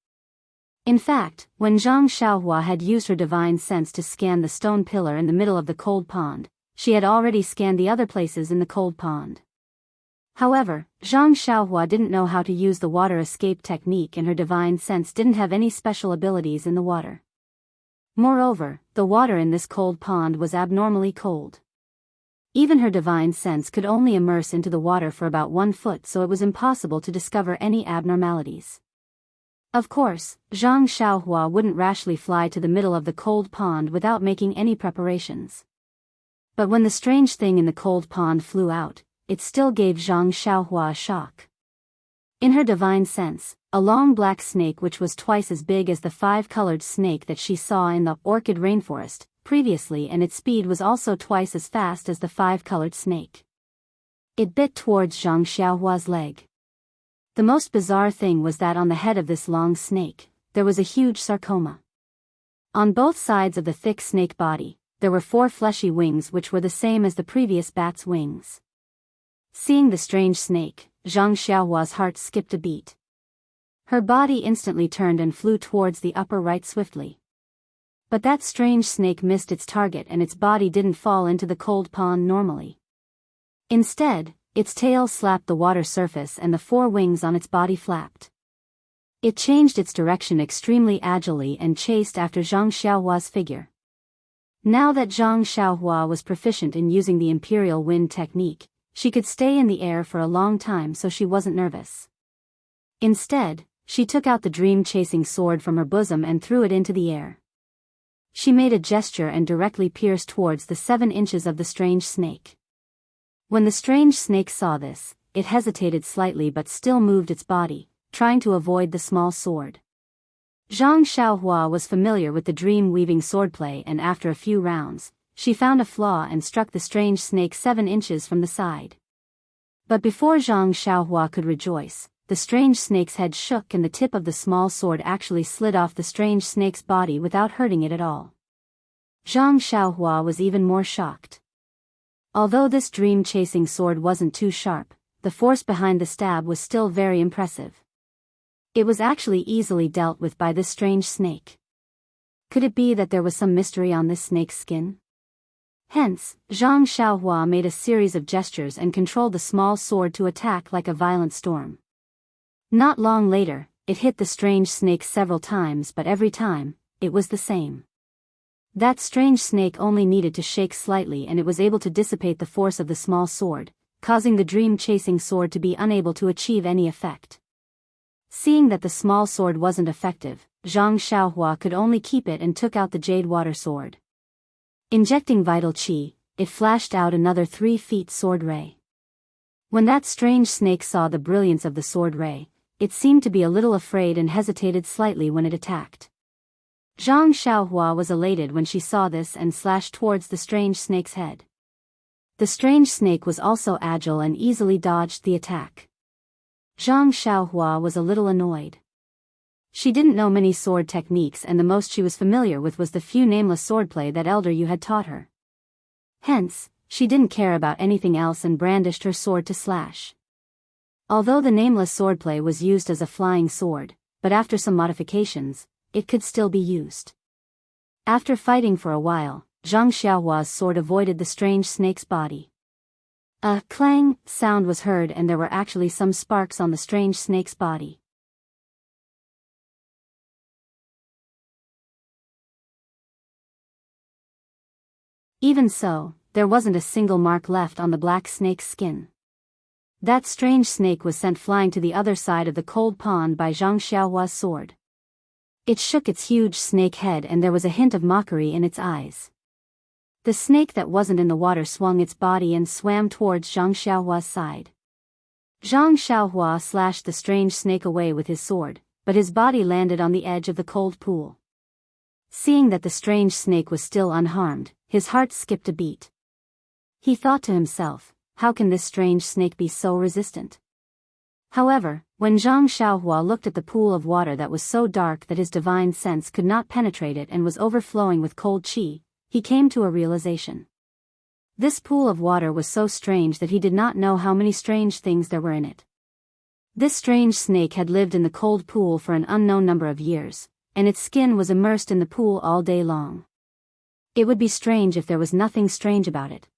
In fact, when Zhang Xiaohua had used her divine sense to scan the stone pillar in the middle of the cold pond, she had already scanned the other places in the cold pond. However, Zhang Xiaohua didn't know how to use the water escape technique, and her divine sense didn't have any special abilities in the water. Moreover, the water in this cold pond was abnormally cold. Even her divine sense could only immerse into the water for about 1 foot, so it was impossible to discover any abnormalities. Of course, Zhang Xiaohua wouldn't rashly fly to the middle of the cold pond without making any preparations. But when the strange thing in the cold pond flew out, it still gave Zhang Xiaohua a shock. In her divine sense, a long black snake which was twice as big as the 5-colored snake that she saw in the orchid rainforest previously, and its speed was also twice as fast as the 5-colored snake. It bit towards Zhang Xiaohua's leg. The most bizarre thing was that on the head of this long snake, there was a huge sarcoma. On both sides of the thick snake body, there were 4 fleshy wings which were the same as the previous bat's wings. Seeing the strange snake, Zhang Xiaohua's heart skipped a beat. Her body instantly turned and flew towards the upper right swiftly. But that strange snake missed its target, and its body didn't fall into the cold pond normally. Instead, its tail slapped the water surface and the 4 wings on its body flapped. It changed its direction extremely agilely and chased after Zhang Xiaohua's figure. Now that Zhang Xiaohua was proficient in using the imperial wind technique, she could stay in the air for a long time, so she wasn't nervous. Instead, she took out the dream-chasing sword from her bosom and threw it into the air. She made a gesture and directly pierced towards the 7 inches of the strange snake. When the strange snake saw this, it hesitated slightly but still moved its body, trying to avoid the small sword. Zhang Xiaohua was familiar with the dream-weaving swordplay, and after a few rounds, she found a flaw and struck the strange snake 7 inches from the side. But before Zhang Xiaohua could rejoice, the strange snake's head shook and the tip of the small sword actually slid off the strange snake's body without hurting it at all. Zhang Xiaohua was even more shocked. Although this dream-chasing sword wasn't too sharp, the force behind the stab was still very impressive. It was actually easily dealt with by this strange snake. Could it be that there was some mystery on this snake's skin? Hence, Zhang Xiaohua made a series of gestures and controlled the small sword to attack like a violent storm. Not long later, it hit the strange snake several times, but every time, it was the same. That strange snake only needed to shake slightly and it was able to dissipate the force of the small sword, causing the dream-chasing sword to be unable to achieve any effect. Seeing that the small sword wasn't effective, Zhang Xiaohua could only keep it and took out the jade water sword. Injecting vital qi, it flashed out another 3 feet sword ray. When that strange snake saw the brilliance of the sword ray, it seemed to be a little afraid and hesitated slightly when it attacked. Zhang Xiaohua was elated when she saw this and slashed towards the strange snake's head. The strange snake was also agile and easily dodged the attack. Zhang Xiaohua was a little annoyed. She didn't know many sword techniques, and the most she was familiar with was the few nameless swordplay that Elder Yu had taught her. Hence, she didn't care about anything else and brandished her sword to slash. Although the nameless swordplay was used as a flying sword, but after some modifications, it could still be used. After fighting for a while, Zhang Xiaohua's sword avoided the strange snake's body. A clang sound was heard and there were actually some sparks on the strange snake's body. Even so, there wasn't a single mark left on the black snake's skin. That strange snake was sent flying to the other side of the cold pond by Zhang Xiaohua's sword. It shook its huge snake head and there was a hint of mockery in its eyes. The snake that wasn't in the water swung its body and swam towards Zhang Xiaohua's side. Zhang Xiaohua slashed the strange snake away with his sword, but his body landed on the edge of the cold pool. Seeing that the strange snake was still unharmed, his heart skipped a beat. He thought to himself, how can this strange snake be so resistant? However, when Zhang Xiaohua looked at the pool of water that was so dark that his divine sense could not penetrate it and was overflowing with cold qi, he came to a realization. This pool of water was so strange that he did not know how many strange things there were in it. This strange snake had lived in the cold pool for an unknown number of years, and its skin was immersed in the pool all day long. It would be strange if there was nothing strange about it.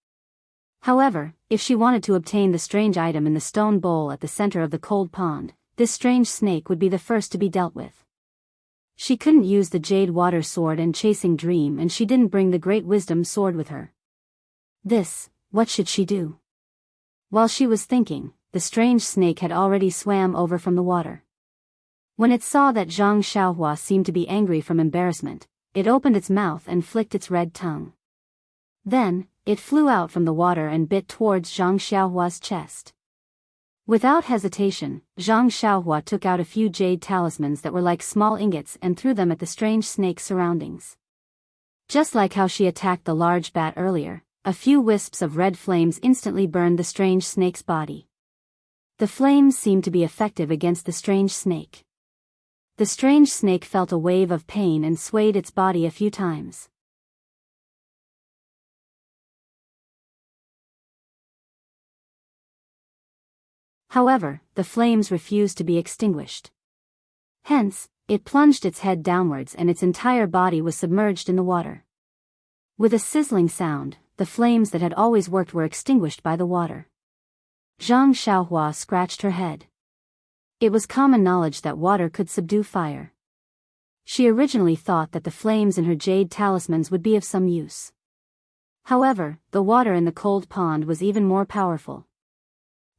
However, if she wanted to obtain the strange item in the stone bowl at the center of the cold pond, this strange snake would be the first to be dealt with. She couldn't use the jade water sword and chasing dream, and she didn't bring the great wisdom sword with her. What should she do? While she was thinking, the strange snake had already swam over from the water. When it saw that Zhang Xiaohua seemed to be angry from embarrassment, it opened its mouth and flicked its red tongue. Then, it flew out from the water and bit towards Zhang Xiaohua's chest. Without hesitation, Zhang Xiaohua took out a few jade talismans that were like small ingots and threw them at the strange snake's surroundings. Just like how she attacked the large bat earlier, a few wisps of red flames instantly burned the strange snake's body. The flames seemed to be effective against the strange snake. The strange snake felt a wave of pain and swayed its body a few times. However, the flames refused to be extinguished. Hence, it plunged its head downwards and its entire body was submerged in the water. With a sizzling sound, the flames that had always worked were extinguished by the water. Zhang Xiaohua scratched her head. It was common knowledge that water could subdue fire. She originally thought that the flames in her jade talismans would be of some use. However, the water in the cold pond was even more powerful.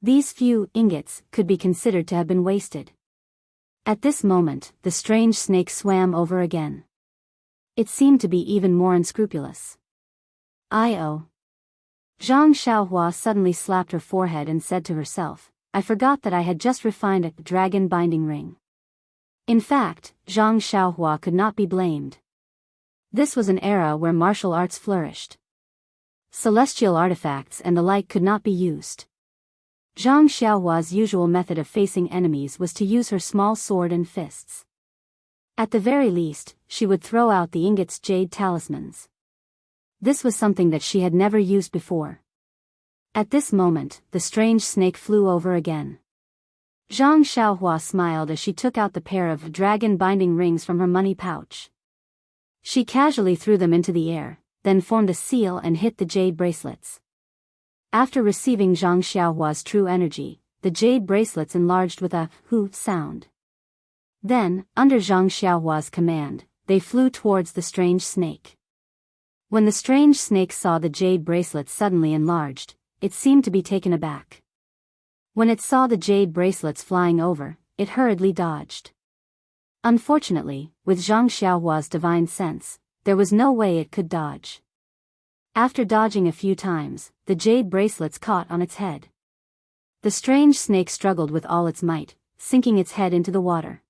These few ingots could be considered to have been wasted. At this moment, the strange snake swam over again. It seemed to be even more unscrupulous. Zhang Xiaohua suddenly slapped her forehead and said to herself, I forgot that I had just refined a dragon binding ring. In fact, Zhang Xiaohua could not be blamed. This was an era where martial arts flourished. Celestial artifacts and the like could not be used. Zhang Xiaohua's usual method of facing enemies was to use her small sword and fists. At the very least, she would throw out the ingot's jade talismans. This was something that she had never used before. At this moment, the strange snake flew over again. Zhang Xiaohua smiled as she took out the pair of dragon binding rings from her money pouch. She casually threw them into the air, then formed a seal and hit the jade bracelets. After receiving Zhang Xiaohua's true energy, the jade bracelets enlarged with a "hoo" sound. Then, under Zhang Xiaohua's command, they flew towards the strange snake. When the strange snake saw the jade bracelets suddenly enlarged, it seemed to be taken aback. When it saw the jade bracelets flying over, it hurriedly dodged. Unfortunately, with Zhang Xiaohua's divine sense, there was no way it could dodge. After dodging a few times, the jade bracelets caught on its head. The strange snake struggled with all its might, sinking its head into the water.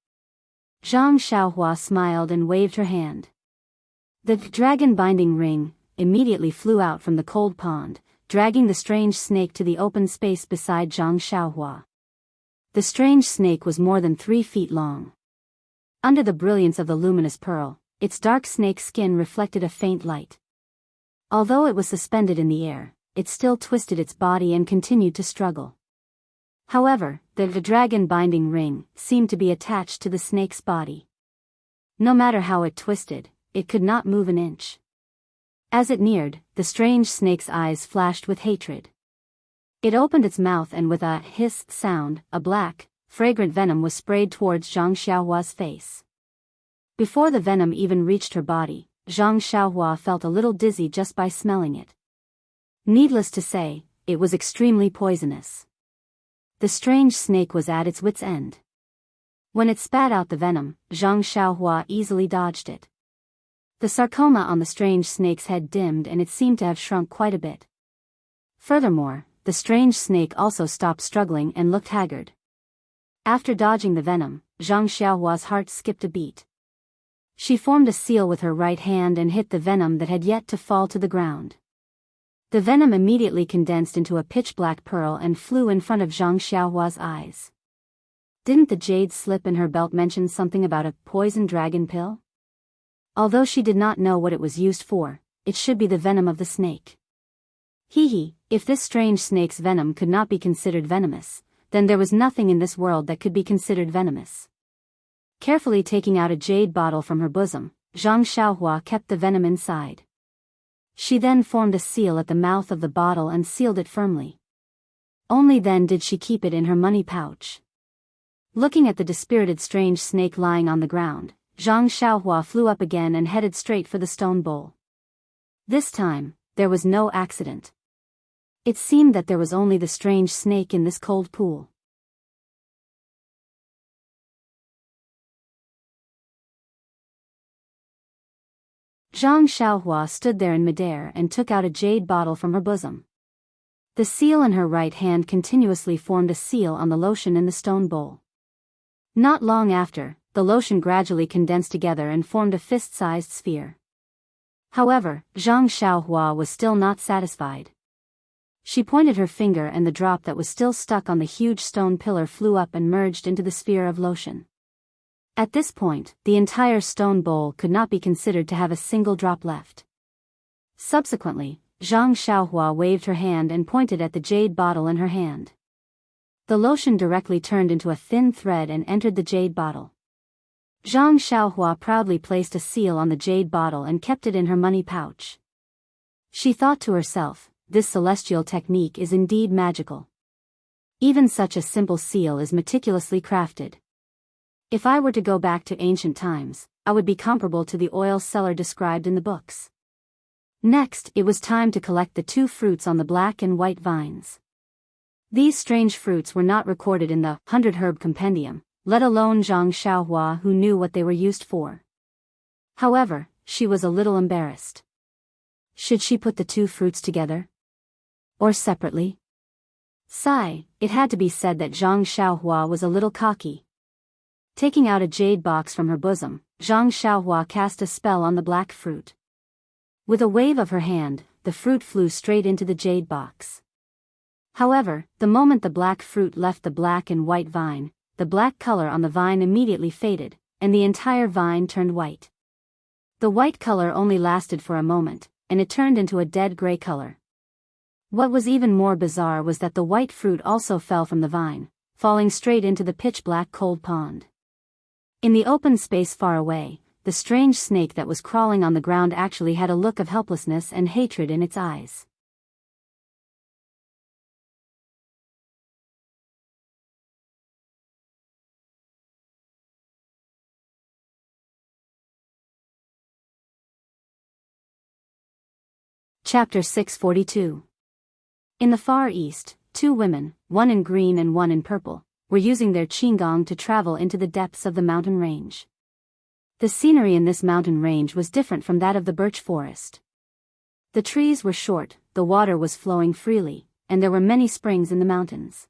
Zhang Xiaohua smiled and waved her hand. The dragon binding ring immediately flew out from the cold pond, dragging the strange snake to the open space beside Zhang Xiaohua. The strange snake was more than 3 feet long. Under the brilliance of the luminous pearl, its dark snake skin reflected a faint light. Although it was suspended in the air, it still twisted its body and continued to struggle. However, the dragon binding ring seemed to be attached to the snake's body. No matter how it twisted, it could not move an inch. As it neared, the strange snake's eyes flashed with hatred. It opened its mouth and with a hiss sound, a black, fragrant venom was sprayed towards Zhang Xiaohua's face. Before the venom even reached her body, Zhang Xiaohua felt a little dizzy just by smelling it. Needless to say, it was extremely poisonous. The strange snake was at its wit's end. When it spat out the venom, Zhang Xiaohua easily dodged it. The sarcoma on the strange snake's head dimmed and it seemed to have shrunk quite a bit. Furthermore, the strange snake also stopped struggling and looked haggard. After dodging the venom, Zhang Xiaohua's heart skipped a beat. She formed a seal with her right hand and hit the venom that had yet to fall to the ground. The venom immediately condensed into a pitch-black pearl and flew in front of Zhang Xiaohua's eyes. Didn't the jade slip in her belt mention something about a poison dragon pill? Although she did not know what it was used for, it should be the venom of the snake. If this strange snake's venom could not be considered venomous, then there was nothing in this world that could be considered venomous. Carefully taking out a jade bottle from her bosom, Zhang Xiaohua kept the venom inside. She then formed a seal at the mouth of the bottle and sealed it firmly. Only then did she keep it in her money pouch. Looking at the dispirited strange snake lying on the ground, Zhang Xiaohua flew up again and headed straight for the stone bowl. This time, there was no accident. It seemed that there was only the strange snake in this cold pool. Zhang Xiaohua stood there in midair and took out a jade bottle from her bosom. The seal in her right hand continuously formed a seal on the lotion in the stone bowl. Not long after, the lotion gradually condensed together and formed a fist-sized sphere. However, Zhang Xiaohua was still not satisfied. She pointed her finger and the drop that was still stuck on the huge stone pillar flew up and merged into the sphere of lotion. At this point, the entire stone bowl could not be considered to have a single drop left. Subsequently, Zhang Xiaohua waved her hand and pointed at the jade bottle in her hand. The lotion directly turned into a thin thread and entered the jade bottle. Zhang Xiaohua proudly placed a seal on the jade bottle and kept it in her money pouch. She thought to herself, this celestial technique is indeed magical. Even such a simple seal is meticulously crafted. If I were to go back to ancient times, I would be comparable to the oil seller described in the books. Next, it was time to collect the 2 fruits on the black and white vines. These strange fruits were not recorded in the 100 Herb Compendium, let alone Zhang Xiaohua who knew what they were used for. However, she was a little embarrassed. Should she put the 2 fruits together? Or separately? Sigh, it had to be said that Zhang Xiaohua was a little cocky. Taking out a jade box from her bosom, Zhang Xiaohua cast a spell on the black fruit. With a wave of her hand, the fruit flew straight into the jade box. However, the moment the black fruit left the black and white vine, the black color on the vine immediately faded, and the entire vine turned white. The white color only lasted for a moment, and it turned into a dead gray color. What was even more bizarre was that the white fruit also fell from the vine, falling straight into the pitch-black cold pond. In the open space far away, the strange snake that was crawling on the ground actually had a look of helplessness and hatred in its eyes. Chapter 642. In the Far East, 2 women, one in green and one in purple, were using their qinggong to travel into the depths of the mountain range. The scenery in this mountain range was different from that of the birch forest. The trees were short, the water was flowing freely, and there were many springs in the mountains.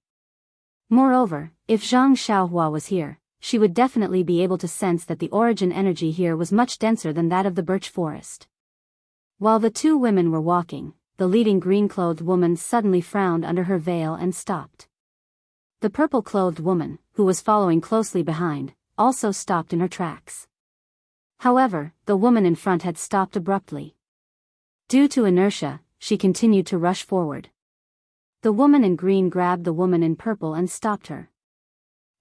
Moreover, if Zhang Xiaohua was here, she would definitely be able to sense that the origin energy here was much denser than that of the birch forest. While the 2 women were walking, the leading green-clothed woman suddenly frowned under her veil and stopped. The purple-clothed woman, who was following closely behind, also stopped in her tracks. However, the woman in front had stopped abruptly. Due to inertia, she continued to rush forward. The woman in green grabbed the woman in purple and stopped her.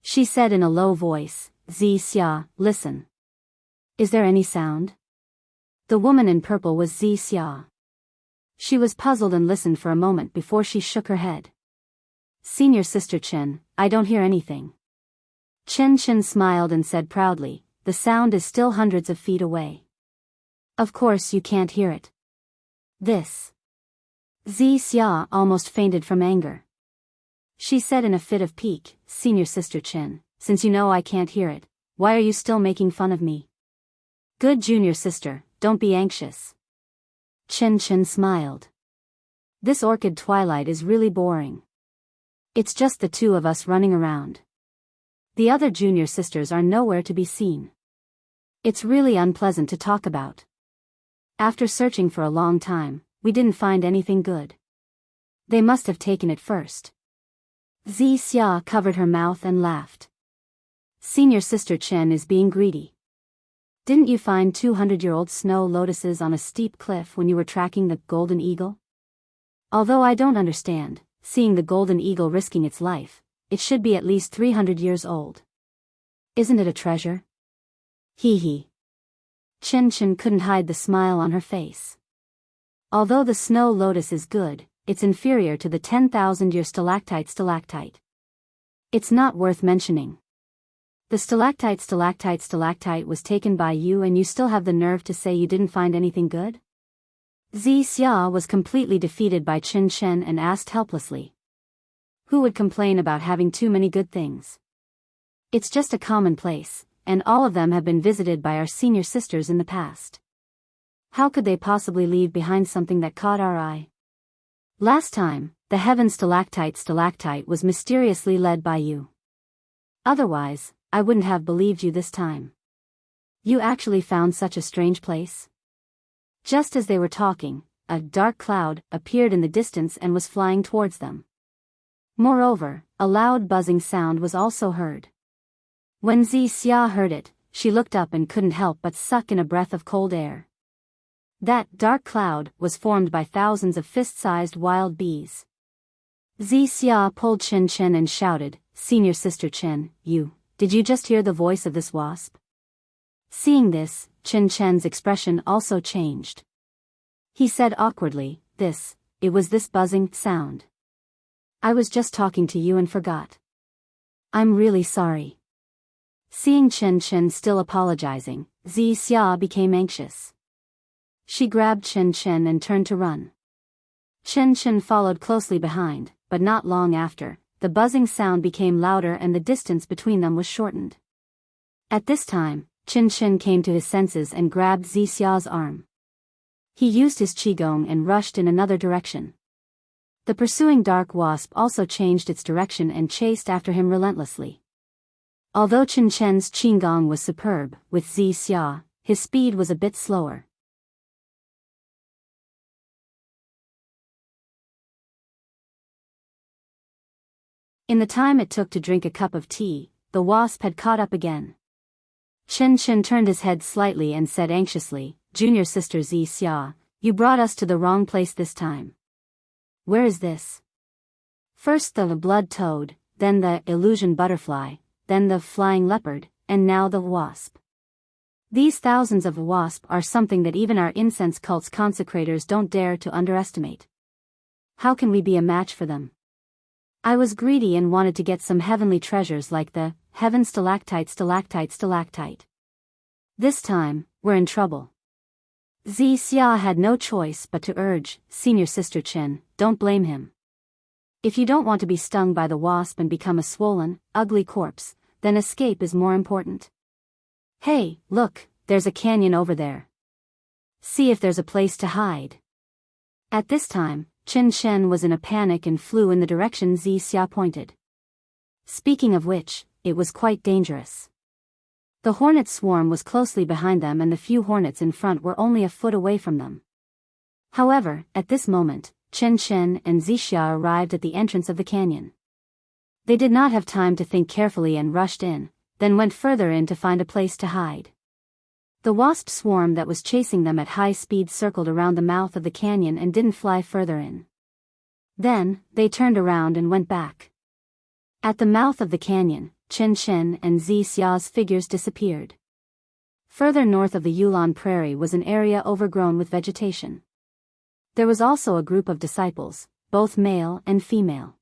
She said in a low voice, "Xia, listen. Is there any sound?" The woman in purple was Xia. She was puzzled and listened for a moment before she shook her head. "Senior Sister Chen, I don't hear anything." Chen smiled and said proudly, "The sound is still hundreds of feet away." Of course you can't hear it. This. Xianxia almost fainted from anger. She said in a fit of pique, "Senior Sister Qin, since you know I can't hear it, why are you still making fun of me?" "Good junior sister, don't be anxious." Qin smiled. "This orchid twilight is really boring. It's just the two of us running around. The other junior sisters are nowhere to be seen. It's really unpleasant to talk about. After searching for a long time, we didn't find anything good. They must have taken it first." Xianxia covered her mouth and laughed. "Senior Sister Qin is being greedy. Didn't you find 200-year-old snow lotuses on a steep cliff when you were tracking the golden eagle? Although I don't understand, seeing the golden eagle risking its life, it should be at least 300 years old. Isn't it a treasure?" Hee hee. Qin couldn't hide the smile on her face. Although the snow lotus is good, it's inferior to the 10,000-year stalactite. It's not worth mentioning. The stalactite was taken by you and you still have the nerve to say you didn't find anything good? Xianxia was completely defeated by Qin and asked helplessly. Who would complain about having too many good things? It's just a common place, and all of them have been visited by our senior sisters in the past. How could they possibly leave behind something that caught our eye? Last time, the heaven stalactite was mysteriously led by you. Otherwise, I wouldn't have believed you this time. You actually found such a strange place? Just as they were talking, a dark cloud appeared in the distance and was flying towards them. Moreover, a loud buzzing sound was also heard. When Xianxia heard it, she looked up and couldn't help but suck in a breath of cold air. That dark cloud was formed by thousands of fist-sized wild bees. Xianxia pulled Qin and shouted, "Senior Sister Qin, did you just hear the voice of this wasp?" Seeing this, Qin's expression also changed. He said awkwardly, it was this buzzing sound. I was just talking to you and forgot. I'm really sorry." Seeing Qin still apologizing, Xianxia became anxious. She grabbed Qin and turned to run. Qin followed closely behind, but not long after, the buzzing sound became louder and the distance between them was shortened. At this time, Qin came to his senses and grabbed Xiao's arm. He used his qigong and rushed in another direction. The pursuing dark wasp also changed its direction and chased after him relentlessly. Although Qin's qigong was superb, with Xiao, his speed was a bit slower. In the time it took to drink a cup of tea, the wasp had caught up again. Qin turned his head slightly and said anxiously, "Junior Sister Xiao, you brought us to the wrong place this time. Where is this?" First the blood toad, then the illusion butterfly, then the flying leopard, and now the wasp. These thousands of wasps are something that even our incense cult's consecrators don't dare to underestimate. How can we be a match for them? I was greedy and wanted to get some heavenly treasures like the heaven stalactite. This time, we're in trouble. Xiao had no choice but to urge, "Senior Sister Qin, don't blame him. If you don't want to be stung by the wasp and become a swollen, ugly corpse, then escape is more important. Hey, look, there's a canyon over there. See if there's a place to hide." At this time, Qin was in a panic and flew in the direction Xiao pointed. Speaking of which, it was quite dangerous. The hornet swarm was closely behind them and the few hornets in front were only a foot away from them. However, at this moment, Qin and Xiao arrived at the entrance of the canyon. They did not have time to think carefully and rushed in, then went further in to find a place to hide. The wasp swarm that was chasing them at high speed circled around the mouth of the canyon and didn't fly further in. Then, they turned around and went back. At the mouth of the canyon, Qin and Xiao's figures disappeared. Further north of the Yulon Prairie was an area overgrown with vegetation. There was also a group of disciples, both male and female.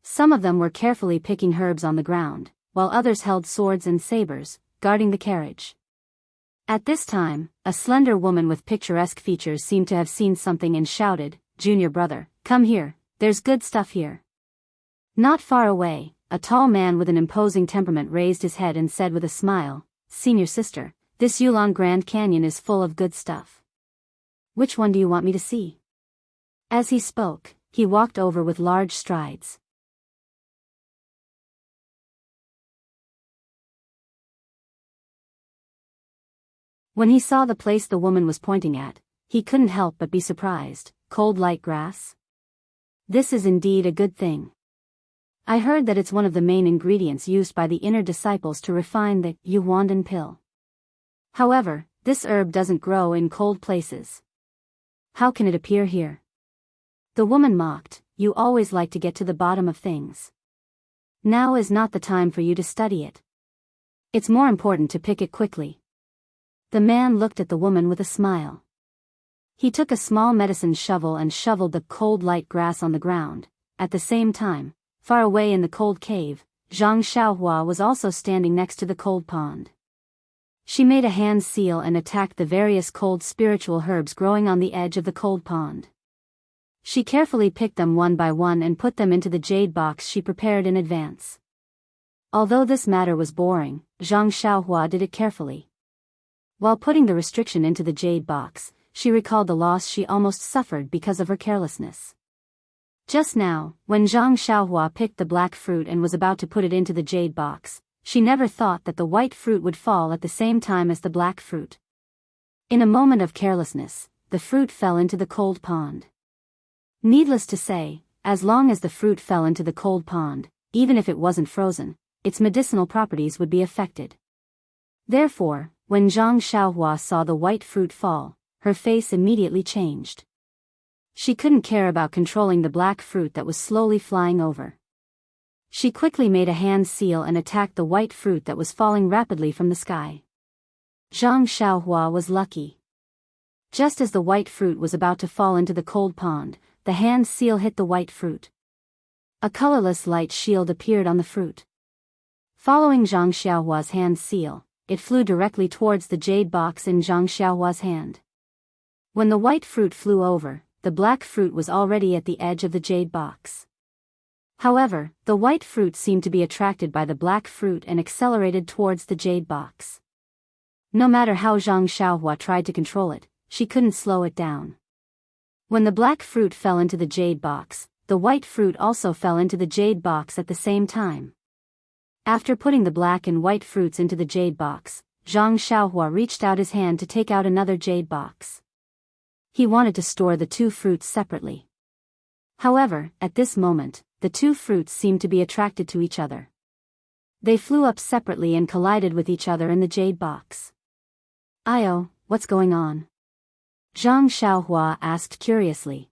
Some of them were carefully picking herbs on the ground, while others held swords and sabers, guarding the carriage. At this time, a slender woman with picturesque features seemed to have seen something and shouted, "Junior brother, come here, there's good stuff here." Not far away, a tall man with an imposing temperament raised his head and said with a smile, "Senior sister, this Yulon Grand Canyon is full of good stuff. Which one do you want me to see?" As he spoke, he walked over with large strides. When he saw the place the woman was pointing at, he couldn't help but be surprised. Cold light grass? This is indeed a good thing. I heard that it's one of the main ingredients used by the inner disciples to refine the Yuandan pill. However, this herb doesn't grow in cold places. How can it appear here? The woman mocked, "You always like to get to the bottom of things. Now is not the time for you to study it. It's more important to pick it quickly." The man looked at the woman with a smile. He took a small medicine shovel and shoveled the cold light grass on the ground. At the same time, far away in the cold cave, Zhang Xiaohua was also standing next to the cold pond. She made a hand seal and attacked the various cold spiritual herbs growing on the edge of the cold pond. She carefully picked them one by one and put them into the jade box she prepared in advance. Although this matter was boring, Zhang Xiaohua did it carefully. While putting the restriction into the jade box, she recalled the loss she almost suffered because of her carelessness. Just now, when Zhang Xiaohua picked the black fruit and was about to put it into the jade box, she never thought that the white fruit would fall at the same time as the black fruit. In a moment of carelessness, the fruit fell into the cold pond. Needless to say, as long as the fruit fell into the cold pond, even if it wasn't frozen, its medicinal properties would be affected. Therefore, when Zhang Xiaohua saw the white fruit fall, her face immediately changed. She couldn't care about controlling the black fruit that was slowly flying over. She quickly made a hand seal and attacked the white fruit that was falling rapidly from the sky. Zhang Xiaohua was lucky. Just as the white fruit was about to fall into the cold pond, the hand seal hit the white fruit. A colorless light shield appeared on the fruit. Following Zhang Xiaohua's hand seal, it flew directly towards the jade box in Zhang Xiaohua's hand. When the white fruit flew over, the black fruit was already at the edge of the jade box. However, the white fruit seemed to be attracted by the black fruit and accelerated towards the jade box. No matter how Zhang Xiaohua tried to control it, she couldn't slow it down. When the black fruit fell into the jade box, the white fruit also fell into the jade box at the same time. After putting the black and white fruits into the jade box, Zhang Xiaohua reached out his hand to take out another jade box. He wanted to store the two fruits separately. However, at this moment, the two fruits seemed to be attracted to each other. They flew up separately and collided with each other in the jade box. "Io, what's going on?" Zhang Xiaohua asked curiously.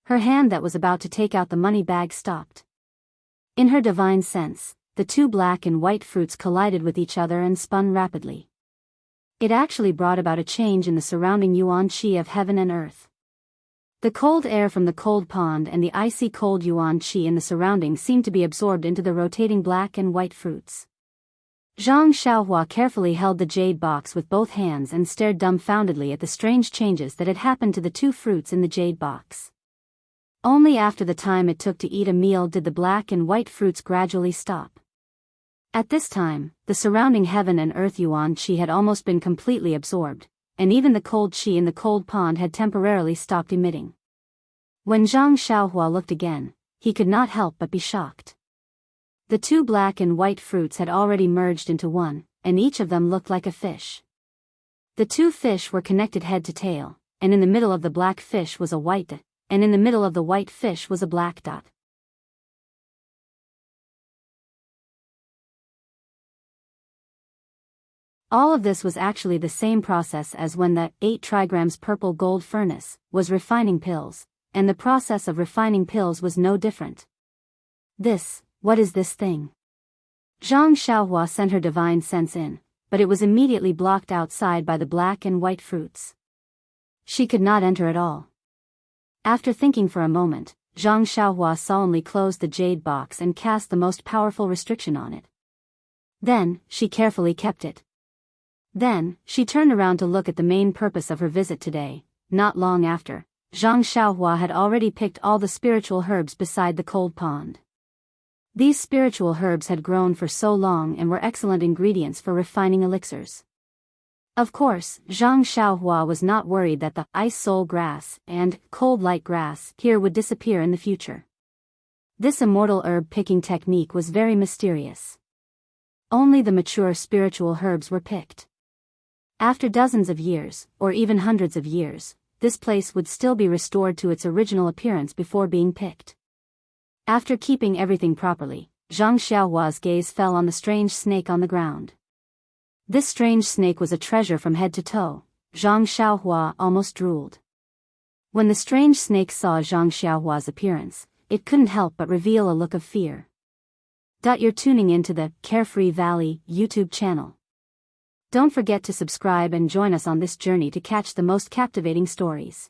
Her hand that was about to take out the money bag stopped. In her divine sense, the two black and white fruits collided with each other and spun rapidly. It actually brought about a change in the surrounding yuan qi of heaven and earth. The cold air from the cold pond and the icy cold yuan qi in the surroundings seemed to be absorbed into the rotating black and white fruits. Zhang Xiaohua carefully held the jade box with both hands and stared dumbfoundedly at the strange changes that had happened to the two fruits in the jade box. Only after the time it took to eat a meal did the black and white fruits gradually stop. At this time, the surrounding heaven and earth yuan qi had almost been completely absorbed, and even the cold qi in the cold pond had temporarily stopped emitting. When Zhang Xiaohua looked again, he could not help but be shocked. The two black and white fruits had already merged into one, and each of them looked like a fish. The two fish were connected head to tail, and in the middle of the black fish was a white dot, and in the middle of the white fish was a black dot. All of this was actually the same process as when the 8 trigrams purple gold furnace was refining pills, and the process of refining pills was no different. What is this thing? Zhang Xiaohua sent her divine sense in, but it was immediately blocked outside by the black and white fruits. She could not enter at all. After thinking for a moment, Zhang Xiaohua solemnly closed the jade box and cast the most powerful restriction on it. Then, she carefully kept it. Then, she turned around to look at the main purpose of her visit today. Not long after, Zhang Xiaohua had already picked all the spiritual herbs beside the cold pond. These spiritual herbs had grown for so long and were excellent ingredients for refining elixirs. Of course, Zhang Xiaohua was not worried that the ice soul grass and cold light grass here would disappear in the future. This immortal herb picking technique was very mysterious. Only the mature spiritual herbs were picked. After dozens of years, or even hundreds of years, this place would still be restored to its original appearance before being picked. After keeping everything properly, Zhang Xiaohua's gaze fell on the strange snake on the ground. This strange snake was a treasure from head to toe. Zhang Xiaohua almost drooled. When the strange snake saw Zhang Xiaohua's appearance, it couldn't help but reveal a look of fear. You're tuning into the Carefree Valley YouTube channel. Don't forget to subscribe and join us on this journey to catch the most captivating stories.